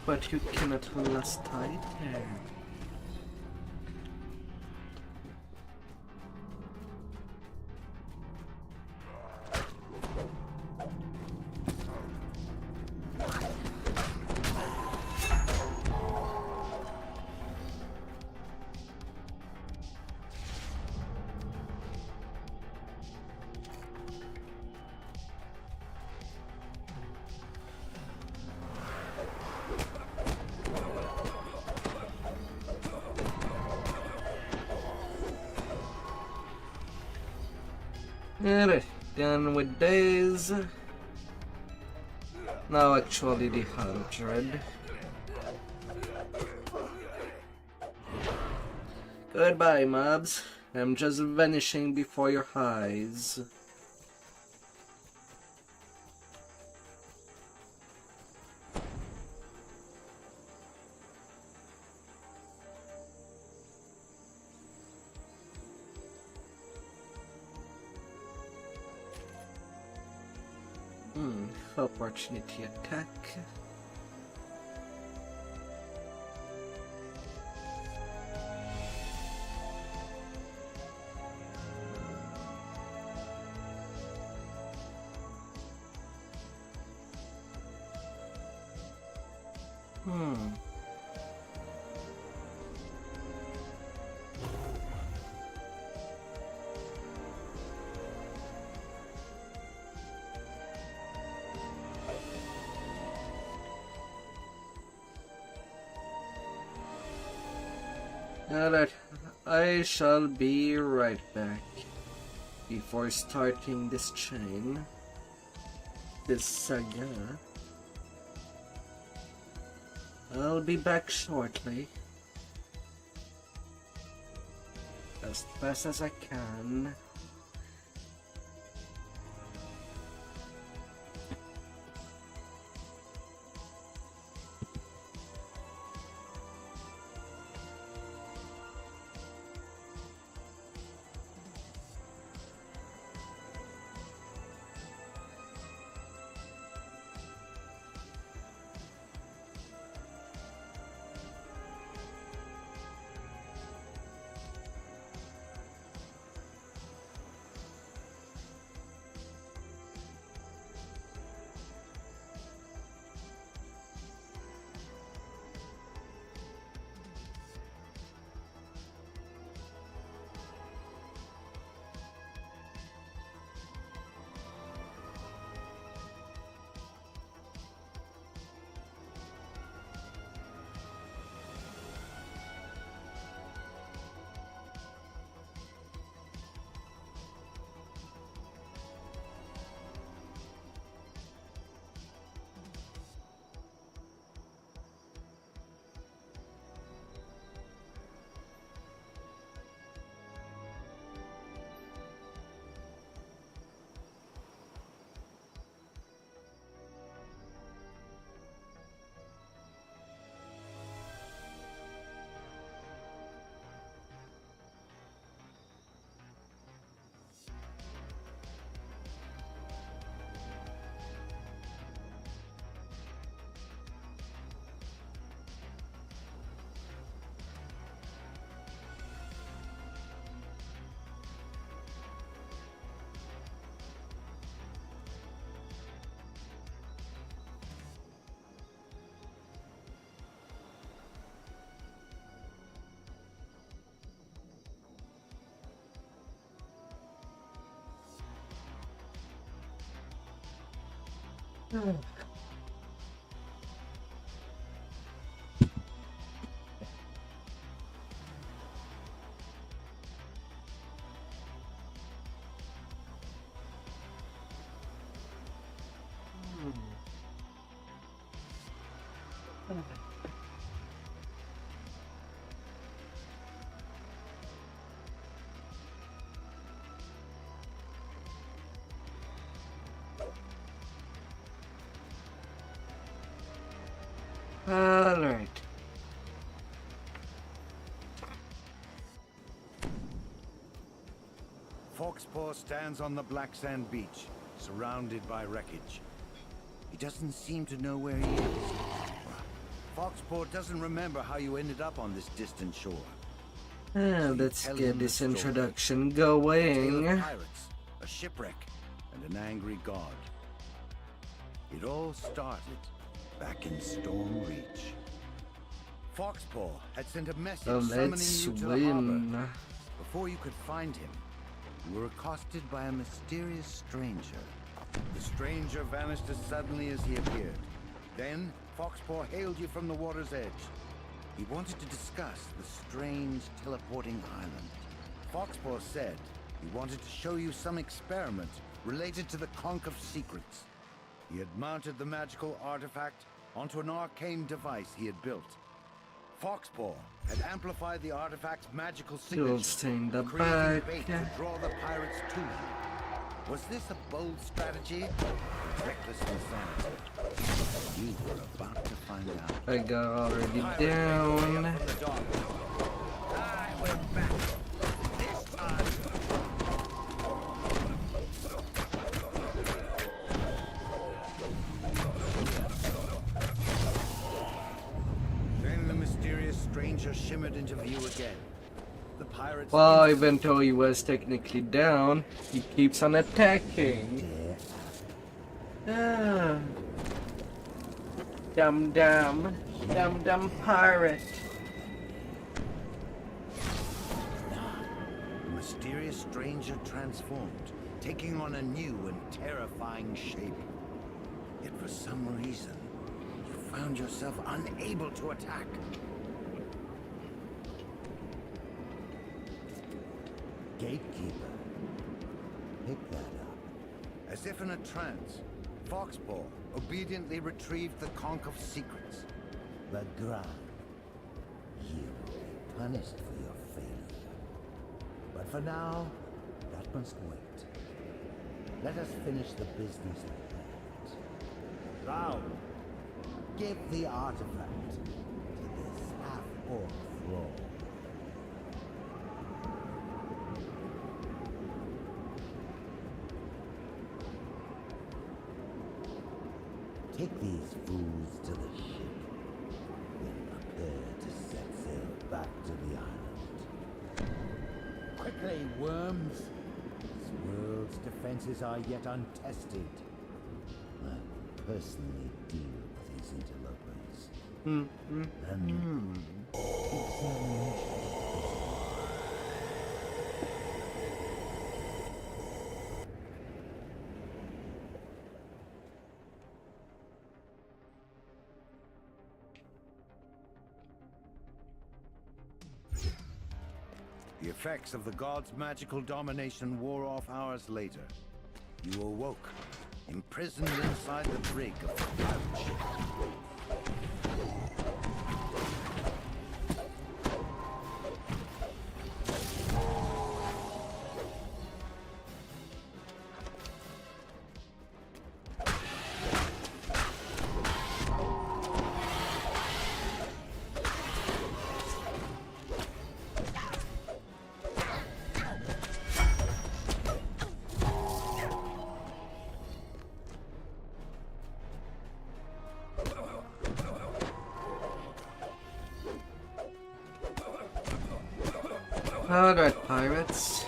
But you cannot last either. Alright, done with days. Now actually the 100. Goodbye, mobs. I'm just vanishing before your eyes. Opportunity attack. Alright, I shall be right back. Before starting this chain, this saga, I'll be back shortly. as fast as I can. Alright. Foxpaw stands on the black sand beach, surrounded by wreckage. He doesn't seem to know where he is. Foxpaw doesn't remember how you ended up on this distant shore. Let's get this introduction going. A tale of pirates, a shipwreck, and an angry god. It all started back in Storm Reach. Foxpaw had sent a message summoning let's you to the win. harbor. Before you could find him, you were accosted by a mysterious stranger. The stranger vanished as suddenly as he appeared. Then, Foxpaw hailed you from the water's edge. He wanted to discuss the strange teleporting island. Foxpaw said he wanted to show you some experiment related to the Conch of Secrets. He had mounted the magical artifact onto an arcane device he had built. Foxpaw had amplified the artifact's magical You'll stay in the creating back. bait to draw the pirates to you. Was this a bold strategy or reckless insanity? You were about to find out. I got already down. I went back. This time. Then the mysterious stranger shimmered into view again. The pirates. Well, even though he was technically down, he keeps on attacking. Dumb pirate. The mysterious stranger transformed, taking on a new and terrifying shape. Yet for some reason, you found yourself unable to attack. Gatekeeper. Pick that up. As if in a trance, Foxpaw obediently retrieved the Conch of Secrets. Legrand, you will be punished for your failure. But for now, that must wait. Let us finish the business at hand. Drow, give the artifact to this half-orc thrall. Take these fools to the ship, then prepare to set sail back to the island. Quickly, worms! This world's defenses are yet untested. I personally deal with these interlopers. And examination. The effects of the god's magical domination wore off hours later. You awoke, imprisoned inside the brig of the pouch. Alright, pirates.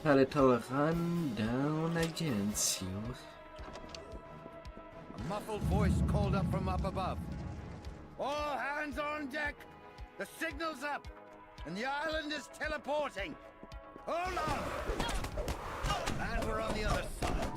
A little run down against you. A muffled voice called up from up above. All hands on deck! The signal's up! And the island is teleporting! Hold on! And we're on the other side.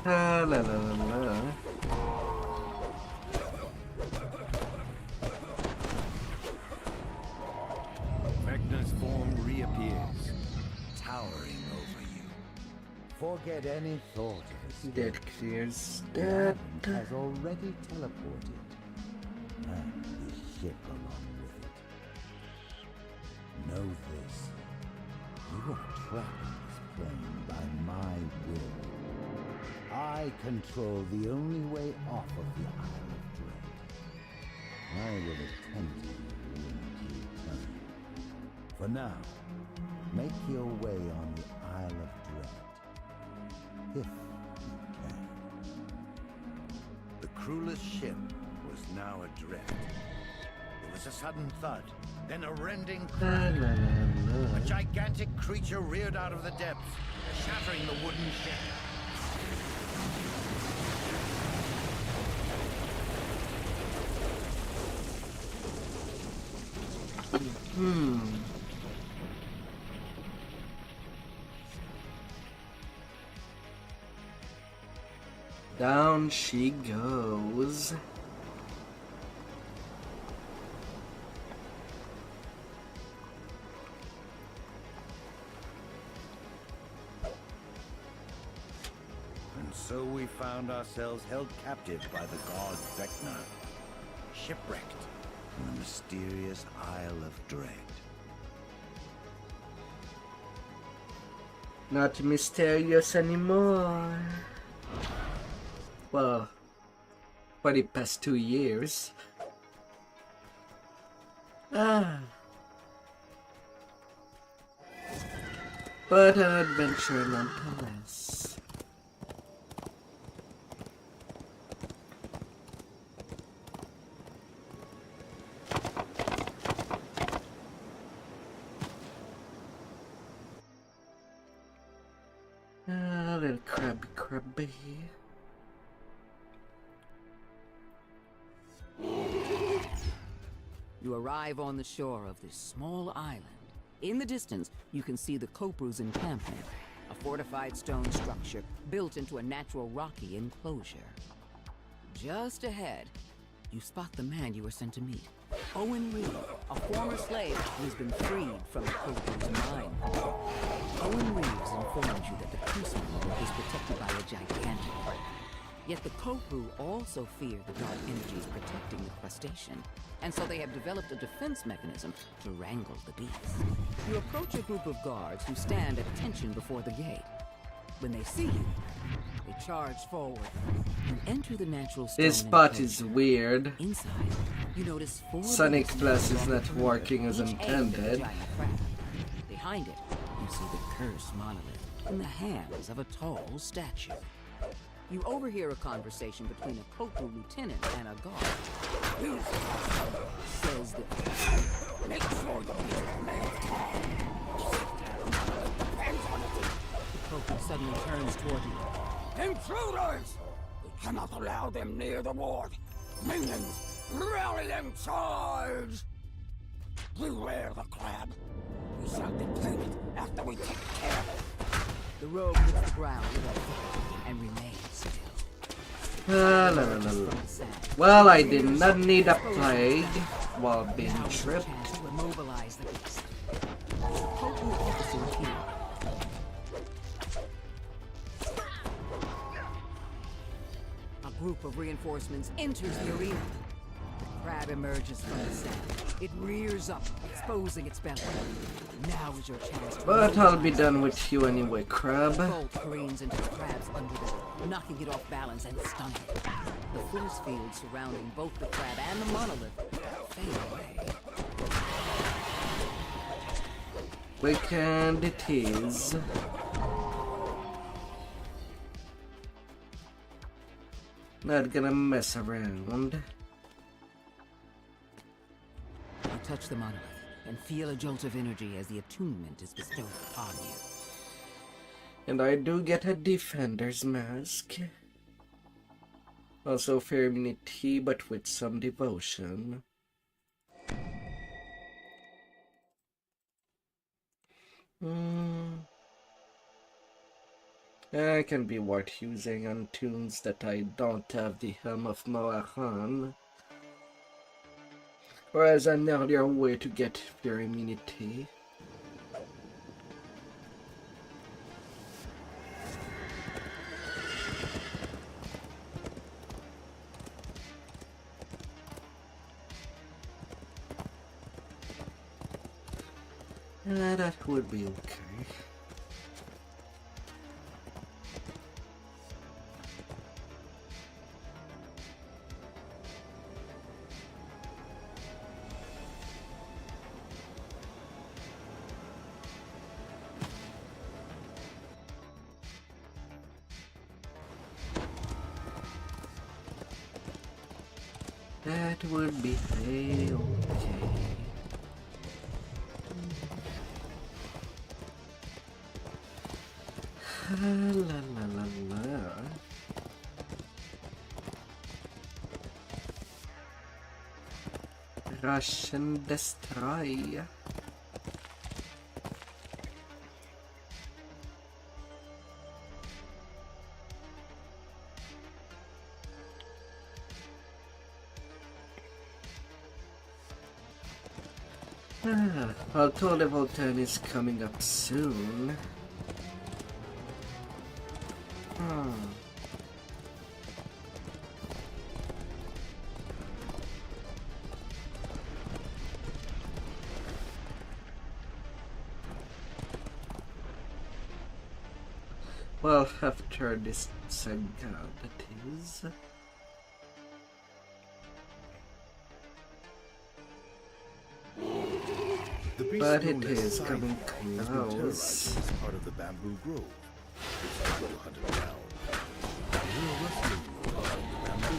La la la la. Vecna's form reappears, towering over you. Forget any thought of escape. That clears The that. island has already teleported, and the ship along with it. Know this: you are trapped in this plane by my will. I control the only way off of the Isle of Dread. I will attend to you when you return. For now, make your way on the Isle of Dread, if you can. The crewless ship was now adrift. There was a sudden thud, then a rending crack. A gigantic creature reared out of the depths, shattering the wooden ship. Down she goes. And so we found ourselves held captive by the god Vecna, shipwrecked in the mysterious Isle of Dread. Not mysterious anymore. Well, for the past 2 years. But an adventure nonetheless. A little crabby. You arrive on the shore of this small island. In the distance, you can see the Kopru's encampment, a fortified stone structure built into a natural rocky enclosure. Just ahead, you spot the man you were sent to meet. Owen Reed, a former slave who's been freed from the Kopru's mind. Owen Reeves informs you that the crucible is protected by a gigantic threat. Yet the Kopru also fear the dark energies protecting the crustacean, and so they have developed a defense mechanism to wrangle the beast. You approach a group of guards who stand at attention before the gate. When they see you, they charge forward. You enter the natural stone This spot is enclosure. weird. Inside, you notice 4 Sonic doors Plus is along not the perimeter, working as each aimed at the intended. giant crab. Behind it, you see the cursed monolith in the hands of a tall statue. You overhear a conversation between a Kopru lieutenant and a guard. Says that make sure you get the man. The Kopru suddenly turns toward you. Intruders! We cannot allow them near the ward. Minions, rally and charge! Beware the crab. We shall deplete it after we take care of it. The rogue hits the ground with a thud and remains still. La, la, la, la. Well, I did not need a plague while being tripped. To immobilize the beast. Kopru officer here. A group of reinforcements enters the arena. The crab emerges from the sand. It rears up, exposing its belly. Now is your chance to... But I'll be done with you anyway, crab. Bolt careens into the crab's underbelly, knocking it off balance and stunning it. The force field surrounding both the crab and the monolith fade away. Weekend it is. Not gonna mess around. You touch the monolith and feel a jolt of energy as the attunement is bestowed upon you. And I do get a defender's mask. Also fair immunity, but with some devotion. It can be worth using on tunes that I don't have the Helm of Moahan. Or as an earlier way to get fair immunity. That would be okay. That would be okay. La la la la. Rush and destroy. Although level 10 is coming up soon. Well, after this saga, that is. But it is coming close. Part of the bamboo grove. It's time to hunt it down. We're rescuing you from the bamboo.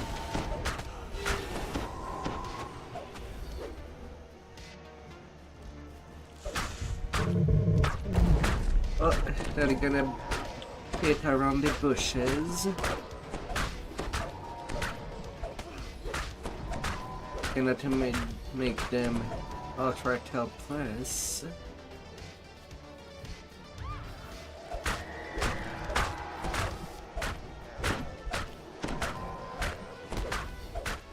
Oh, they're gonna hit around the bushes. Cannot make them outright helpless.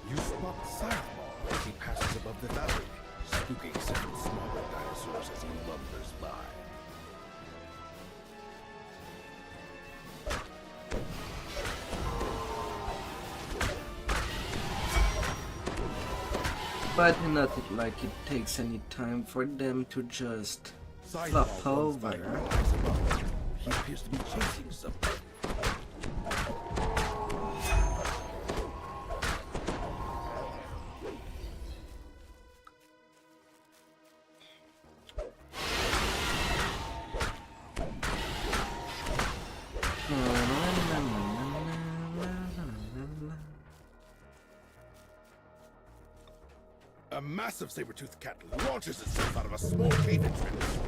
You spot Sideball as he passes above the valley, spooking several smaller dinosaurs as he lumbers by. But not like it takes any time for them to just flop over. He appears to be chasing something. A massive saber-toothed cat launches itself out of a small cave entrance.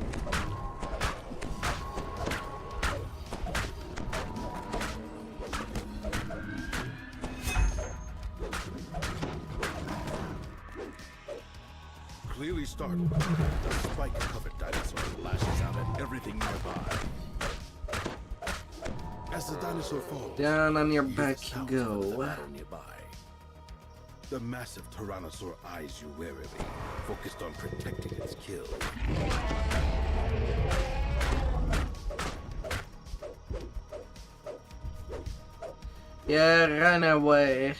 Clearly startled, the spike-covered dinosaur lashes out at everything nearby. As the dinosaur falls, down on your back you go. The massive Tyrannosaur eyes you warily, focused on protecting its kill. Yeah, run away.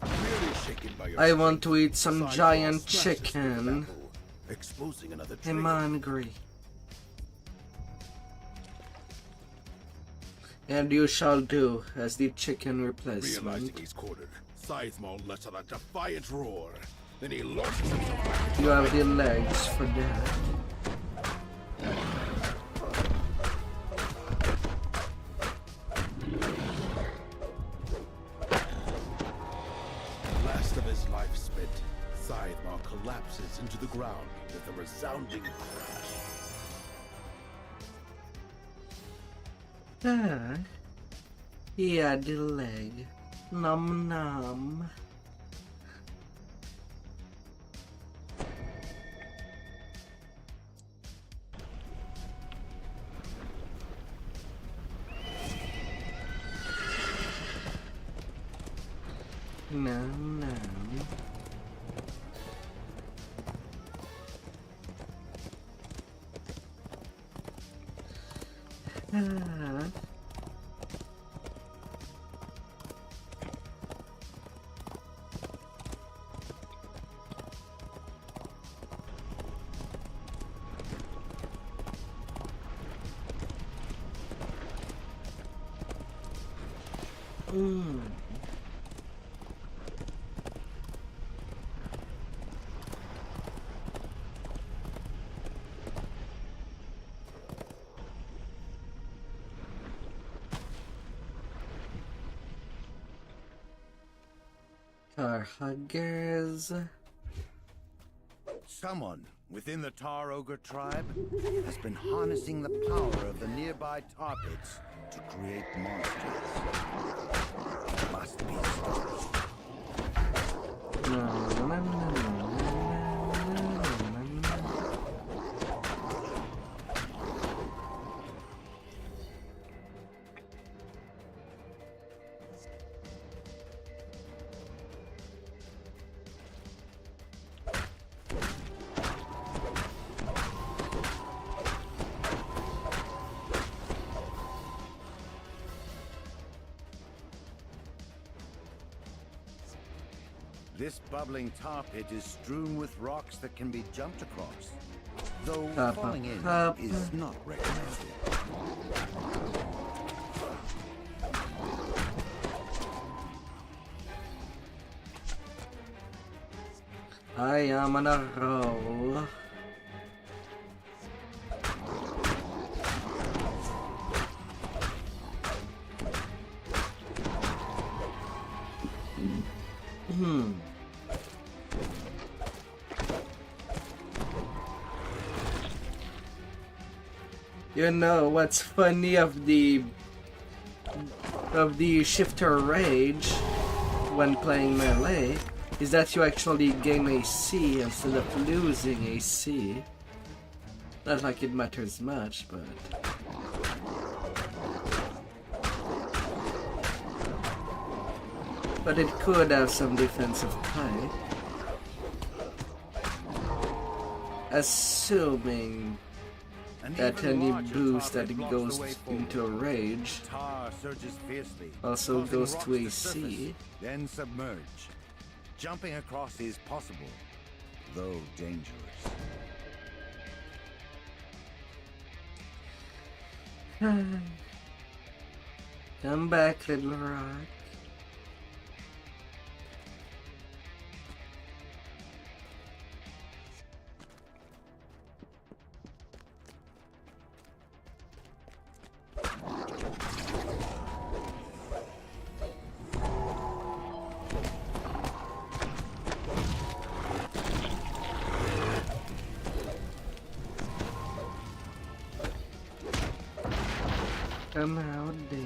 Clearly shaken by your I want to eat some Sideball giant slashes through the chicken. bamboo, exposing another I'm tree. hungry. And you shall do as the chicken Realizing replacement. he's cornered, Sizemall lets out a defiant roar. Then he launches himself back. You have the legs for that. Last of his life spent, Sizemall collapses into the ground with a resounding crash. Ah, he had the leg. Nom nom. Nom nom. Ah. Mm. Car huggers. Someone within the Tar Ogre tribe has been harnessing the power of the nearby tar pits to create monsters. Must be stopped. This bubbling tar pit is strewn with rocks that can be jumped across, though falling in is not recommended. I am on a roll. You know what's funny of the shifter rage when playing melee is that you actually gain AC instead of losing AC. Not like it matters much, but... But it could have some defensive play. Assuming that any boost that goes into a rage also goes to AC. Then submerge. Jumping across is possible, though dangerous. Come back, little rock. Come out there.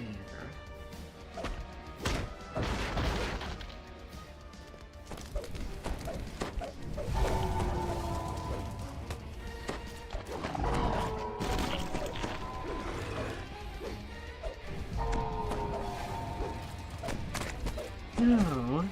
No.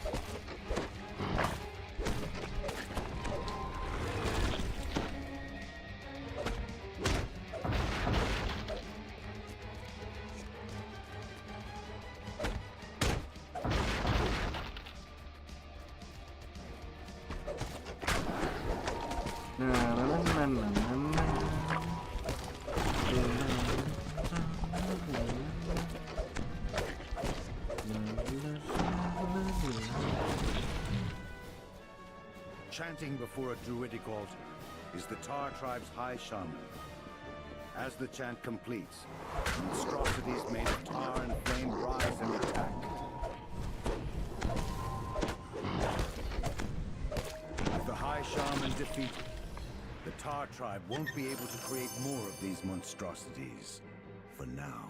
Chanting before a druidic altar is the Tar tribe's high shaman. As the chant completes, monstrosities made of tar and flame rise and attack. With the high shaman defeated, the Tar tribe won't be able to create more of these monstrosities. For now.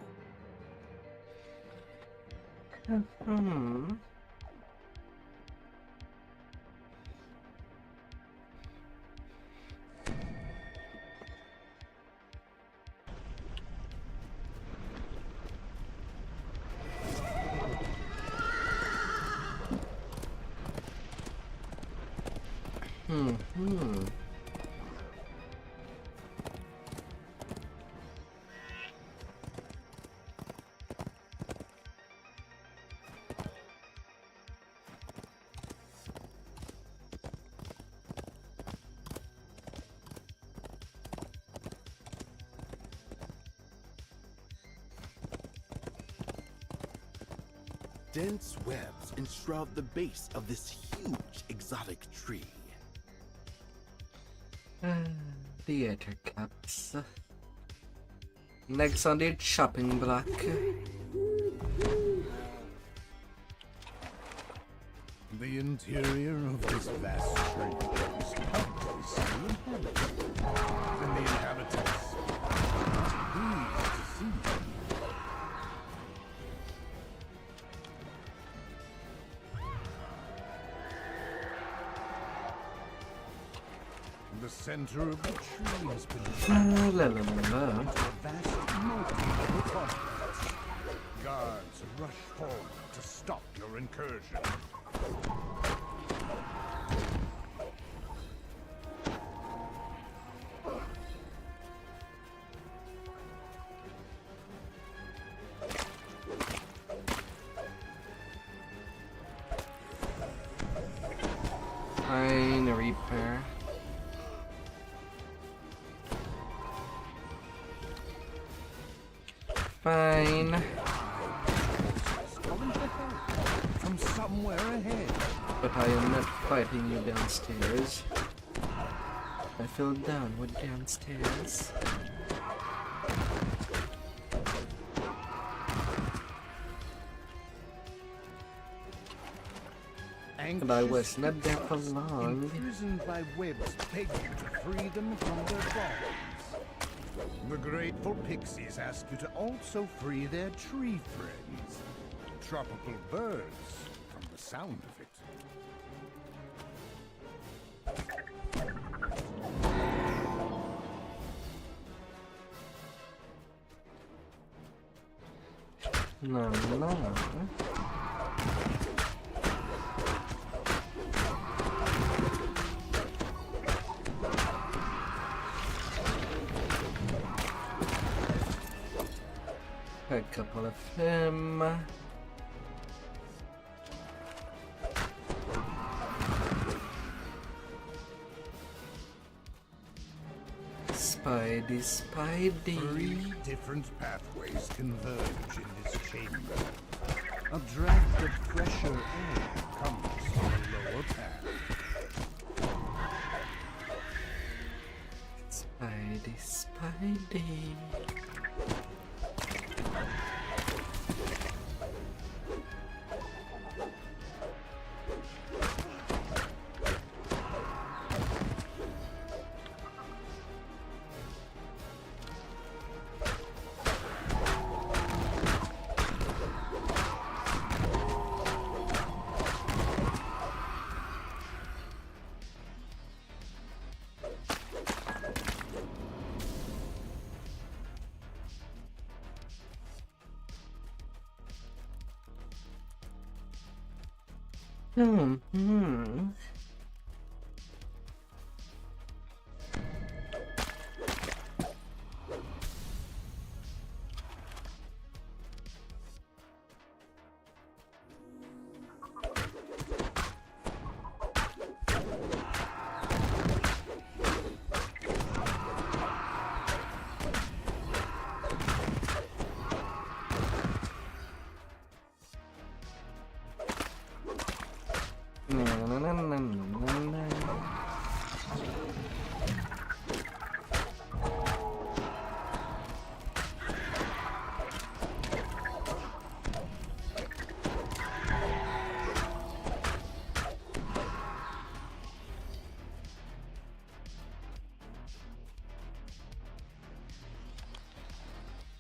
Dense webs enshroud the base of this huge exotic tree. Theater cups. Next on the chopping block. The interior of this vast chamber is probably still inhabited, and the inhabitants pleased to see them. The center of the tree has been into a vast multi-level. Guards rush forward to stop your incursion. Fine, repair. Fine. From somewhere ahead. But I am not fighting you downstairs. I fell downward downstairs. And I was not there for long. Imprisoned by webs, beg you to free them from their bonds. The grateful pixies ask you to also free their tree friends. Tropical birds, from the sound of it. No, no. A couple of him. Spidey, Spidey. 3 different pathways converge in this chamber. A draft of fresher air comes from the lower path. Spidey, Spidey.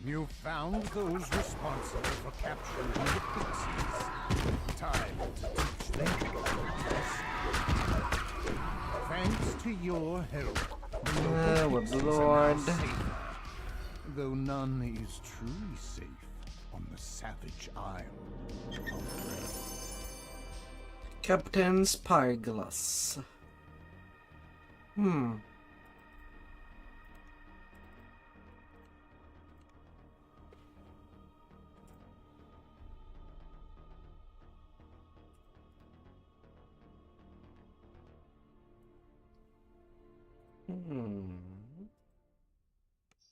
You found those responsible for capturing the pixies. Time to teach them a lesson. Thanks to your help, the pixies are now safer, though none is truly safe on the Savage Isle. Captain Spyglass.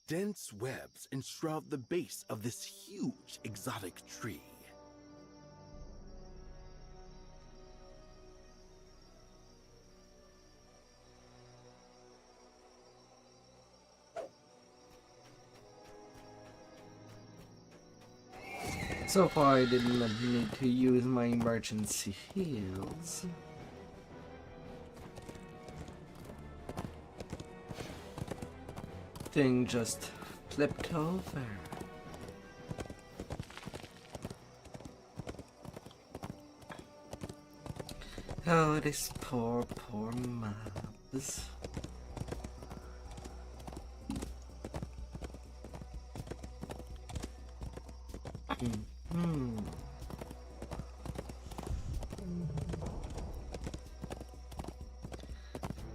Dense webs enshroud the base of this huge exotic tree. So far, I did not need to use my emergency heals. Thing just flipped over. Oh, this poor mobs.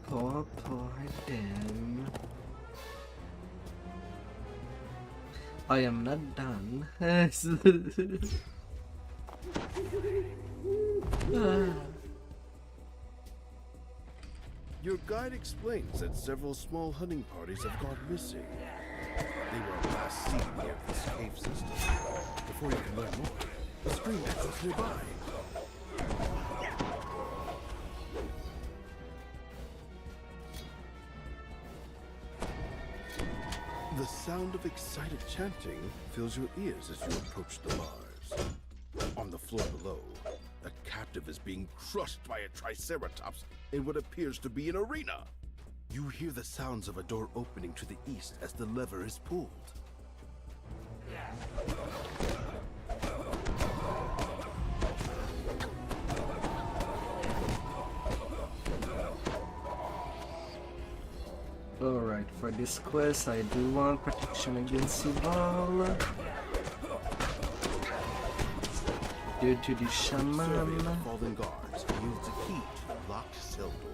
Poor them. I am not done. Your guide explains that several small hunting parties have gone missing. They were last seen near this cave system. Before you can learn more, the screen exits nearby. The sound of excited chanting fills your ears as you approach the bars. On the floor below, the captive is being crushed by a triceratops in what appears to be an arena. You hear the sounds of a door opening to the east as the lever is pulled. Alright, for this quest I do want protection against evil. Due to the shaman. Fallen guards yields a key to the locked cell door.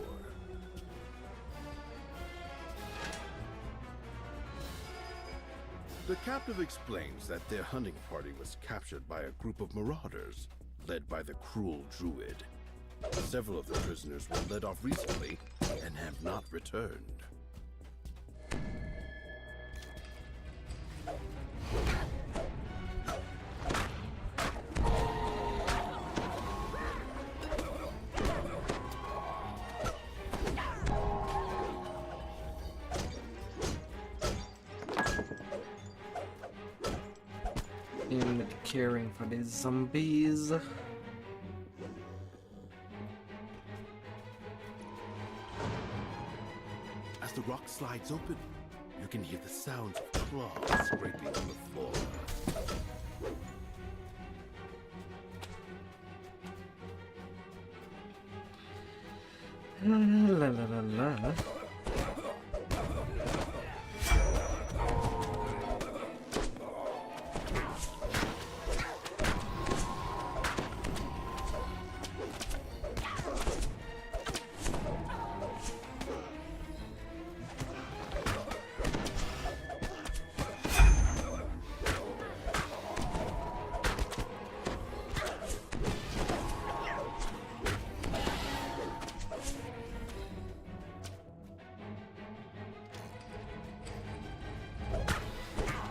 The captive explains that their hunting party was captured by a group of marauders, led by the cruel druid. Several of the prisoners were led off recently and have not returned. In caring for the zombies. As the rock slides open, you can hear the sounds of claws scraping on the floor. La la la la.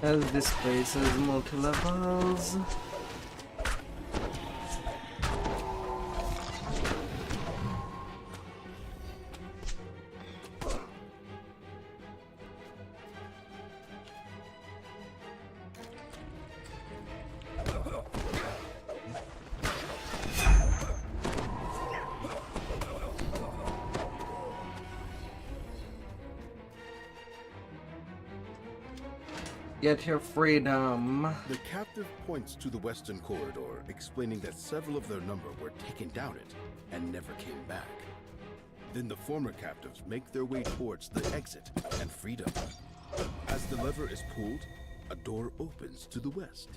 As this place has multi-levels. Get your freedom. The captive points to the western corridor, explaining that several of their number were taken down it and never came back. Then the former captives make their way towards the exit and freedom. As the lever is pulled, a door opens to the west.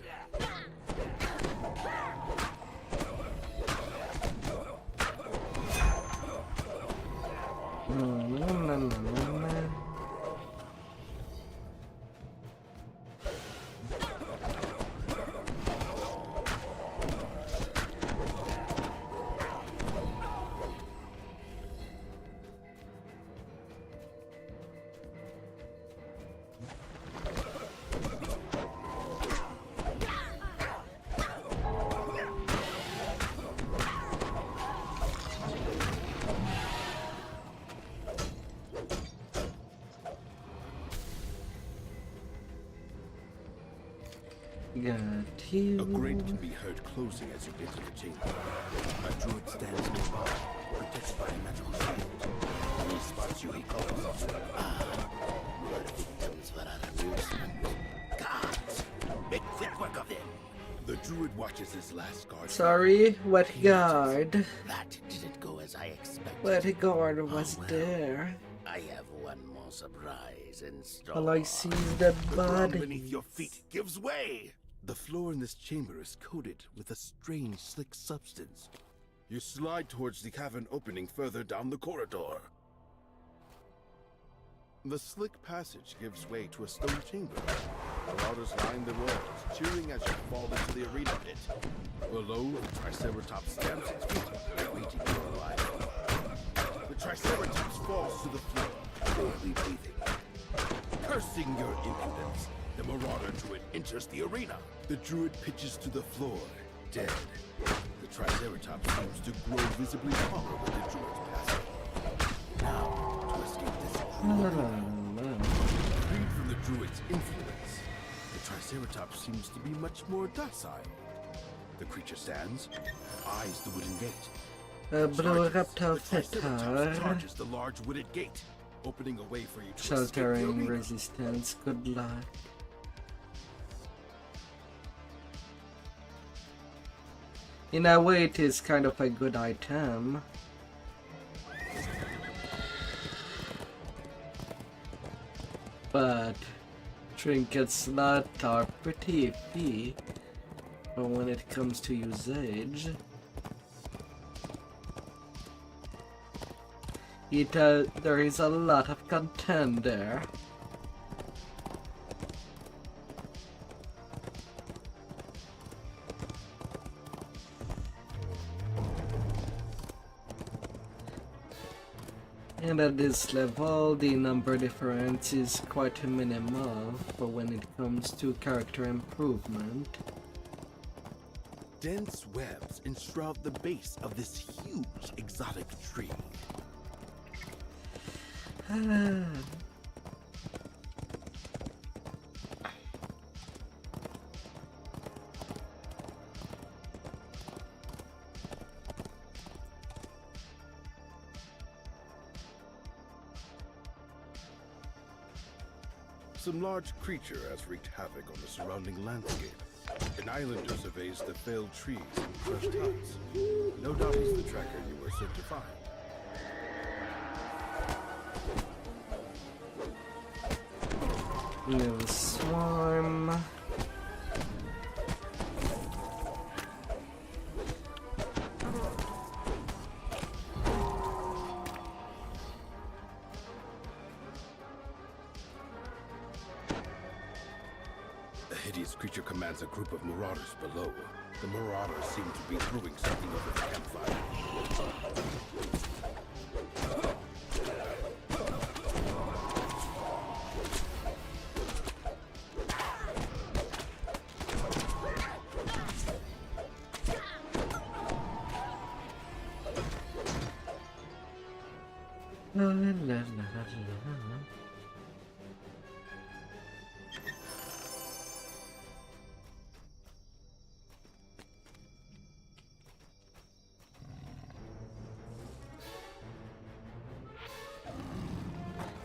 Got you. A grate can be heard closing as you enter the chamber. A druid stands nearby, protected by a magical shield. When he spots you, he calls, blood victims for our amusement. Gods, make quick work of them. The druid watches his last guard. Sorry, what guard? That didn't go as I expected. What guard was there? I have one more surprise in store. All I see is the ground body. beneath your feet gives way. The floor in this chamber is coated with a strange, slick substance. You slide towards the cavern opening further down the corridor. The slick passage gives way to a stone chamber. Marauders line the walls, cheering as you fall into the arena pit. Below, the Triceratops stamps its feet, waiting to arrive. The Triceratops falls to the floor, barely breathing. Cursing your impudence, the Marauder Druid enters the arena. The Druid pitches to the floor, dead. The Triceratops seems to grow visibly taller with the Druid's passing. Now, to escape this freed from the Druid's influence, the Triceratops seems to be much more docile. The creature stands, eyes the wooden gate. Blue reptile The Triceratops fetter. charges the large wooded gate, opening a way for you to Sheltering escape the arena. resistance. Good luck. In a way, it is kind of a good item. but trinkets that are pretty iffy. But when it comes to usage, there is a lot of content there. And at this level, the number difference is quite minimal for when it comes to character improvement. Dense webs enshroud the base of this huge exotic tree. Some large creature has wreaked havoc on the surrounding landscape. An islander surveys the failed trees and crushed huts. No doubt he's the tracker you were sent to find. Little swarm. A hideous creature commands a group of marauders below. The marauders seem to be brewing something over the campfire.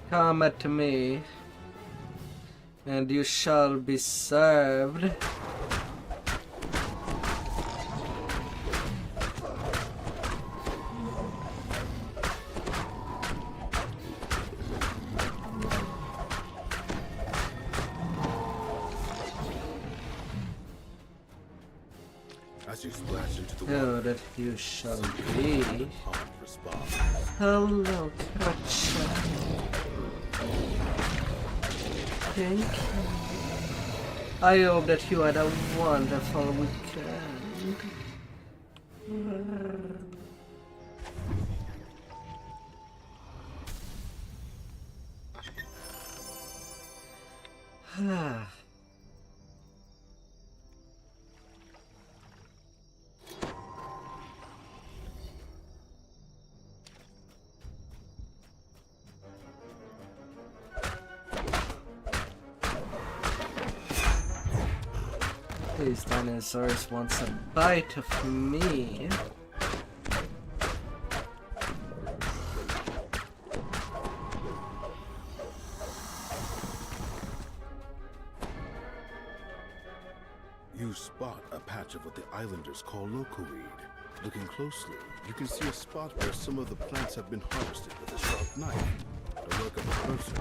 Come at me, and you shall be served. As you splash into the Oh, water, that you shall be. pond responds. Hello, Gotcha. Thank you. I hope that you had a wonderful weekend. These dinosaurs want a bite of me. You spot a patch of what the islanders call locoweed. Looking closely, you can see a spot where some of the plants have been harvested with a sharp knife. The work of a person,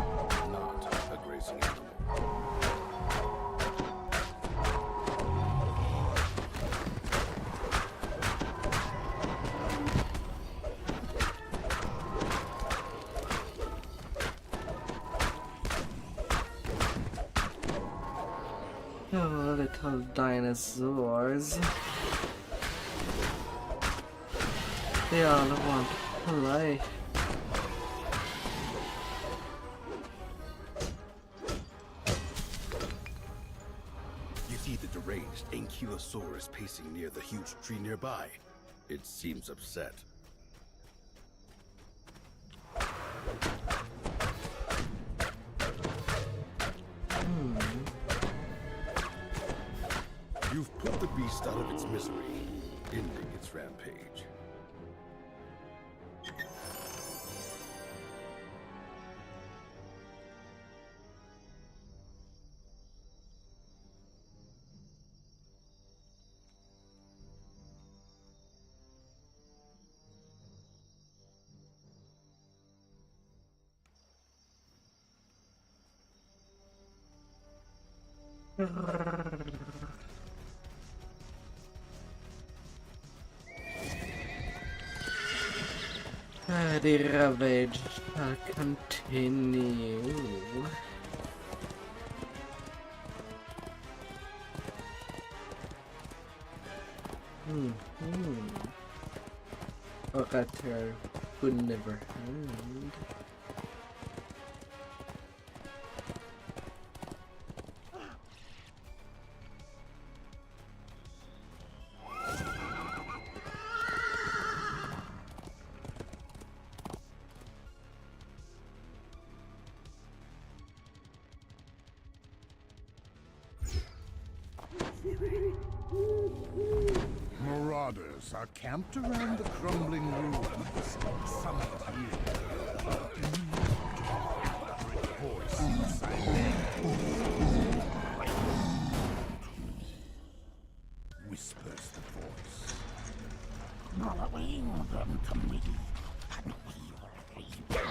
not a grazing animal. Oh, little dinosaurs. They all want to play. You see the deranged Ankylosaurus pacing near the huge tree nearby. It seems upset. You've put the beast out of its misery, ending its rampage. The ravage shall continue. Okater could never hand. Marauders are camped around the crumbling ruins. Some here. Voice inside them. Whispers the voice. Bring them to me, and we will rebuild.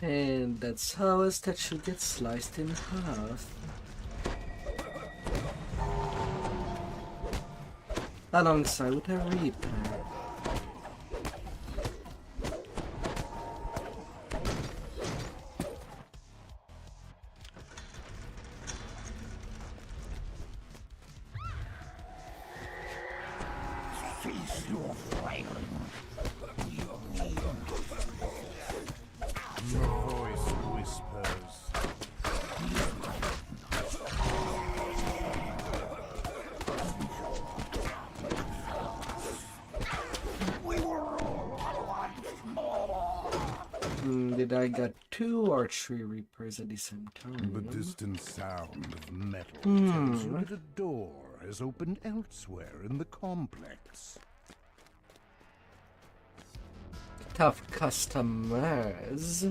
And that's how a statue gets sliced in half. Alongside with a reaper. Cease your flailing. The voice whispers. We will rule once more. Did I get 2 or 3 reapers at the same time? The distant sound of metal tells you that a door has opened elsewhere in the complex. Tough customers.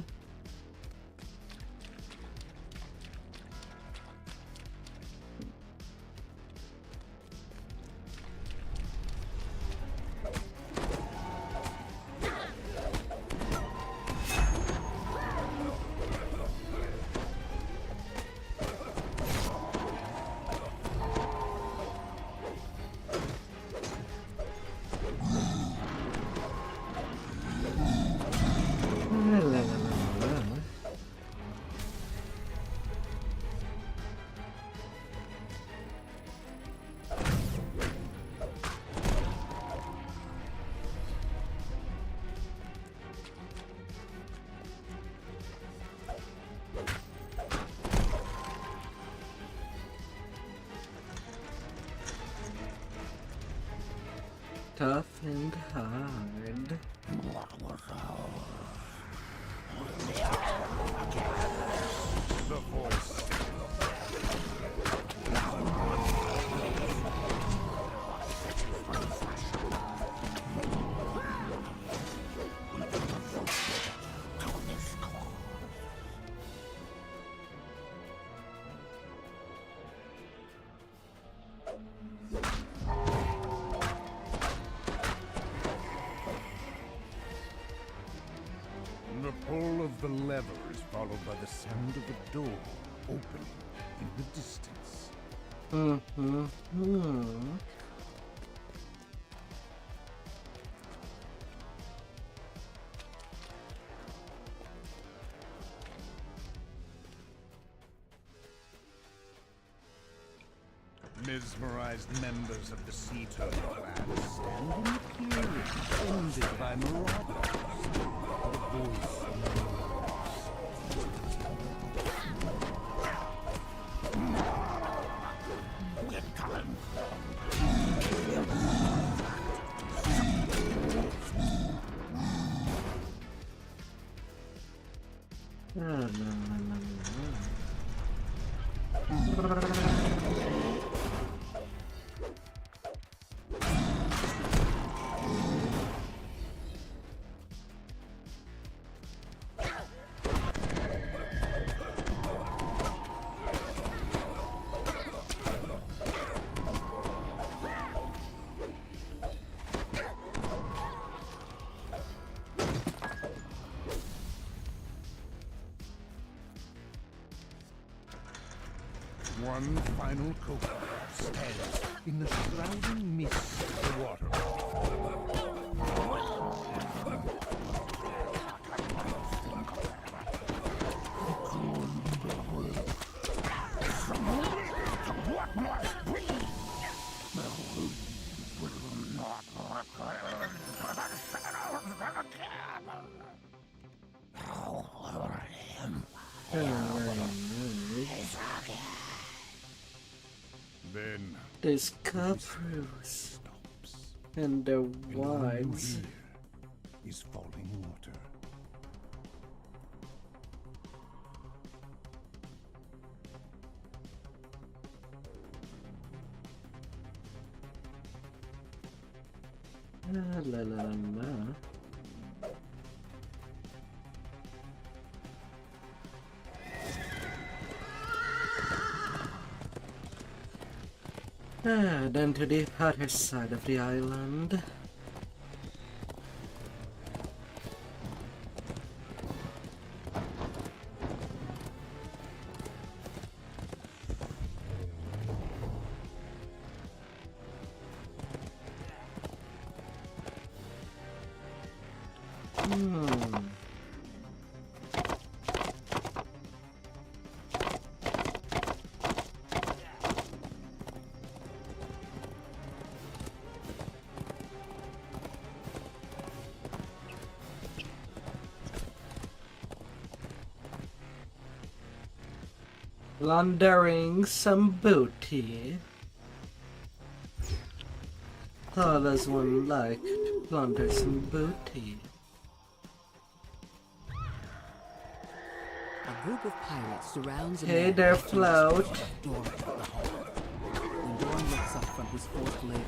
Tough and hard. What was the voice. The pull of the lever is followed by the sound of a door opening in the distance. Mesmerized members of the Sea Turtle clan stand in the clearing, ended by marauders. The voice One final coat stands in the shrouding mist of the water. Then there's couples and the wives. Is falling water. La la la la. Then to the other side of the island. Laundering some booty. How does one like to launder some booty? A group of pirates surrounds a Hey man there, who Float. Doran at the hall. When Doran looks up from his fourth leg,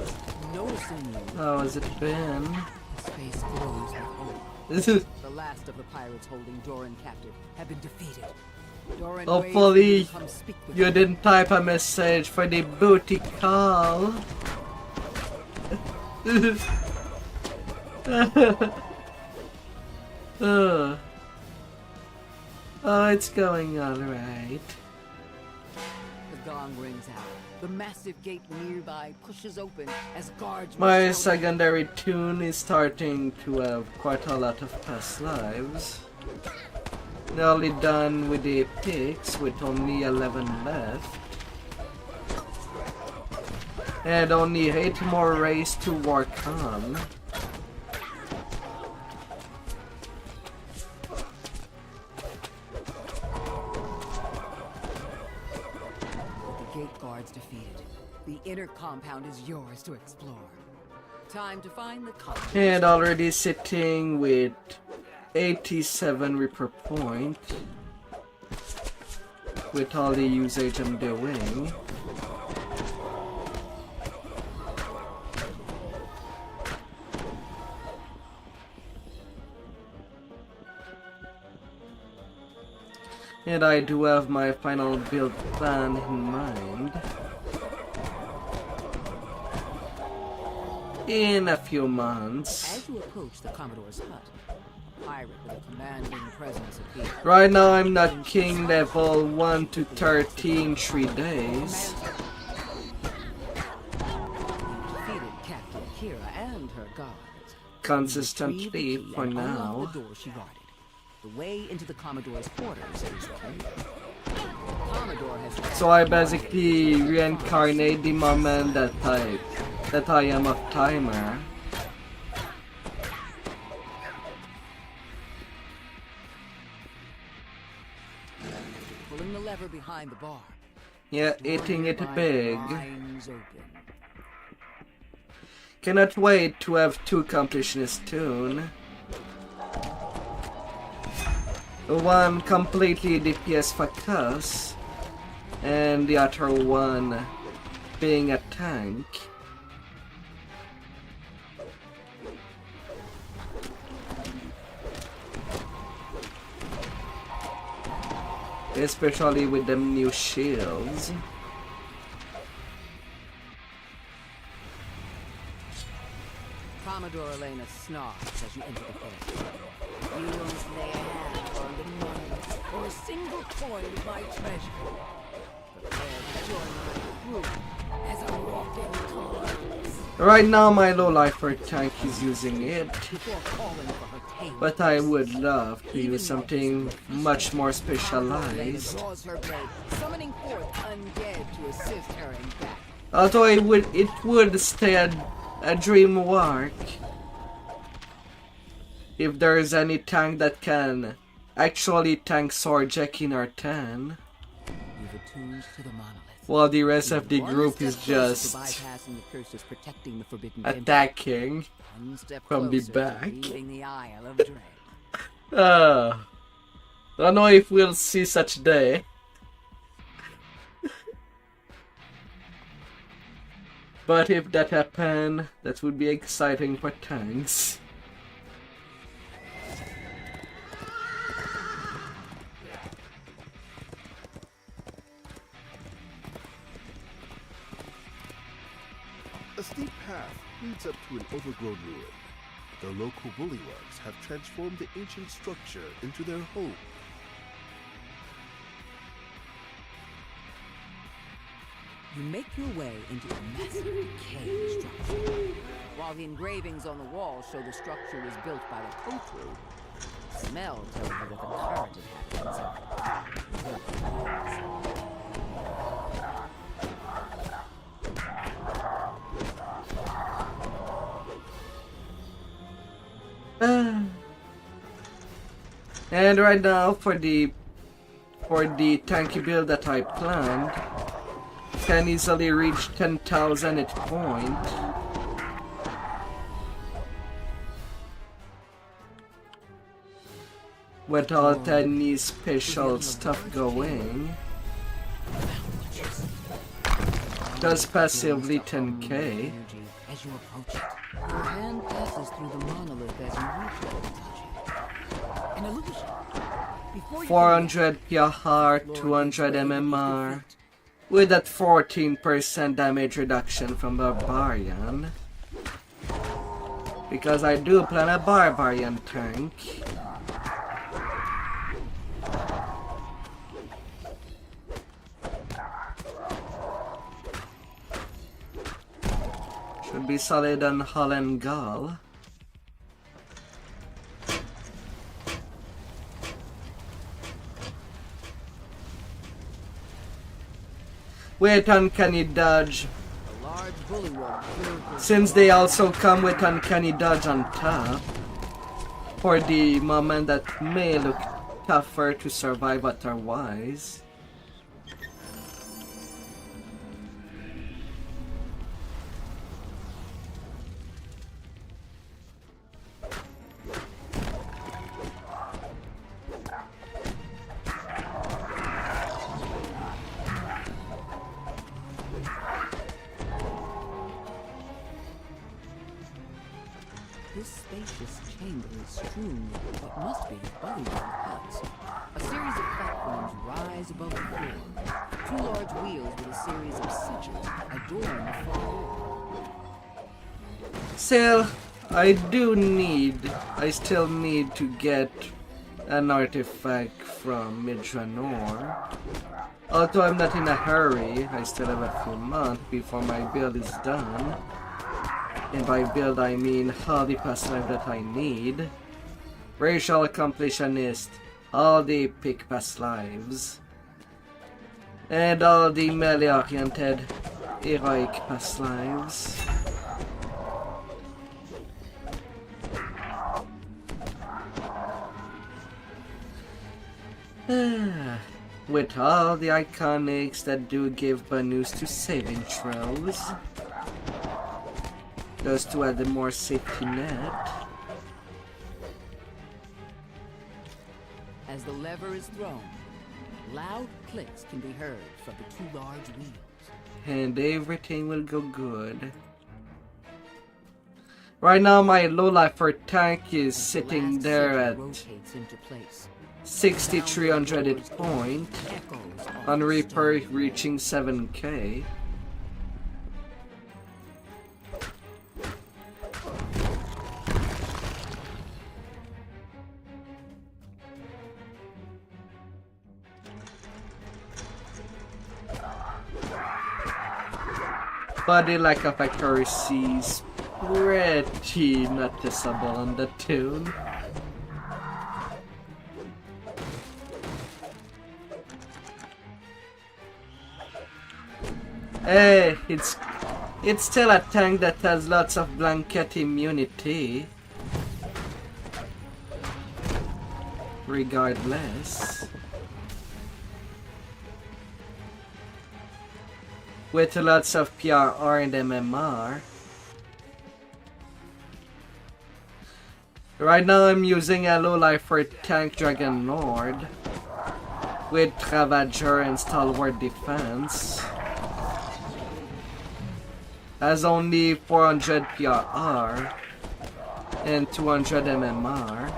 noticing you, How has it been? his face glows with hope. The last of the pirates holding Doran captive have been defeated. Doran waits for you Hopefully to come speak with you him. didn't type a message for the booty call. Oh, it's going alright. The gong rings out. The massive gate nearby pushes open as guards My rush out. secondary tune is starting to have quite a lot of past lives. Nearly done with the picks with only 11 left. And only 8 more rays to work on. With the gate guards defeated, the inner compound is yours to explore. Time to find the compass. And already sitting with 87 repair point. With all the usage I'm doing. And I do have my final build plan in mind. In a few months. As you approach the Commodore's hut, a pirate with a commanding presence appears. Right now I'm not king level 1 to 13 3 days. Defeated Captain Kira and her guards. Consistently for And unlock now. the door she guarded. The way into the Commodore's quarters is clear. Commodore has So I basically reincarnate the moment that I am a timer. pulling the lever behind the bar. Yeah, Door eating it nearby big. blinds open. Cannot wait to have 2 completionist tune. One completely DPS focus, and the other one being a tank. Especially with them new shields. Commodore Elena snarls as you enter the place. You won't lay a hand on the money or a single coin of my treasure. Prepare to Right now my low-lifer tank is using it, but I would love to use something much more specialized. Although it would stay a dream work if there is any tank that can actually tank Sorjek in our 10. While the rest of the group is just attacking from the back. I don't know if we'll see such day. But if that happen, that would be exciting for tanks. A steep path leads up to an overgrown ruin. The local bullywogs have transformed the ancient structure into their home. You make your way into a massive decayed structure. While the engravings on the wall show the structure was built by the Kotru, the smell tells you that the current And right now for the tanky build that I planned, can easily reach 10,000 hit point. Without any special stuff going. Does passively 10k. As you approach it, your hand passes through the monolith as you reach it. An illusion. 400 PR, 200 MMR, with that 14% damage reduction from Barbarian. Because I do plan a Barbarian tank. Should be solid on Hull and Gull. With Uncanny Dodge, since they also come with Uncanny Dodge on top, for the moment that may look tougher to survive otherwise. This spacious chamber is strewn with what must be bullywug huts. A series of platforms rise above the floor. Two large wheels with a series of sigils adorn the floor. Still, I still need to get an artifact from Midranor. Although I'm not in a hurry, I still have a few months before my build is done. And by build I mean all the past life that I need. Racial Completionist, all the epic past lives. And all the melee-oriented heroic past lives. With all the iconics that do give bonus to saving throws. Just to add a more safety net. As the lever is thrown, loud clicks can be heard from the two large wheels. And everything will go good. Right now my lowlifer tank is sitting there at 6,300 hit point. On Reaper reaching 7k. but the lack of accuracy is pretty noticeable on the tune. Hey, it's still a tank that has lots of blanket immunity. Regardless. With lots of PRR and MMR. Right now I'm using a low life for Tank Dragon Lord with Ravager and Stalwart Defense. Has only 400 PRR and 200 MMR.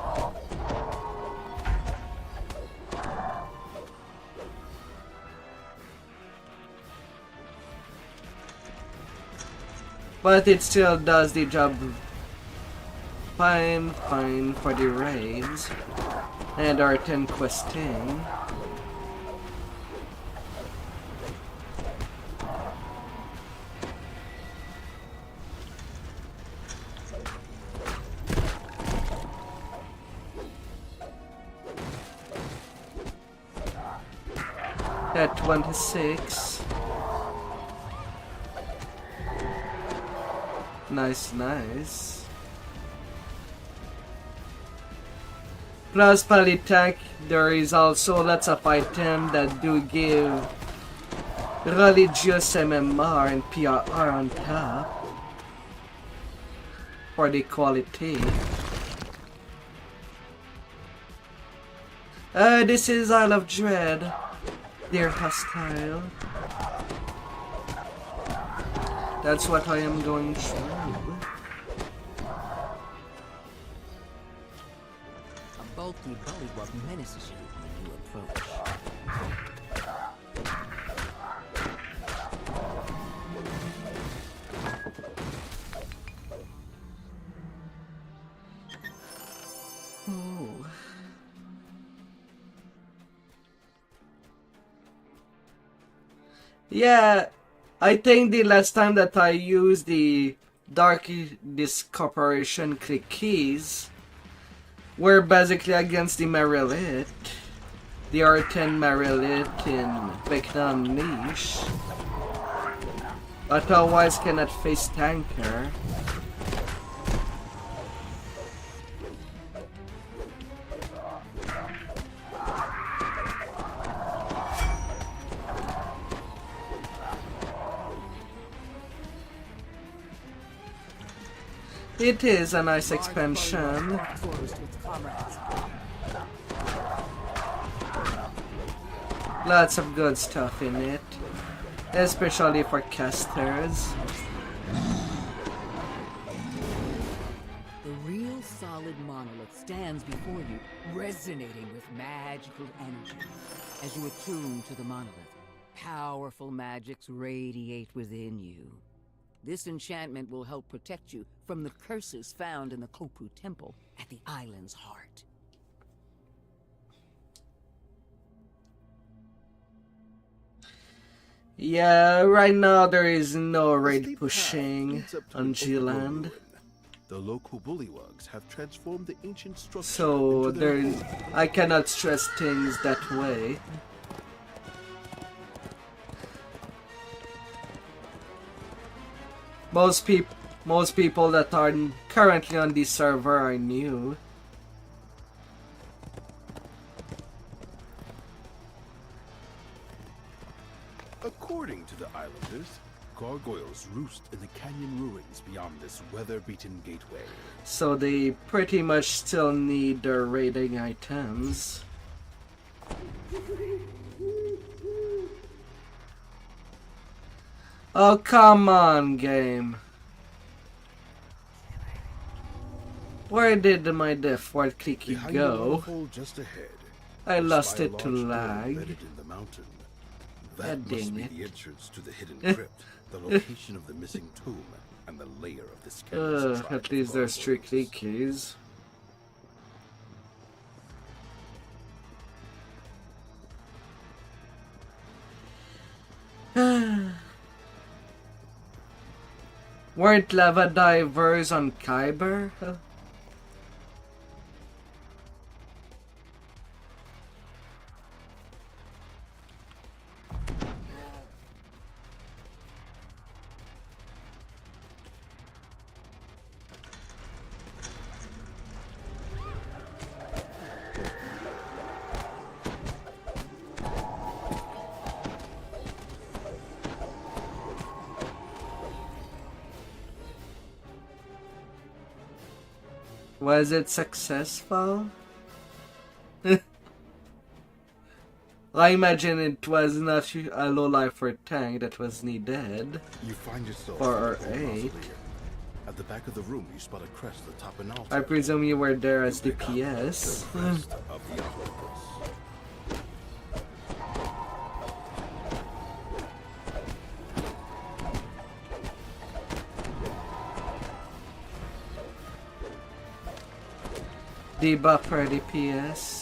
But it still does the job fine for the raids and our 10 questing. At 26. Nice. Plus Polytech, there is also lots of items that do give religious MMR and PRR on top for the quality. This is Isle of Dread. They're hostile. That's what I am going through. A bulky bullywug menaces you when you approach. Oh. Yeah, I think the last time that I used the Dark Disc Corporation click keys were basically against the Marilith, the R10 Marilith in Vecna Niche. Otherwise cannot face tanker. It is a nice expansion. Lots of good stuff in it, especially for casters. The real solid monolith stands before you, resonating with magical energy. As you attune to the monolith, powerful magics radiate within you. This enchantment will help protect you from the curses found in the Kopu Temple at the island's heart. Yeah, right now there is no raid pushing on G-Land. The local bullywugs have transformed the ancient structure So into their there, I cannot stress things that way. Most people that are currently on the server are new. According to the islanders, gargoyles roost in the canyon ruins beyond this weather-beaten gateway. So they pretty much still need their raiding items. Oh, come on, game. Where did my default clicky Behind go? the waterfall just ahead, I you lost spy a it to large door lag. embedded in the mountain. That God must dang be it. the entrance to the hidden crypt, the location of the missing tomb, and the lair of this careless tribe At least of there's gargoyles. 3 clickies. Weren't lava divers on Kyber? Was it successful? I imagine it was not a low life for tank that was needed. You find yourself for our at the aid. mausoleum. At the back of the room, you spot a crest atop an altar. I presume you were there as the PS. The crest of the octopus. The buffer DPS.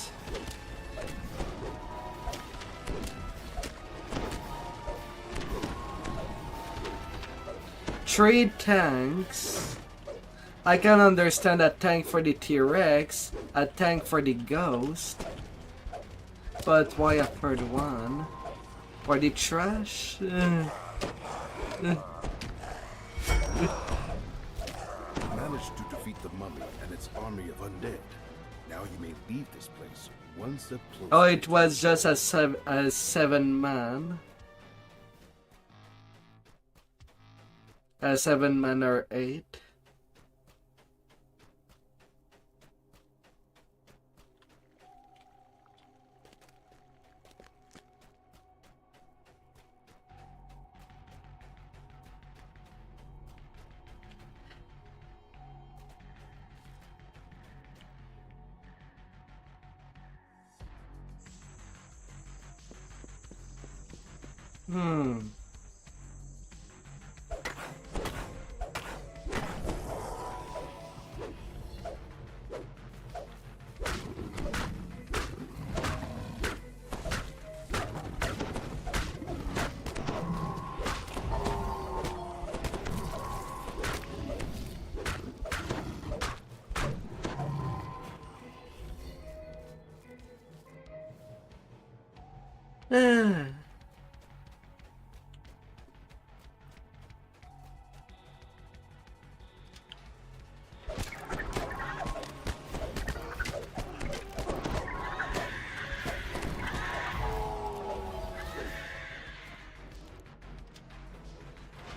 Three tanks. I can understand a tank for the T-Rex, a tank for the Ghost. But why a third one? For the trash? You managed to defeat the mummy and its army of undead. Now you may leave this place one step closer. Oh, it was just a 7-man. A 7-man or 8.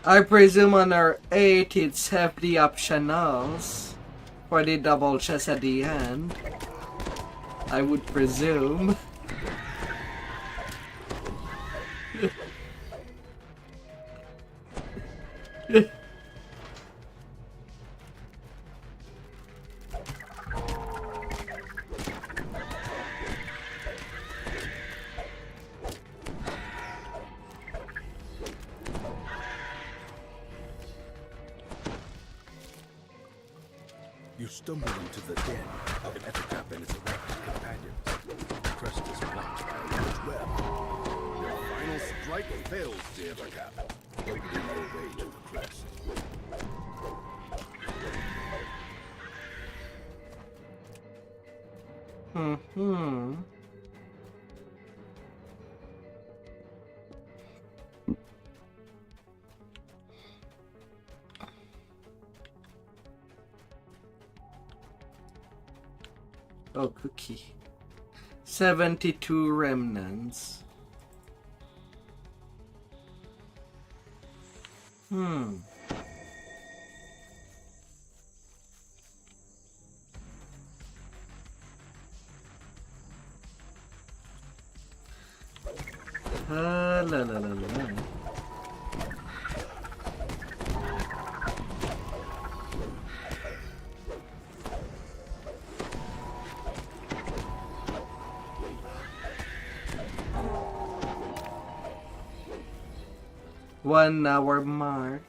I presume on our 8 it's have the optionals for the double chest at the end. I would presume. You stumble into the den of an Epitaph and its erratic companions. The crest is blocked by a large web. Your final strike fails the Epitaph, opening your way to the crest. Oh, cookie. 72 remnants. La la la la. One hour mark.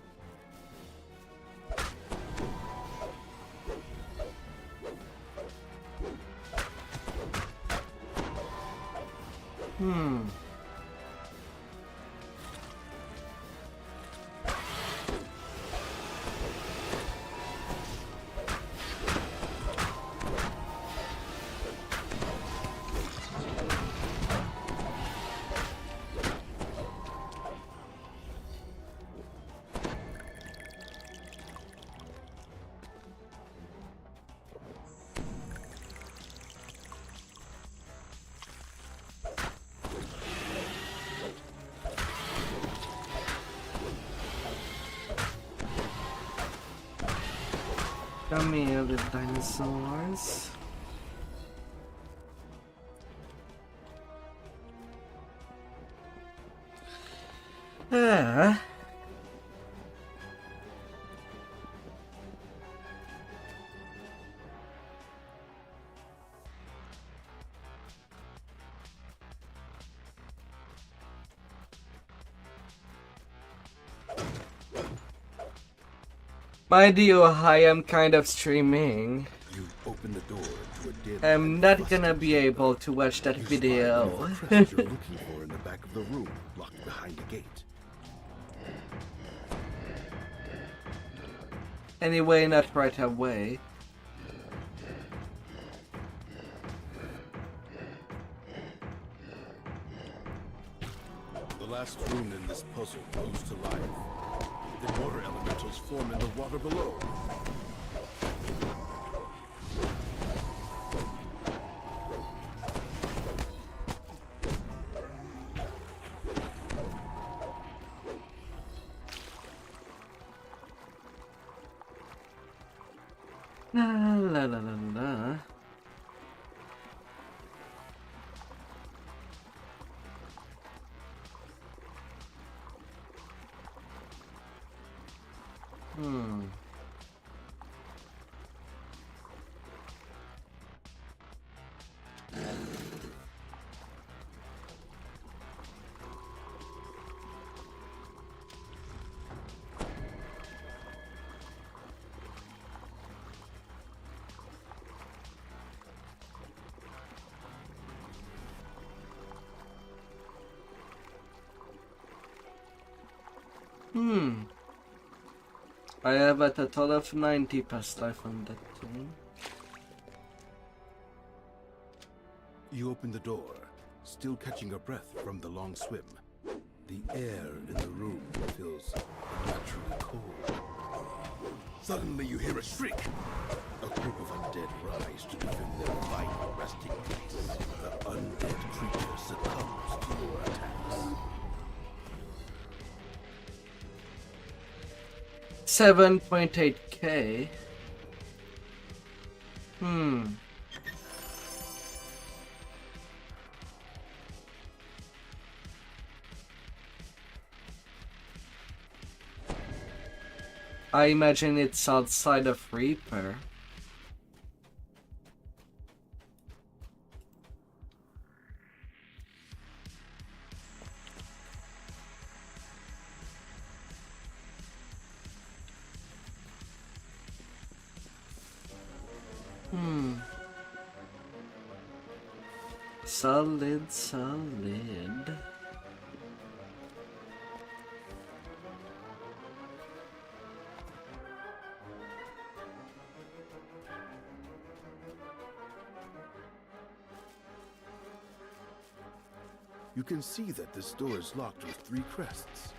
Come here, little dinosaurs. Ah. Mind you, I am kind of streaming. You open the door to a dim. I'm not gonna be able to watch that video. The crest you're looking for in the back of the room, locked behind a gate. Anyway, not right away. The last rune in this puzzle comes to life. The water elementals form in the water below. La la la la la. I have a total of 90 past life on that thing. You open the door, still catching your breath from the long swim. The air in the room feels unnaturally cold. Suddenly you hear a shriek. A group of undead rise to defend their final resting place. The undead creature succumbs to your attacks. 7.8k. I imagine it's outside of Reaper. Solid. You can see that this door is locked with 3 crests.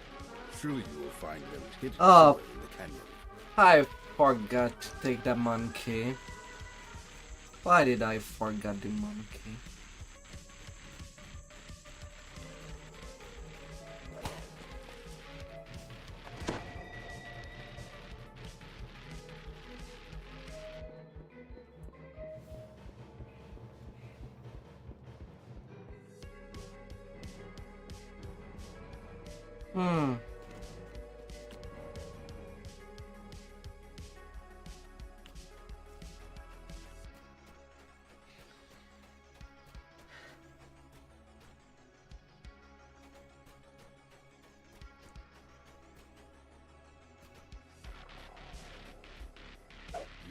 Surely you will find them hidden Oh, somewhere in the canyon. I forgot to take the monkey. Why did I forget the monkey?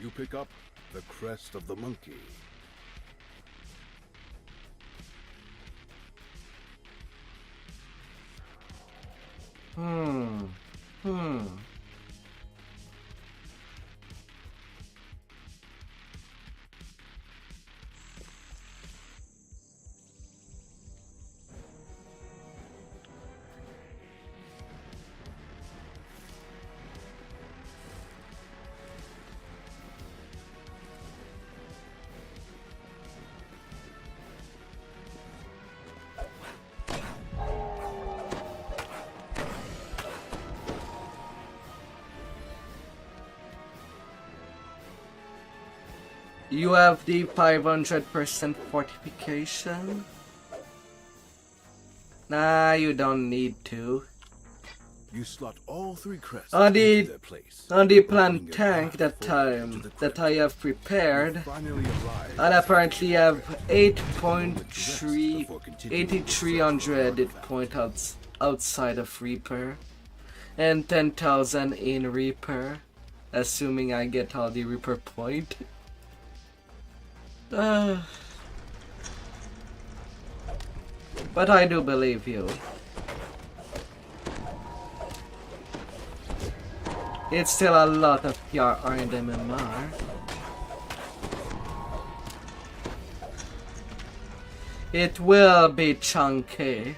You pick up the crest of the monkey. You have the 500% fortification? Nah, you don't need to. You slot all 3 crests On into their place. the planned tank that I have prepared, I'll apparently have 8,300 hit points outside of Reaper, and 10,000 in Reaper, assuming I get all the Reaper point. But I do believe you. It's still a lot of PRR and MMR. It will be chunky.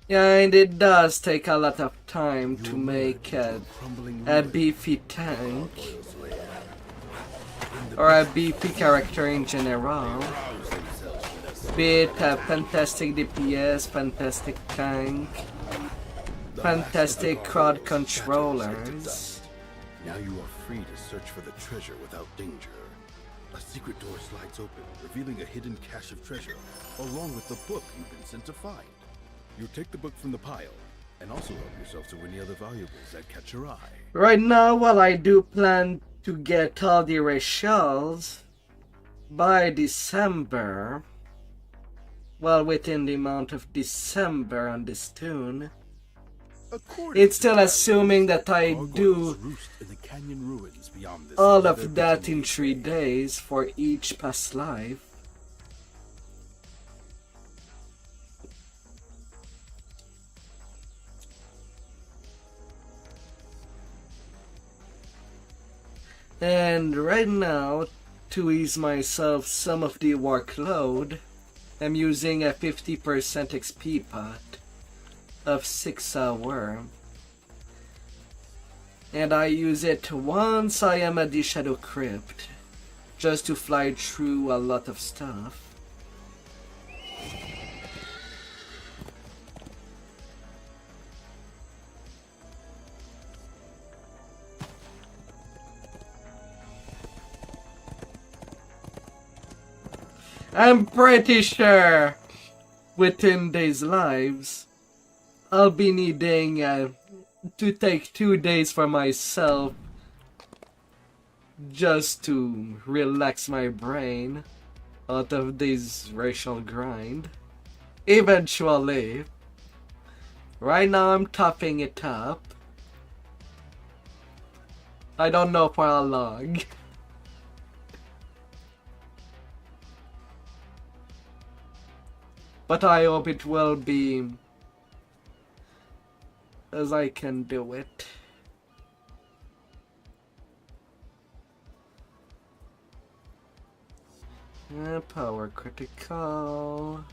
Yeah, and it does take a lot of time to make a beefy tank, or a beefy character in general. Be it a fantastic DPS, fantastic tank, fantastic crowd controllers. Now you are free to search for the treasure without danger. A secret door slides open, revealing a hidden cache of treasure, along with the book you've been sent to find. You take the book from the pile, and also help yourself to any other valuables that catch your eye. Right now, while I do plan to get all the racials by December, well, within the amount of December on this tune, it's still assuming that I do all of that in 3 days for each past life. And right now, to ease myself some of the workload, I'm using a 50% XP pot of 6 hours. And I use it once I am at the Shadow Crypt, just to fly through a lot of stuff. I'm pretty sure within these lives, I'll be needing to take 2 days for myself just to relax my brain out of this racial grind. Eventually. Right now I'm topping it up. I don't know for how long. But I hope it will be as I can do it. Power critical.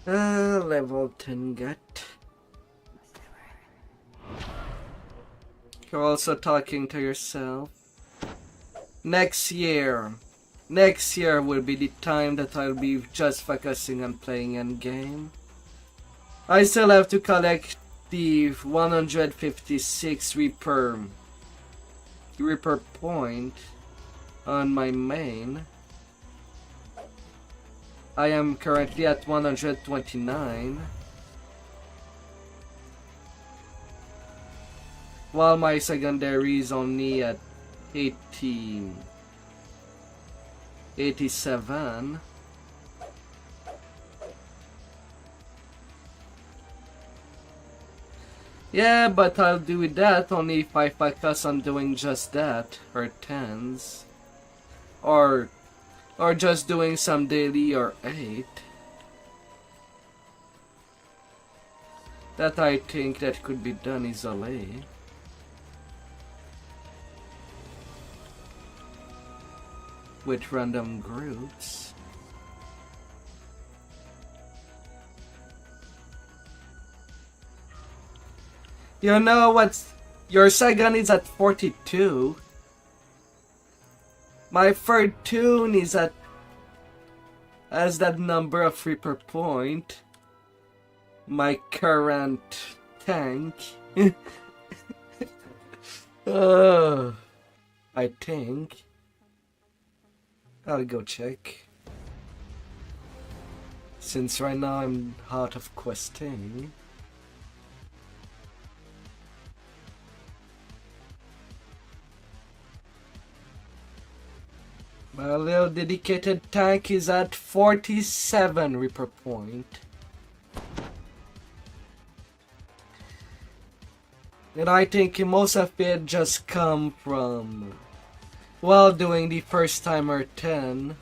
Level 10 gut. You're also talking to yourself. Next year will be the time that I'll be just focusing on playing endgame. I still have to collect the 156 Reaper point on my main. I am currently at 129, while my secondary is only at 87. Yeah, but I'll do that only if I focus on doing just that, or 10s. Or just doing some daily or 8. That I think that could be done easily. With random groups. You know what's... Your second is at 42. My third tune is at... Has that number of Reaper point. My current tank. I think. I'll go check. Since right now I'm out of questing. My little dedicated tank is at 47 Reaper point. And I think most of it just come from while doing the first timer 10.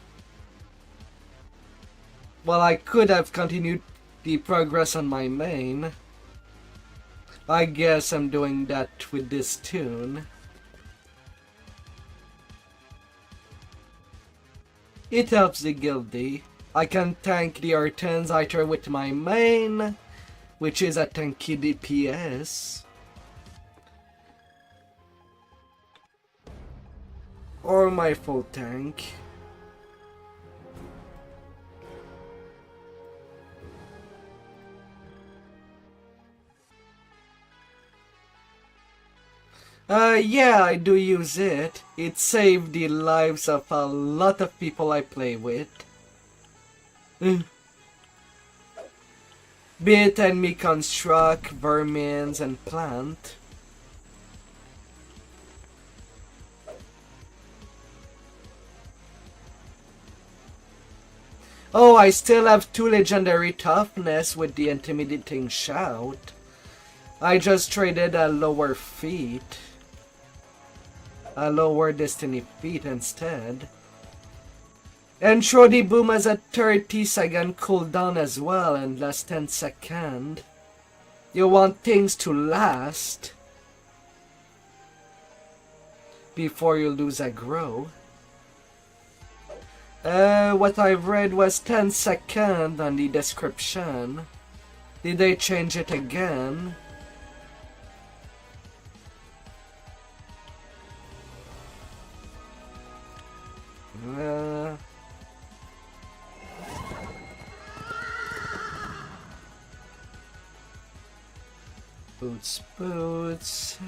Well, I could have continued the progress on my main. I guess I'm doing that with this tune. It helps the guilty. I can tank the R10s either with my main, which is a tanky DPS, or my full tank. Yeah, I do use it. It saved the lives of a lot of people I play with. Be it enemy construct, vermins, and plant. Oh, I still have 2 legendary toughness with the intimidating shout. I just traded a lower feat. A lower destiny feat instead. And Shrody Boom has a 30-second cooldown as well and lasts 10 seconds. You want things to last before you lose aggro. What I've read was 10 seconds on the description. Did they change it again? Boots.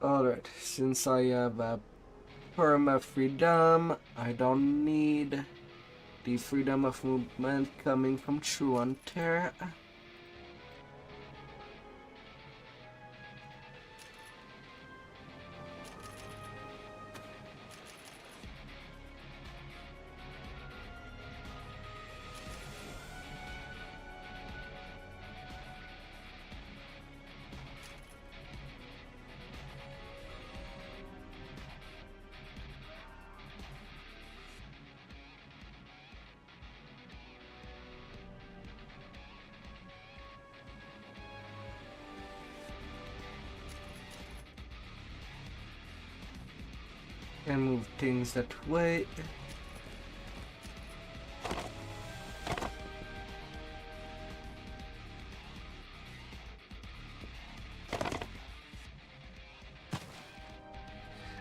Alright, since I have a perma freedom, I don't need the freedom of movement coming from True Hunter. And move things that way.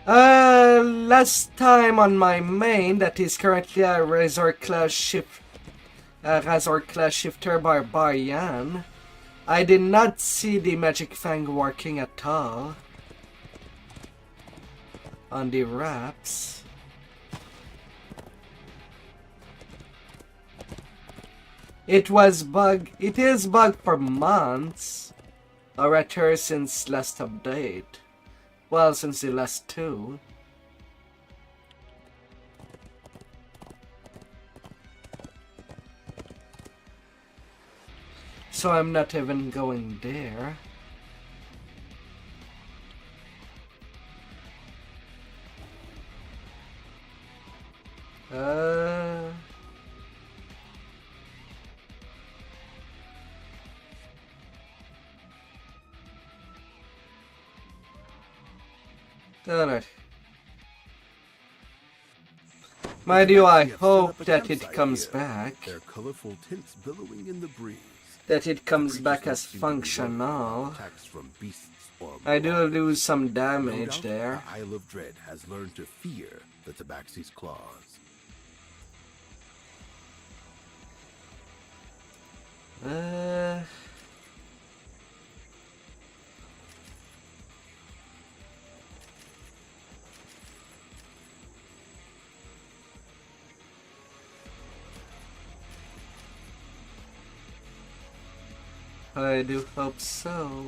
Last time on my main, that is currently a Razor Class Razor Class Shifter Barbarian. I did not see the Magic Fang working at all on the wraps. It is bugged for months, or rather since last update. Well, since the last two. So I'm not even going there. Alright. Mind you, I hope that it comes back. Their colorful tints billowing in the breeze. That it comes back as functional. I do lose some damage there. The Isle of Dread has learned to fear the Tabaxi's claws. I do hope so.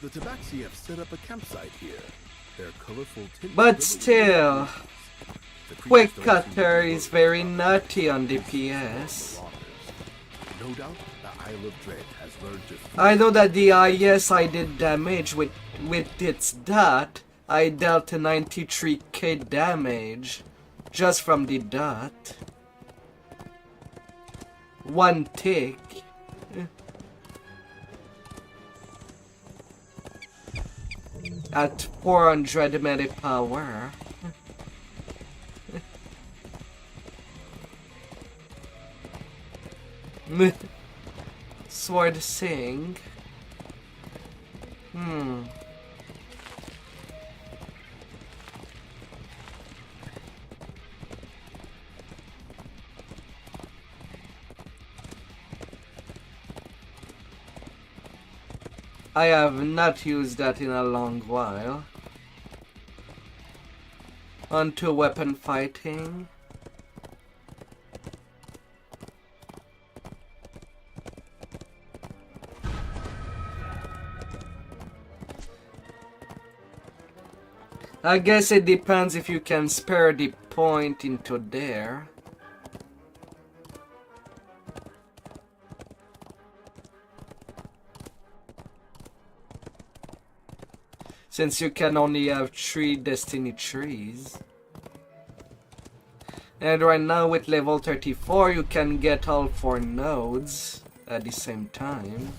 The Tabaxi have set up a campsite here. Their colorful tints. But still, Quick Cutter is very naughty on DPS. No doubt, the Isle of Dread has learned to. I know that yes, I did damage with its dot. I dealt 93k damage just from the dot. One tick. At 400 melee power. Sword Sing. I have not used that in a long while. On to weapon fighting. I guess it depends if you can spare the point into there. Since you can only have 3 destiny trees. And right now with level 34 you can get all 4 nodes at the same time.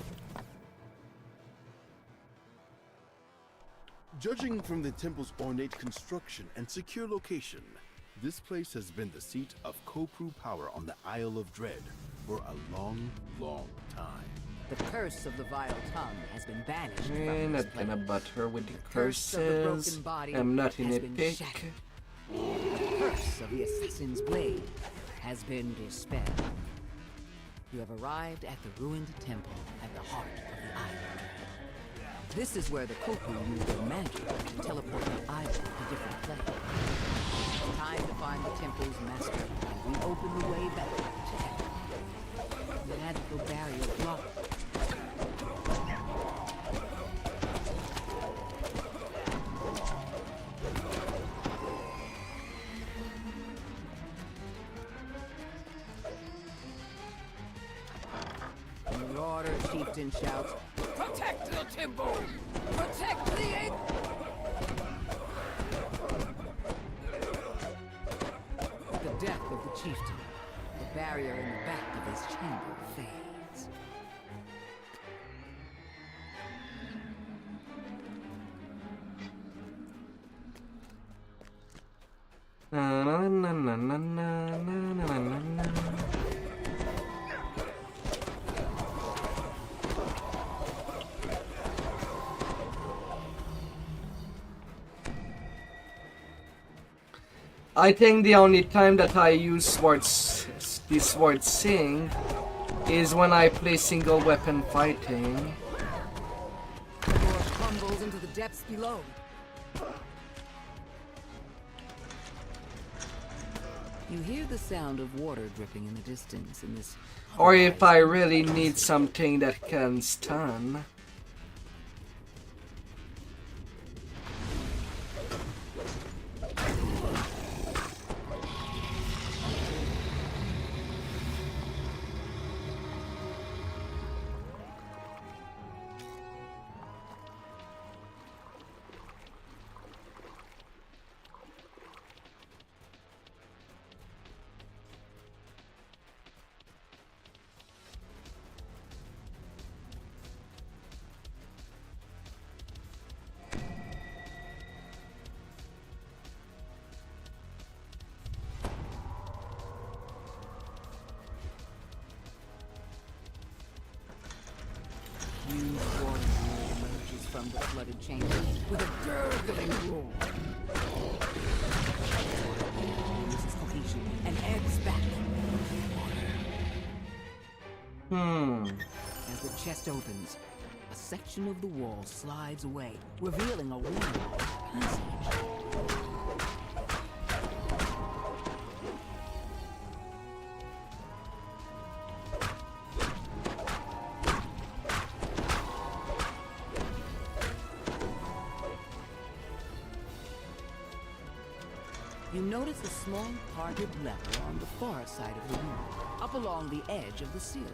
Judging from the temple's ornate construction and secure location, this place has been the seat of Kopru power on the Isle of Dread for a long, long time. The curse of the vile tongue has been banished from I'm this not gonna place. butt her with the curse of the curses. broken body I'm not in has a been pick. shattered. The curse of the assassin's blade has been dispelled. You have arrived at the ruined temple at the heart of the island. This is where the Kopru use their magic to teleport the island to different planes. It's time to find the temple's master and reopen the way back to heaven. The magical barrier blocked. The order chieftain shouts, "Protect the temple! Protect the ape!" With the death of the chieftain, the barrier in the back of his chamber fades. Na, na, na, na, na, na, na, na, na. I think the only time that I use the sword sing is when I play single weapon fighting. The door crumbles into the depths below. You hear the sound of water dripping in the distance in this. Or if I really need something that can stun. From the flooded chamber with a gurgling roar. Loses cohesion and ebbs back. As the chest opens, a section of the wall slides away, revealing a wormhole passage. You notice a small target lever on the far side of the room, up along the edge of the ceiling.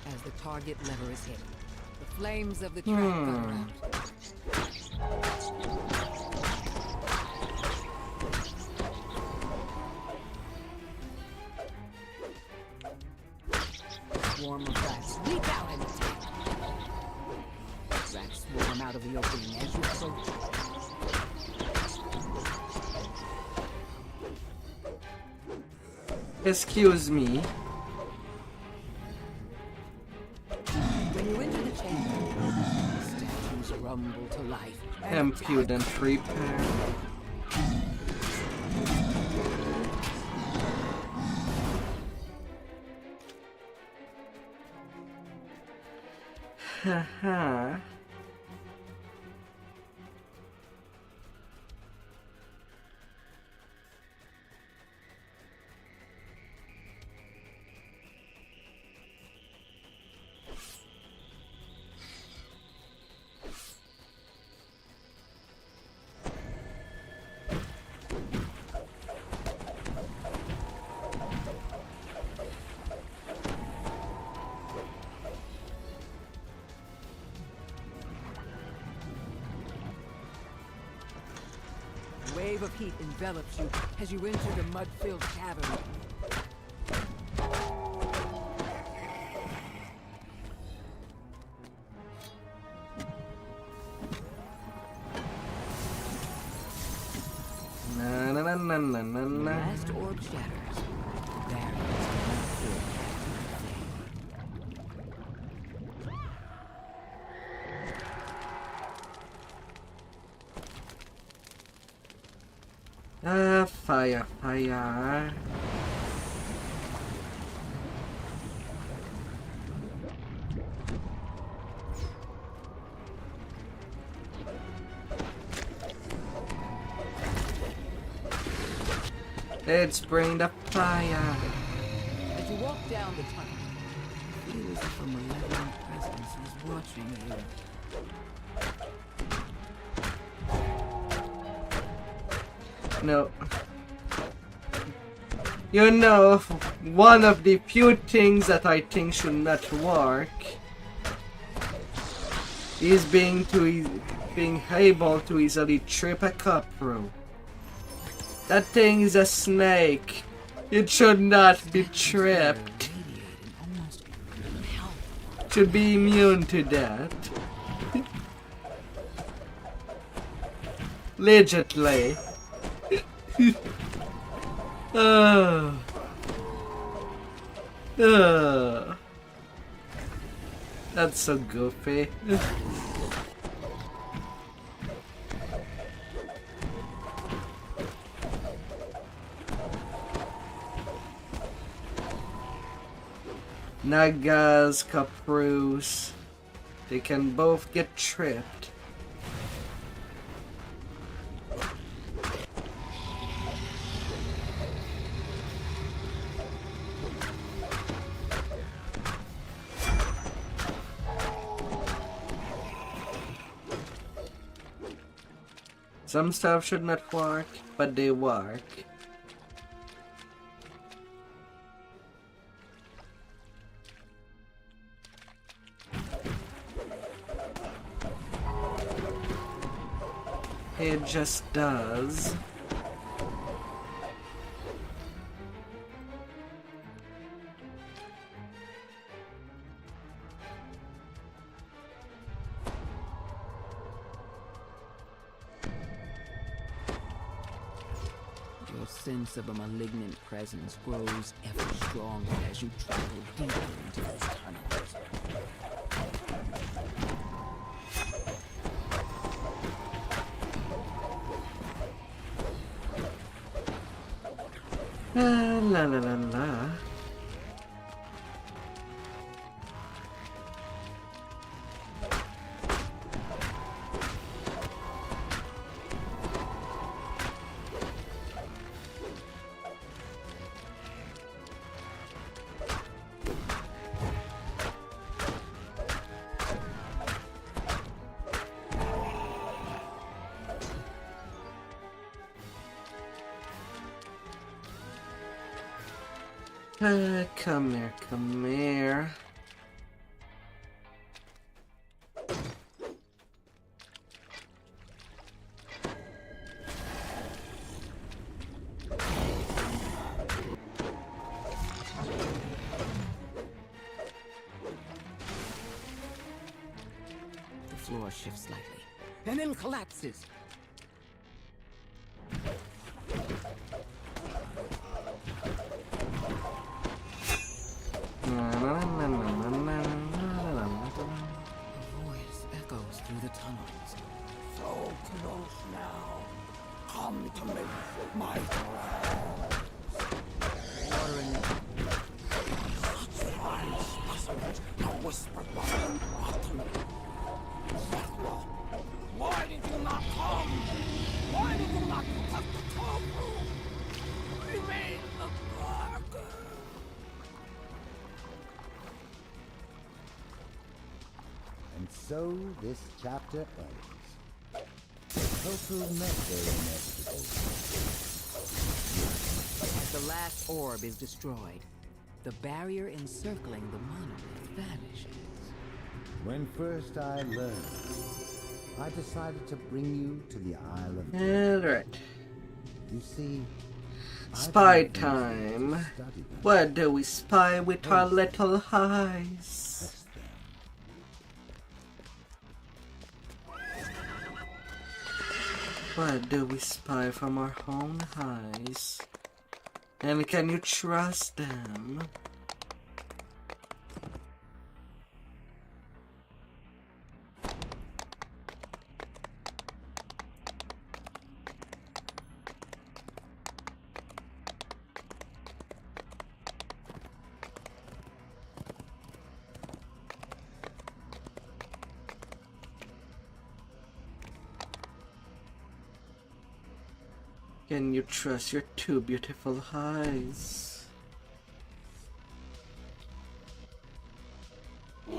As the target lever is hit, the flames of the trap gutter out. A swarm of rats leap out and attack. Rats swarm out of the opening as you approach. Excuse me. When you enter the chamber, statues rumble to life. Impudent repair. Haha. A wave of heat envelops you as you enter the mud-filled cavern. Na na na na na na The na. last orb shatters. The barriers cannot fill Fire, fire. Let's bring the fire. As you walk down the tunnel, it feels as if a malevolent presence is watching you. No. You know, one of the few things that I think should not work is being able to easily trip a cup through. That thing is a snake. It should not be tripped. Should be immune to that. Legitly. That's so goofy. Nagas, Caprice, they can both get tripped. Some stuff should not work, but they work. It just does. Your sense of a malignant presence grows ever stronger as you travel deeper into these tunnels. La la la la. Come here, come here. The floor shifts slightly, and then collapses. A voice echoes through the tunnels. So close now. Come to me, my friends. Watering Such fine specimens are whispered by them to me. Sakura, why did you not come? Why did you not protect the Tofu? Remain the dragon. And so this chapter ends. The tofu met their inevitable. As the last orb is destroyed, the barrier encircling the monolith vanishes. When first I learned, I decided to bring you to the Isle of Alright. You see, Spy time. Where do we spy with our little eyes? Where do we spy from our own eyes? And can you trust them? Can you trust your two beautiful eyes? Icy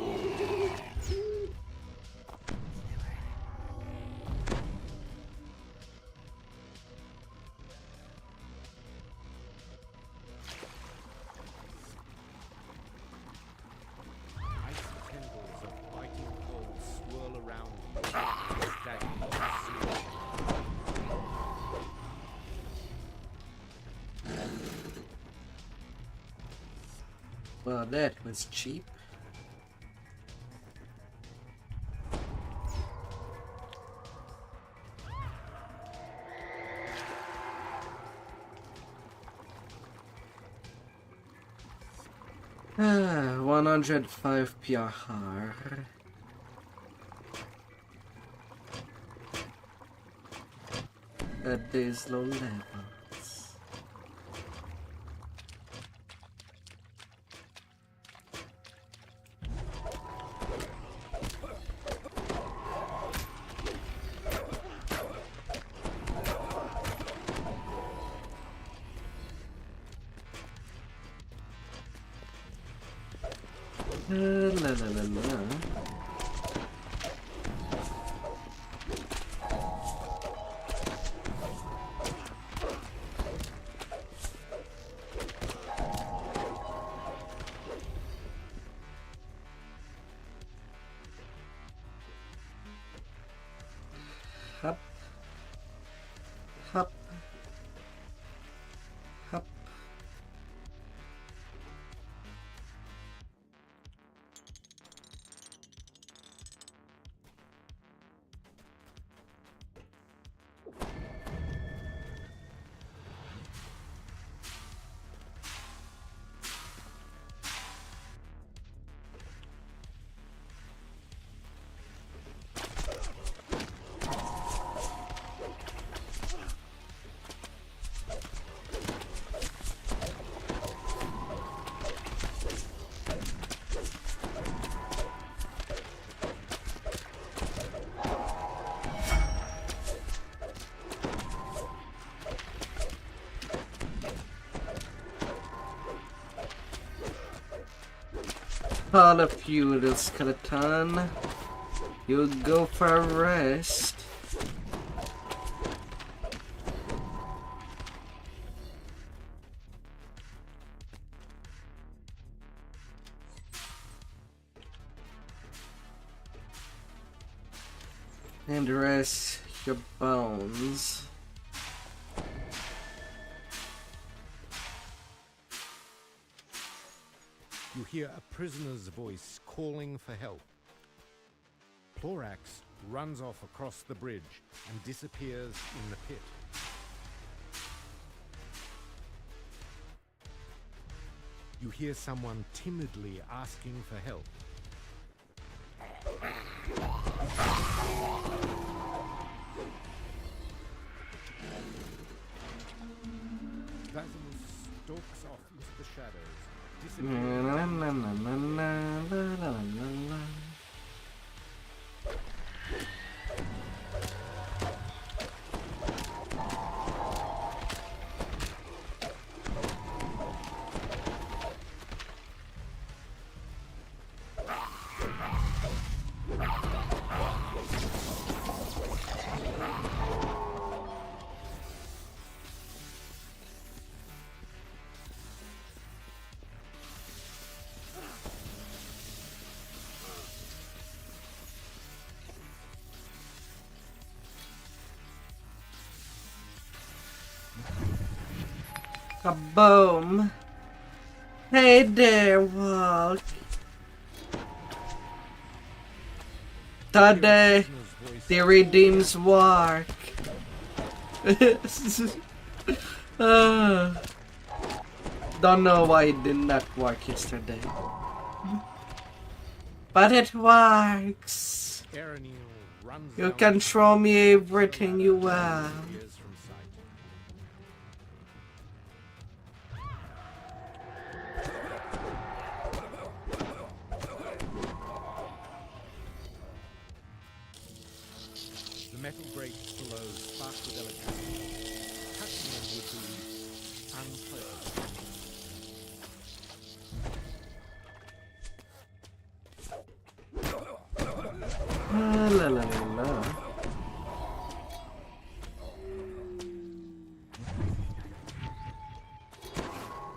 tendrils of biting cold swirl around you, staggering to sleep. Well, that was cheap. Ah, 105 PRR. At these low levels. La la la la. Hup. Hup. Hup. All of you, little skeleton. You go for a rest. And rest your bones. You hear a prisoner's voice calling for help. Plorax runs off across the bridge and disappears in the pit. You hear someone timidly asking for help. Basil stalks off into the shadows, disappearing. Kaboom! Hey there, Walk. Today, the redeems work. Don't know why it did not work yesterday. But it works. You can show me everything you want. The metal brakes below spark with electricity. Touching them would be unpleasant. La la la la.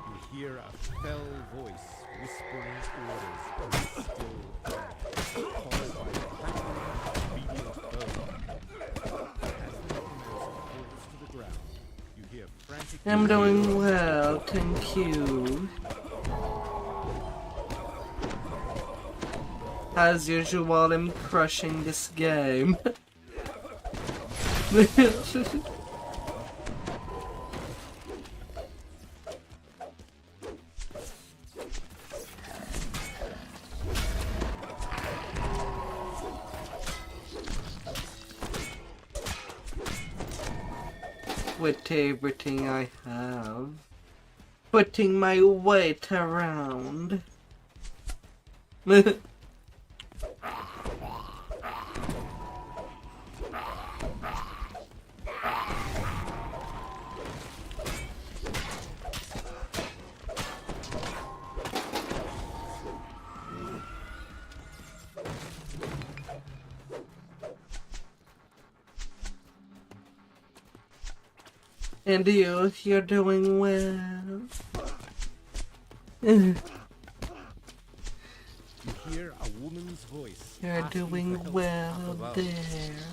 You hear a fell voice whispering orders in still air, followed by a crackling, obedient bow. As the metal falls to the ground, you hear frantic. I'm doing well, thank you. As usual, I'm crushing this game. With everything I have, putting my weight around. And you're doing well. You hear a woman's voice. You're asking doing for help well up above. there.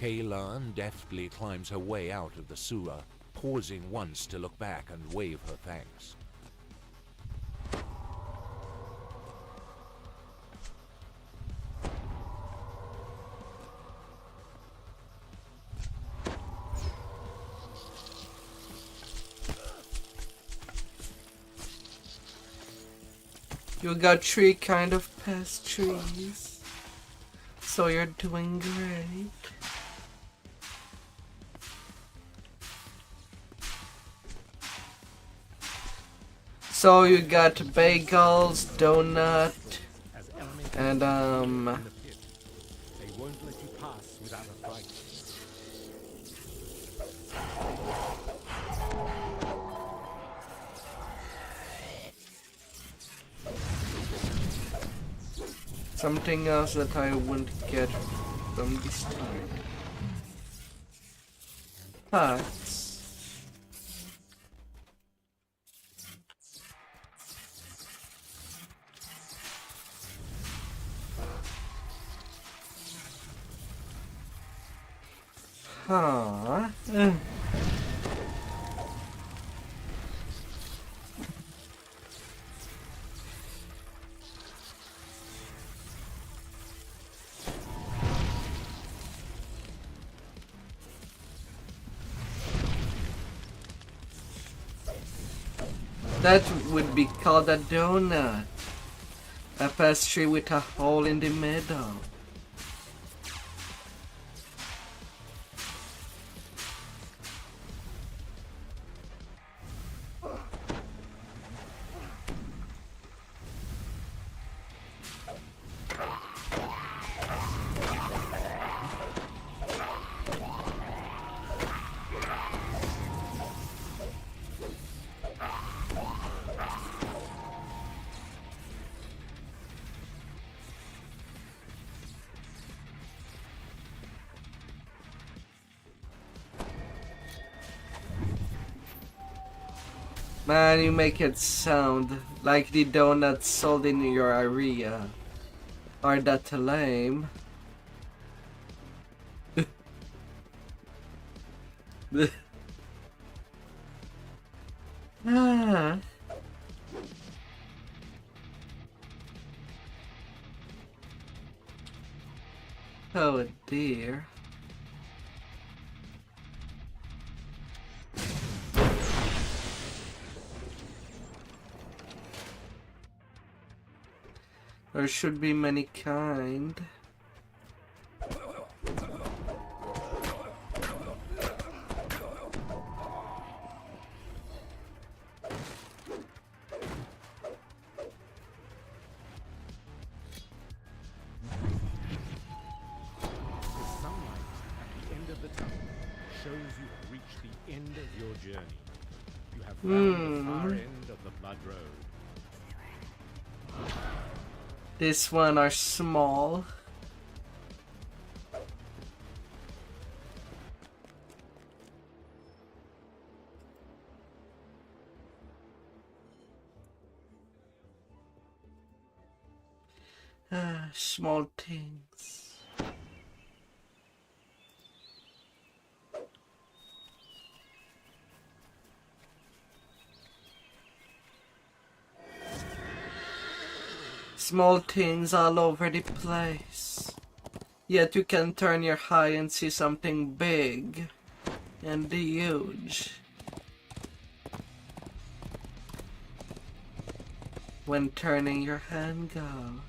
Kaylan deftly climbs her way out of the sewer, pausing once to look back and wave her thanks. You got 3 kind of pastries, so you're doing great. So you got bagels, donut, and They won't let you pass without a fight. something else that I wouldn't get from this time. Hearts. Huh. That would be called a donut. A pastry with a hole in the middle. Man, you make it sound like the donuts sold in your area are that lame. Ah. Oh dear. There should be many kind. Shows you have reached the end of your journey. You have found the far end of the Blood Road. This one are small. Small things. Small things all over the place. Yet you can turn your eye and see something big and huge. When turning your hand go.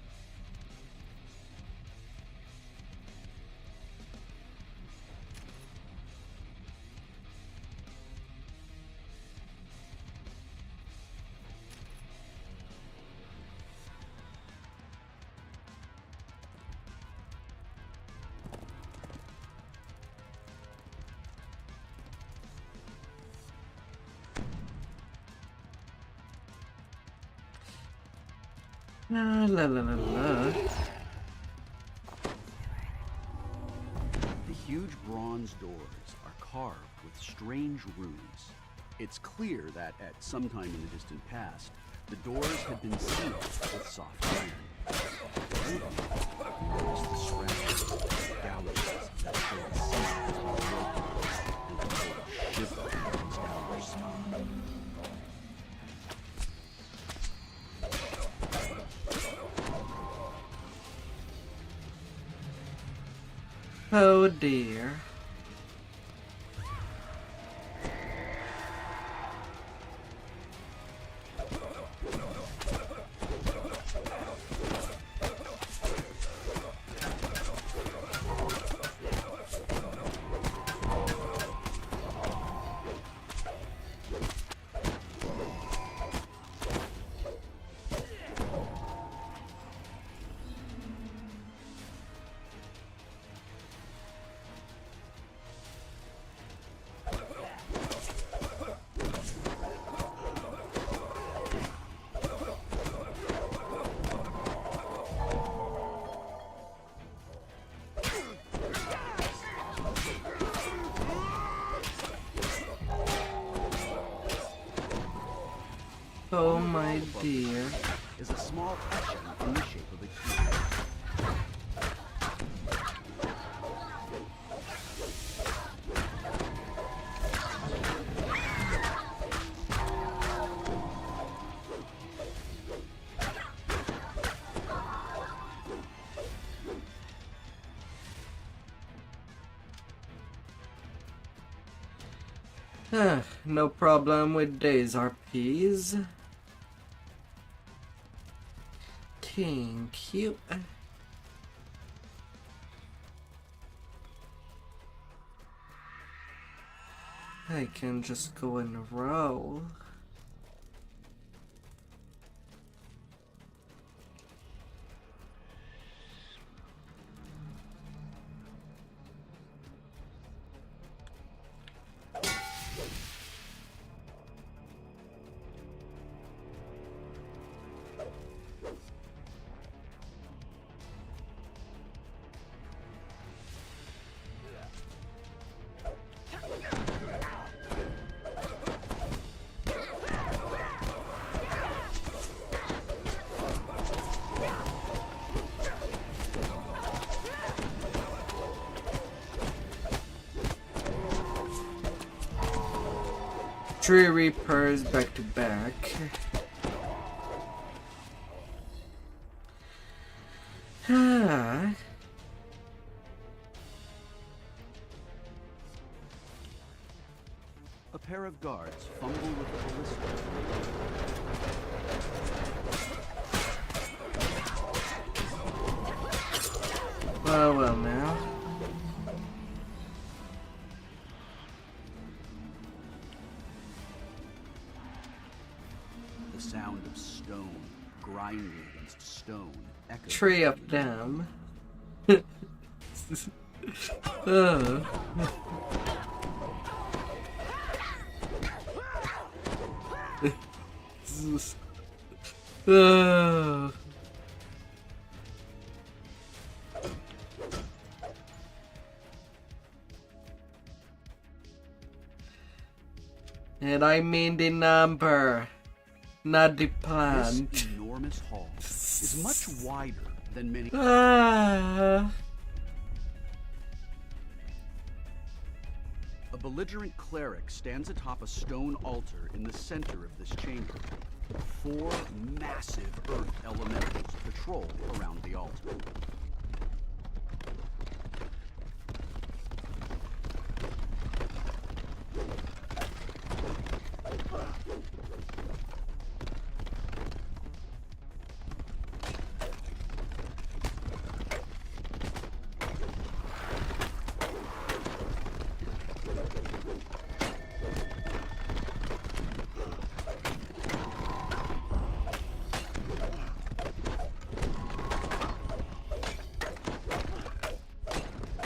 La la la la. The huge bronze doors are carved with strange runes. It's clear that at some time in the distant past, the doors had been sealed with soft iron. Notice the scratches, gouges that show the seams were broken, and the cold shiver runs down your spine. Oh dear. Oh my dear. Is a small etching in the shape of a cube. No problem with days RPs. Thank you. I can just go in a row. Three Reapers back to back. Ah. A pair of guards fumble with the ballista. Oh well now. The sound of stone grinding against stone echoes. Three of them. Oh. Oh. And I mean the number, not the plant. This enormous hall is much wider than many. Ah. A belligerent cleric stands atop a stone altar in the center of this chamber. 4 massive earth elementals patrol around the altar.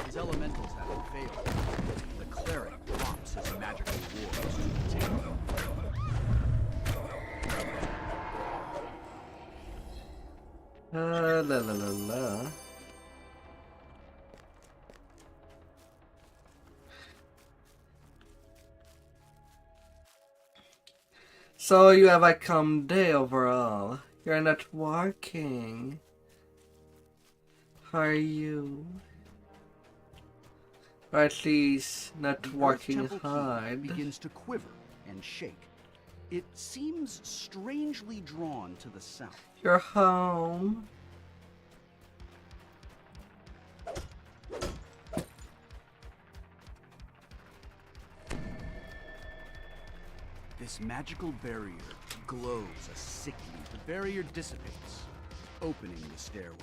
His elementals having failed, the cleric drops his magical wards to the table. La la la la. So you have a calm day overall. You're not working. Are you? Or at least not working hard. Begins to quiver and shake. It seems strangely drawn to the south. You're home. This magical barrier glows a sickly. The barrier dissipates, opening the stairway.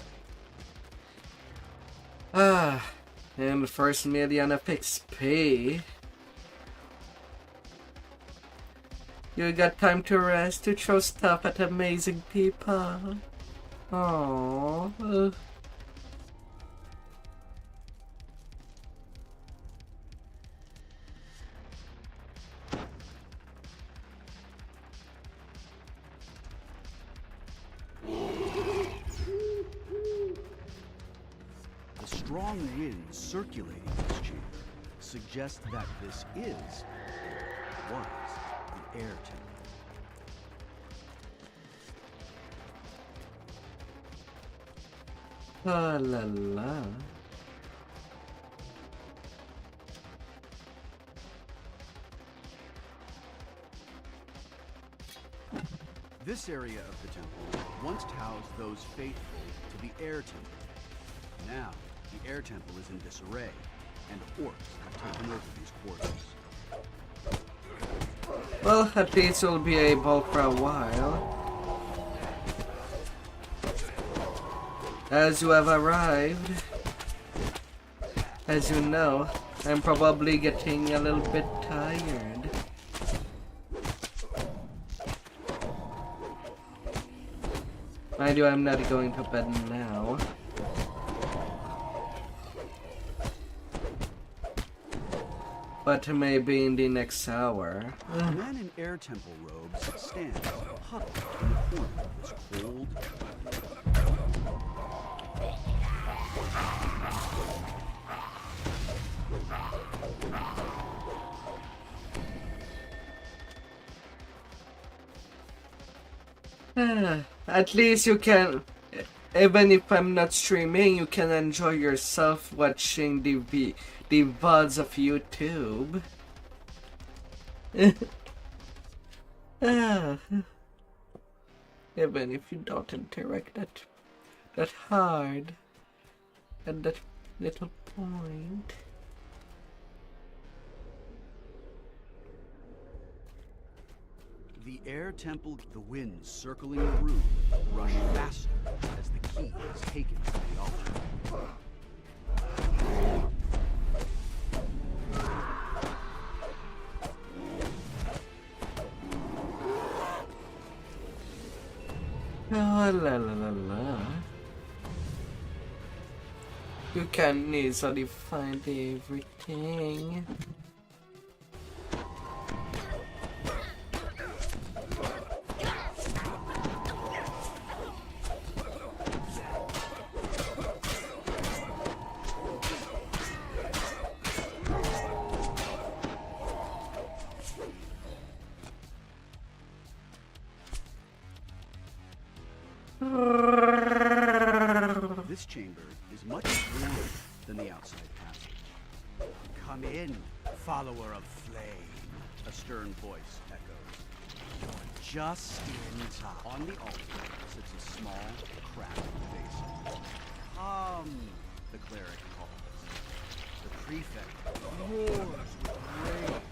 Ah, and the first million of XP. You got time to rest, to throw stuff at amazing people. Aww. The strong winds circulating this chamber suggest that this is, or was, the air temple. La la la. This area of the temple once housed those faithful to the air temple. Now, the air temple is in disarray, and orcs have taken over these quarters. Well, at least we'll be able for a while. As you have arrived, as you know, I'm probably getting a little bit tired. Mind you, I'm not going to bed now. But maybe in the next hour. A man in air temple robes stands huddled in the corner of this cold. At least you can, even if I'm not streaming, you can enjoy yourself watching the VODs of YouTube. Even if you don't interact that hard at that little point. The air temple, the winds circling the room, rush faster as the key is taken from the altar. Oh, la la la la. You can easily find everything. This chamber is much warmer than the outside passage. Come in, follower of flame, a stern voice echoes. You're just in time. On the altar sits a small, cracked basin. Come, the cleric calls. The prefect roars with rage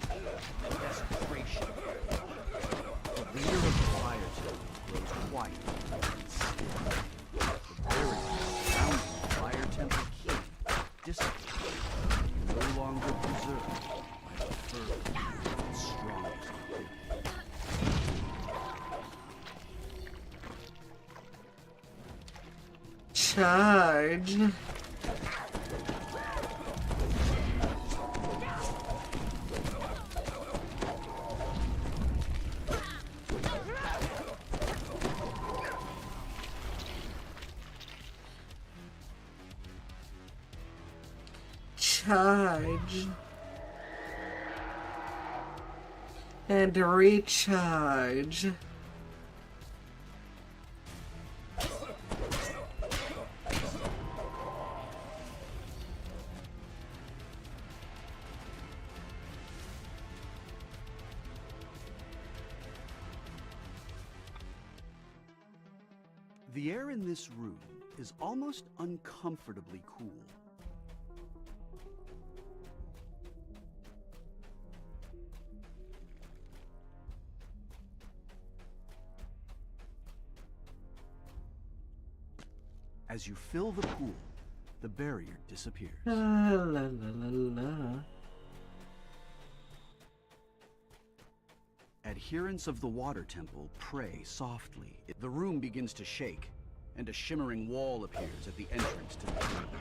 and desperation. The leader of the fire temple grows quiet and still. The barrier surrounding the fire temple key dissipates, no longer preserved by the fervor and strongest faith. Charge. Charge. And recharge. The air in this room is almost uncomfortably cool. As you fill the pool, the barrier disappears. La la la la la. Adherents of the water temple pray softly. The room begins to shake, and a shimmering wall appears at the entrance to the temple.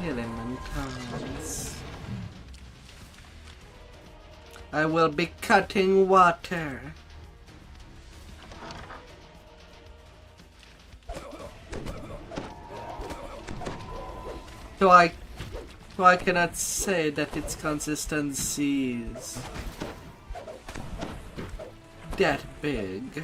Elementals. I will be cutting water. So I cannot say that its consistency is that big.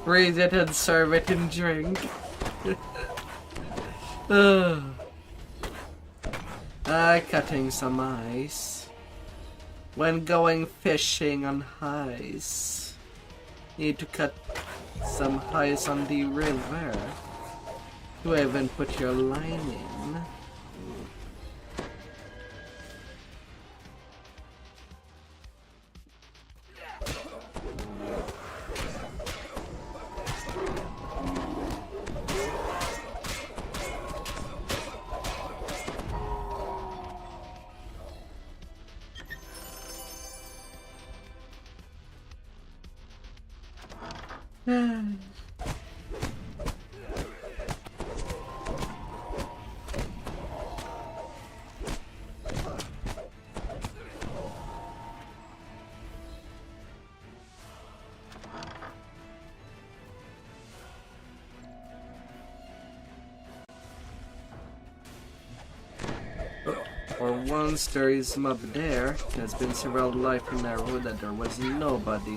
Raise it and serve it and drink. Cutting some ice. When going fishing on ice, need to cut some ice on the river. You even put your line in. For once there is mob there, it has been several life in that road that there was nobody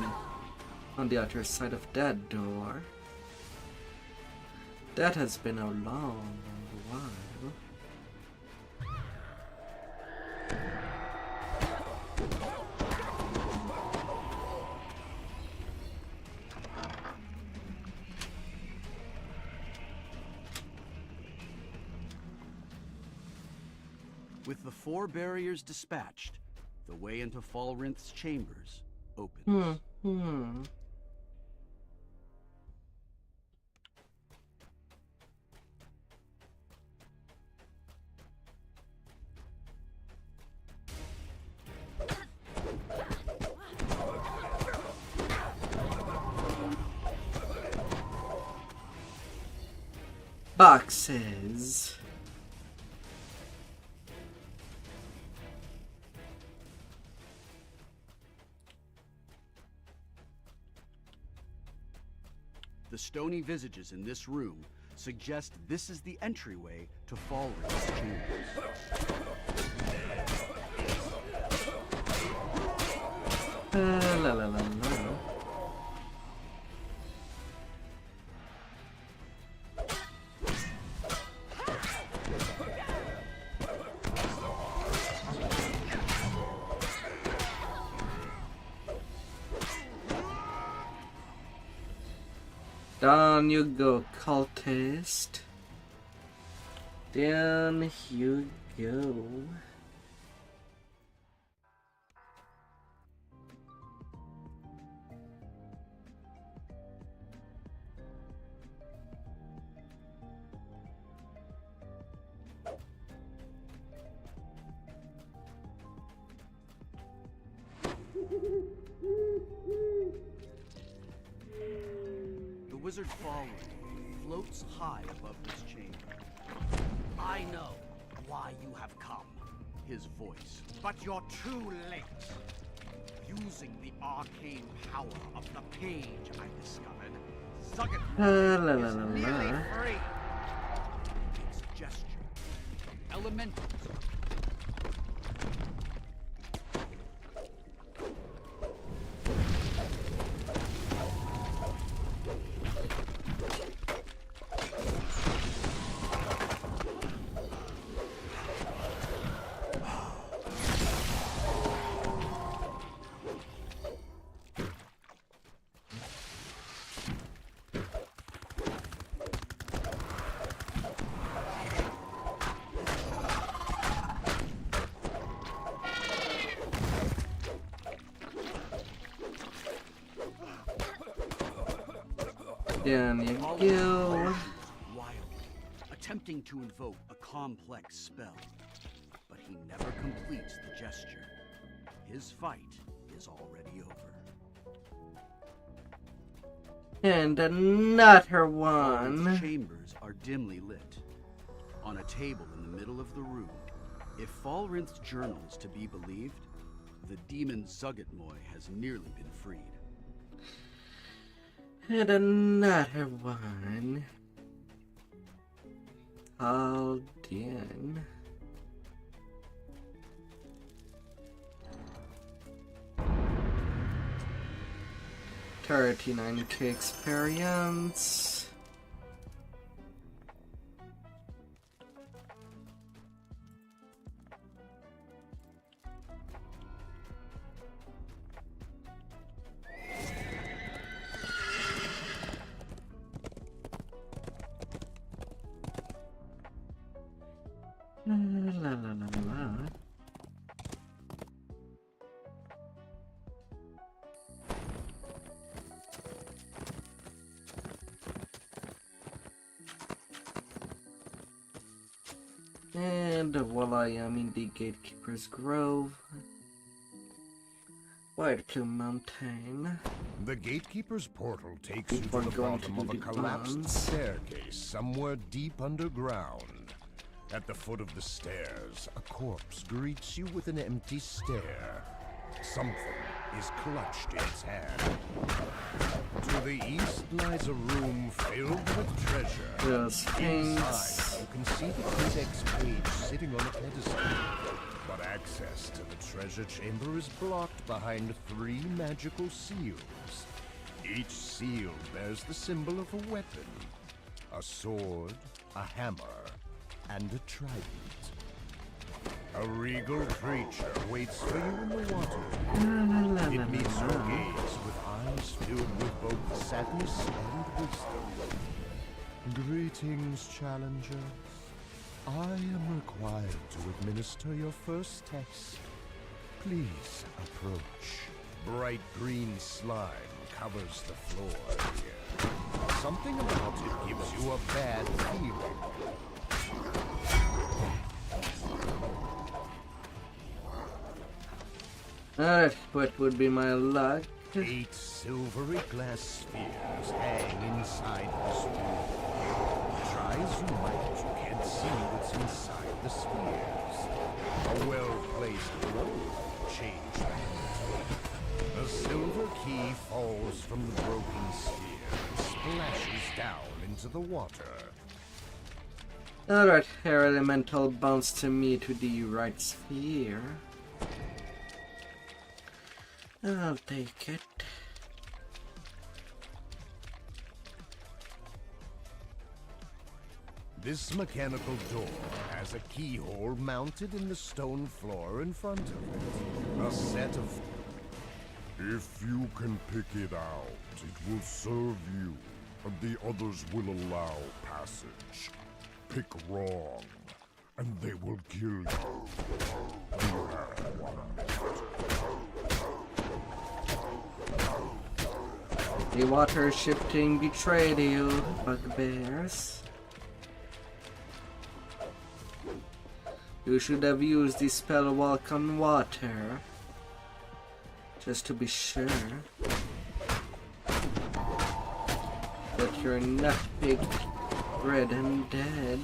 on the other side of that door. That has been a long while. With the 4 barriers dispatched, the way into Falrinth's chambers opens. Boxes. The stony visages in this room suggest this is the entryway to Falrinth's chambers. La la la la. Down you go, cultist. Down you go. wizard following floats high above this chamber. I know why you have come, his voice, but you're too late. Using the arcane power of the page I discovered, Zugget is nearly free. Its gesture, elementals. Down you go. Wildly, attempting to invoke a complex spell, but he never completes the gesture. His fight is already over. And another one. Its chambers are dimly lit. On a table in the middle of the room, if Falrinth's journal is to be believed, the demon Zuggetmoy has nearly been freed. And another one. All done. $39K experience. La la la la. And while I am in the Gatekeeper's Grove, White Plume Mountain. The Gatekeeper's portal takes you to the bottom of a collapsed staircase somewhere deep underground. At the foot of the stairs, a corpse greets you with an empty stare. Something is clutched in its hand. To the east lies a room filled with treasure. Yes, inside, you can see the critic's page sitting on a pedestal. But access to the treasure chamber is blocked behind 3 magical seals. Each seal bears the symbol of a weapon. A sword, a hammer, and a trident. A regal creature waits for you in the water. It meets your gaze with eyes filled with both sadness and wisdom. Greetings, challengers. I am required to administer your first test. Please approach. Bright green slime covers the floor here. Something about it gives you a bad feeling. Alright, what would be my luck? 8 silvery glass spheres hang inside this room. Try as you might, you can't see what's inside the spheres. A well-placed blow change that. A silver key falls from the broken sphere and splashes down into the water. Alright, air elemental bounce to me to the right sphere. I'll take it. This mechanical door has a keyhole mounted in the stone floor in front of it. A set of... If you can pick it out, it will serve you, and the others will allow passage. Pick wrong, and they will kill you. You have one. The water shifting betrayed you, bugbears. You should have used the spell walk on water. Just to be sure. that you're not big, red, and dead.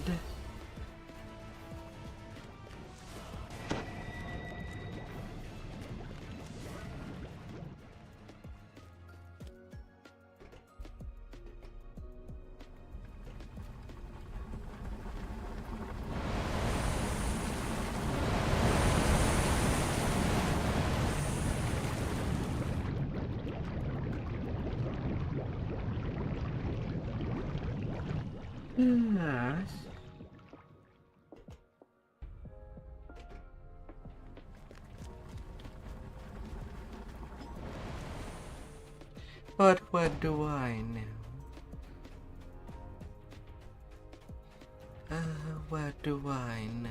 Yes. But what do I know? What do I know?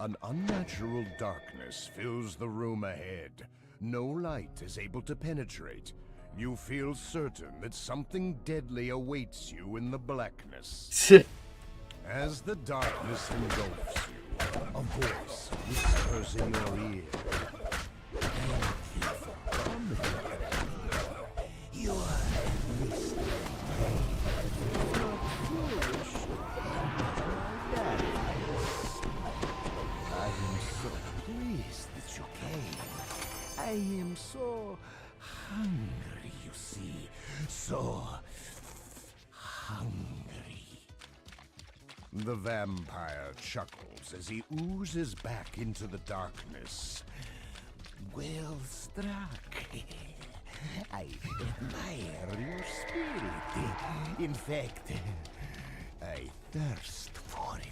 An unnatural darkness fills the room ahead. No light is able to penetrate. You feel certain that something deadly awaits you in the blackness. As the darkness engulfs you, a voice whispers in your ear. You are listening. I am so pleased that you came. I am so hungry, you see. So hungry. The vampire chuckles as he oozes back into the darkness. Well struck. I admire your spirit. In fact, I thirst for it.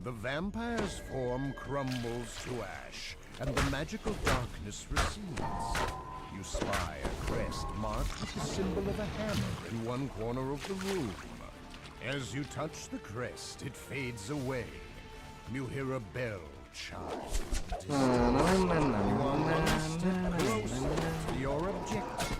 The vampire's form crumbles to ash, and the magical darkness recedes. You spy a crest marked with the symbol of a hammer in one corner of the room. As you touch the crest, it fades away. You hear a bell chime. You are one step closer to your objective.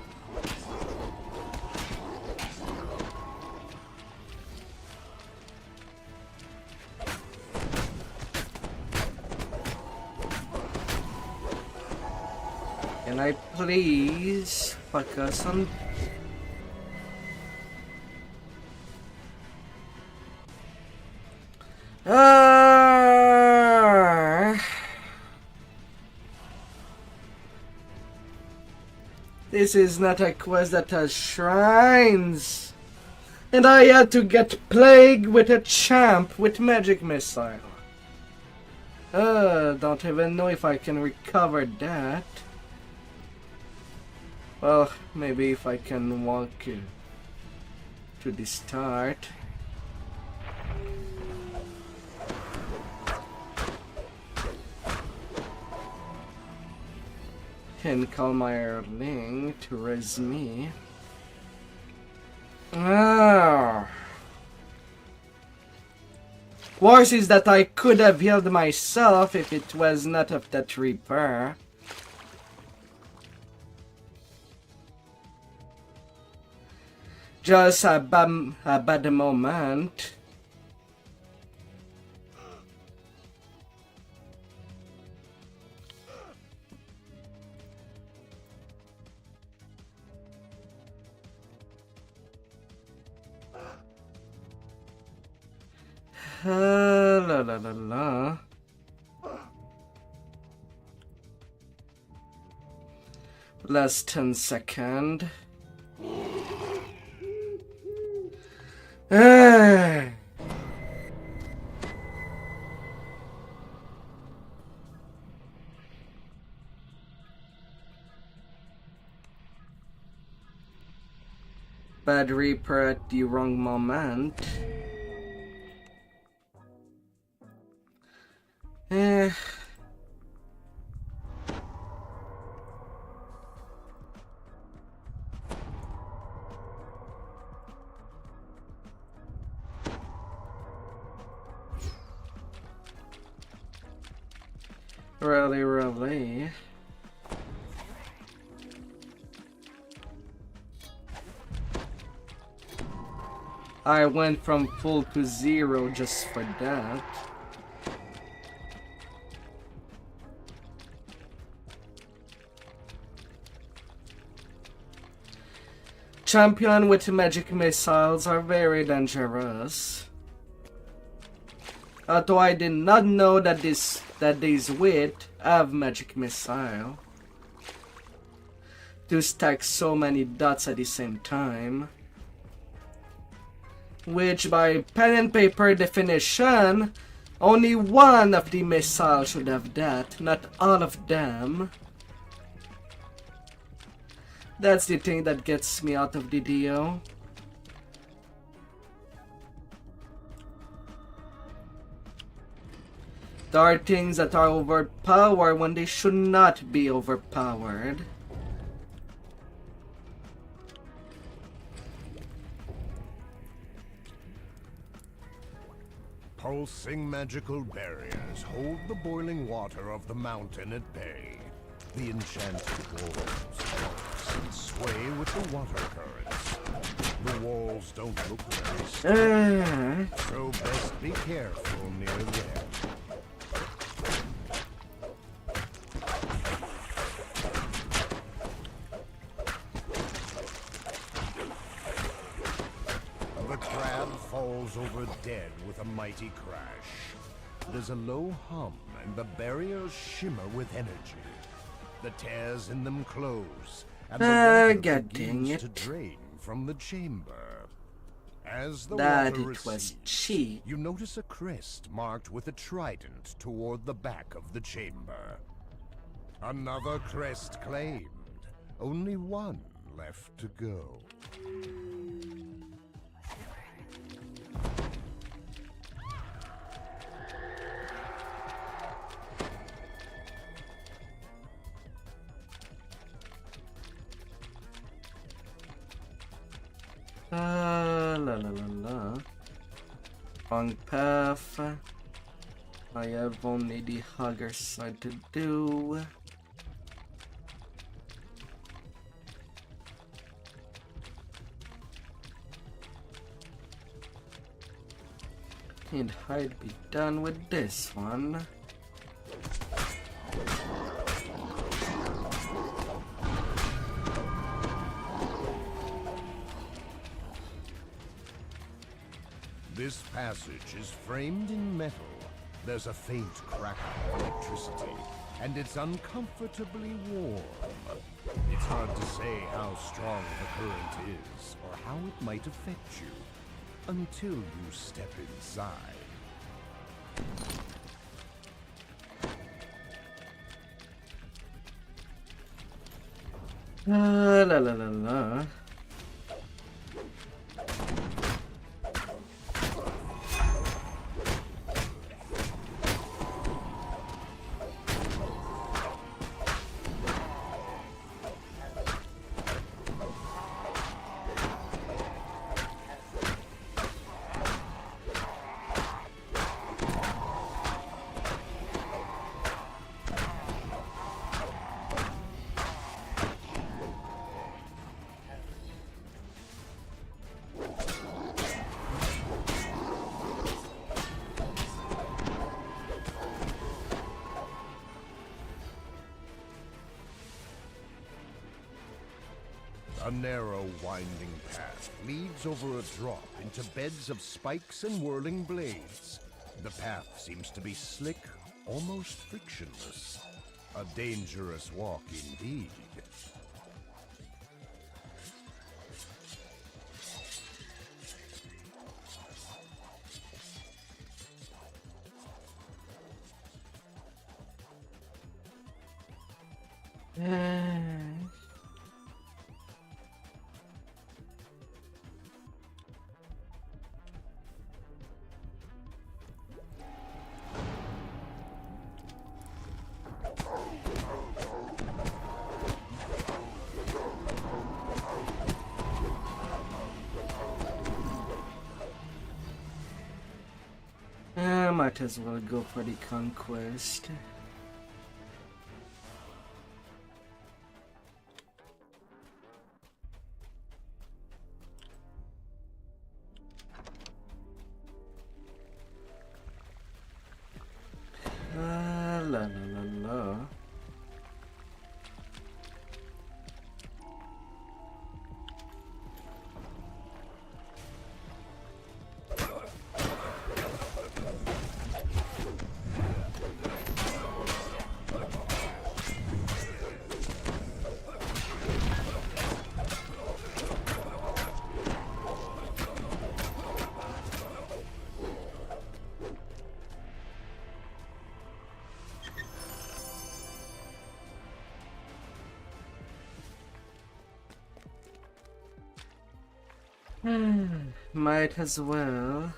Can I please focus on... This is not a quest that has shrines. And I had to get plagued with a champ with magic missile. Don't even know if I can recover that. Well, maybe if I can walk to the start. And call my Erling to raise me. Worse is that I could have healed myself if it was not of that repair. Just a bad moment. La la la la. Last 10 seconds. Bad reaper at the wrong moment. Really. I went from full to 0 just for that. Champion with magic missiles are very dangerous. Although I did not know that these wit have magic missile to stack so many dots at the same time. Which by pen and paper definition, only one of the missiles should have that, not all of them. That's the thing that gets me out of the deal. There are things that are overpowered when they should not be overpowered. Pulsing magical barriers hold the boiling water of the mountain at bay. The enchanted walls pulse and sway with the water currents. The walls don't look very strong, so best be careful near them. The crab falls over dead with a mighty crash. There's a low hum and the barriers shimmer with energy. The tears in them close, and the water begins to drain from the chamber. As the water recedes, you notice a crest marked with a trident toward the back of the chamber. Another crest claimed. Only one left to go. La la la la. Wrong path. I have only the hugger side to do. And I'd be done with this one. This passage is framed in metal. There's a faint crackle of electricity, and it's uncomfortably warm. It's hard to say how strong the current is, or how it might affect you, until you step inside. La la la la. A narrow, winding path leads over a drop into beds of spikes and whirling blades. The path seems to be slick, almost frictionless. A dangerous walk indeed. Might as well go for the conquest. Might as well.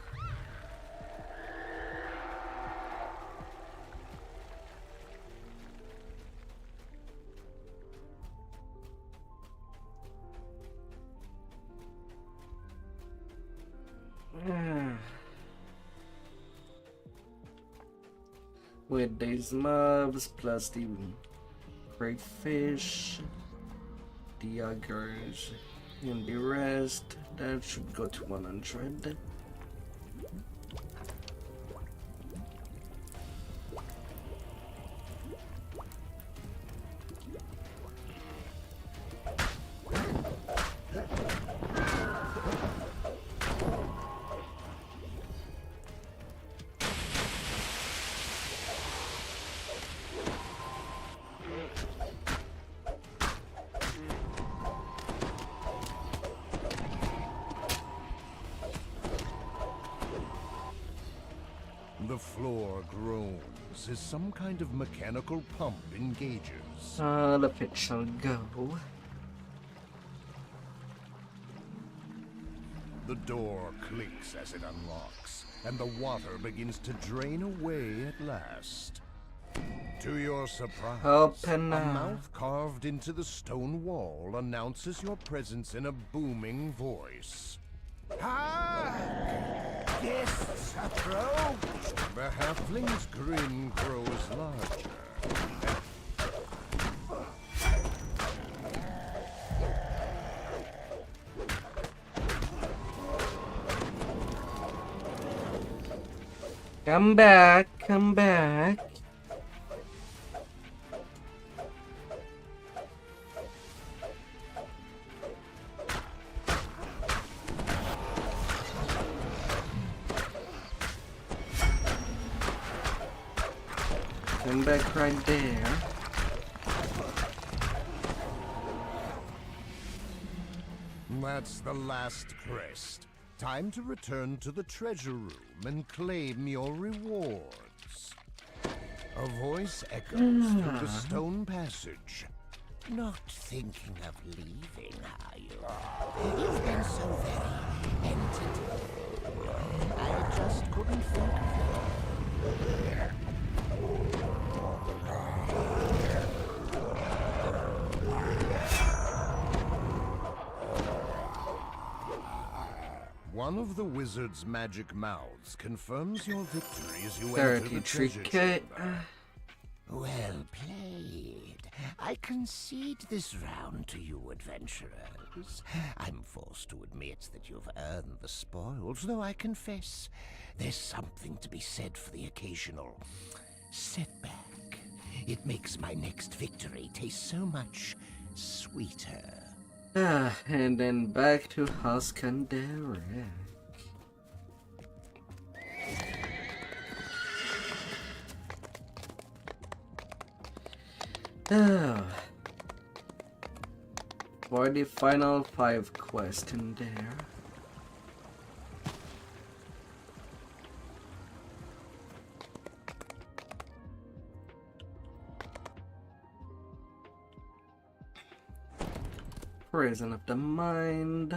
With these mobs plus the great fish, the others, and the rest, that should go to 100. The floor groans as some kind of mechanical pump engages. The pit shall go. The door clicks as it unlocks, and the water begins to drain away at last. To your surprise, Open a up. mouth carved into the stone wall announces your presence in a booming voice. Guests approach! The halfling's grin grows larger. Come back, come back. Come back right there. That's the last crest. Time to return to the treasure room and claim your rewards. A voice echoes through the stone passage. Not thinking of leaving, are you? You've been so very entertaining. I just couldn't think of it. One of the wizard's magic mouths confirms your victory as you enter the 33K. treasure chamber. Well played. I concede this round to you, adventurers. I'm forced to admit that you've earned the spoils, though I confess there's something to be said for the occasional setback. It makes my next victory taste so much sweeter. And then back to Huskandaric. For the final 5 quests in there. Prison of the Mind.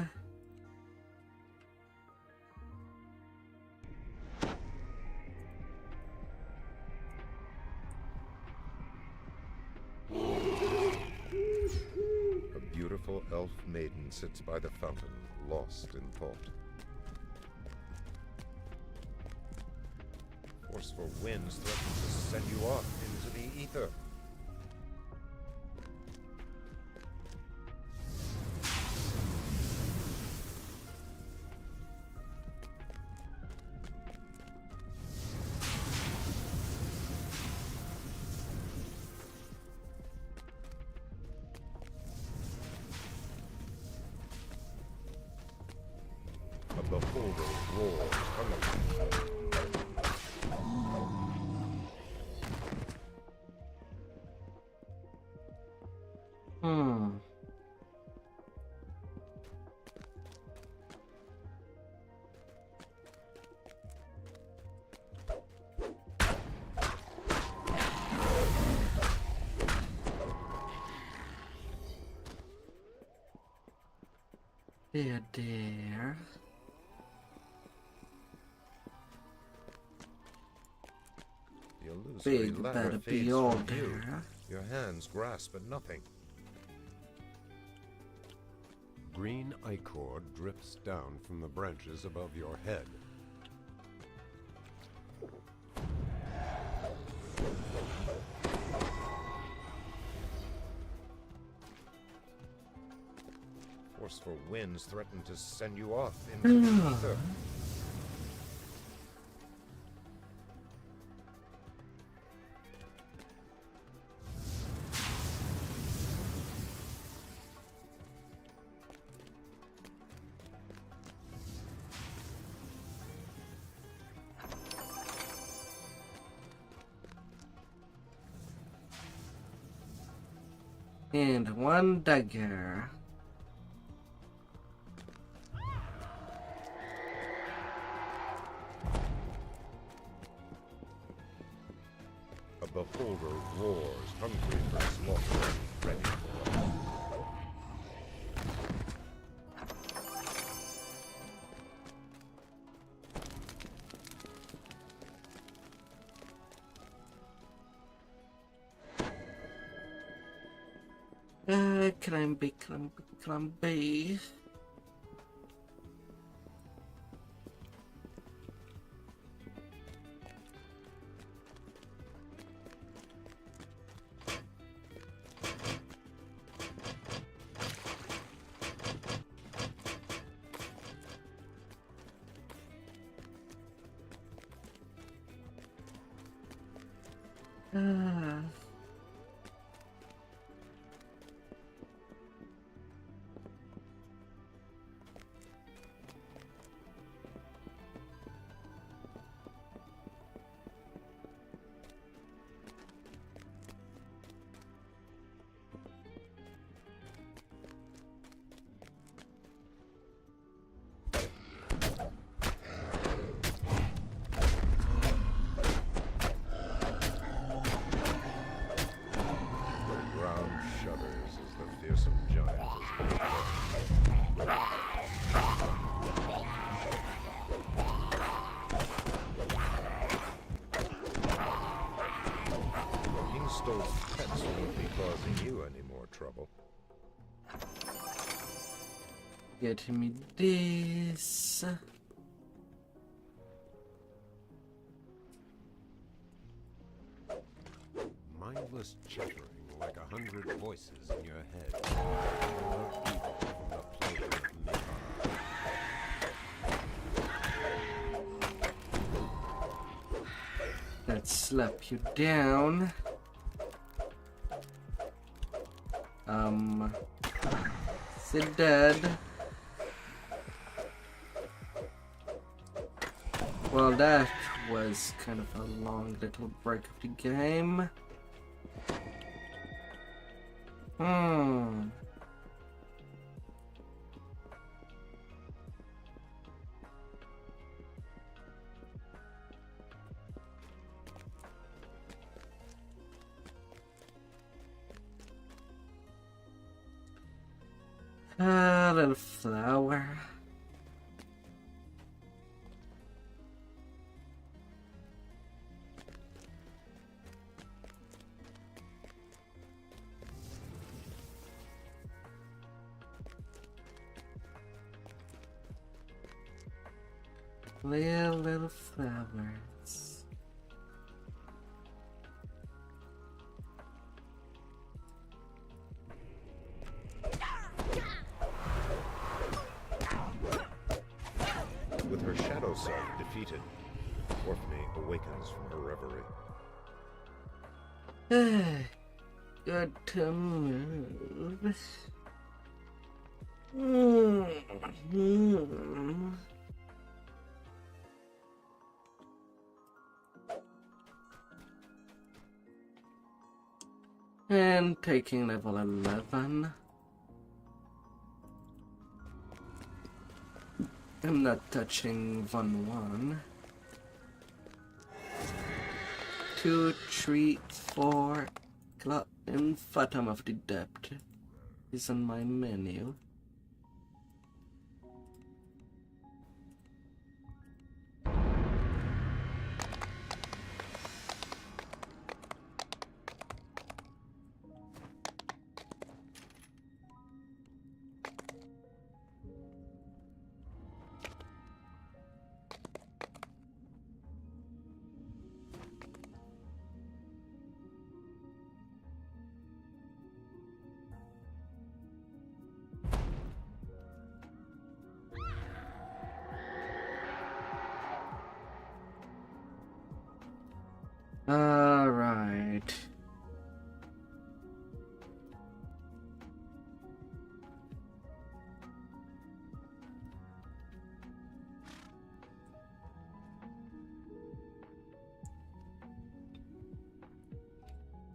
A beautiful elf maiden sits by the fountain, lost in thought. Forceful winds threaten to send you off into the ether. A beholder roars hungry. There. The illusory Big ladder better fades be all from view. there. Your hands grasp at nothing. Green ichor drips down from the branches above your head. Forceful winds threaten to send you off into the ether. And one dagger. A beholder roars, hungry for slaughter, ready for it. Climby. Pets won't be causing you any more trouble. Get me this. Mindless chattering like 100 voices in your head. More evil from the pleasure of living. Let's slap you down. Sit dead. Well, that was kind of a long little break of the game. A little flower. Little flowers. With her shadow self defeated, Orphne awakens from her reverie. Good to move. And taking level 11. I'm not touching 1-1. 2, 3, 4. Clock in Phantom of the Depth is on my menu. Alright.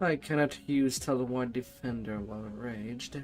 I cannot use Teleport Defender while enraged.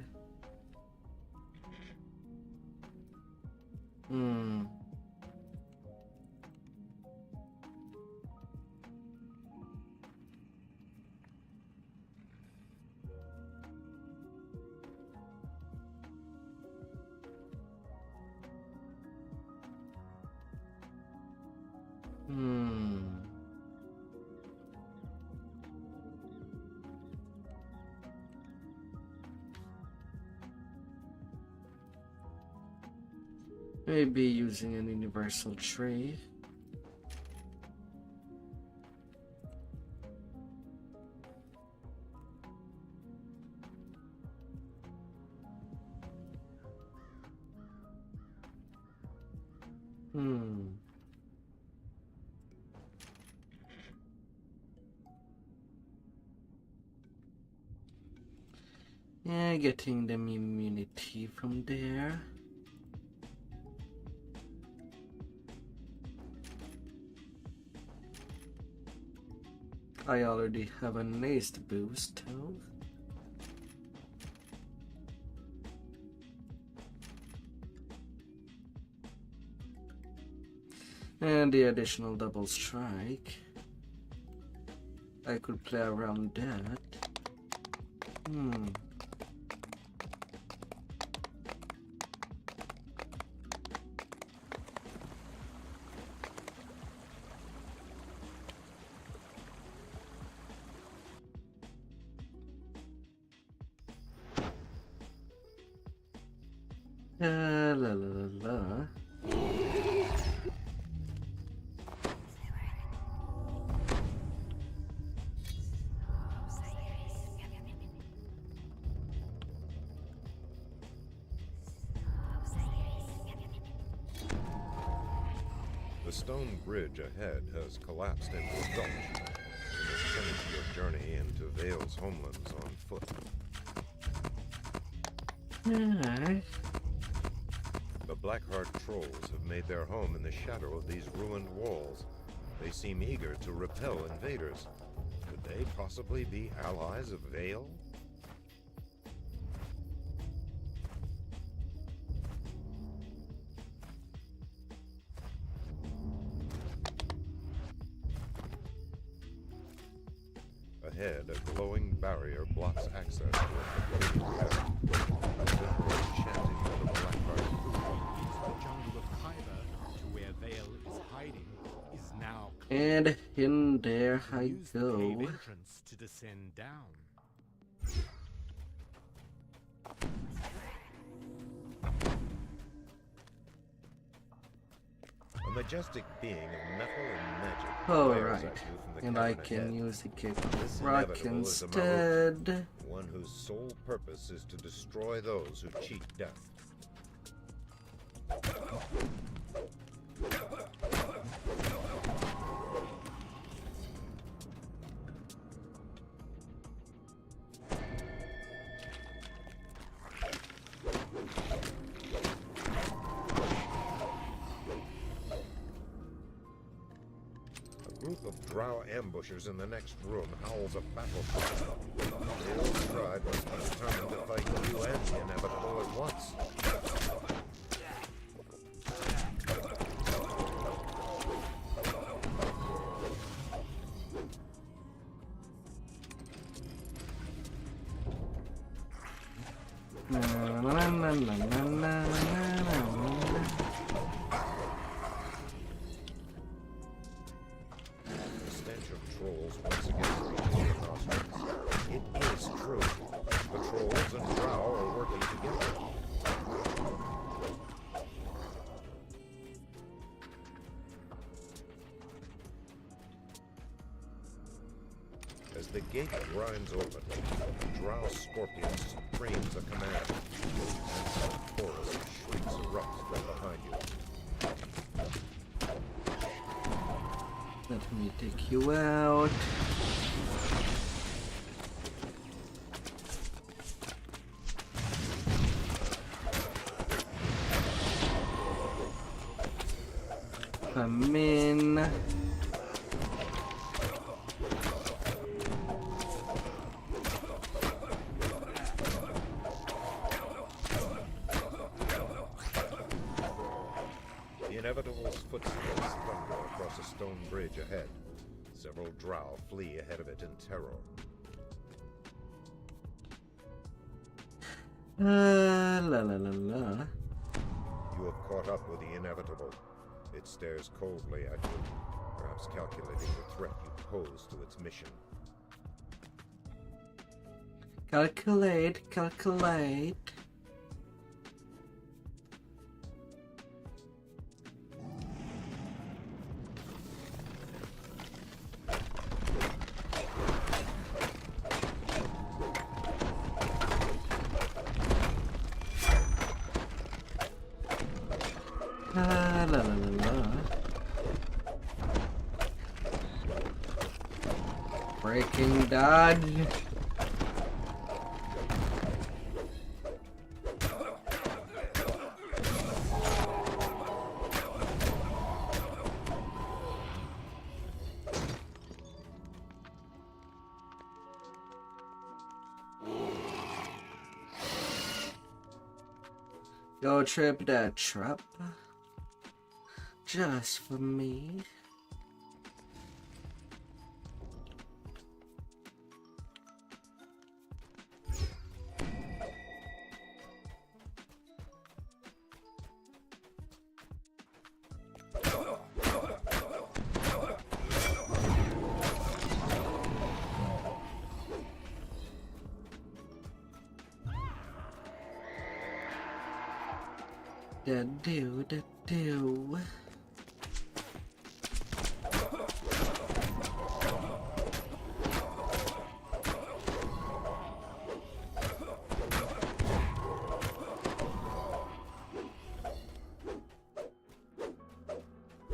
Maybe using an universal tree. Yeah, getting them immunity from there. I already have a haste boost too. And the additional double strike. I could play around that. La la la la. The stone bridge ahead has collapsed into a gulch, and has finished your journey into Vale's homelands on foot. The Blackheart trolls have made their home in the shadow of these ruined walls. They seem eager to repel invaders. Could they possibly be allies of Vale? Ahead, a glowing barrier blocks access to a forbidden path. Chanting for the Blackheart The jungle of Kyber, to where Vale is hiding, is now And in there I use the go. cave entrance to descend down. A majestic being of metal and magic. Oh, glares right. at you from the And I cavern can ahead. use the kick This rock inevitable is a instead. Marut, one whose sole purpose is to destroy those who cheat death. A group of drow ambushers in the next room howls a battle cry. Vale's pride must be determined to fight you and the inevitable at once. Na, na, na, na, na, na, na, na. The stench of trolls once again reaches your nostrils. It is true. The trolls and drow are working together. As the gate grinds open, drow scorpion screams a command, and a chorus of shrieks erupts from behind you. Let me take you out. footsteps thunder across a stone bridge ahead. Several drow flee ahead of it in terror. La la la la. You have caught up with the inevitable. It stares coldly at you, perhaps calculating the threat you pose to its mission. Calculate, calculate. La la la la. Breaking dodge. Go trip that trap. Just for me. Da do da do.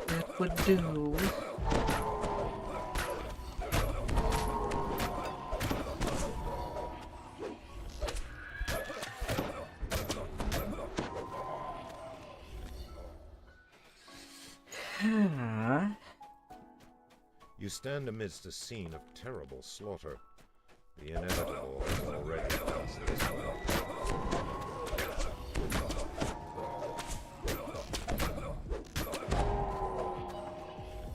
That would do. You stand amidst a scene of terrible slaughter. The inevitable has already passed this way.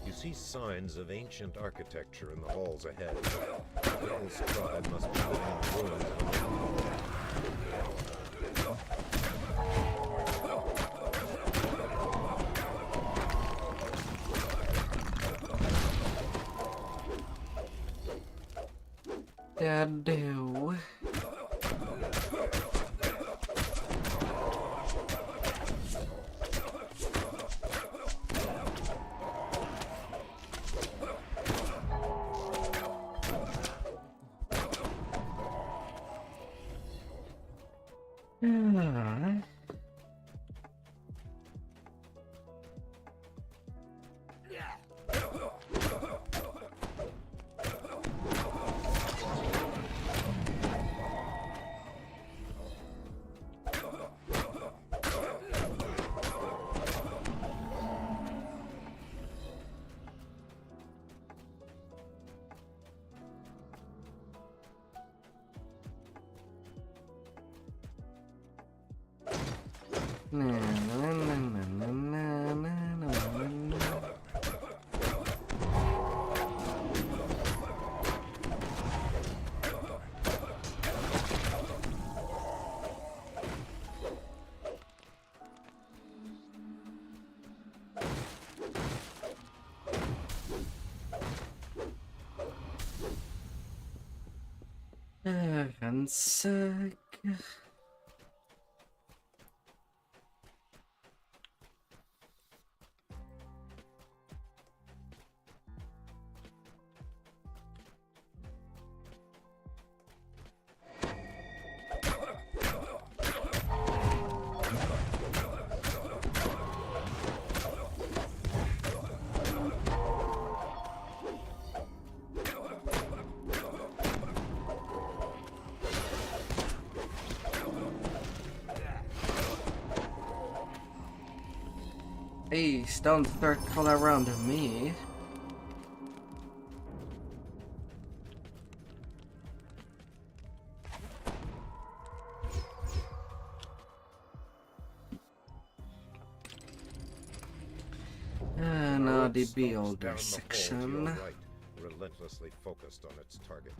You see signs of ancient architecture in the halls ahead. This tribe must be living in ruins. That do. Kensai. Hey, stones start all around me. Now bullet the stomps builder down the hall to section. your right, relentlessly focused on its target.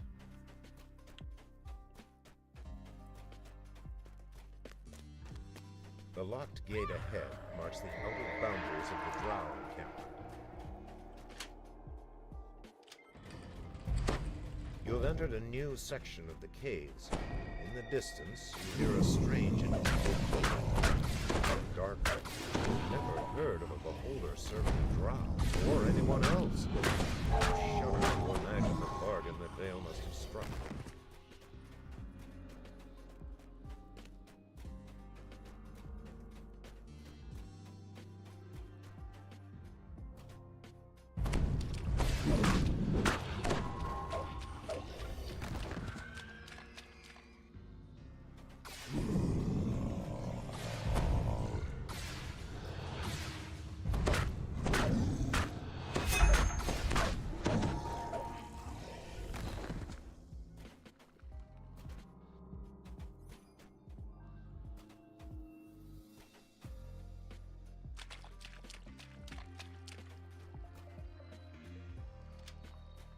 The locked gate ahead marks the outer boundaries of the Drow encampment. You have entered a new section of the caves. In the distance, you hear a strange and dark. Never heard of a beholder serving a Drow or anyone else. You shudder to imagine the bargain that Vale must have struck.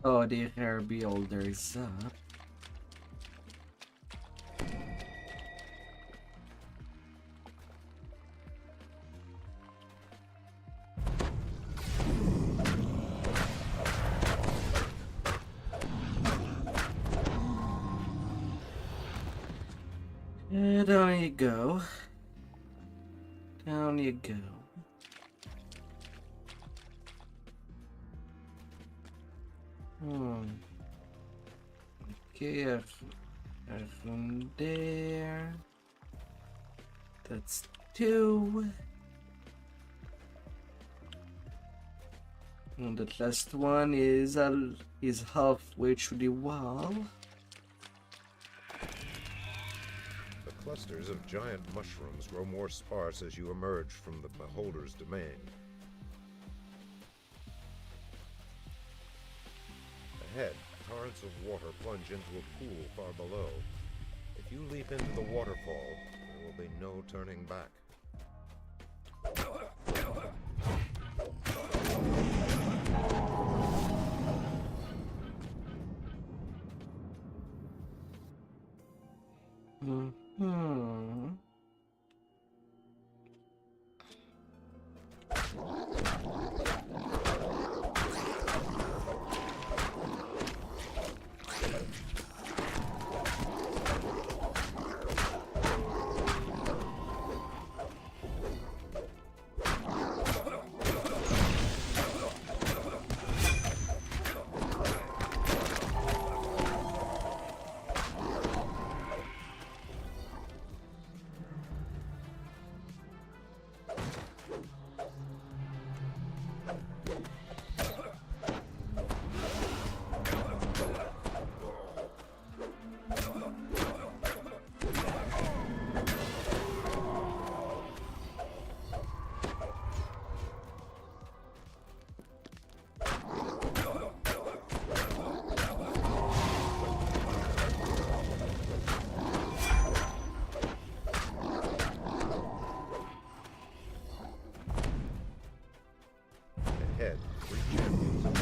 Oh, the hair builder's up. And down you go. Down you go. Okay, from there. That's 2. And the last one is halfway through the wall. The clusters of giant mushrooms grow more sparse as you emerge from the beholder's domain. Ahead, torrents of water plunge into a pool far below. If you leap into the waterfall, there will be no turning back. Ahead, 3 champions of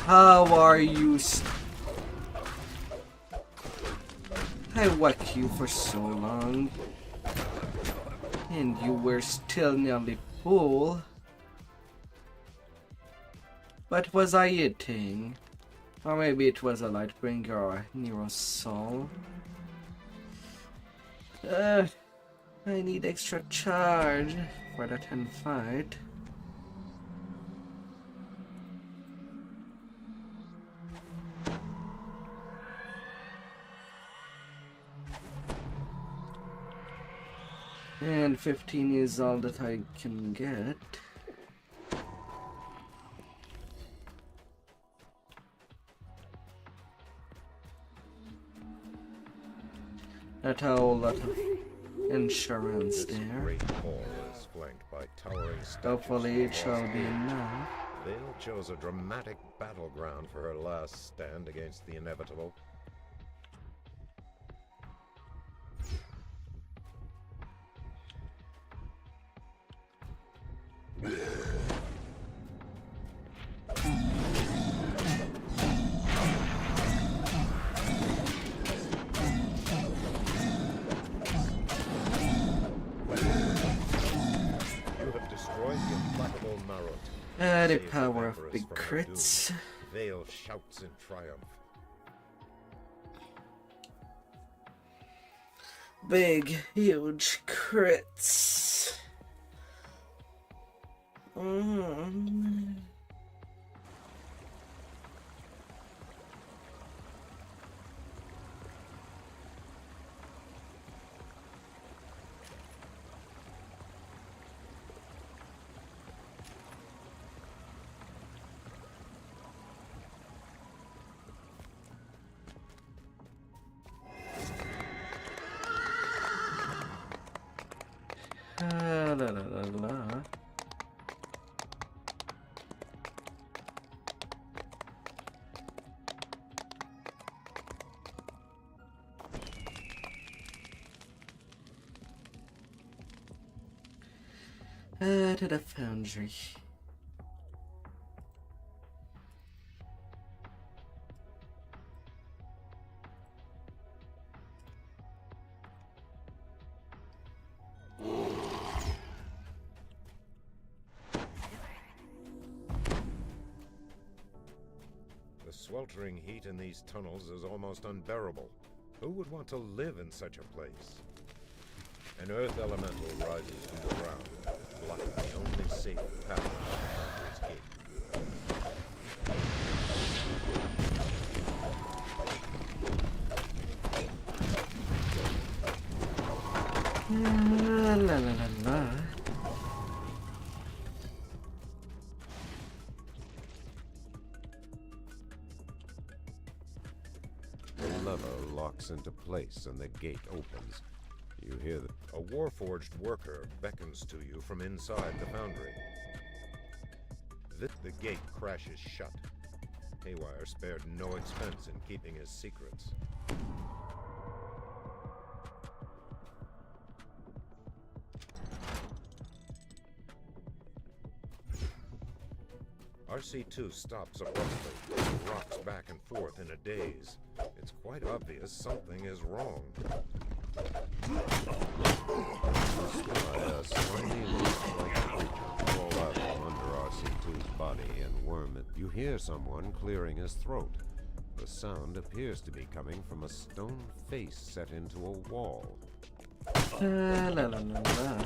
How are you? I whacked you for so long, and you were still nearly full. What was I eating? Or maybe it was a Lightbringer or Nero Soul. I need extra charge for that end fight. And 15 is all that I can get. Not a whole lot of insurance This there. great hall is flanked by towering statues Hopefully it of shall lost be age. enough. Vale chose a dramatic battleground for her last stand against the inevitable. The power of big crits. Vale shouts in triumph. Big, huge crits. La la la la. To the foundry. The sweltering heat in these tunnels is almost unbearable. Who would want to live in such a place? An earth elemental rises from the ground, blocking the only safe path to the foundry's gate. La la la la. The lever locks into place and the gate opens. You hear a warforged worker beckons to you from inside the foundry. The gate crashes shut. Haywire spared no expense in keeping his secrets. RC2 stops abruptly, rocks back and forth in a daze. It's quite obvious something is wrong. A slimy leaf-like creature crawl out from under RC2's body and worm it. You hear someone clearing his throat. The sound appears to be coming from a stone face set into a wall. La la la la.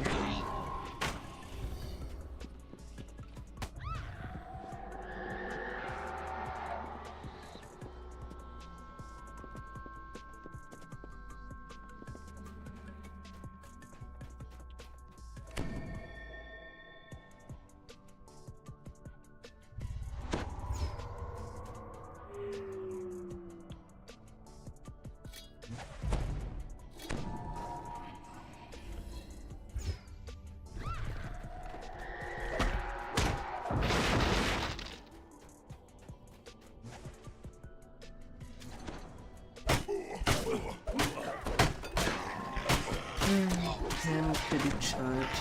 Damn kitty charge,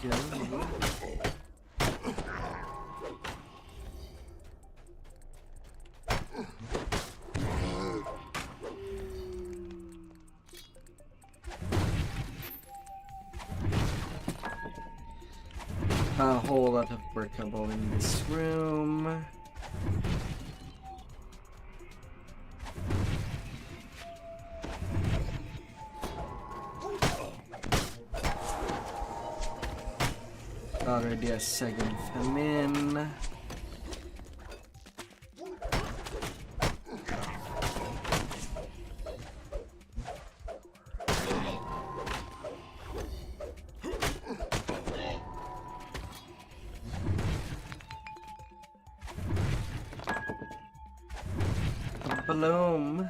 here we go. A whole lot of breakable in this room. Already a second famine. A bloom.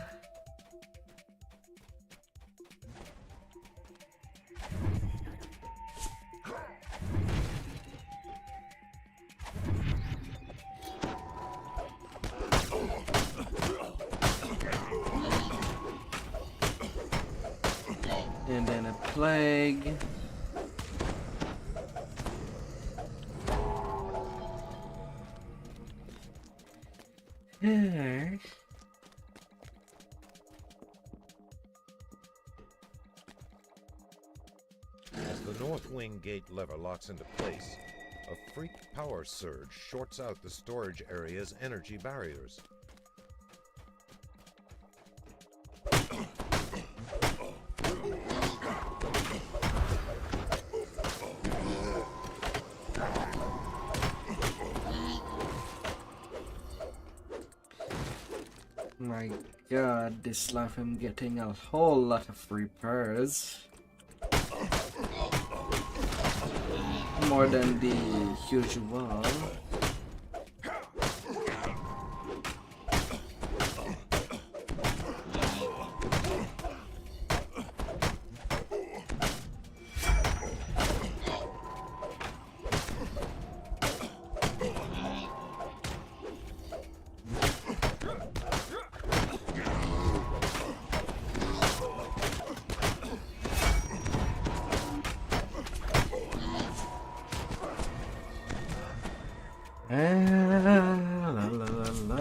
And then a plague. Yeah. As the north wing gate lever locks into place, a freak power surge shorts out the storage area's energy barriers. My god, this life I'm getting a whole lot of repairs. More than the usual. La, la, la, la.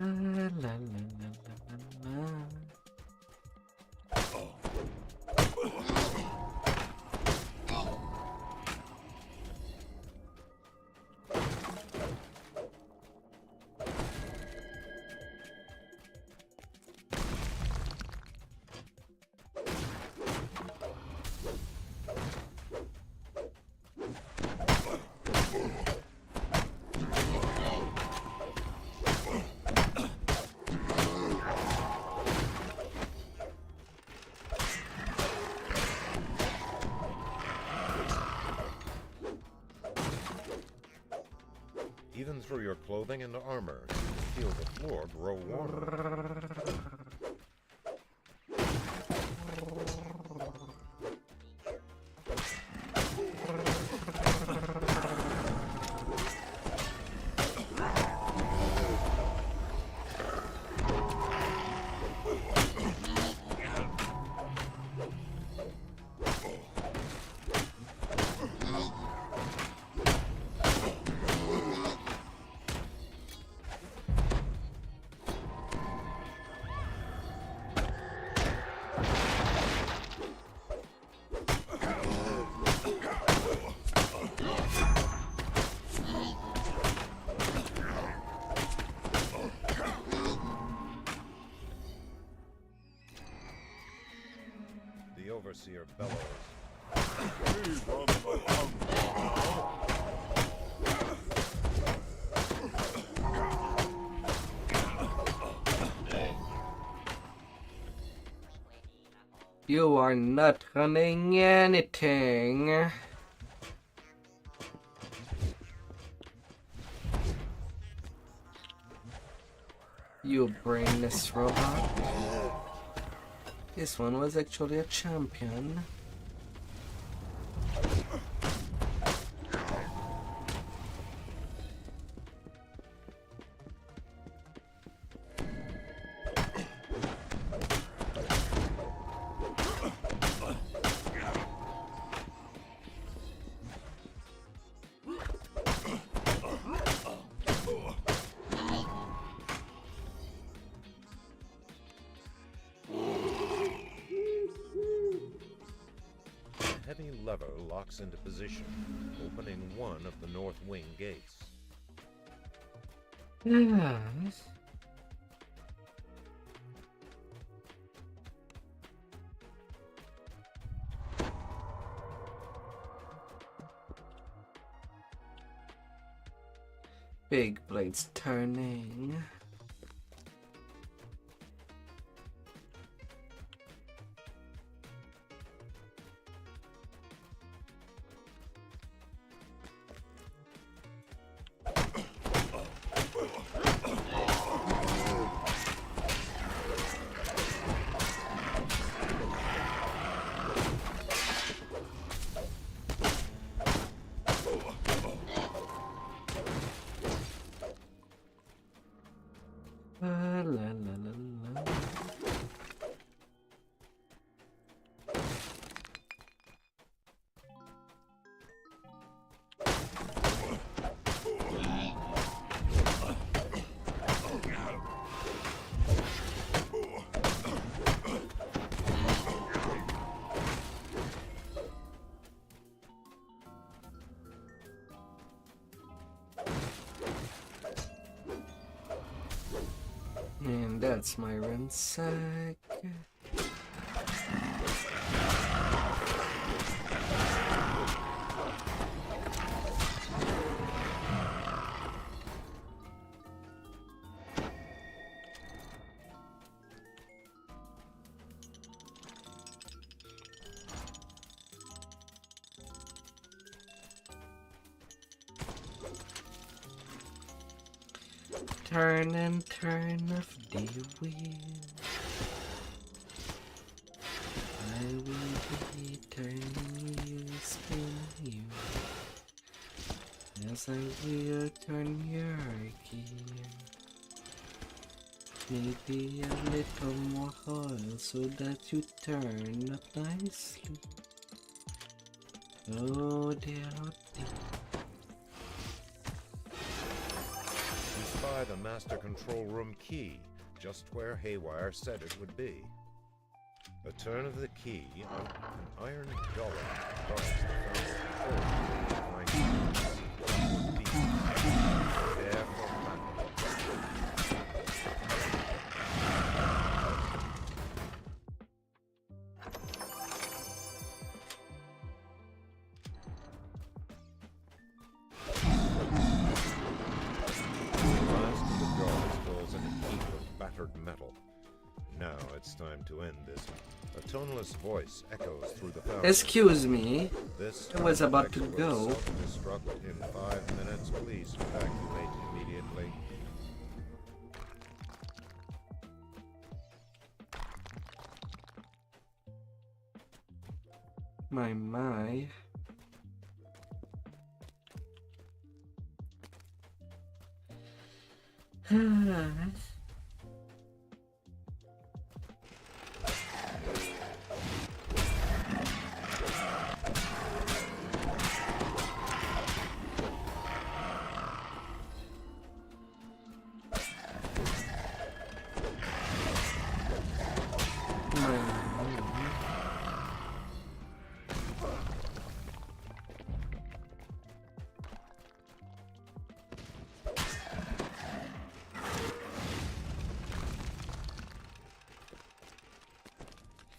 La, la, la, la, la, la. Even through your clothing and armor, you feel the floor grow warmer. The overseer bellows. You are not running anything. You brainless robot. This one was actually a champion. Heavy lever locks into position, opening one of the north wing gates. Yes. Big blades turning. La la la la. And that's my ransack. Turn and turn of the wheel. I will be turning you, spin you, as I will turn your gear. Maybe a little more oil so that you turn up nicely. Oh dear, oh dear. Spy the master control room key, just where Haywire said it would be. A turn of the key, an iron gullet guards the found control room behind you. Prepare for battle. Metal. Now it's time to end this. A toneless voice echoes through the fountain. Excuse me. This I was about to go. Self-destruct in 5 minutes. Please evacuate immediately. My.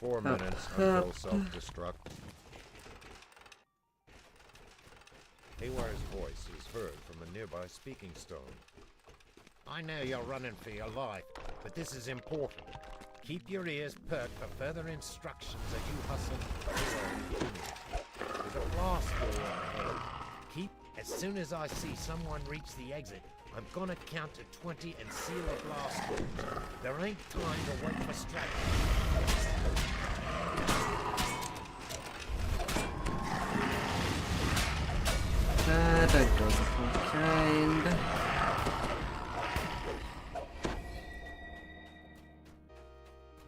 Four minutes until self-destruct. Haywire's voice is heard from a nearby speaking stone. I know you're running for your life, but this is important. Keep your ears perked for further instructions as you hustle. There's a blast door ahead. Keep, as soon as I see someone reach the exit, I'm gonna count to 20 and seal the blast door. There ain't time to wait for strategy. That doesn't kind.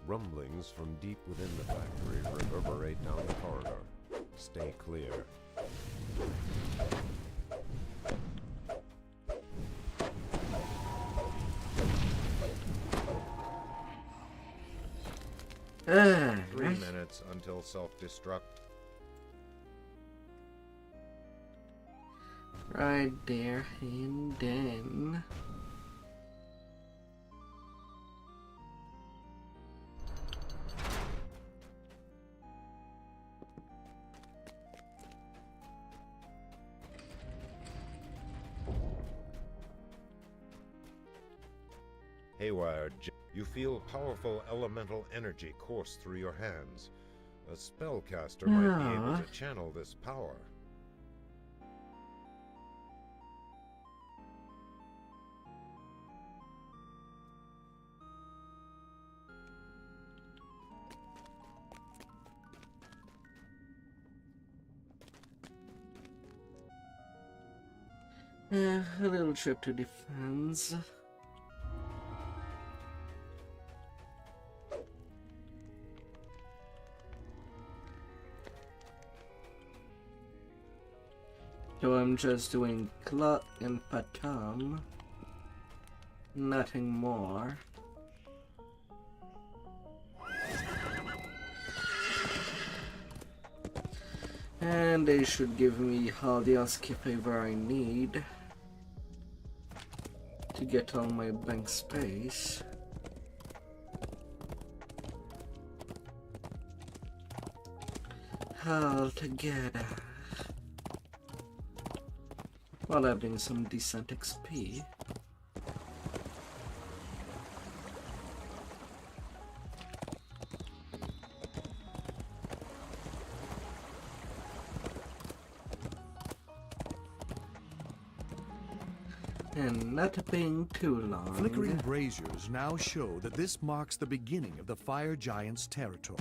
Rumblings from deep within the factory reverberate down the corridor. Stay clear. Three minutes until self-destruct. Right there, and then... haywire. You feel powerful elemental energy course through your hands. A spellcaster might be able to channel this power. A little trip to defense. So I'm just doing Cluck and Patam. Nothing more. And they should give me all the skip favor I need to get on my bank space. All together. While having some decent XP. And not being too long. Flickering braziers now show that this marks the beginning of the Fire Giant's territory.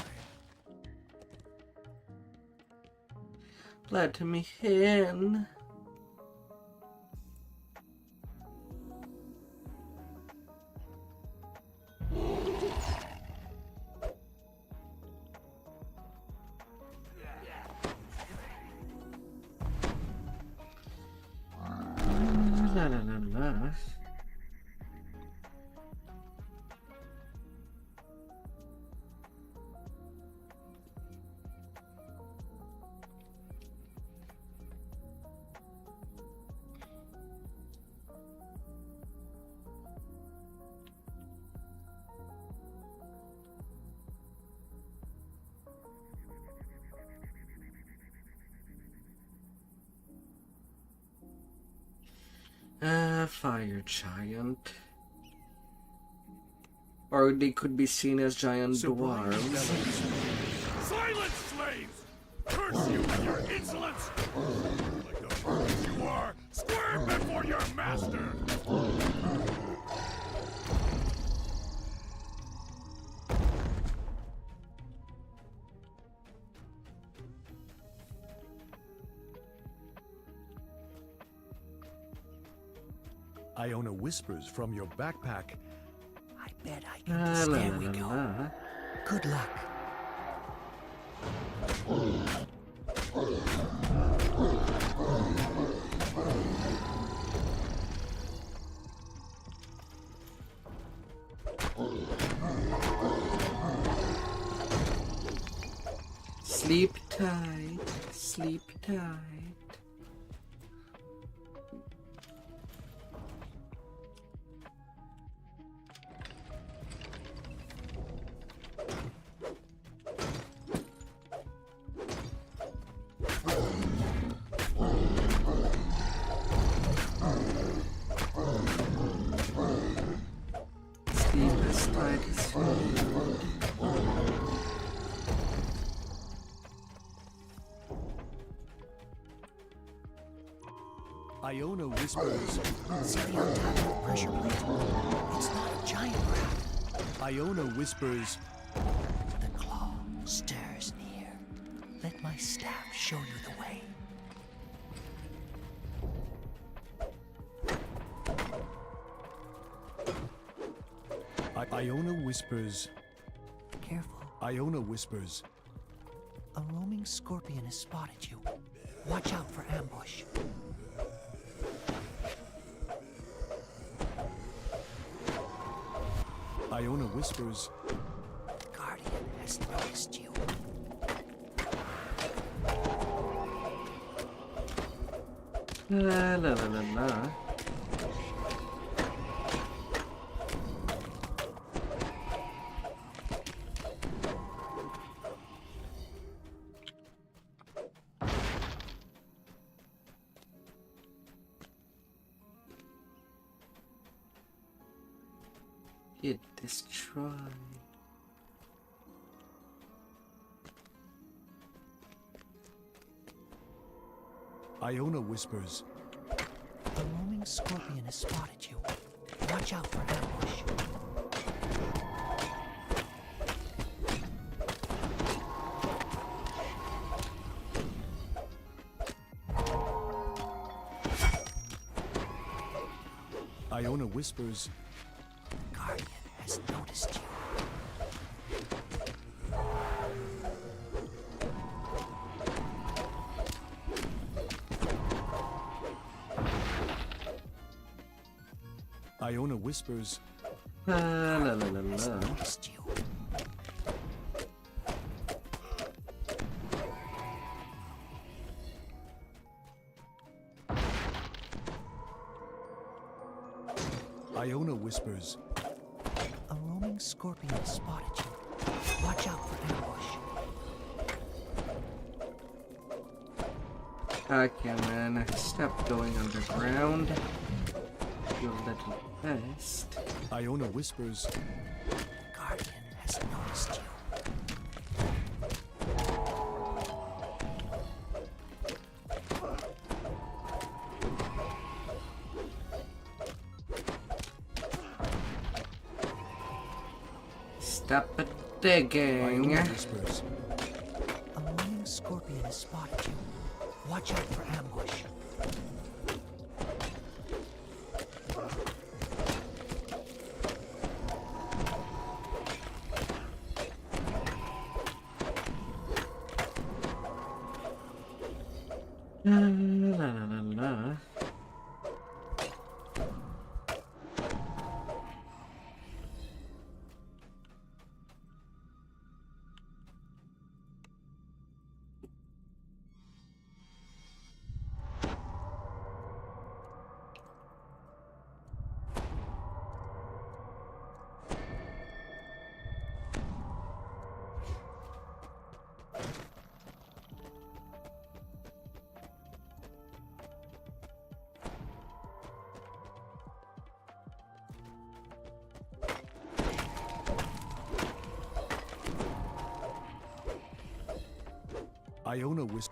Let me in. Fire giant. Or they could be seen as giant dwarves. Silence, slaves! Curse you and your insolence! Like the birds you are, square before your master! Iona whispers from your backpack. I bet I can understand we go. Good luck. Sleep tight, sleep tight. Iona whispers. See the on top of the pressure plate? It's not a giant crab. Iona whispers. The claw stirs near. Let my staff show you the way. Iona whispers. Careful. Iona whispers. A roaming scorpion has spotted you. Watch out for ambush. Iona whispers. Guardian has noticed you. La la la la la. Get destroyed. Iona whispers. A roaming scorpion has spotted you. Watch out for ambush. Iona whispers. Guardian has noticed you. Iona whispers. La la la la la. Noticed you. Iona whispers. A roaming scorpion has spotted you. Watch out for ambush. Okay, man. Stop going underground. You little pest. Iona whispers. Guardian has noticed you. Stop digging. A roaming scorpion has spotted you. Watch out for ambush. La la la la.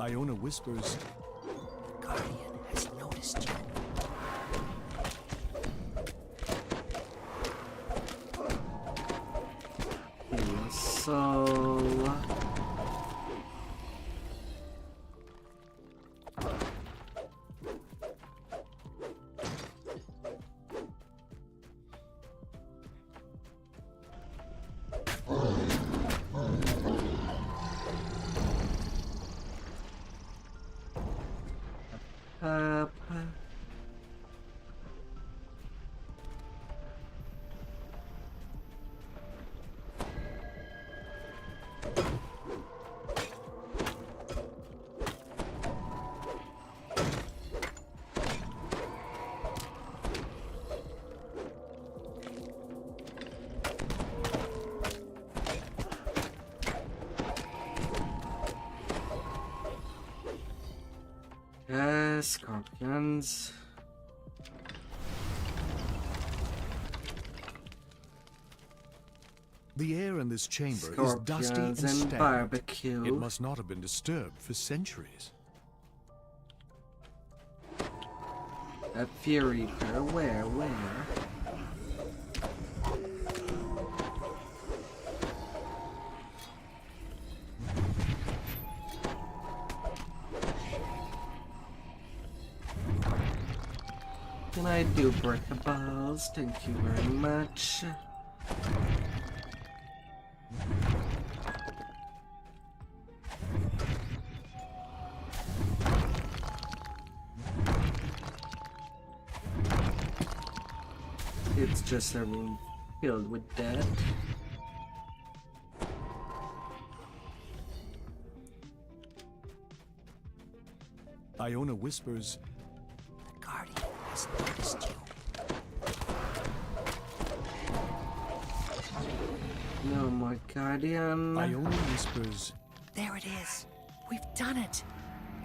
Iona whispers. Guardian has noticed you. So scorpions. The air in this chamber is dusty and Scorpions and stagnant. barbecue. It must not have been disturbed for centuries. A fury per where? Can I do breakables? Thank you very much. It's just a room filled with death. Iona whispers. The Guardian has noticed you. No more Guardian. Iona whispers. There it is. We've done it.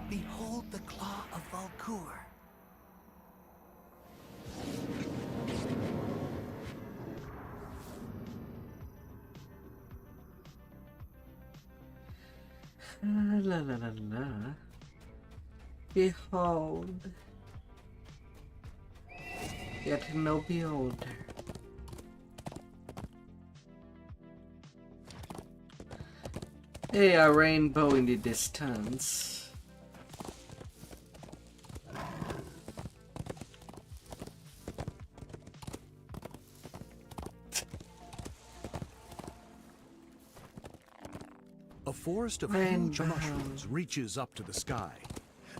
Behold the claw of Valkur. La la la la. Behold. Yet no beholder. Hey, a rainbow in the distance. A forest of huge mushrooms reaches up to the sky.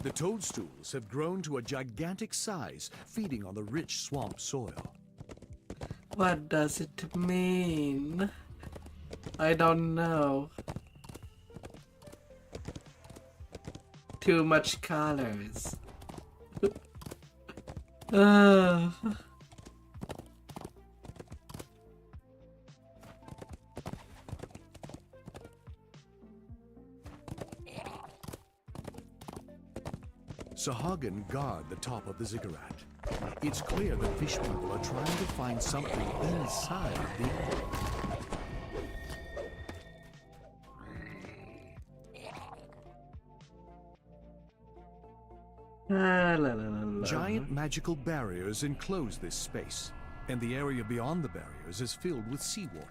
The toadstools have grown to a gigantic size, feeding on the rich swamp soil. What does it mean? I don't know. Too much colors. Sahagin guard the top of the ziggurat. It's clear the fish people are trying to find something inside the egg. Giant magical barriers enclose this space, and the area beyond the barriers is filled with seawater.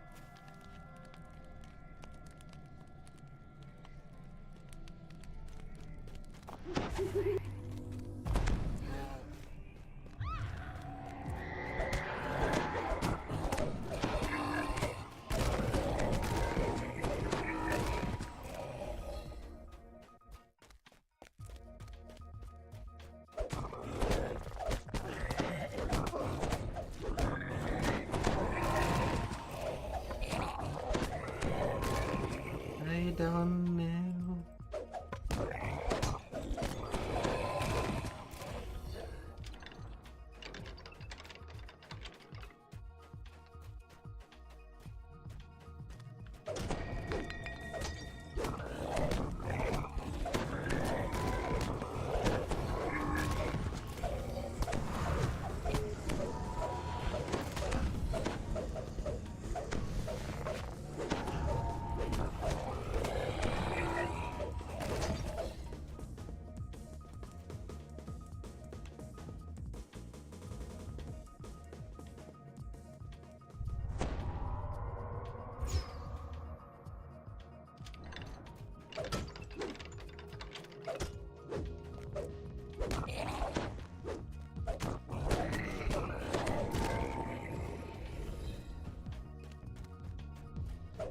I don't know.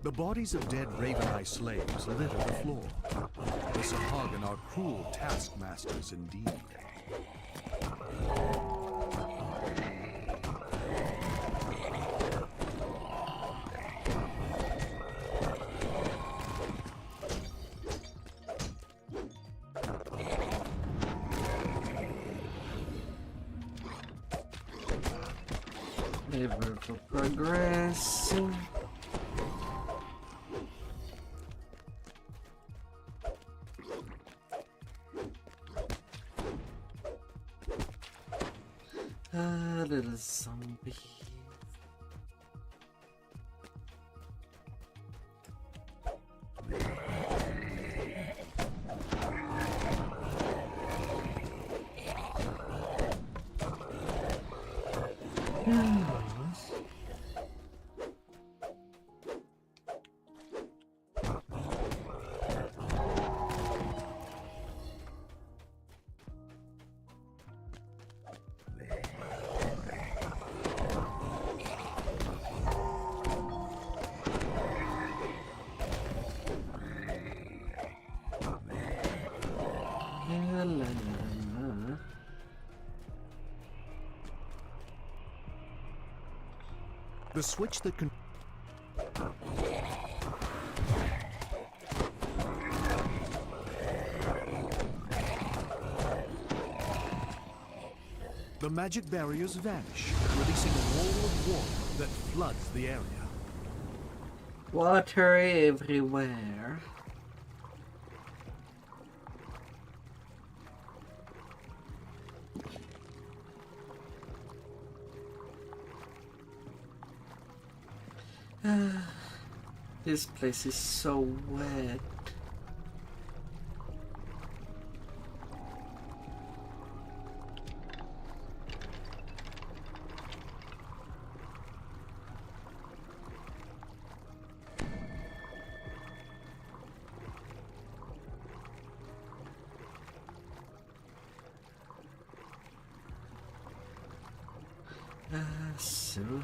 The bodies of dead Raven Eye slaves litter the floor. The Sahagin are cruel taskmasters indeed. Never for progress. Little zombie. The switch that can... The magic barriers vanish, releasing a wall of water that floods the area. Water everywhere. This place is so wet.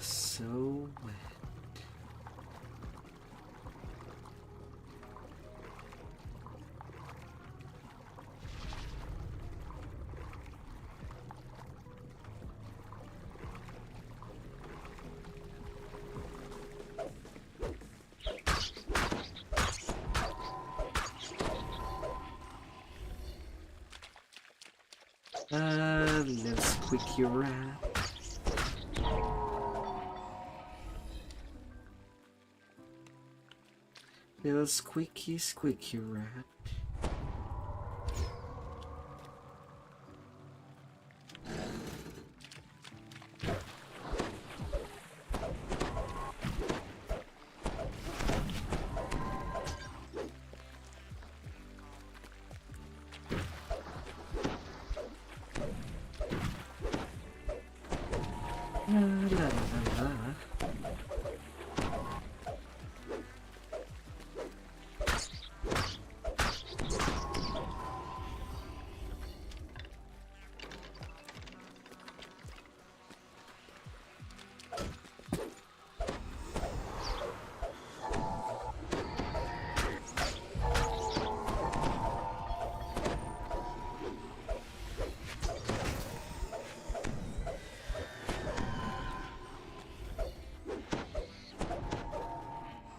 So wet. Let's quickie wrap. Little squeaky wrap.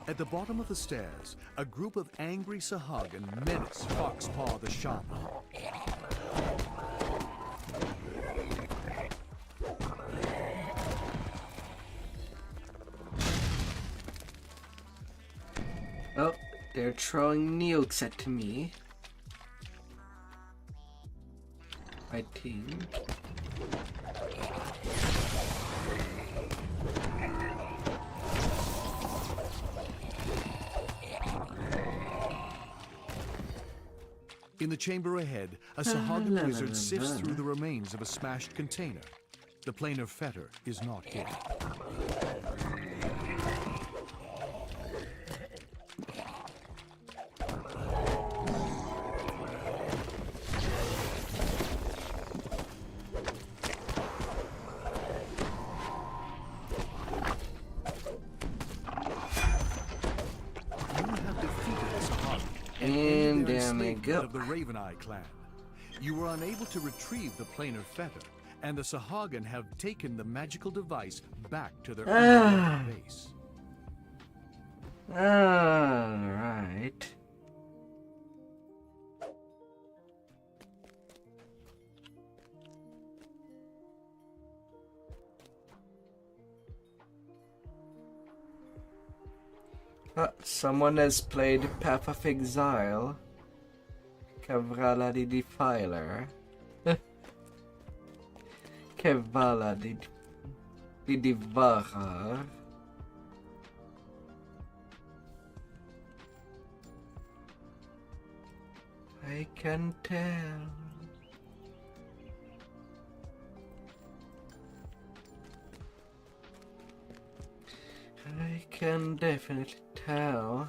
At the bottom of the stairs, a group of angry Sahagin menace Foxpaw the Shaman. Oh, they're throwing nukes at me. I think. In the chamber ahead, a Sahagin wizard sifts through the remains of a smashed container. The planar fetter is not hit. And there we go. Of the Raven Eye clan. You were unable to retrieve the planar fetter, and the Sahagin have taken the magical device back to their underground base. Alright. Someone has played Path of Exile. Kavala the Defiler. Kavala the Devourer. I can tell. I can definitely tell.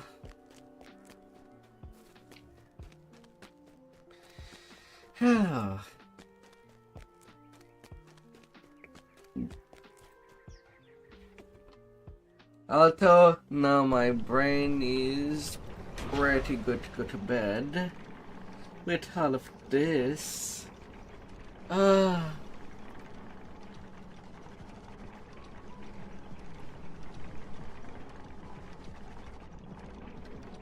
Oh. Although now my brain is pretty good to go to bed with all of this.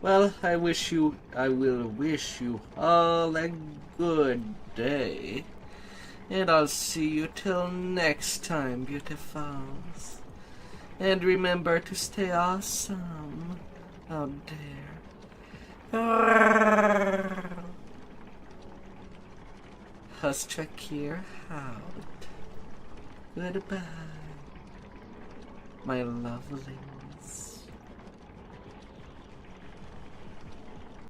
Well, I will wish you all a good day. And I'll see you till next time, beautifuls. And remember to stay awesome out there. Hustrakir out. Goodbye, my loveling.